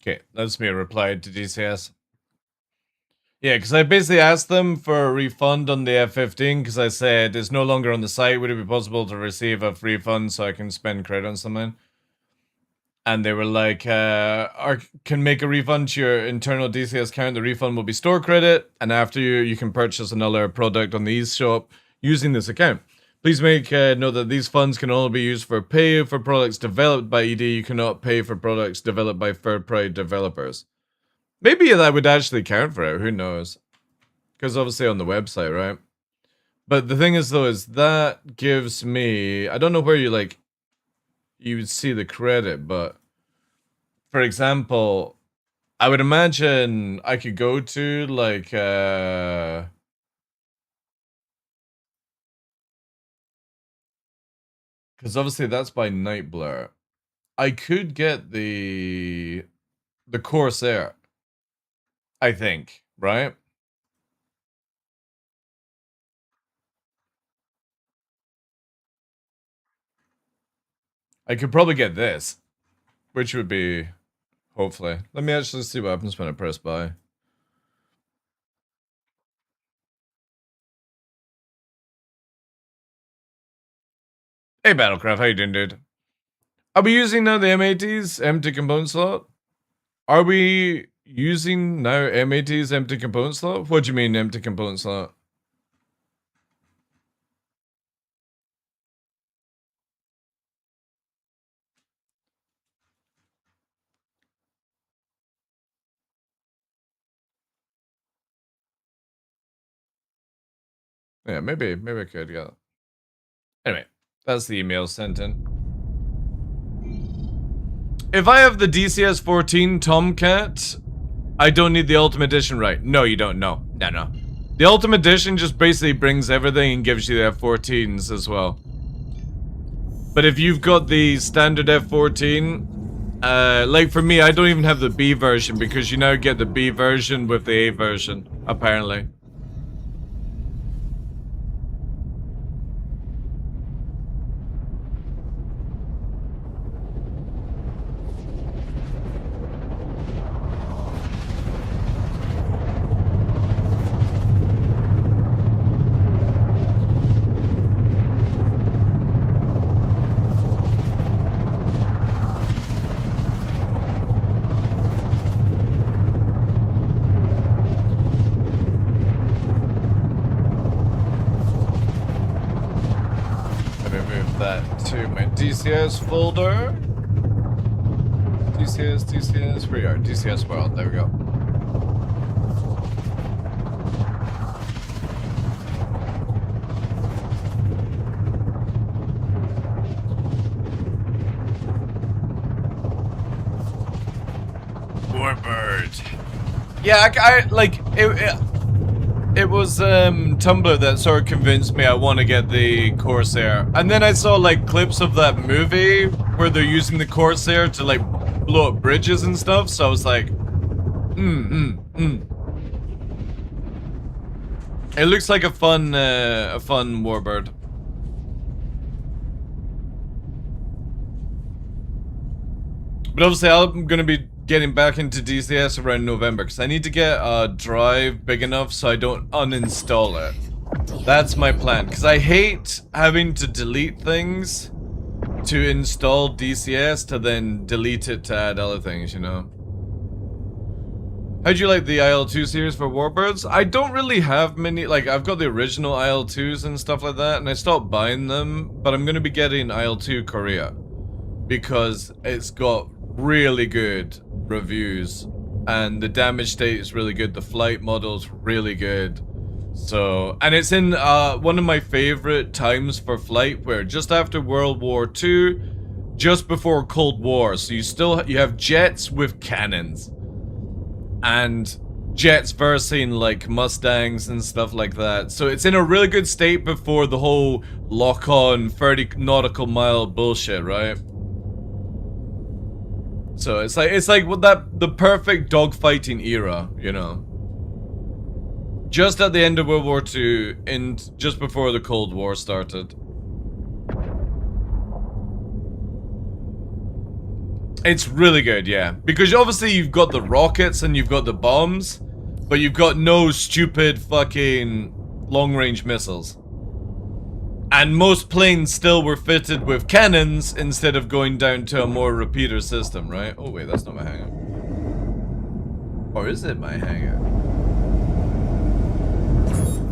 Okay, that's me replied to DCS. Yeah, because I basically asked them for a refund on the F-15 because I said it's no longer on the site. Would it be possible to receive a refund so I can spend credit on something? And they were like, can make a refund to your internal DCS account. The refund will be store credit, and after you can purchase another product on the eShop using this account. Please make note that these funds can only be used for pay for products developed by ED. You cannot pay for products developed by third-party developers. Maybe that would actually count for it, who knows? Because obviously on the website, right? But the thing is though, is that gives me... I don't know where you like... You would see the credit, but... For example, I would imagine I could go to like... Because obviously that's by Night Blur. I could get the Corsair. I think, right? I could probably get this, which would be, hopefully. Let me actually see what happens when I press buy. Hey Battlecraft, how you doing, dude? Are we using now the M80's empty component slot? Are we using now M80's empty component slot? What do you mean empty component slot? Yeah, maybe I could get it. Anyway, that's the email sent in. If I have the DCS-14 Tomcat, I don't need the Ultimate Edition, right? No, you don't. No. No. The Ultimate Edition just basically brings everything and gives you the F-14s as well. But if you've got the standard F-14, like for me, I don't even have the B version because you now get the B version with the A version, apparently. To my DCS folder. DCS, where you are? DCS World, there we go. Warbird. Yeah, I like it was Tumblr that sort of convinced me I want to get the Corsair. And then I saw like clips of that movie where they're using the Corsair to like blow up bridges and stuff, so I was like, It looks like a fun warbird. But obviously I'm gonna be getting back into DCS around November because I need to get a drive big enough so I don't uninstall it. That's my plan, because I hate having to delete things to install DCS to then delete it to add other things, you know? How'd you like the IL-2 series for Warbirds? I don't really have many, like I've got the original IL-2s and stuff like that and I stopped buying them, but I'm going to be getting IL-2 Korea because it's got really good reviews and the damage state is really good, the flight model's really good. So, and it's in one of my favorite times for flight, where just after World War II, just before Cold War, so you have jets with cannons and jets versing like Mustangs and stuff like that. So it's in a really good state before the whole lock-on 30 nautical mile bullshit, right? So it's like with the perfect dogfighting era, you know. Just at the end of World War II and just before the Cold War started. It's really good, yeah. Because obviously you've got the rockets and you've got the bombs, but you've got no stupid fucking long-range missiles. And most planes still were fitted with cannons instead of going down to a more repeater system, right? Oh wait, that's not my hangar. Or is it my hangar?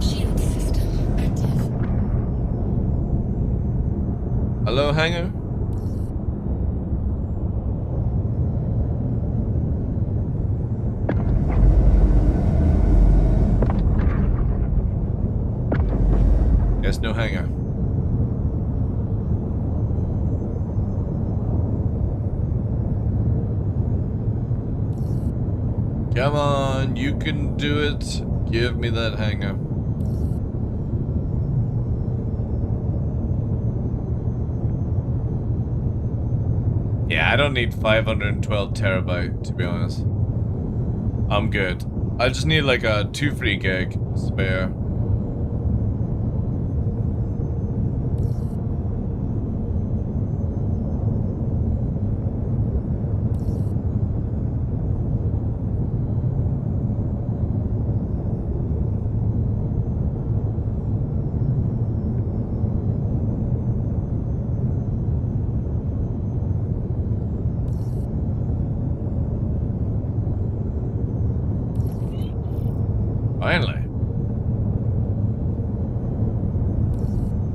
Shield system active. Hello, hangar? Yes, no hangar. Come on, you can do it. Give me that hangar. Yeah, I don't need 512 terabyte, to be honest. I'm good. I just need like a 2 free gig spare. Finally.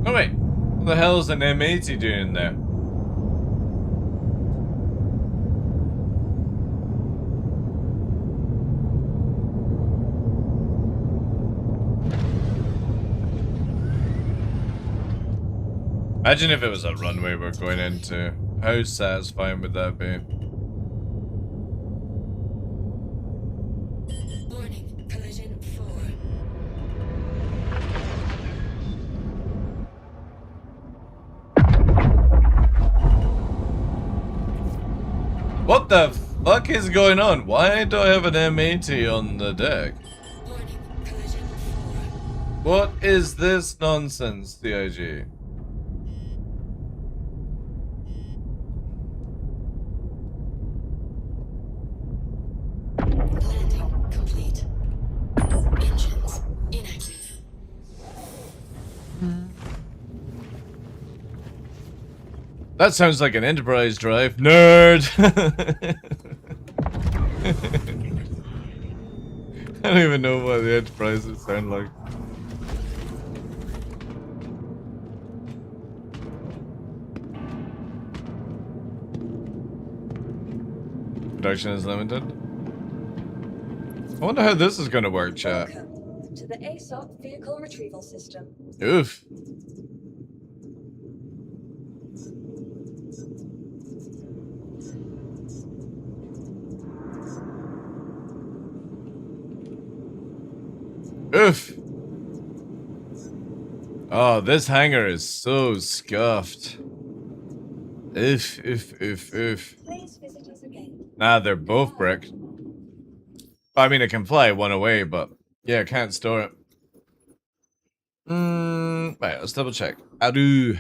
Oh wait, what the hell is an M80 doing there? Imagine if it was a runway we're going into. How satisfying would that be? What the fuck is going on? Why do I have an M80 on the deck? What is this nonsense, CIG? Complete. Engines inactive. That sounds like an Enterprise drive. Nerd! I don't even know what the Enterprises sound like. Production is limited. I wonder how this is going to work, chat. Welcome to the ASOC Vehicle Retrieval System. Oof. Oof. Oh, this hangar is so scuffed. Oof, oof, oof, oof. Please visit us again. Nah, they're both brick. I mean, it can fly one away, but yeah, I can't store it. Right, let's double check. Aru.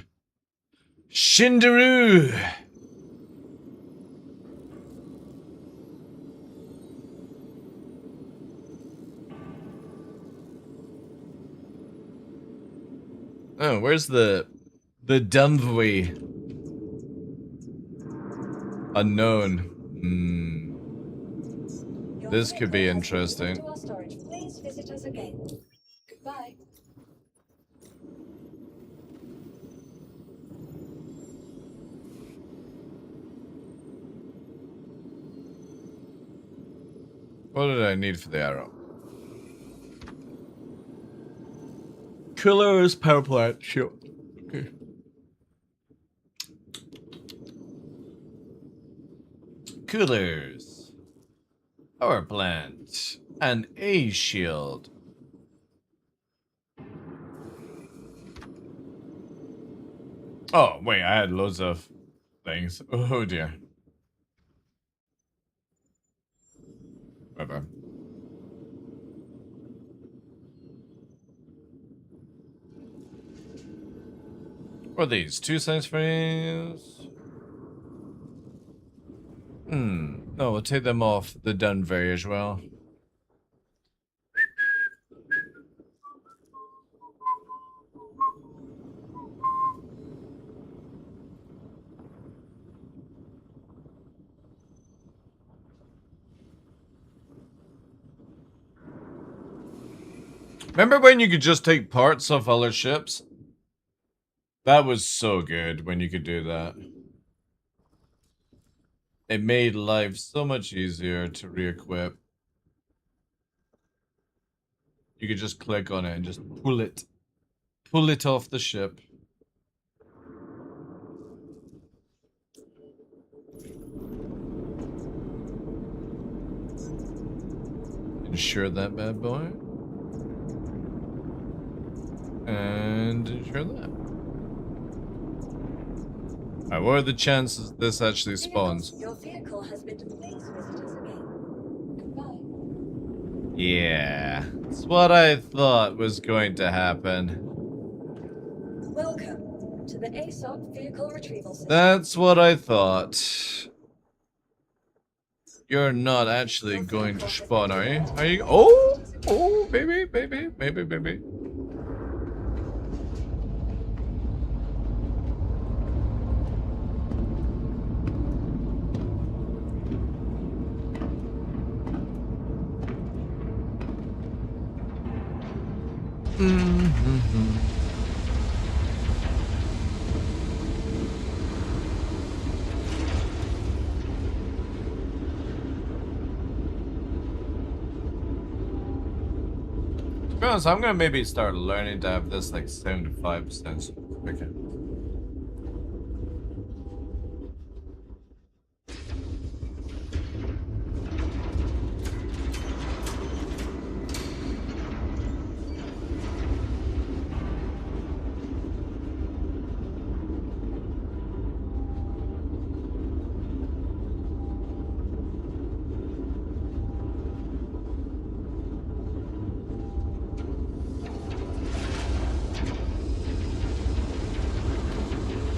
Shindaru. Oh, where's the Dunvey? Unknown. This could be interesting. To our storage. Please visit us again. Goodbye. What did I need for the arrow? Coolers, power plant, sure. Okay. Coolers, power plant, and a shield. Oh, wait, I had loads of things. Oh dear. Bye-bye. What are these? 2 science frames? No, we'll take them off the Dunvey as well. Remember when you could just take parts of other ships? That was so good when you could do that. It made life so much easier to re-equip. You could just click on it and just pull it. Pull it off the ship. Insure that bad boy. And insure that. Alright, what are the chances this actually spawns? Your vehicle has been. Please visit us again. Goodbye. Yeah, that's what I thought was going to happen. Welcome to the ASOC Vehicle Retrieval System. That's what I thought. You're not actually going to spawn, are you? Are you? Oh, oh, baby, baby, baby, baby. To be honest, I'm gonna maybe start learning to have this like 75%. Okay.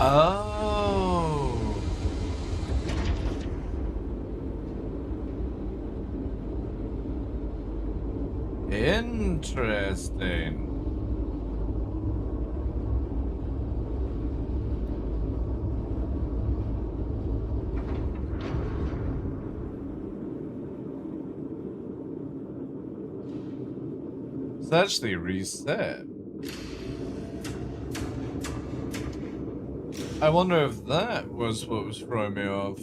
Oh. Interesting. It's actually reset. I wonder if that was what was throwing me off.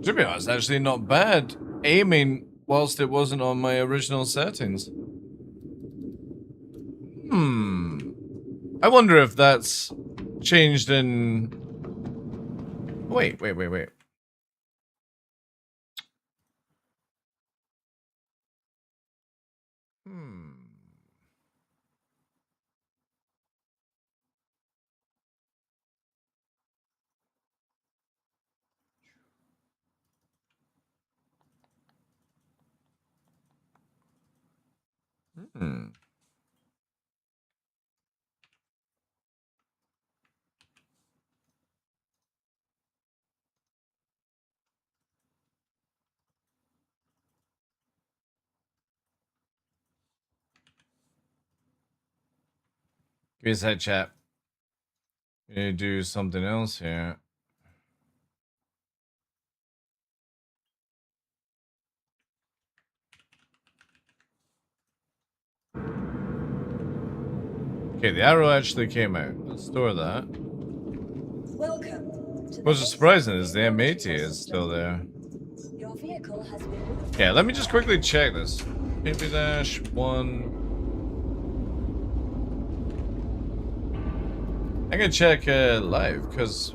To be honest, actually not bad aiming whilst it wasn't on my original settings. I wonder if that's changed in... Wait. Give me a sec, chat. We need to do something else here. Okay, the arrow actually came out. Let's store that. Welcome. What's surprising is the M80 is still there. Your vehicle has been moved. Yeah, let me just quickly check this. PP-1. I'm gonna check live, because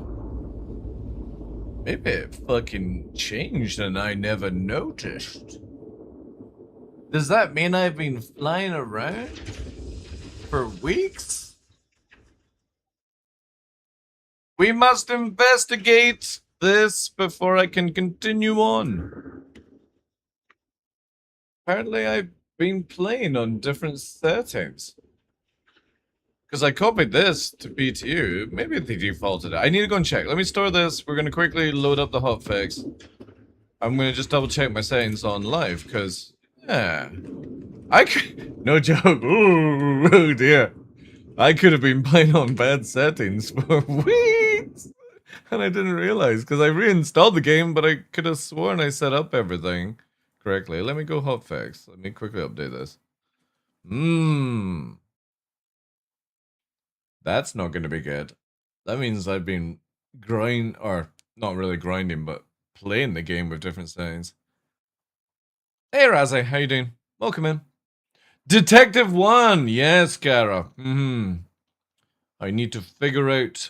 maybe it fucking changed and I never noticed. Does that mean I've been flying around for weeks? We must investigate this before I can continue on. Apparently I've been playing on different settings. Because I copied this to BTU. Maybe they defaulted it. I need to go and check. Let me store this. We're going to quickly load up the hotfix. I'm going to just double check my settings on live. Because, yeah. I could... No joke. Ooh, oh dear. I could have been playing on bad settings for weeks. And I didn't realize. Because I reinstalled the game, but I could have sworn I set up everything correctly. Let me go hotfix. Let me quickly update this. That's not going to be good. That means I've been or not really grinding, but playing the game with different settings. Hey Razzie, how you doing? Welcome in. Detective 1! Yes, Kara. I need to figure out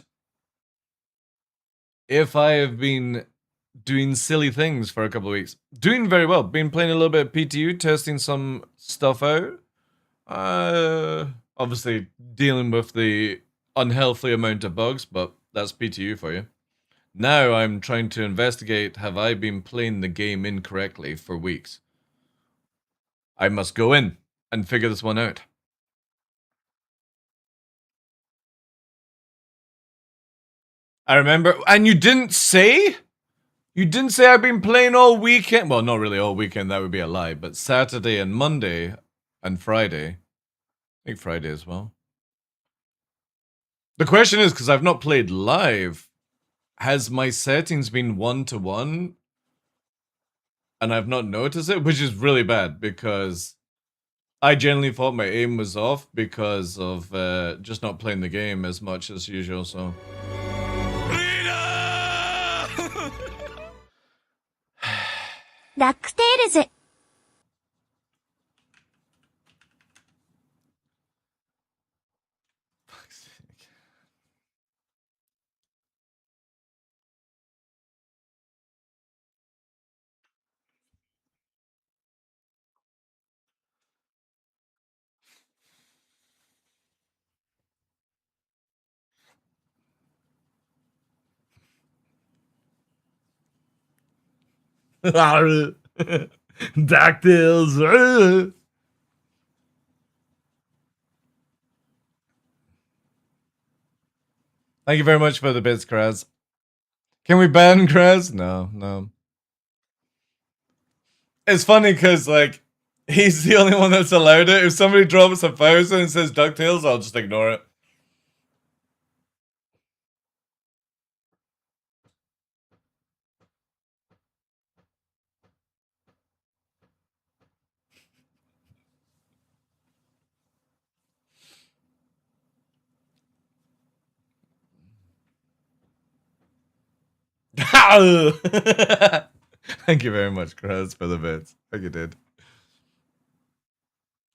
if I have been doing silly things for a couple of weeks. Doing very well. Been playing a little bit of PTU, testing some stuff out. Obviously dealing with the unhealthy amount of bugs, but that's PTU for you. Now I'm trying to investigate, have I been playing the game incorrectly for weeks? I must go in and figure this one out. I remember, and you didn't say? You didn't say I've been playing all weekend? Well, not really all weekend, that would be a lie, but Saturday and Monday and Friday. I think Friday as well. The question is, because I've not played live, has my settings been 1-to-1 and I've not noticed it, which is really bad because I generally thought my aim was off because of just not playing the game as much as usual, so. Dactyls. Thank you very much for the bits, Kraz. Can we ban Kraz? No. It's funny because, like, he's the only one that's allowed it. If somebody drops 1,000 and says DuckTales, I'll just ignore it. Thank you very much, Kraz, for the bits. Like you did.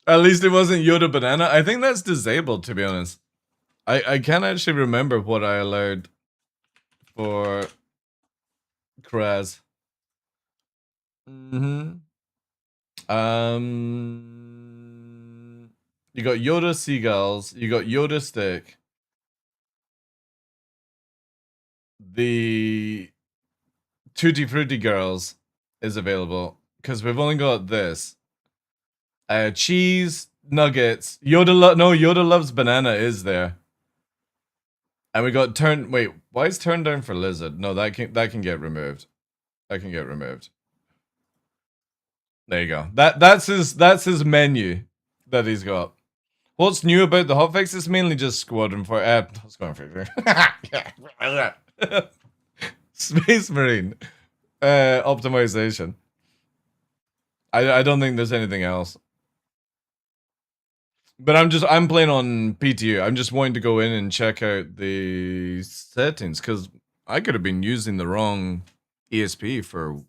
At least it wasn't Yoda Banana. I think that's disabled, to be honest. I can't actually remember what I allowed for Kraz. You got Yoda Seagulls. You got Yoda Stick. The Tutti Frutti Girls is available because we've only got this. Cheese nuggets. Yoda Loves Banana is there. And we got wait, why is turn down for lizard? No, that can get removed. That can get removed. There you go. That's his menu that he's got. What's new about the hotfix? It's mainly just Squadron 4. Squadron 4. Space Marine optimization. I don't think there's anything else. But I'm playing on PTU. I'm just wanting to go in and check out the settings because I could have been using the wrong ESP for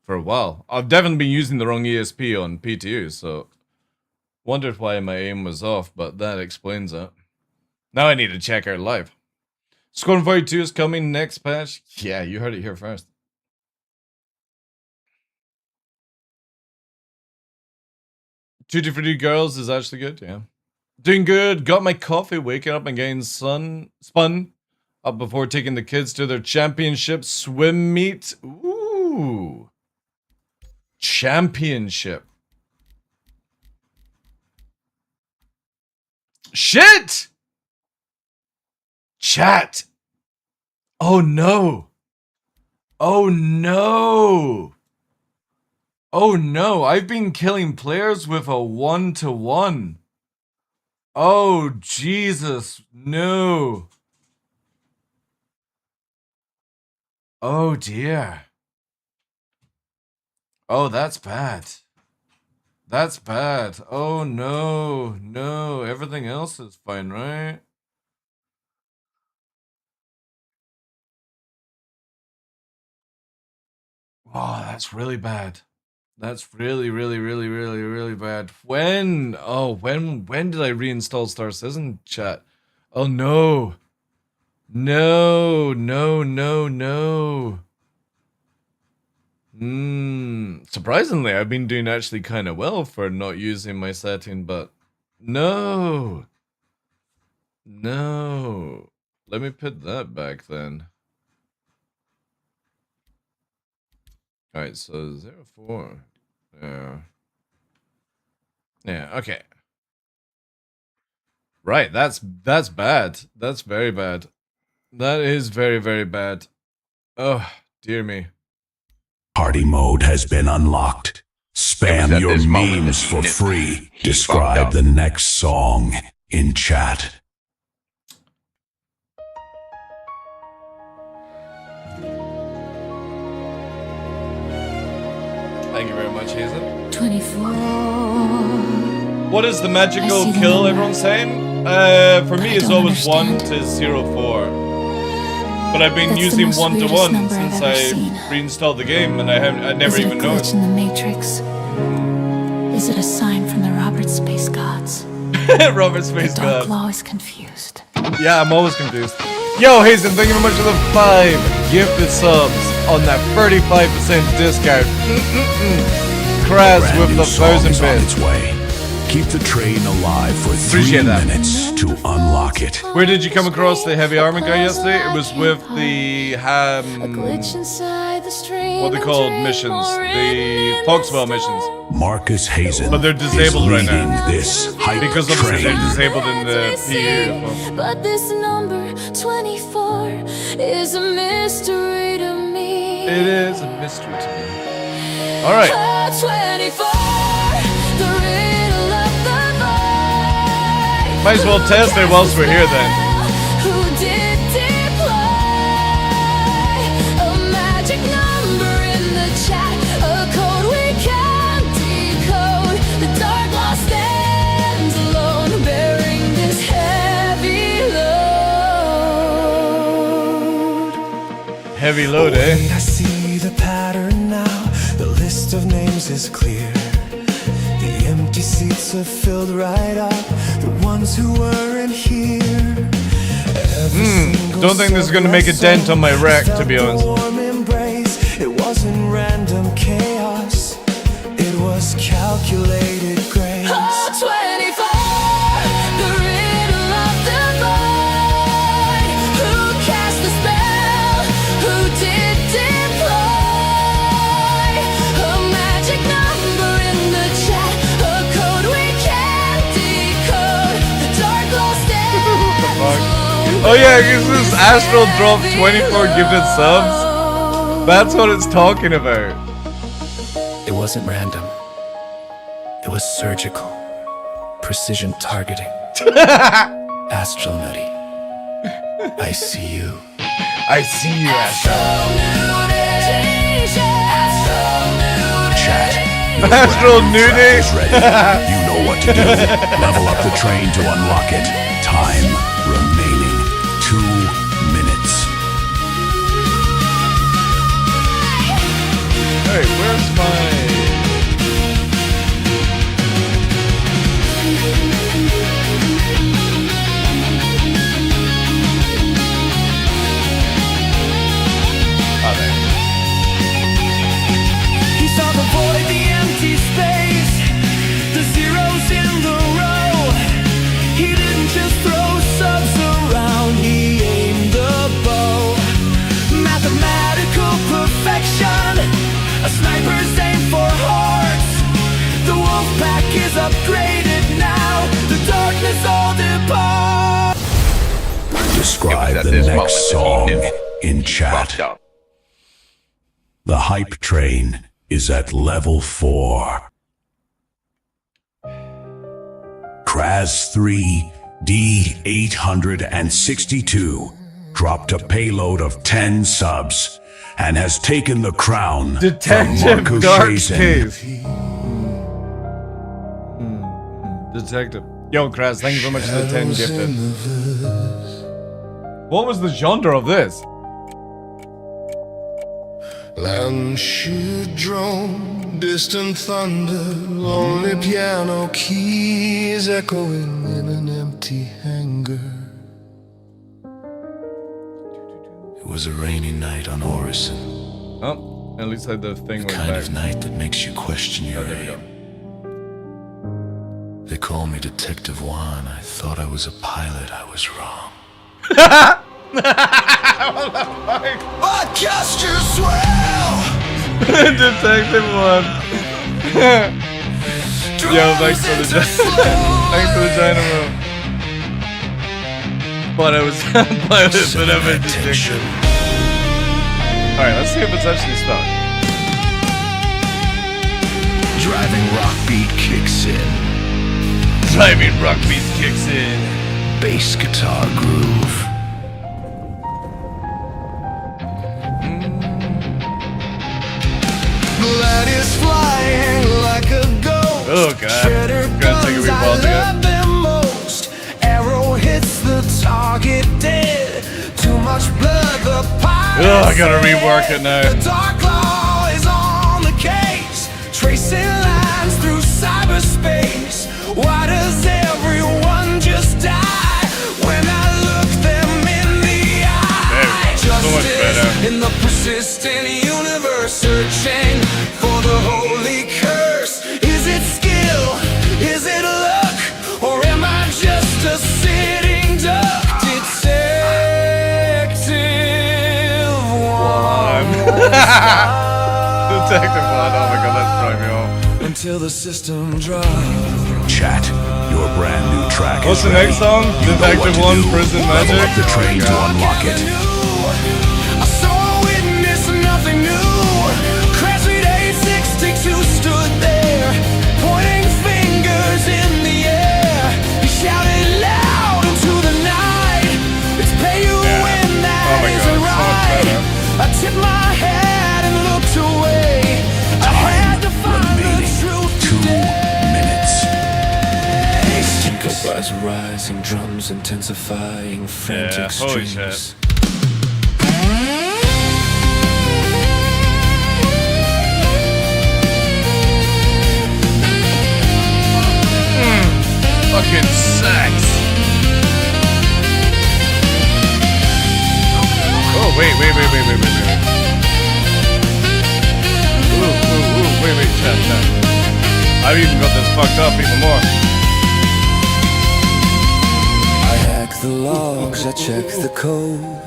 a while. I've definitely been using the wrong ESP on PTU, so wondered why my aim was off, but that explains it. Now I need to check out live. Squadron 42 is coming next patch. Yeah, you heard it here first. Tutti Frutti Girls is actually good, yeah. Doing good. Got my coffee, waking up and getting spun up before taking the kids to their championship swim meet. Ooh. Championship. Shit! Chat. Oh no. Oh no. Oh no, I've been killing players with a 1-to-1. Oh Jesus, no. Oh dear. Oh, that's bad. That's bad. Oh no, no, everything else is fine, right? Oh, that's really bad. That's really, really, really, really, really bad. When did I reinstall Star Citizen chat? Oh no. No. Surprisingly, I've been doing actually kind of well for not using my setting, but no. No. Let me put that back then. Alright, so 04. Yeah. Yeah, okay. Right, that's bad. That's very bad. That is very, very bad. Oh, dear me. Party mode has been unlocked. Spam your memes for free. Describe the next song in chat. Thank you very much, Hazen. 24. What is the magical kill everyone's saying? For me, it's always 1 to 04. But I've been using 1-to-1 since I reinstalled the game, and I never even noticed. In the Matrix? Is it a sign from the Robert Space Gods? Robert Space Gods. TheDarkLaw is confused. Yeah, I'm always confused. Yo, Hazen, thank you very much for the 5 gifted subs on that 35% discount. Kraz with the 1,000 bits. Keep the train alive for 3 minutes to unlock it. Where did you come across the heavy armor guy yesterday? It was with the what they call missions, the Foxwell missions. Marcus Hazen. But they're disabled is right now. leading This hype Because obviously train. they're disabled in the PU. But this number 24 is a mystery to me. It is a mystery to me. Alright. 24, the riddle of the void. Might as well test it whilst we're here then. Who did deploy a magic number in the chat, a code we can't decode. The Dark Law stands alone, bearing this heavy load. Heavy load, eh? I see the pattern now. The list of names is clear. The empty seats are filled right up. The ones who weren't here. Don't think this is gonna make a dent on my wreck, to be honest. Warm embrace. It wasn't random chaos. It was calculated grace. 24, the riddle of the void. Who cast the spell? Who did deploy a magic number in the chat, a code we can't decode? The Dark Law stands alone. Oh yeah, because this Astral dropped 24 gifted subs. That's what it's talking about. It wasn't random. It was surgical. Precision targeting. Astral Nutty. I see you. I see you, Astral. Chat. Your Astral brand new nudie. track is ready. You know what to do. Level up the train to unlock it. Time remaining 2 minutes. Hey, where's my... Oh, there. He saw the void, the empty space, the zeros in the row. He didn't just throw subs around, he aimed the bow. Mathematical perfection, a sniper's aim for hearts. The wolf pack is upgraded now, the darkness all departs. Describe the next song in chat. The hype train is at level 4. Kraz 3 D862 dropped a payload of 10 subs and has taken the crown from Detective Marcus Dark Hazen. Cave. Detective. Yo, Kraz, thank you very much for the 10 gifted. What was the genre of this? Land should drone, distant thunder, lonely piano keys echoing in an empty hangar. It was a rainy night on Orison. Oh, at least I had the thing The went kind back. of night that makes you question your There we go. aim. They call me Detective Juan. I thought I was a pilot. I was wrong. But gestures swell. Detective One. Yo, thanks for the thanks for the dynamo. But I was pilot, but I'm a detective. Alright, let's see if it's actually stuck. Driving rock beat kicks in. Driving rock beat kicks in. Bass guitar groove. Blood is flying like a ghost. Oh god. Gonna take a wee pause again. Arrow hits the target dead. Too much blood, the Oh, I gotta rework it now. The Dark Law is on the case, tracing lines through cyberspace. Why does everyone just die when I look them in the eye? So much better. In the persistent universe, searching for the holy curse. Is it skill? Is it luck? Or am I just a sitting duck? Detective One. the system drop. Chat, your brand new track What's is the ready. next song? You know what Detective to 1 do. Prison Level Magic? up the train to unlock it. I saw a witness, nothing new. Crash Suite 862 stood there, pointing fingers in the air. He shouted loud into the night, it's pay you when that Oh my God, isn't so much right. better. I tipped my head and looked away. I had to find the truth 2 minutes. Syncopies rising, drums intensifying, frantic holy strings. Fucking sex. Oh, wait. Ooh, wait, chat. I've even got this fucked up even more. I hack the logs, I check the code.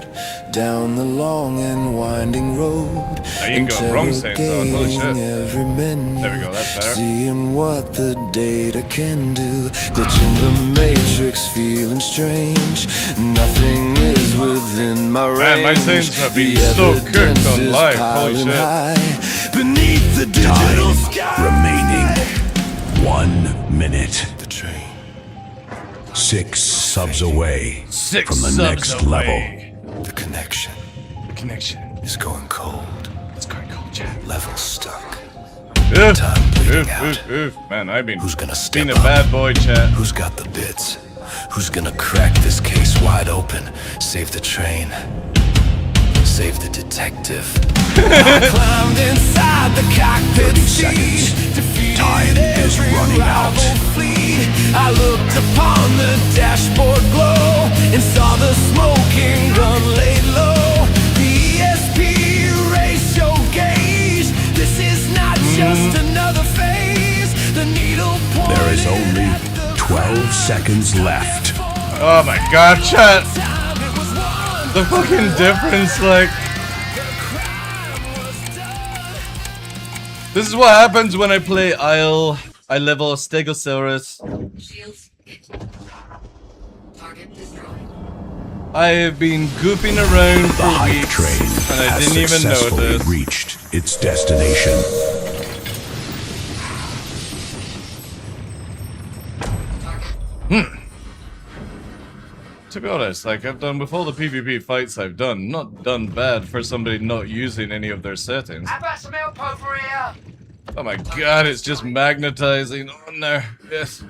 Down the long and winding road, you got wrong saves on, holy shit. every menu, There we go, that's better. seeing what the data can do. Glitching the matrix, feeling strange. Nothing is within my range. Man, my saves have been The so cooked evidence on is live, holy piling shit. high beneath the digital Time sky. remaining. 1 minute. The train. 6 subs away 6 from the subs next away. level. The connection Connection. is going cold. It's going cold, chat. Level stuck. Oof, Time bleeding out. oof. Man, I've been Who's gonna step being a up? bad boy, chat. Who's got the bits? Who's gonna crack this case wide open? Save the train. Save the detective. I climbed inside the cockpit 30 seat. seconds. Defeated Time is every running out. rival fleet. I looked upon the dashboard glow and saw the smoking gun laid low. The ESP ratio gauge. This is not just another phase. The needle There is pointed only at the 12 seconds left. Oh my god, chat. The fucking difference, like. This is what happens when I play Isle. I level Stegosaurus. Shields hit. Target destroyed. I have been goofing around The for hype weeks, train and I has didn't even successfully notice. reached its destination. To be honest, like I've done with all the PvP fights I've done, not done bad for somebody not using any of their settings. How about some help over here? Oh my god, it's just magnetizing on there. Yes.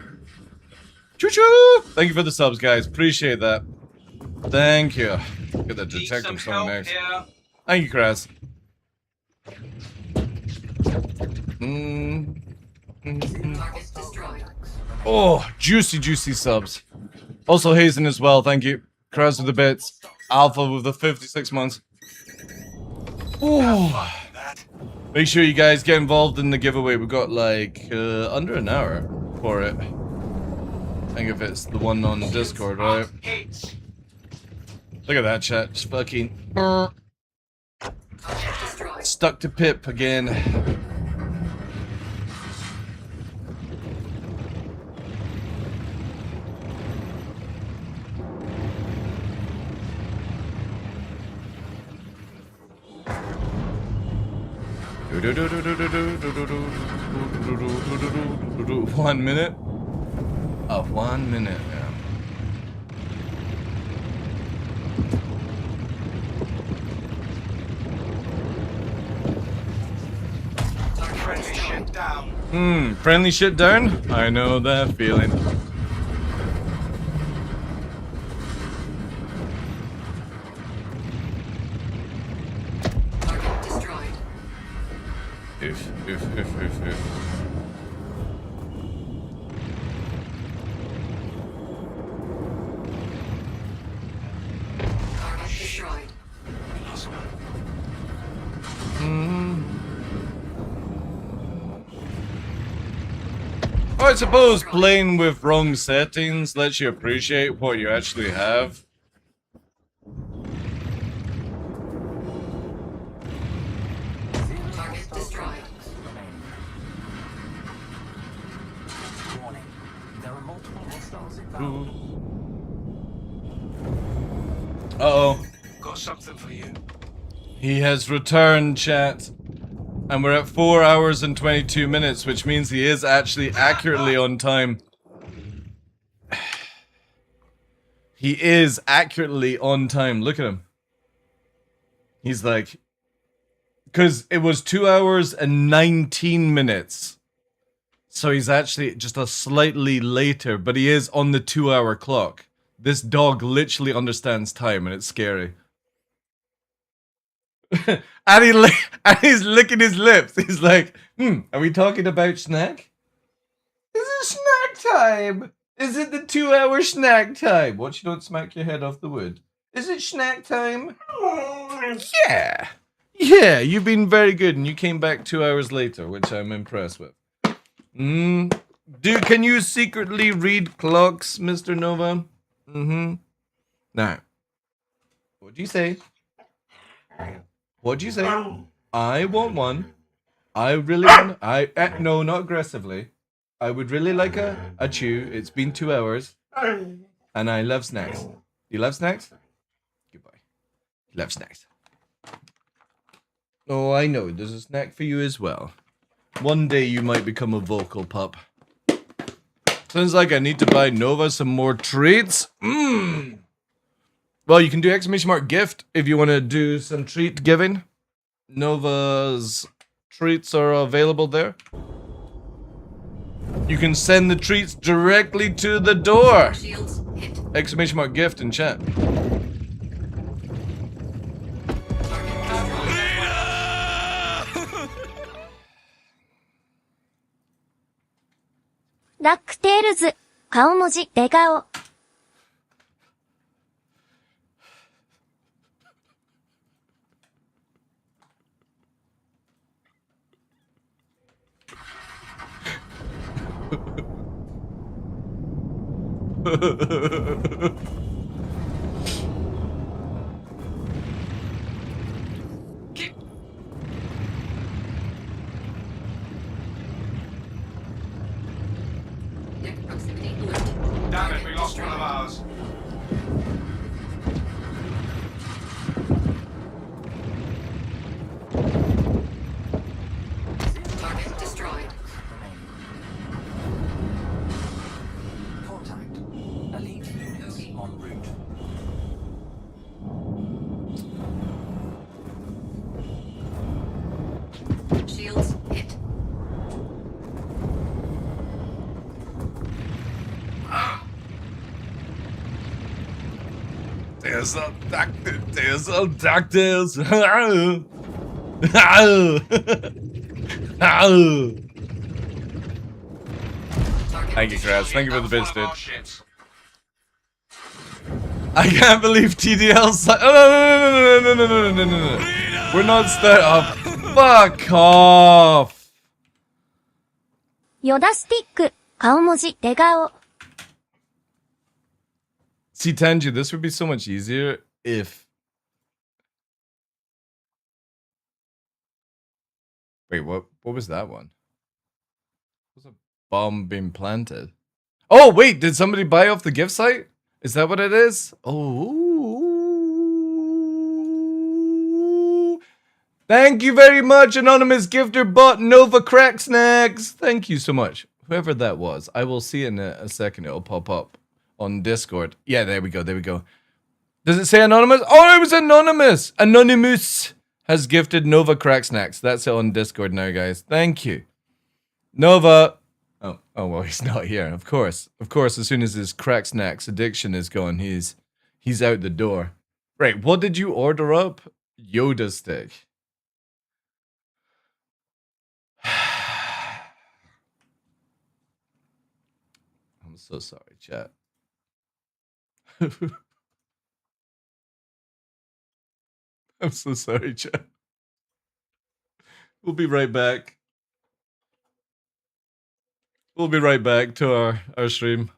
Choo choo! Thank you for the subs, guys. Appreciate that. Thank you. Get the detective song next. Thank you, Kraz. Target destroyed. Oh, juicy subs. Also Hazen as well, thank you. Kraz with the bits. Alpha with the 56 months. Oh. Make sure you guys get involved in the giveaway. We've got like under an hour for it. I think if it's the one on Discord, right? Look at that chat. Just fucking stuck to Pip again. One minute? Oh, 1 minute, yeah. Friendly shit down. Friendly shit down? I know that feeling. Target destroyed. If. Target destroyed. I suppose playing with wrong settings lets you appreciate what you actually have. Target destroyed. Uh-oh. Got something for you. He has returned, chat. And we're at 4 hours and 22 minutes, which means he is actually accurately on time. He is accurately on time. Look at him. He's like... Because it was 2 hours and 19 minutes. So he's actually just a slightly later, but he is on the 2-hour clock. This dog literally understands time, and it's scary. and, and he's licking his lips. He's like, are we talking about snack? Is it snack time? Is it the 2-hour snack time? Watch you don't smack your head off the wood. Is it snack time? Yeah. Yeah, you've been very good, and you came back 2 hours later, which I'm impressed with. Can you secretly read clocks, Mr. Nova? Now, what'd you say? What'd you say? I want one. I really want... no, not aggressively. I would really like a chew. It's been 2 hours. And I love snacks. Do you love snacks? Goodbye. Love snacks. Oh, I know. There's a snack for you as well. One day you might become a vocal pup. Sounds like I need to buy Nova some more treats. Well, you can do exclamation mark gift if you want to do some treat giving. Nova's treats are available there. You can send the treats directly to the door. Shields hit. Exclamation mark gift in chat. DuckTales 顔文字デ顔 Deck proximity alert. Damn it, we lost one of ours. Target destroyed. Contact. Elite units en route. Shields hit. There's a DuckTales. Thank you, Kraz. Thank you for the bits, dude. I can't believe TDL's like, oh, no. We're not fuck off. ヨダスティック顔文字デ顔 See, Tanji, this would be so much easier if... Wait, what was that one? Was a bomb being planted? Oh, wait, did somebody buy off the gift site? Is that what it is? Oh. Thank you very much, anonymous gifter bot Nova Crack Snacks. Thank you so much. Whoever that was. I will see in a second. It'll pop up on Discord. Yeah, there we go. Does it say anonymous? Oh, it was anonymous. Anonymous has gifted Nova Crack Snacks. That's it on Discord now, guys. Thank you. Nova. Oh, well, he's not here. Of course, as soon as his Crack Snacks addiction is gone, he's out the door. Right, what did you order up? Yoda stick. I'm so sorry, chat. I'm so sorry, chat. We'll be right back. We'll be right back to our stream.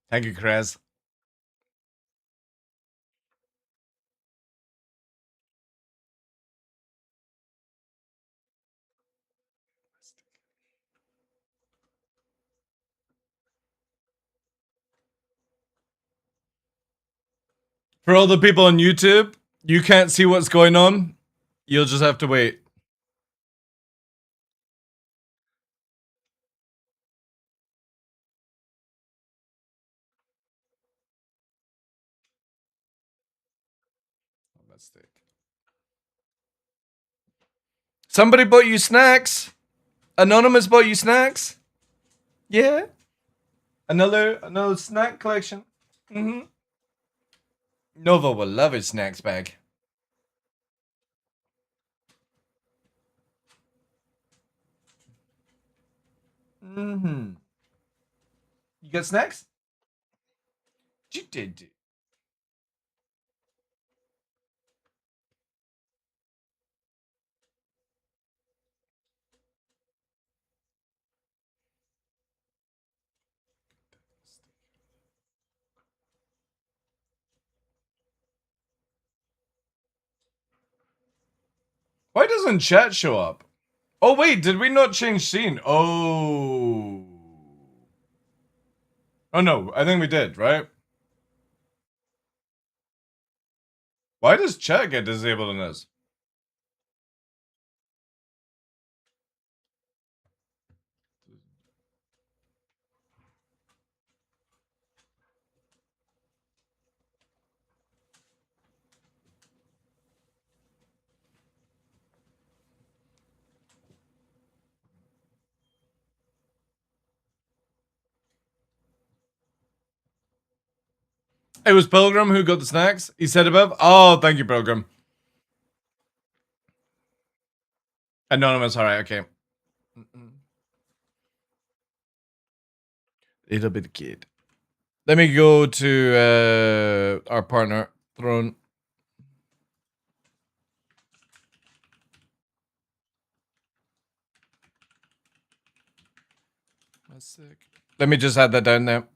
Thank you, Chris. For all the people on YouTube, you can't see what's going on. You'll just have to wait. Somebody bought you snacks. Anonymous bought you snacks. Yeah. Another snack collection. Nova will love his snacks bag. You got snacks? You did. Why doesn't chat show up? Oh wait, did we not change scene? Oh. Oh no, I think we did, right? Why does chat get disabled in this? It was Pilgrim who got the snacks. He said above. Oh, thank you, Pilgrim. Anonymous, alright, okay. It'll be the kid. Let me go to our partner, Throne. That's sick. Let me just add that down there.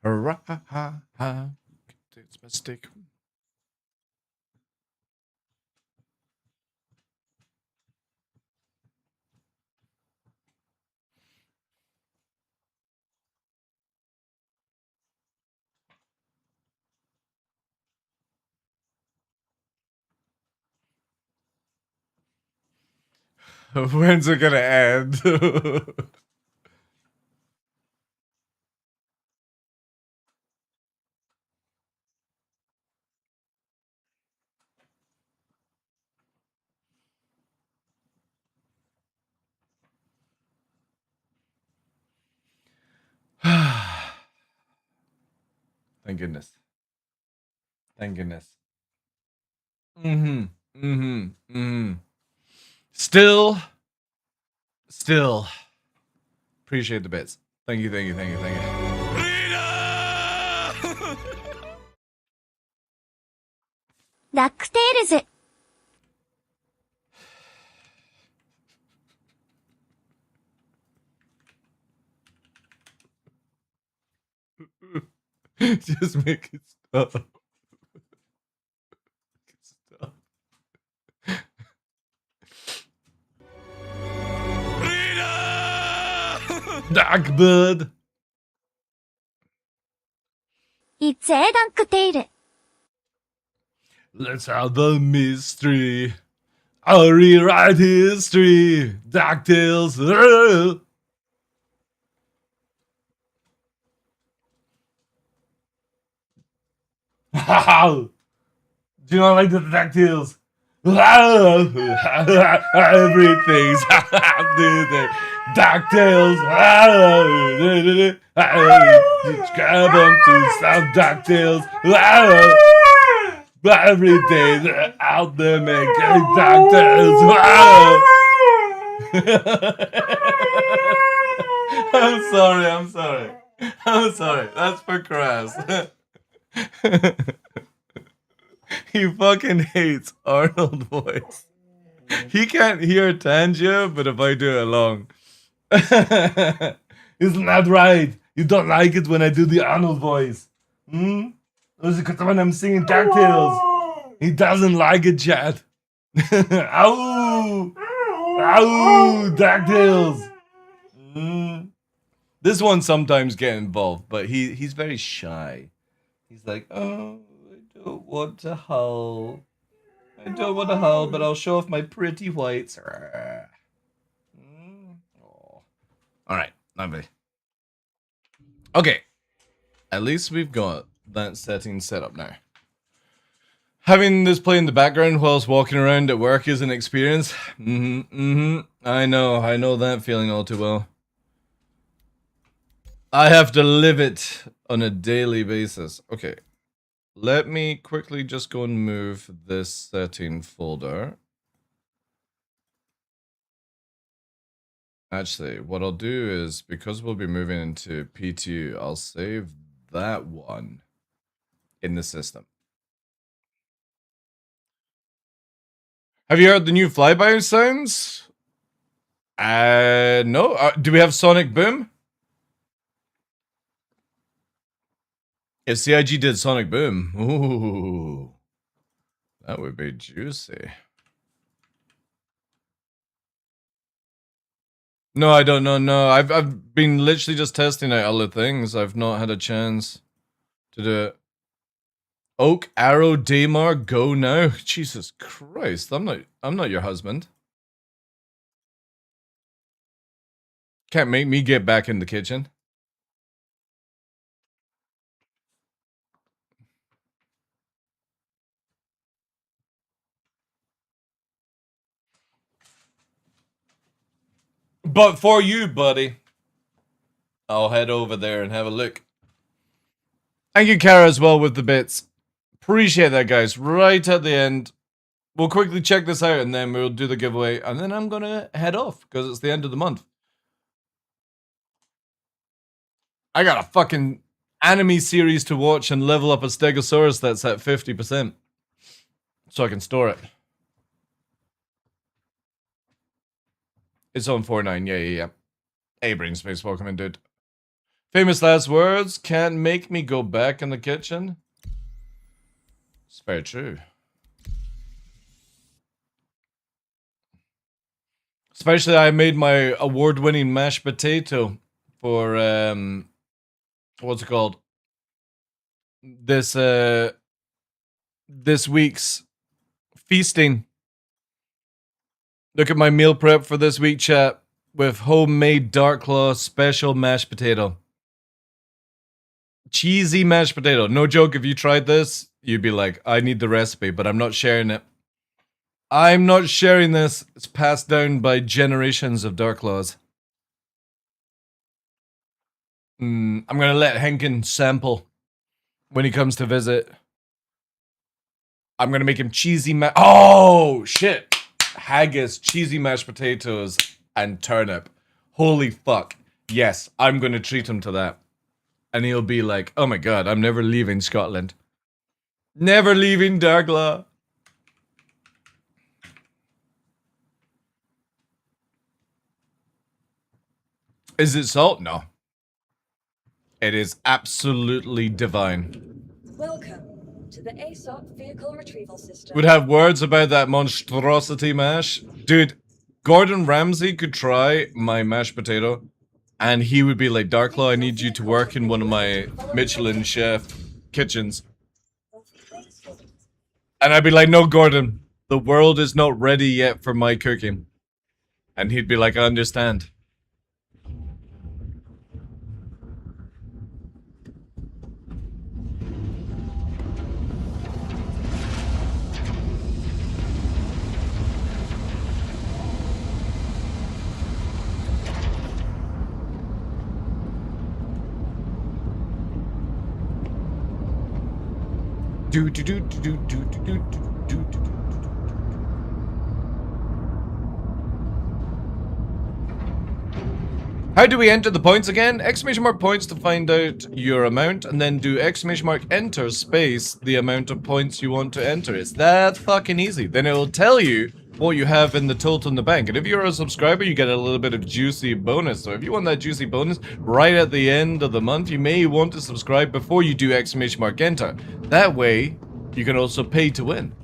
It's my stick. When's it gonna end? Thank goodness. Thank goodness. Still. Appreciate the bits. Thank you. DuckTales. Just make it stop. Darkbird. It's a DuckTale. Let's have the mystery. I'll rewrite history. DuckTales. Do you not like the DuckTales? Everything's DuckTales. Grab onto some DuckTales. Every day they're out there making DuckTales. I'm sorry. That's for Crass. He fucking hates Arnold voice. He can't hear Tangia, but if I do it along. Isn't that right? You don't like it when I do the Arnold voice. Hmm? Is it because when I'm singing DuckTales? He doesn't like it, chat. Ow! Ow! DuckTales! Mm. This one sometimes get involved, but he's very shy. He's like, oh, I don't want to howl. I don't want to howl, but I'll show off my pretty whites. Oh. Alright, lovely. Okay. At least we've got that setting set up now. Having this play in the background whilst walking around at work is an experience. I know that feeling all too well. I have to live it on a daily basis. Okay. Let me quickly just go and move this setting folder. Actually, what I'll do is, because we'll be moving into P2, I'll save that one in the system. Have you heard the new flyby sounds? No. Do we have Sonic Boom? If CIG did Sonic Boom, ooh, that would be juicy. No, I don't know. No, I've been literally just testing out other things. I've not had a chance to do it. Oak, Arrow, Daymar, go now. Jesus Christ, I'm not your husband. Can't make me get back in the kitchen. But for you, buddy, I'll head over there and have a look. Thank you, Kara, as well, with the bits. Appreciate that, guys. Right at the end, we'll quickly check this out, and then we'll do the giveaway, and then I'm gonna head off, because it's the end of the month. I got a fucking anime series to watch and level up a Stegosaurus that's at 50%. So I can store it. It's on 4.9, yeah. Hey, Brain Space, welcome in, dude. Famous last words, can't make me go back in the kitchen. It's very true. Especially I made my award-winning mashed potato for, what's it called? This week's feasting. Look at my meal prep for this week, chat, with homemade TheDarkLaw special mashed potato. Cheesy mashed potato. No joke, if you tried this, you'd be like, I need the recipe, but I'm not sharing it. I'm not sharing this. It's passed down by generations of TheDarkLaws. I'm gonna let Henkin sample when he comes to visit. I'm gonna make him cheesy oh, shit! Haggis, cheesy mashed potatoes, and turnip. Holy fuck. Yes, I'm gonna treat him to that. And he'll be like, oh my god, I'm never leaving Scotland. Never leaving TheDarkLaw. Is it salt? No. It is absolutely divine. Welcome to the ASOP vehicle retrieval system. Would have words about that monstrosity mash. Dude, Gordon Ramsay could try my mashed potato, and he would be like, TheDarkLaw, I need you to work in one of my Michelin chef kitchens. And I'd be like, no, Gordon, the world is not ready yet for my cooking. And he'd be like, I understand. Do do do do do do do do do. How do we enter the points again? Exclamation mark points to find out your amount, and then do exclamation mark enter space the amount of points you want to enter. It's that fucking easy. Then it will tell you what you have in the total in the bank. And if you're a subscriber, you get a little bit of juicy bonus. So if you want that juicy bonus right at the end of the month, you may want to subscribe before you do exclamation mark enter. That way, you can also pay to win.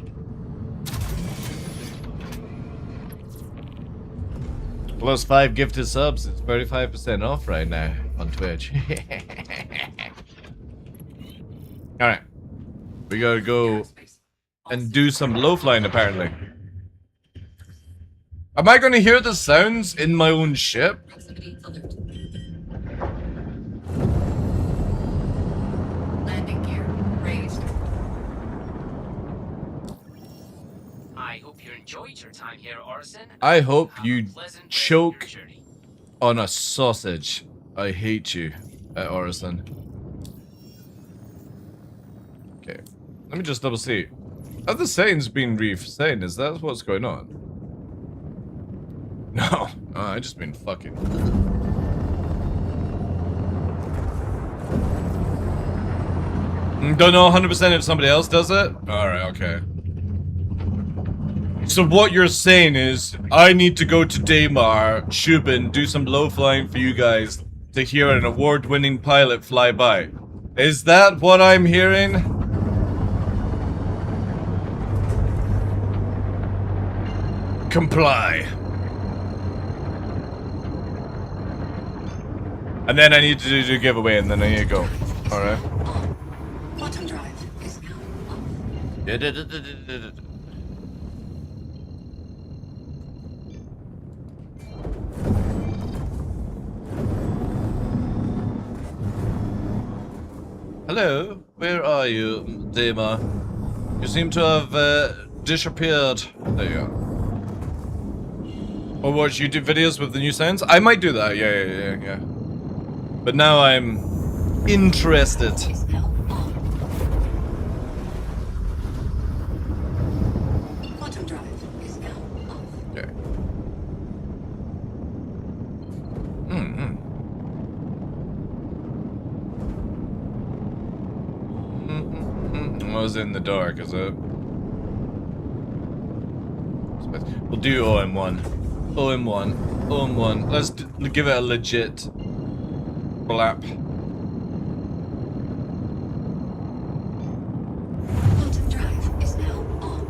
Plus 5 gifted subs. It's 35% off right now on Twitch. Alright. We gotta go and do some low flying apparently. Am I gonna hear the sounds in my own ship? Proximity alert. Landing gear raised. I hope you enjoyed your time here, Orson. I hope Have you a pleasant rest of choke your journey. on a sausage. I hate you, Orison. Okay. Let me just double see. Have the settings been reset? Is that what's going on? No. Oh, I just been fucking. Don't know 100% if somebody else does it. Alright, okay. So what you're saying is, I need to go to Daymar, Shubin, do some low flying for you guys to hear an award-winning pilot fly by. Is that what I'm hearing? Comply. And then I need to do the giveaway, and then I need to go. Alright. Quantum drive is now off. Hello, where are you, Dema? You seem to have disappeared. There you are. Or watch YouTube videos with the new sounds? I might do that, yeah. But now I'm interested. Is now on. Quantum drive is now off. Okay. I was in the dark, is it? We'll do OM1. OM1. Let's give it a legit blap. Quantum drive is now on.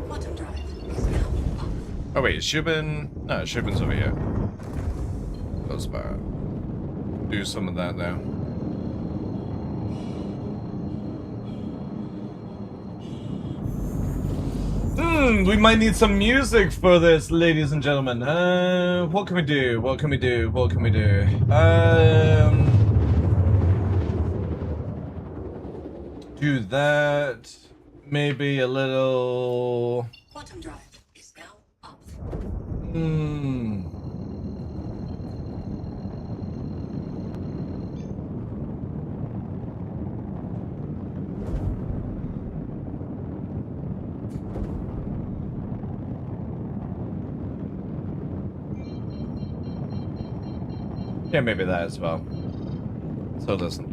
Quantum drive is now off. Oh wait, Shubin? No, Shubin's over here. That's bad. Do some of that now. We might need some music for this, ladies and gentlemen. What can we do? Do that. Maybe a little. Quantum drive is now off. Yeah, maybe that as well. So listen.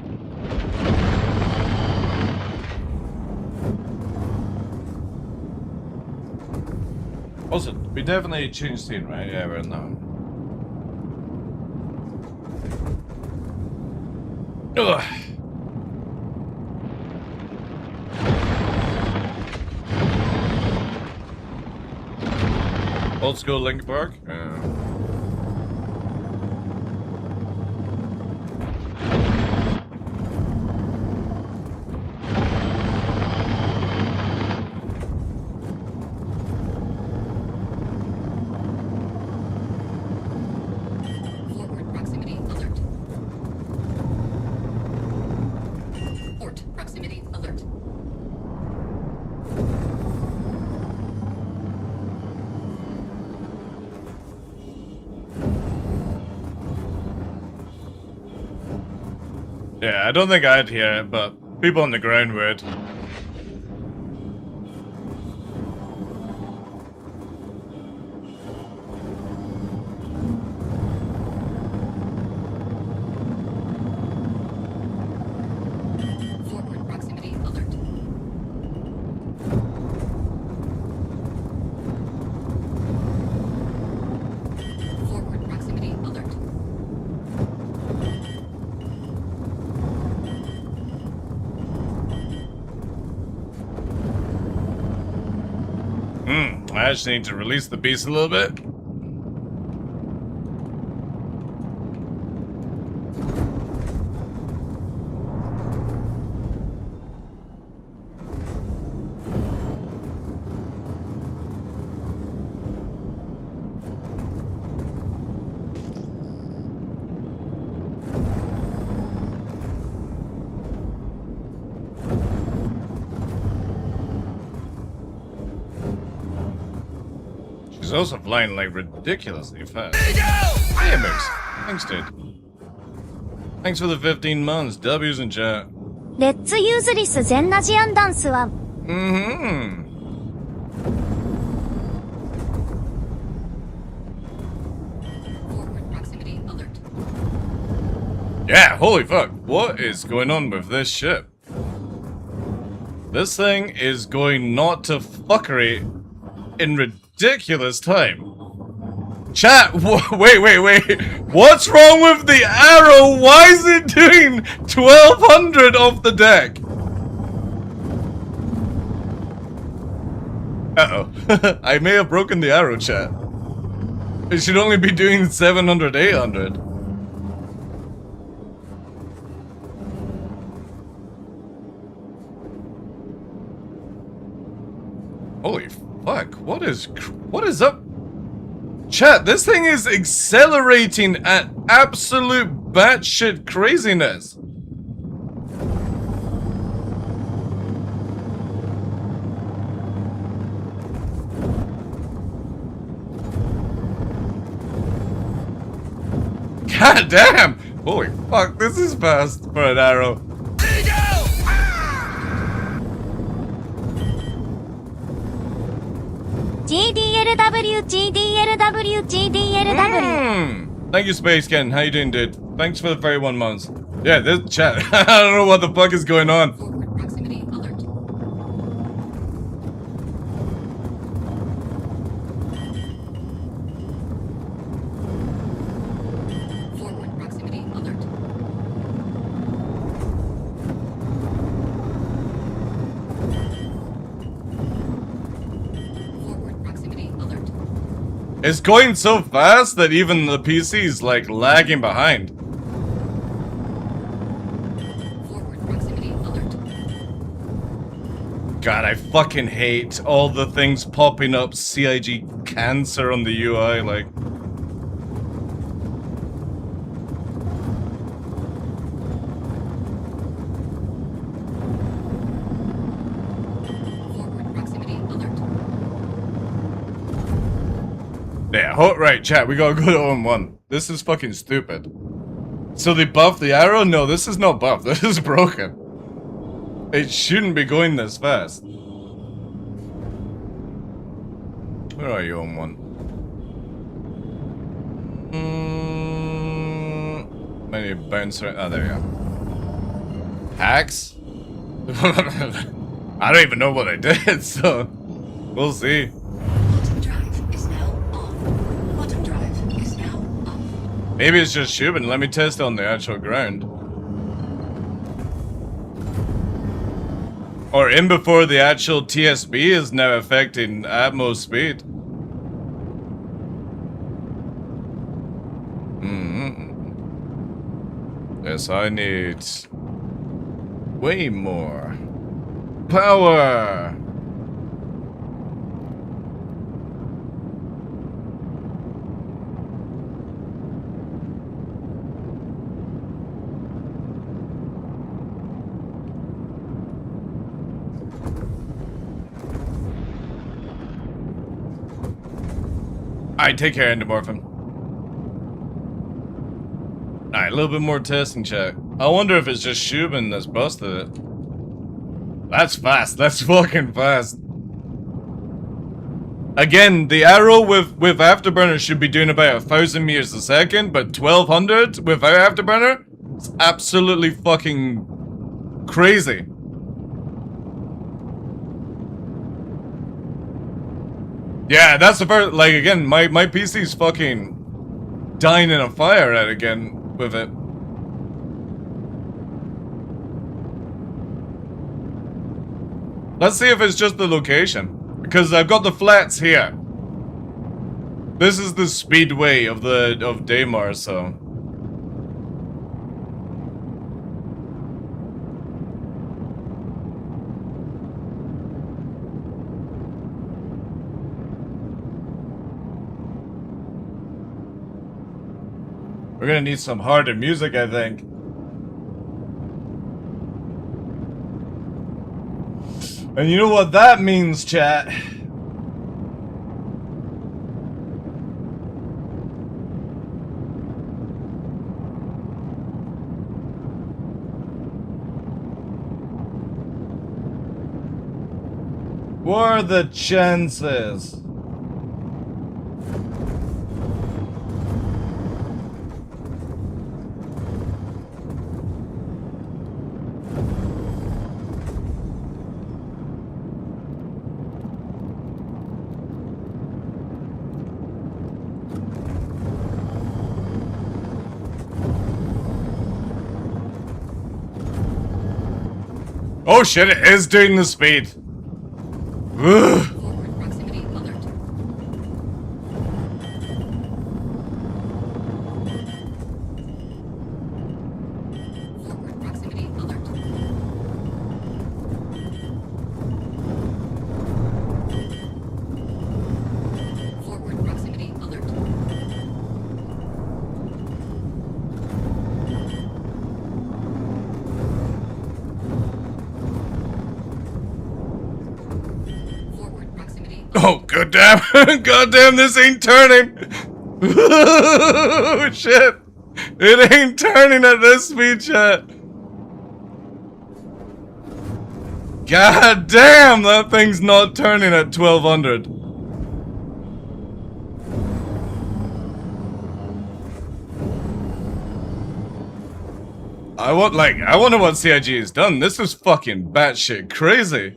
Also, we definitely changed scene, right? Yeah, we're now. Ugh. Old school Link Park? Forward proximity alert. Port proximity alert. Yeah, I don't think I'd hear it, but people on the ground would. I actually need to release the beast a little bit. She's also flying like ridiculously fast. Hey, Mix. Thanks, dude. Thanks for the 15 months. W's in chat. レッツユーズリス全ラジアンダンスは Mm-hmm. Forward proximity alert. Yeah, holy fuck. What is going on with this ship? This thing is going not to fuckery in ridiculous time. Chat, wait. What's wrong with the arrow? Why is it doing 1200 off the deck? Uh-oh. I may have broken the arrow, chat. It should only be doing 700, 800. Holy fuck, what is up? Chat, this thing is accelerating at absolute batshit craziness. God damn! Holy fuck, this is fast for an arrow. GDLW GDLW GDLW Thank you, Space Ken. How you doing, dude? Thanks for the 31 months. Yeah, this chat. I don't know what the fuck is going on. Forward proximity alert. Forward proximity alert. Forward proximity alert. It's going so fast that even the PC is like lagging behind. Forward proximity alert. God, I fucking hate all the things popping up CIG cancer on the UI, like. Forward proximity alert. Yeah, right, chat, we gotta go to 0-1. This is fucking stupid. So they buffed the arrow? No, this is not buffed, this is broken. It shouldn't be going this fast. Where are you, 0-1? Maybe bounce right. Oh, there you go. Hacks? I don't even know what I did, so we'll see. Bottom drive is now on. Bottom drive is now on. Maybe it's just Shubin. Let me test on the actual ground. Or in before the actual TSB is now affecting Atmos speed. Yes, I need way more power. Alright, take care, Endomorphin. Alright, a little bit more testing check. I wonder if it's just Shubin that's busted it. That's fast. That's fucking fast. Again, the arrow with Afterburner should be doing about 1,000 meters a second, but 1,200 without Afterburner? It's absolutely fucking crazy. Yeah, that's the first, like, again, my PC's fucking dying in a fire at again with it. Let's see if it's just the location. Because I've got the flats here. This is the speedway of Daymar, so. We're gonna need some harder music, I think. And you know what that means, chat? What are the chances? Oh shit, it is doing the speed. Ugh. Forward proximity alert. Forward proximity alert. Forward proximity alert. Forward proximity. Oh, goddamn. Goddamn, this ain't turning. Oh, shit. It ain't turning at this speed, chat. God damn, that thing's not turning at 1200. I wonder what CIG has done. This is fucking batshit crazy.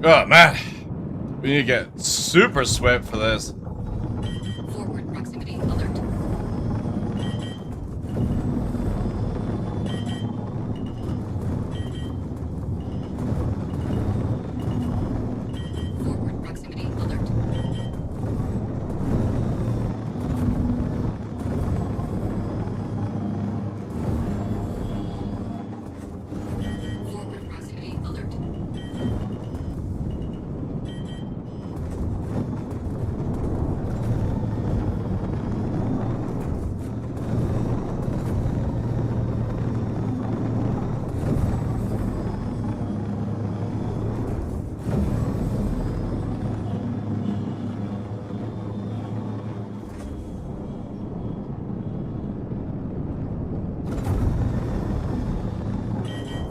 Oh man, we need to get super swept for this. Forward proximity alert. Forward proximity alert. Forward proximity alert.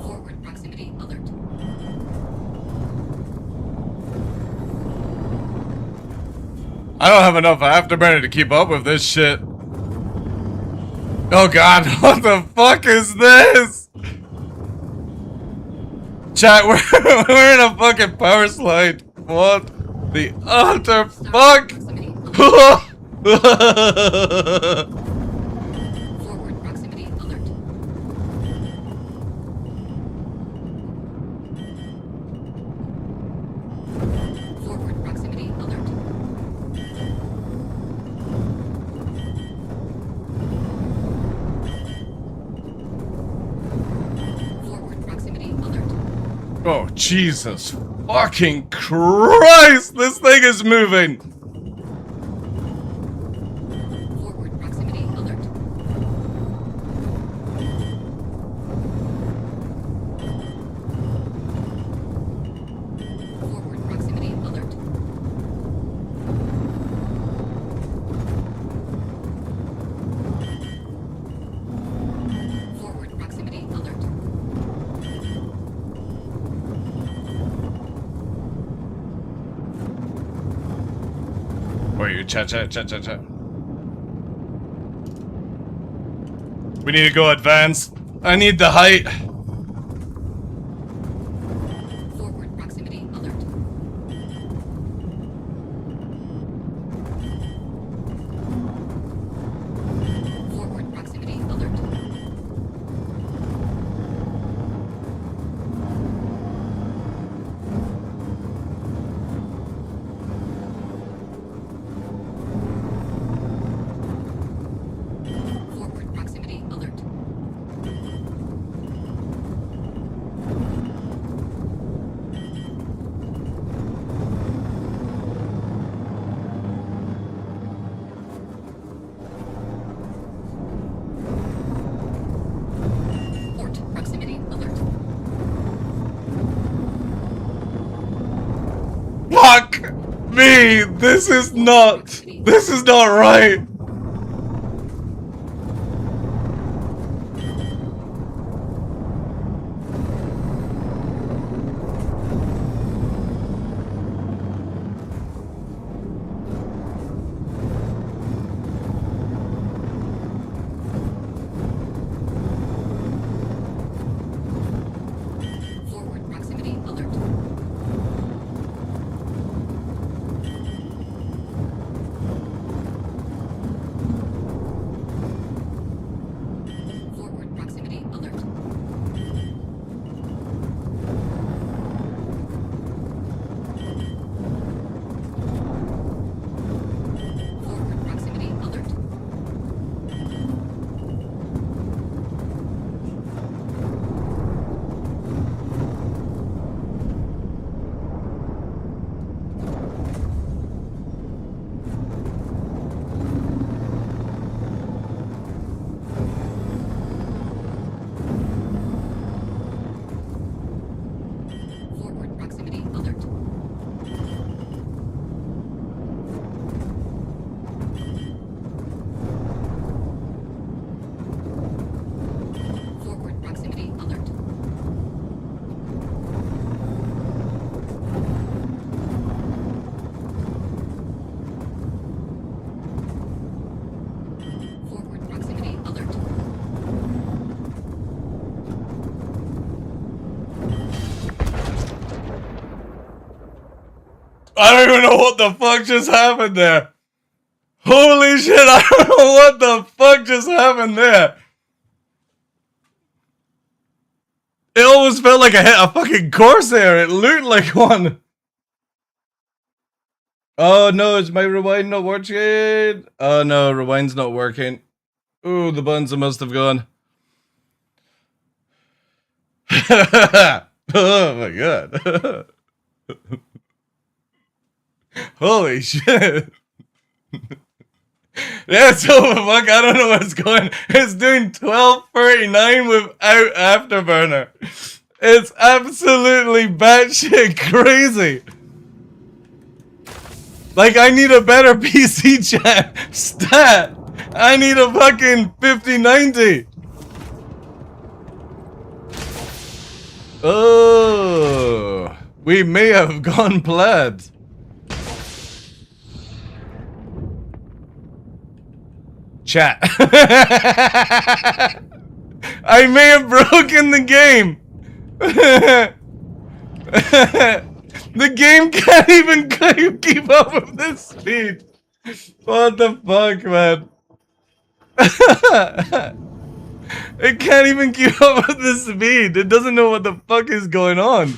Forward proximity alert. I don't have enough afterburner to keep up with this shit. Oh god, what the fuck is this? Chat, we're in a fucking power slide. What the utter fuck? Proximity alert. Forward proximity alert. Forward proximity alert. Forward proximity alert. Oh, Jesus fucking Christ! This thing is moving! Forward proximity alert. Forward proximity alert. Forward proximity alert. Wait, chat. We need to go advance. I need the height. Forward proximity alert. be. This is not right. Forward proximity alert. Forward proximity alert. Forward proximity alert. Forward proximity alert. Forward proximity alert. Forward proximity alert. I don't even know what the fuck just happened there. Holy shit, I don't know what the fuck just happened there. It almost felt like I hit a fucking Corsair. It looked like one. Oh no, is my rewind not working? Oh no, rewind's not working. Ooh, the buttons must have gone. Oh my god. Holy shit. Yeah, so fuck, I don't know what's going. It's doing 1239 without Afterburner. It's absolutely batshit crazy. Like, I need a better PC chat stat. I need a fucking 5090. Oh, we may have gone plaid. Chat. I may have broken the game. The game can't even keep up with this speed. What the fuck, man? It can't even keep up with the speed. It doesn't know what the fuck is going on.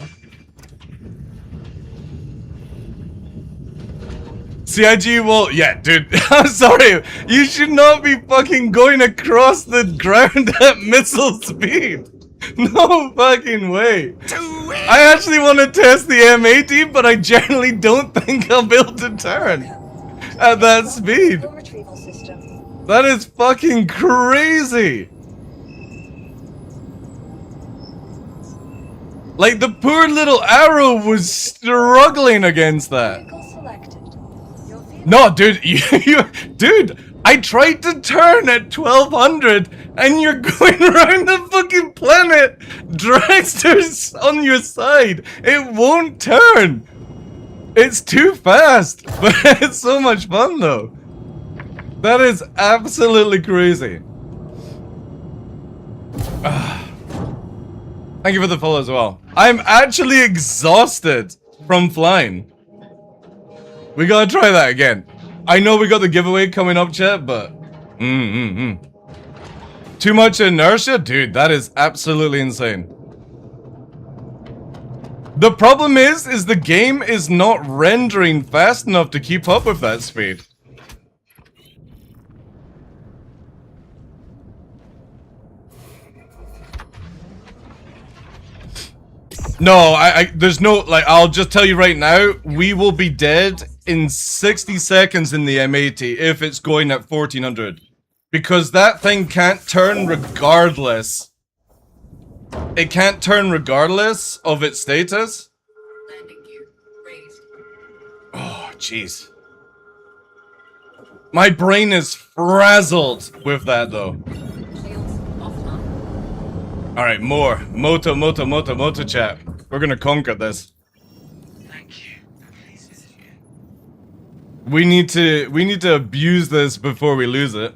CIG will, yeah, dude, I'm sorry. You should not be fucking going across the ground at missile speed. No fucking way. I actually want to test the M80, but I generally don't think I'll be able to turn at that speed. Retrieval system. That is fucking crazy. Like, the poor little arrow was struggling against that. Vehicle selected. Your vehicle No, dude, dude, I tried to turn at 1200 and you're going around the fucking planet. Dragster's on your side. It won't turn. It's too fast, but it's so much fun though. That is absolutely crazy. Thank you for the follow as well. I'm actually exhausted from flying. We gotta try that again. I know we got the giveaway coming up, chat, but... Too much inertia? Dude, that is absolutely insane. The problem is the game is not rendering fast enough to keep up with that speed. No, there's no, like, I'll just tell you right now, we will be dead in 60 seconds in the M80 if it's going at 1400. Because that thing can't turn regardless. It can't turn regardless of its status. Landing gear raised. Oh, jeez. My brain is frazzled with that, though. Shields offline. Alright, more. Moto chat. We're gonna conquer this. Thank you. This is you. We need to abuse this before we lose it.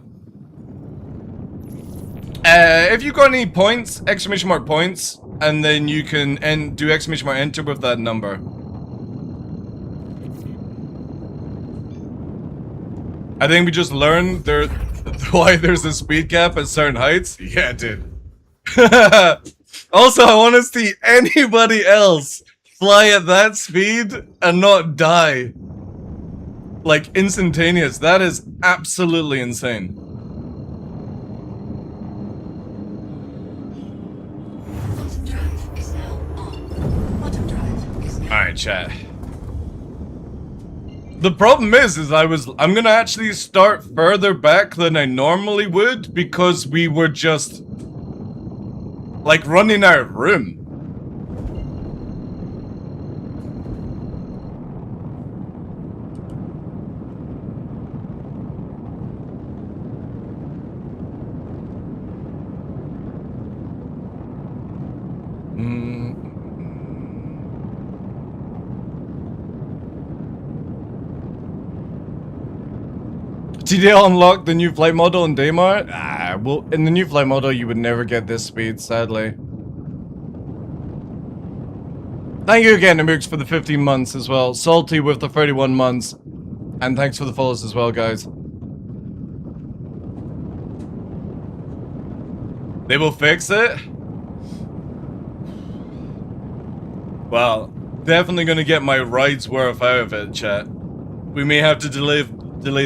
If you got any points, exclamation mark points, and then you can do exclamation mark enter with that number. I think we just learned why there's a speed cap at certain heights. Yeah, dude. Also, I want to see anybody else fly at that speed and not die. Like, instantaneous. That is absolutely insane. Bottom drive is now on. Bottom drive is now Alright, chat. The problem is I'm gonna actually start further back than I normally would because we were just like running out of room. TDL unlocked the new flight model in Daymar? Ah, well, in the new flight model, you would never get this speed, sadly. Thank you again, Amooks, for the 15 months as well. Salty with the 31 months. And thanks for the follows as well, guys. They will fix it? Well, definitely gonna get my ride's worth out of it, chat. We may have to delay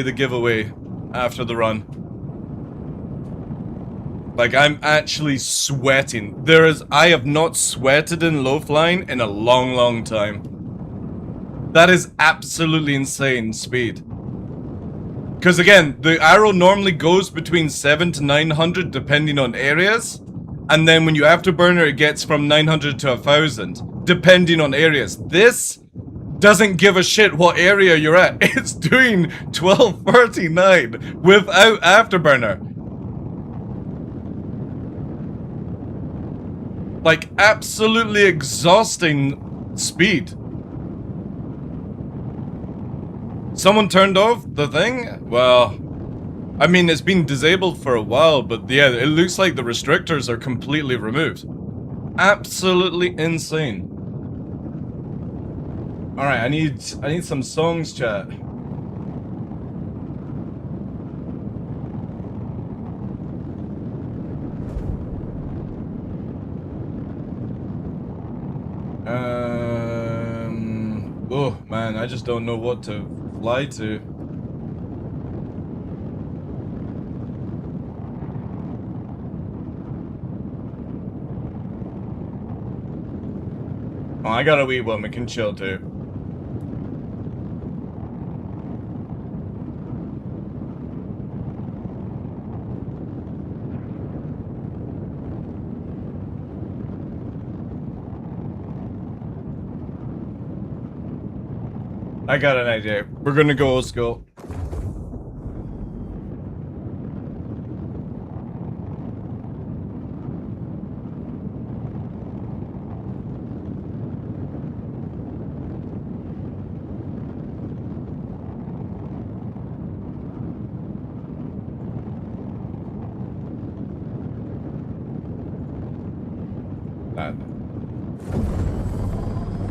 the giveaway after the run. Like, I'm actually sweating. I have not sweated in low flying in a long time. That is absolutely insane speed. Because again, the arrow normally goes between 700 to 900 depending on areas. And then when you afterburner, it gets from 900 to 1000 depending on areas. This doesn't give a shit what area you're at. It's doing 1239 without afterburner. Like, absolutely exhausting speed. Someone turned off the thing? Well, I mean, it's been disabled for a while, but yeah, it looks like the restrictors are completely removed. Absolutely insane. Alright, I need some songs, chat. Oh man, I just don't know what to fly to. Oh, I got a wee one, we can chill too. I got an idea. We're gonna go old school.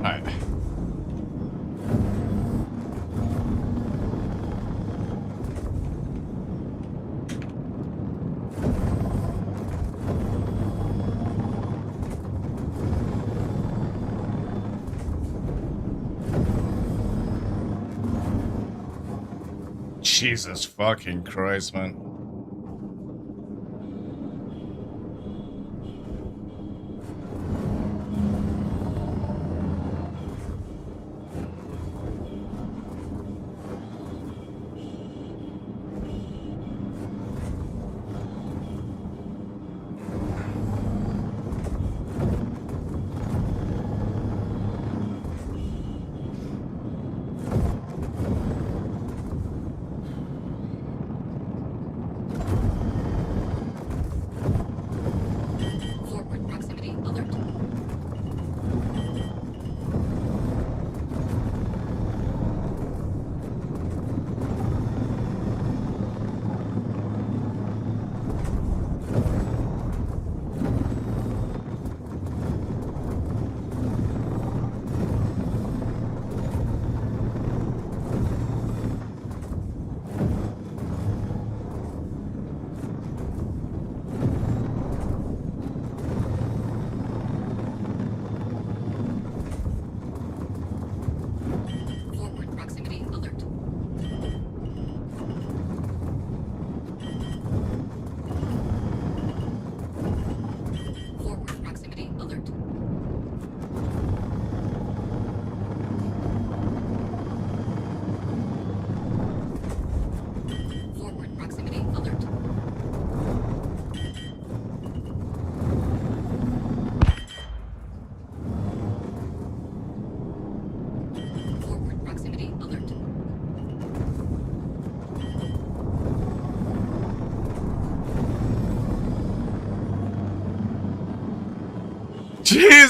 Alright. Jesus fucking Christ, man.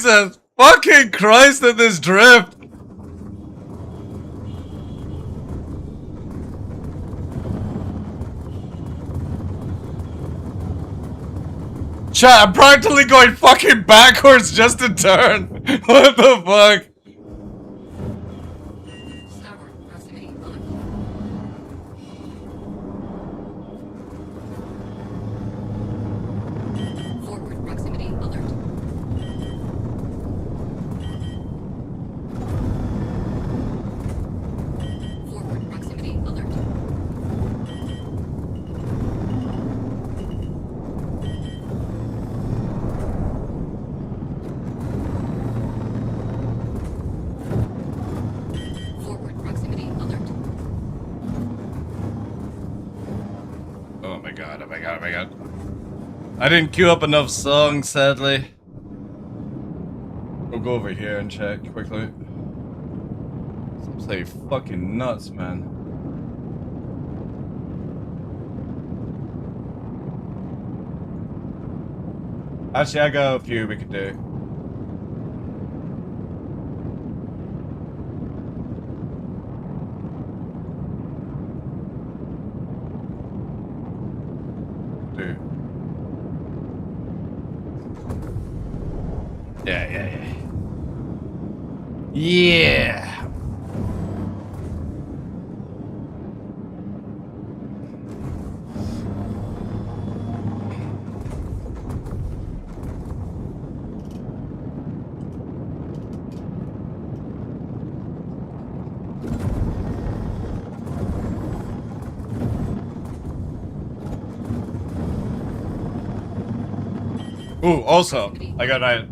Jesus fucking Christ at this drift! Chat, I'm practically going fucking backwards just to turn. What the fuck? Starboard proximity alert. Forward proximity alert. Forward proximity alert. Forward proximity alert. Oh my god, oh my god, oh my god. I didn't queue up enough songs, sadly. We'll go over here and check quickly. Some say fucking nuts, man. Actually, I got a few we could do. Yeah. Yeah. Ooh, also, I got a...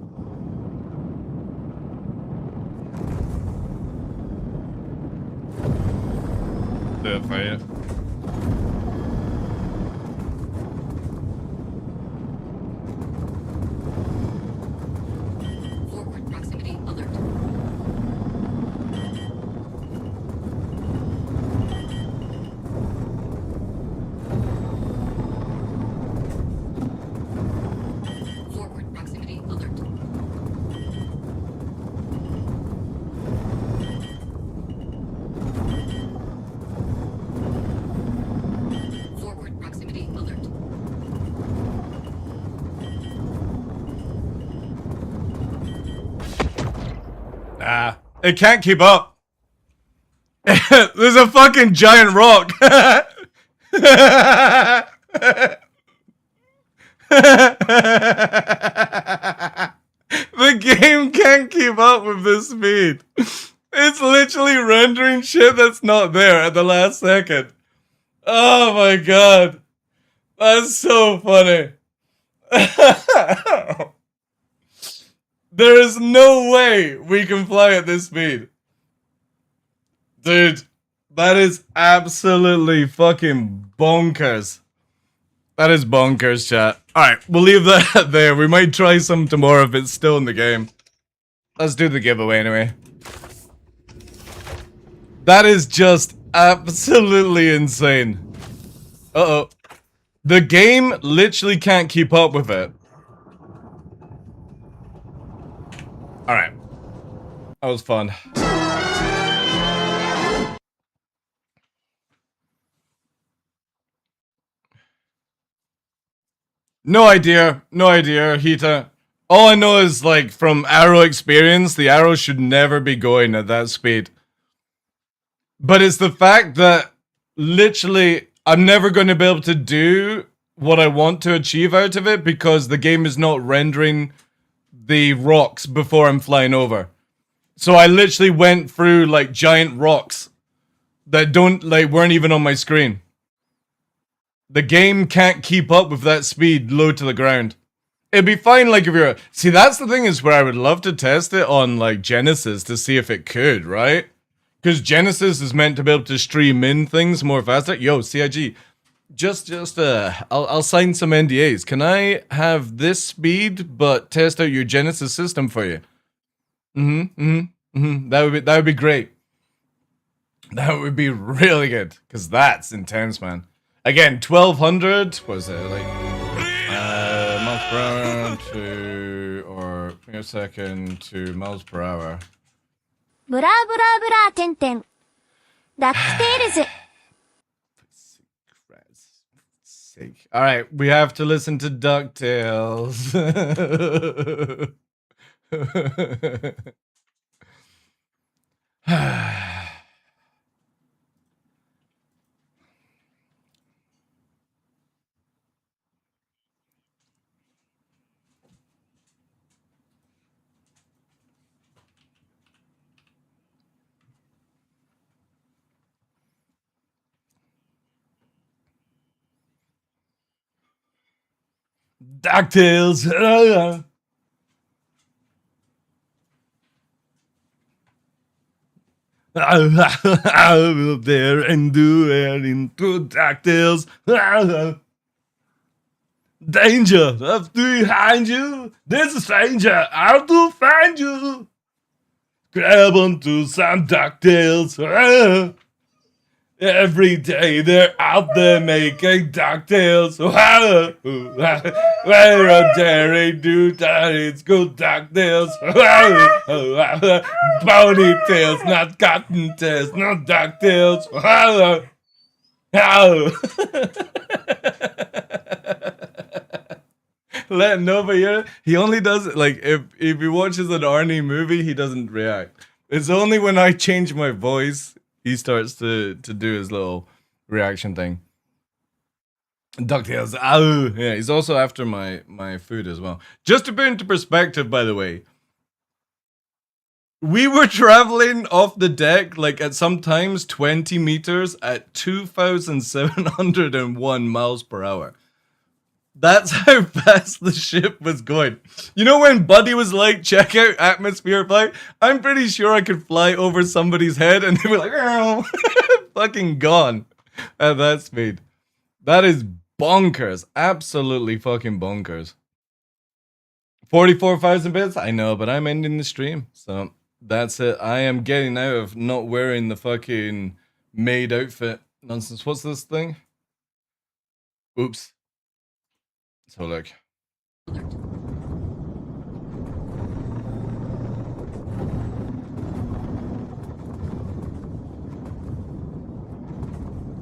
Do it for you. Forward proximity alert. Forward proximity alert. Forward proximity alert. Ah, it can't keep up. There's a fucking giant rock. The game can't keep up with this speed. It's literally rendering shit that's not there at the last second. Oh my god. That's so funny. There is no way we can fly at this speed. Dude, that is absolutely fucking bonkers. That is bonkers, chat. Alright, we'll leave that there. We might try some tomorrow if it's still in the game. Let's do the giveaway anyway. That is just absolutely insane. Uh-oh. The game literally can't keep up with it. Alright. That was fun. No idea, Hita. All I know is, like, from arrow experience, the arrow should never be going at that speed. But it's the fact that, literally, I'm never going to be able to do what I want to achieve out of it because the game is not rendering the rocks before I'm flying over. So I literally went through, like, giant rocks that weren't even on my screen. The game can't keep up with that speed low to the ground. It'd be fine, like, if you're... See, that's the thing is where I would love to test it on, like, Genesis to see if it could, right? Because Genesis is meant to be able to stream in things more faster. Yo, CIG, I'll sign some NDAs. Can I have this speed, but test out your Genesis system for you? That would be great. That would be really good, because that's intense, man. Again, 1200 was it like month round to or me a second to miles per hour. ブラブラブラ点々。ダックテイルズ。Sake. All right, we have to listen to DuckTales. DuckTales. I'll up there and do it into DuckTales. Danger up behind you. There's a stranger out to find you. Grab onto some DuckTales. Every day they're out there making DuckTales. We're a dairy dude, it's good DuckTales. Ponytails, not cottontails, not DuckTales. Let Nova hear it. He only does it like if he watches an Arnie movie, he doesn't react. It's only when I change my voice he starts to do his little reaction thing. DuckTales. Oh, yeah, he's also after my food as well. Just to put into perspective, by the way, we were traveling off the deck like at sometimes 20 meters at 2,701 miles per hour. That's how fast the ship was going. You know when Buddy was like, check out atmosphere flight? I'm pretty sure I could fly over somebody's head and they were like, oh, fucking gone at that speed. That is bonkers. Absolutely fucking bonkers. 44,000 bits? I know, but I'm ending the stream. So that's it. I am getting out of not wearing the fucking maid outfit nonsense. What's this thing? Oops. So look.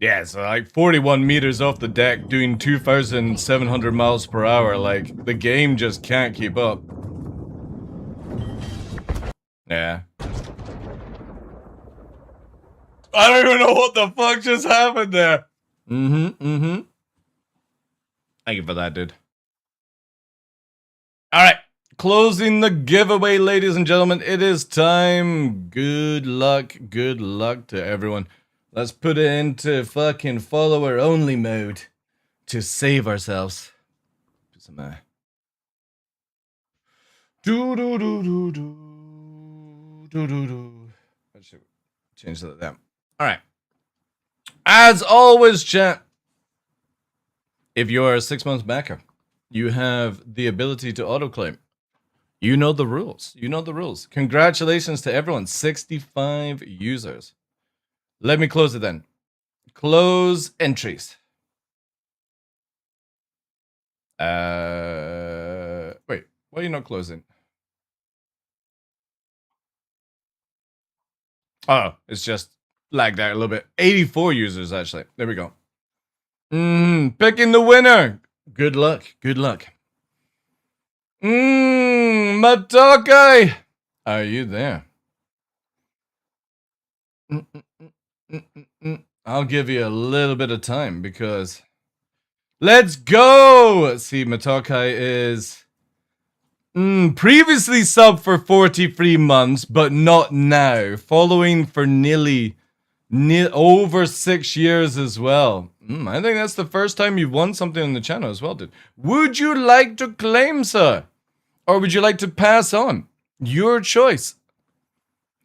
Yeah, so like 41 meters off the deck doing 2,700 miles per hour. Like, the game just can't keep up. Yeah. I don't even know what the fuck just happened there. Mm-hmm. Thank you for that, dude. Alright. Closing the giveaway, ladies and gentlemen. It is time. Good luck to everyone. Let's put it into fucking follower only mode to save ourselves. Put some I should change that down. Alright. As always, chat. If you're a 6 months backer, you have the ability to autoclaim. You know the rules. You know the rules. Congratulations to everyone. 65 users. Let me close it then. Close entries. Wait, why are you not closing? Oh, it's just lagged out a little bit. 84 users, actually. There we go. Picking the winner. Good luck. Matokai. Are you there? I'll give you a little bit of time because let's go. See, Matokai is previously sub for 43 months, but not now. Following for nearly over 6 years as well. I think that's the first time you've won something on the channel as well, dude. Would you like to claim, sir? Or would you like to pass on? Your choice.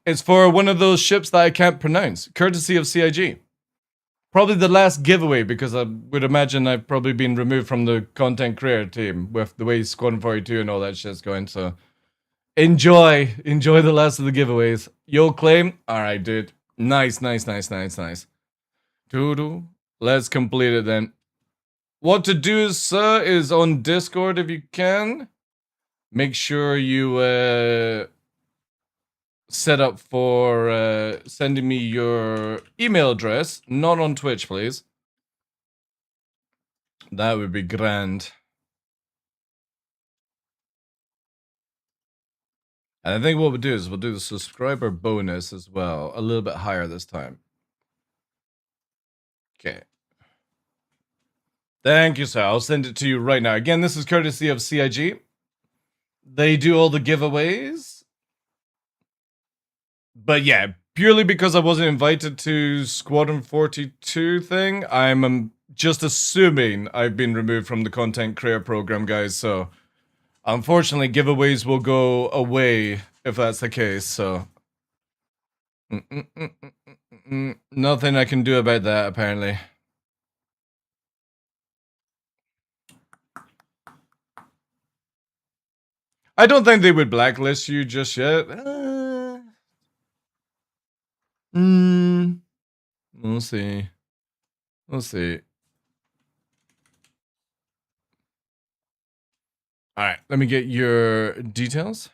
It's for one of those ships that I can't pronounce, courtesy of CIG. Probably the last giveaway, because I would imagine I've probably been removed from the content creator team with the way Squadron 42 and all that shit's going, so enjoy the last of the giveaways. You'll claim? Alright, dude. Nice. Doo-doo. Let's complete it then. What to do, sir, is on Discord if you can. make sure you set up for sending me your email address, not on Twitch, please. That would be grand. And I think what we'll do is we'll do the subscriber bonus as well, a little bit higher this time. Okay. Thank you, sir. I'll send it to you right now. Again, this is courtesy of CIG. They do all the giveaways. But yeah, purely because I wasn't invited to Squadron 42 thing, I'm just assuming I've been removed from the content creator program, guys. So, unfortunately, giveaways will go away if that's the case. So, nothing I can do about that, apparently. I don't think they would blacklist you just yet. We'll see. We'll see. All right, let me get your details.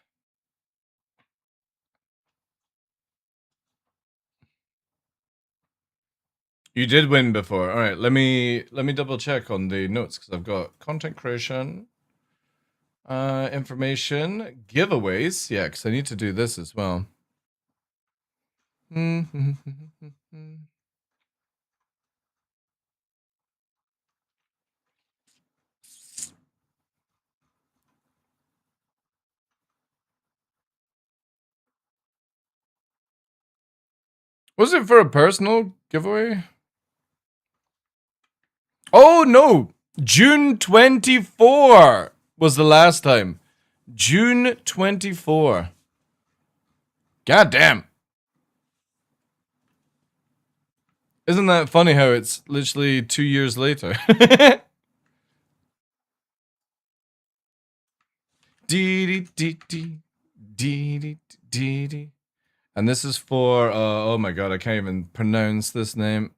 You did win before. All right, let me double check on the notes because I've got content creation, information, giveaways. Yeah, because I need to do this as well. Was it for a personal giveaway? Oh no, June 24 was the last time. June 24. God damn. Isn't that funny how it's literally 2 years later? And this is for oh my god, I can't even pronounce this name.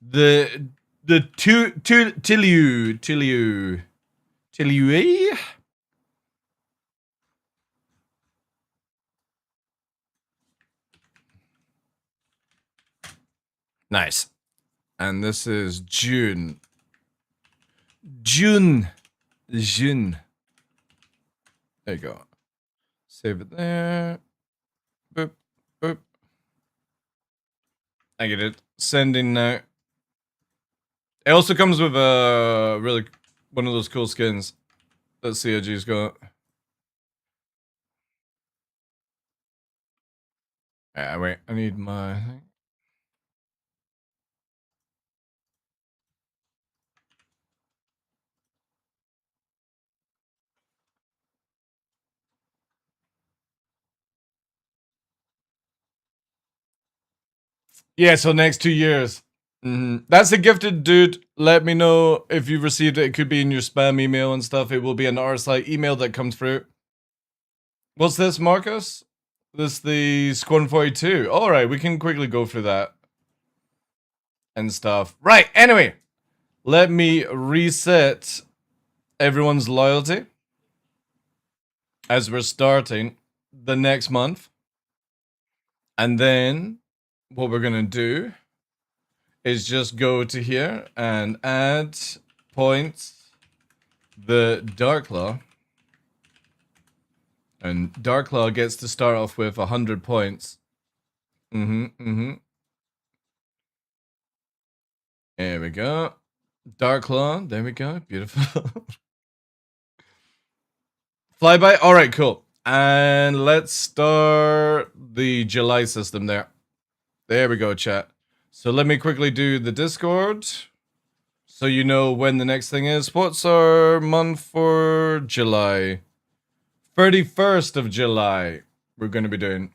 The Tilliu. Nice. And this is June. There you go. Save it there. Boop, boop. I get it. Sending now. It also comes with a really one of those cool skins that CIG's got. Yeah, wait. I need my thing. Yeah, so next 2 years. That's a gifted dude. Let me know if you've received it. It could be in your spam email and stuff. It will be an RSI email that comes through. What's this, Marcus? This the Squadron 42. Alright, we can quickly go through that. And stuff. Right, anyway. Let me reset everyone's loyalty. As we're starting the next month. And then what we're gonna do is just go to here and add points the TheDarkLaw. And TheDarkLaw gets to start off with 100 points. There we go. TheDarkLaw, there we go. Beautiful. Flyby, alright, cool. And let's start the July system there. There we go, chat. So let me quickly do the Discord. So you know when the next thing is. What's our month for July? 31st of July. We're going to be doing.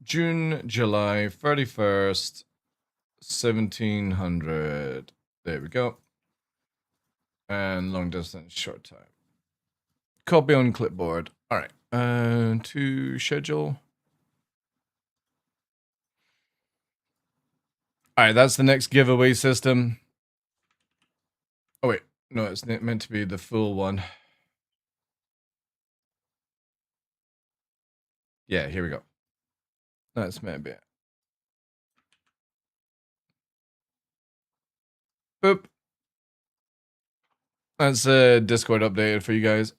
June, July, 31st, 1700. There we go. And long distance, short time. Copy on clipboard. All right. To schedule. All right, that's the next giveaway system. Oh wait, no, it's meant to be the full one. Yeah, here we go. That's maybe it. Boop. That's Discord updated for you guys.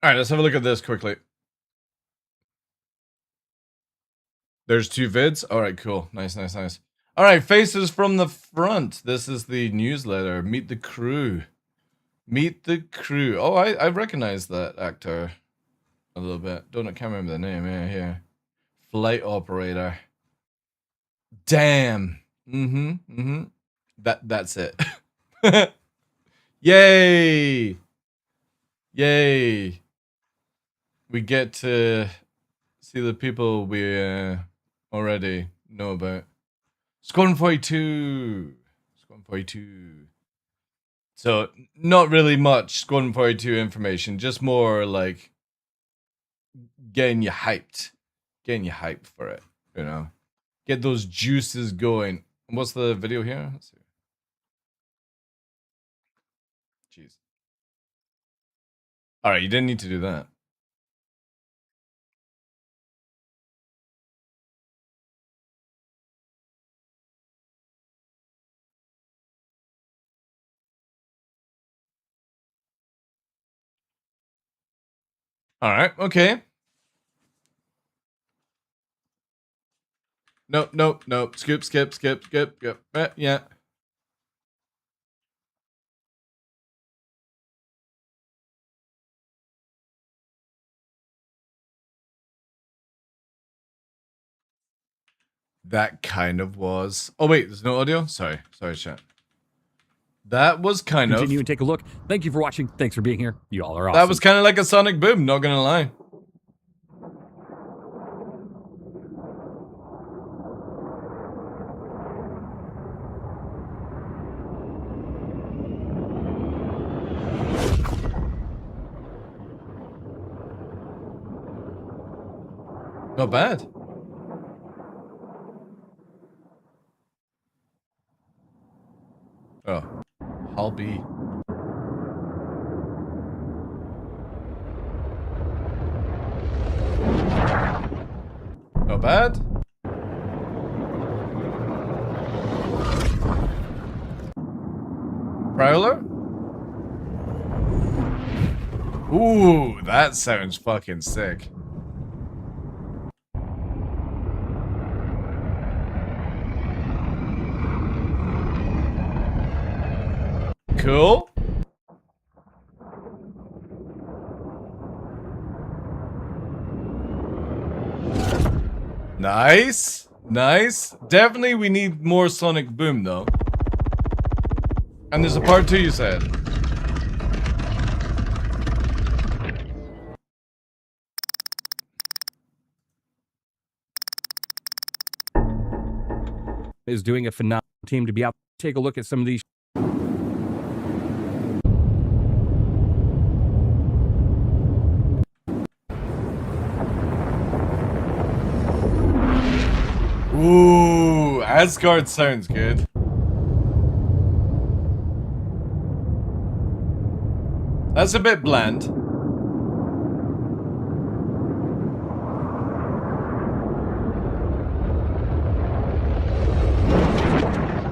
All right, let's have a look at this quickly. There's 2 vids. All right, cool. Nice. All right, faces from the front. This is the newsletter. Meet the crew. Meet the crew. Oh, I recognize that actor a little bit. Can't remember the name. Yeah, here. Flight operator. Damn. That's it. Yay! Yay! We get to see the people we already know about. Squadron 42. Squadron 42. So, not really much Squadron 42 information, just more like getting you hyped. Getting you hyped for it, you know. Get those juices going. What's the video here? Let's see. Jeez. All right, you didn't need to do that. All right, okay. Nope. Skip. Yeah. That kind of was. Oh wait, there's no audio. Sorry, chat. That was kind of. Continue and take a look. Thank you for watching. Thanks for being here. You all are awesome. That was kind of like a sonic boom. Not gonna lie. Not bad. Oh, I'll be. Not bad. Prowler? Ooh, that sounds fucking sick. Cool. Nice. Definitely we need more sonic boom though. And there's a part 2 you said. Is doing a phenomenal team to be out. Take a look at some of these. Ooh, Asgard sounds good. That's a bit bland.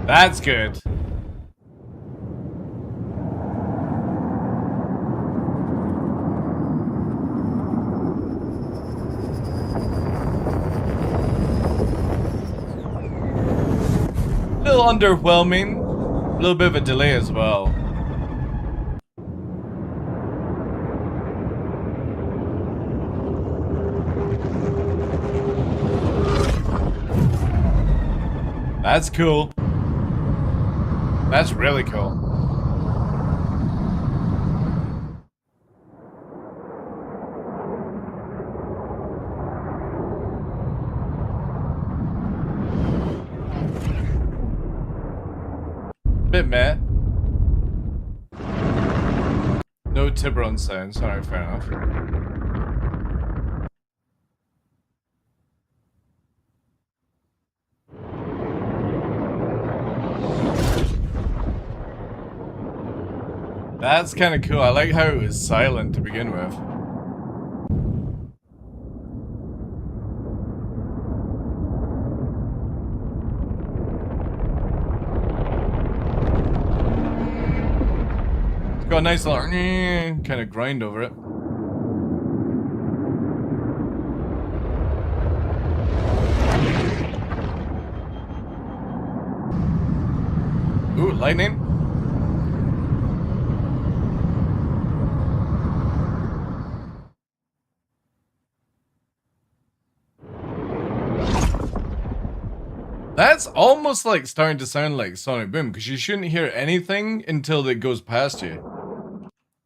That's good. A little underwhelming. A little bit of a delay as well. That's cool. That's really cool. Bit meh. Tiburon sounds. Alright, fair enough. That's kind of cool. I like how it was silent to begin with. It's got a nice little kind of grind over it. Ooh, lightning. That's almost like starting to sound like Sonic Boom, because you shouldn't hear anything until it goes past you.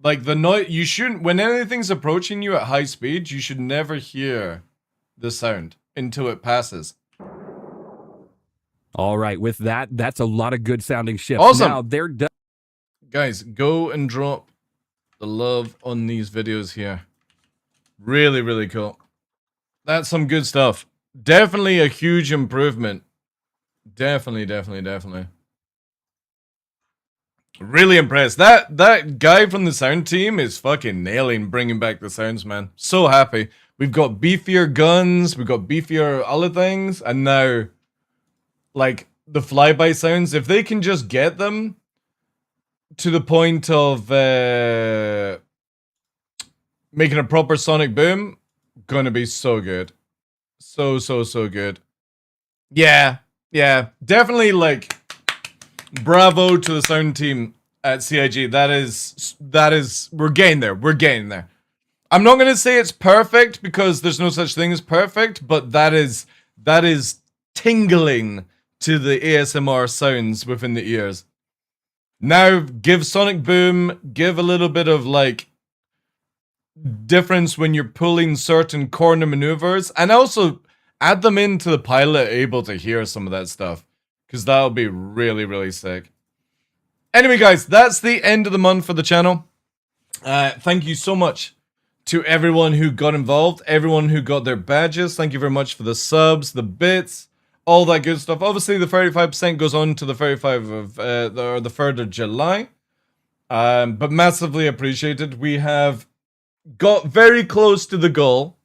Like the noise, you shouldn't, when anything's approaching you at high speed, you should never hear the sound until it passes. All right, with that, that's a lot of good sounding ships. Awesome. Now they're done. Guys, go and drop the love on these videos here. Really, really cool. That's some good stuff. Definitely a huge improvement. Definitely. Really impressed. That guy from the sound team is fucking nailing bringing back the sounds, man. So happy. We've got beefier guns, we've got beefier other things, and now, like, the flyby sounds, if they can just get them to the point of making a proper Sonic Boom, gonna be so good. So good. Yeah, definitely, like, bravo to the sound team at CIG. That is, we're getting there. I'm not gonna say it's perfect because there's no such thing as perfect, but that is tingling to the ASMR sounds within the ears. Now, give Sonic Boom, give a little bit of, like, difference when you're pulling certain corner maneuvers, and also add them into the pilot able to hear some of that stuff, because that'll be really sick. Anyway, guys, that's the end of the month for the channel. Thank you so much to everyone who got involved, everyone who got their badges. Thank you very much for the subs, the bits, all that good stuff. Obviously, the 35% goes on to the 35 of the 3rd of July. But massively appreciated. We have got very close to the goal,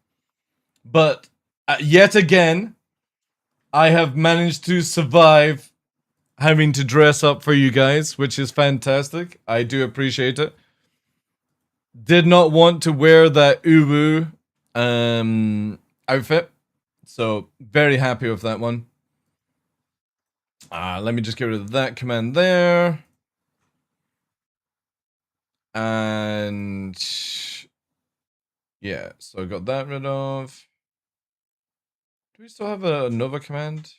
but yet again, I have managed to survive having to dress up for you guys, which is fantastic. I do appreciate it. Did not want to wear that uwu outfit, so very happy with that one. Let me just get rid of that command there. And yeah, so I got that rid of. Do we still have a Nova command?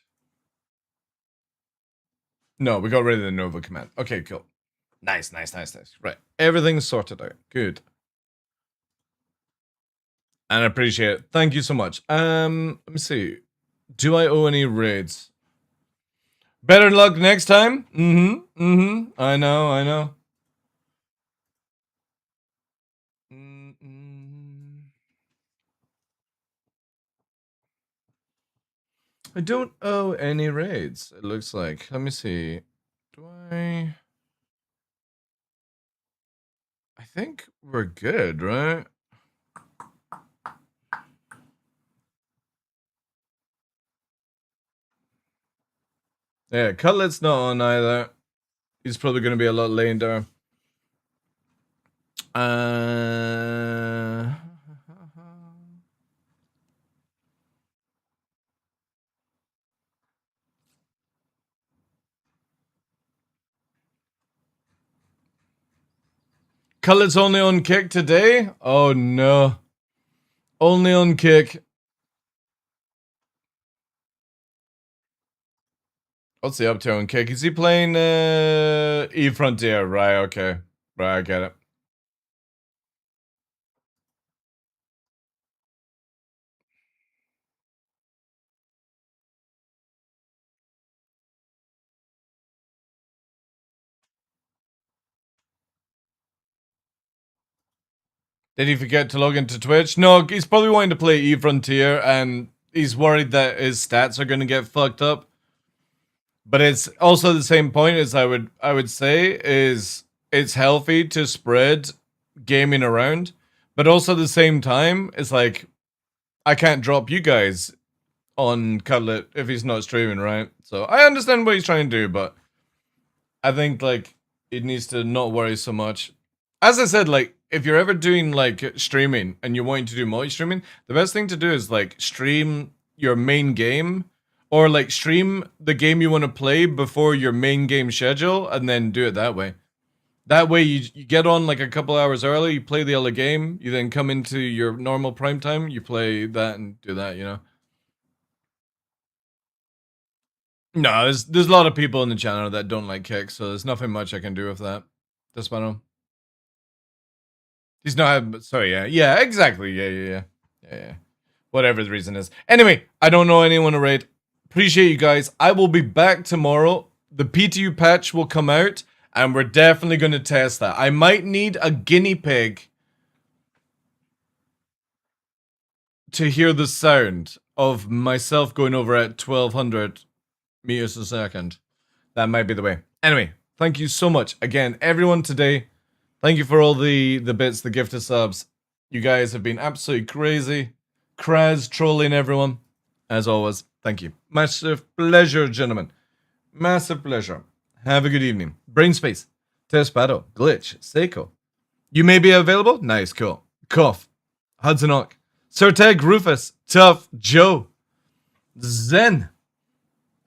No, we got rid of the Nova command. Okay, cool. Nice. Right, everything's sorted out. Good. And I appreciate it. Thank you so much. Let me see. Do I owe any raids? Better luck next time. I know. I don't owe any raids, it looks like. Let me see. Do I think we're good, right? Yeah, Cutlet's not on either. He's probably going to be a lot later. Cutlet's only on kick today? Oh no. Only on kick. What's he up to on kick? Is he playing E Frontier? Right, okay. Right, I get it. Did he forget to log into Twitch? No, he's probably wanting to play E-Frontier, and he's worried that his stats are going to get fucked up. But it's also the same point as I would say is it's healthy to spread gaming around, but also at the same time, it's like I can't drop you guys on Cutlet if he's not streaming, right? So I understand what he's trying to do, but I think like it needs to not worry so much. As I said, like if you're ever doing like streaming and you're wanting to do multi-streaming, the best thing to do is like stream your main game or like stream the game you want to play before your main game schedule and then do it that way. That way you get on like a couple hours early, you play the other game, you then come into your normal prime time, you play that and do that, you know? No, there's a lot of people in the channel that don't like kicks, so there's nothing much I can do with that. Despano. He's not, sorry, yeah, exactly, yeah. Whatever the reason is. Anyway, I don't know anyone to raid. Appreciate you guys. I will be back tomorrow. The PTU patch will come out, and we're definitely going to test that. I might need a guinea pig to hear the sound of myself going over at 1200 meters a second. That might be the way. Anyway, thank you so much. Again, everyone today, thank you for all the bits, the gifted subs. You guys have been absolutely crazy. Kraz trolling everyone. As always, thank you. Massive pleasure, gentlemen. Massive pleasure. Have a good evening. Brainspace, Tespado, Glitch, Seiko. You may be available? Nice, cool. Cough, Hudsonok, Serteg, Rufus, Tough, Joe, Zen.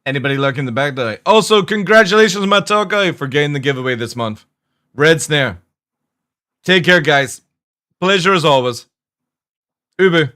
Anybody lurking the back die? Also, congratulations, Matokai, for getting the giveaway this month. Red Snare. Take care, guys. Pleasure as always. Ubu.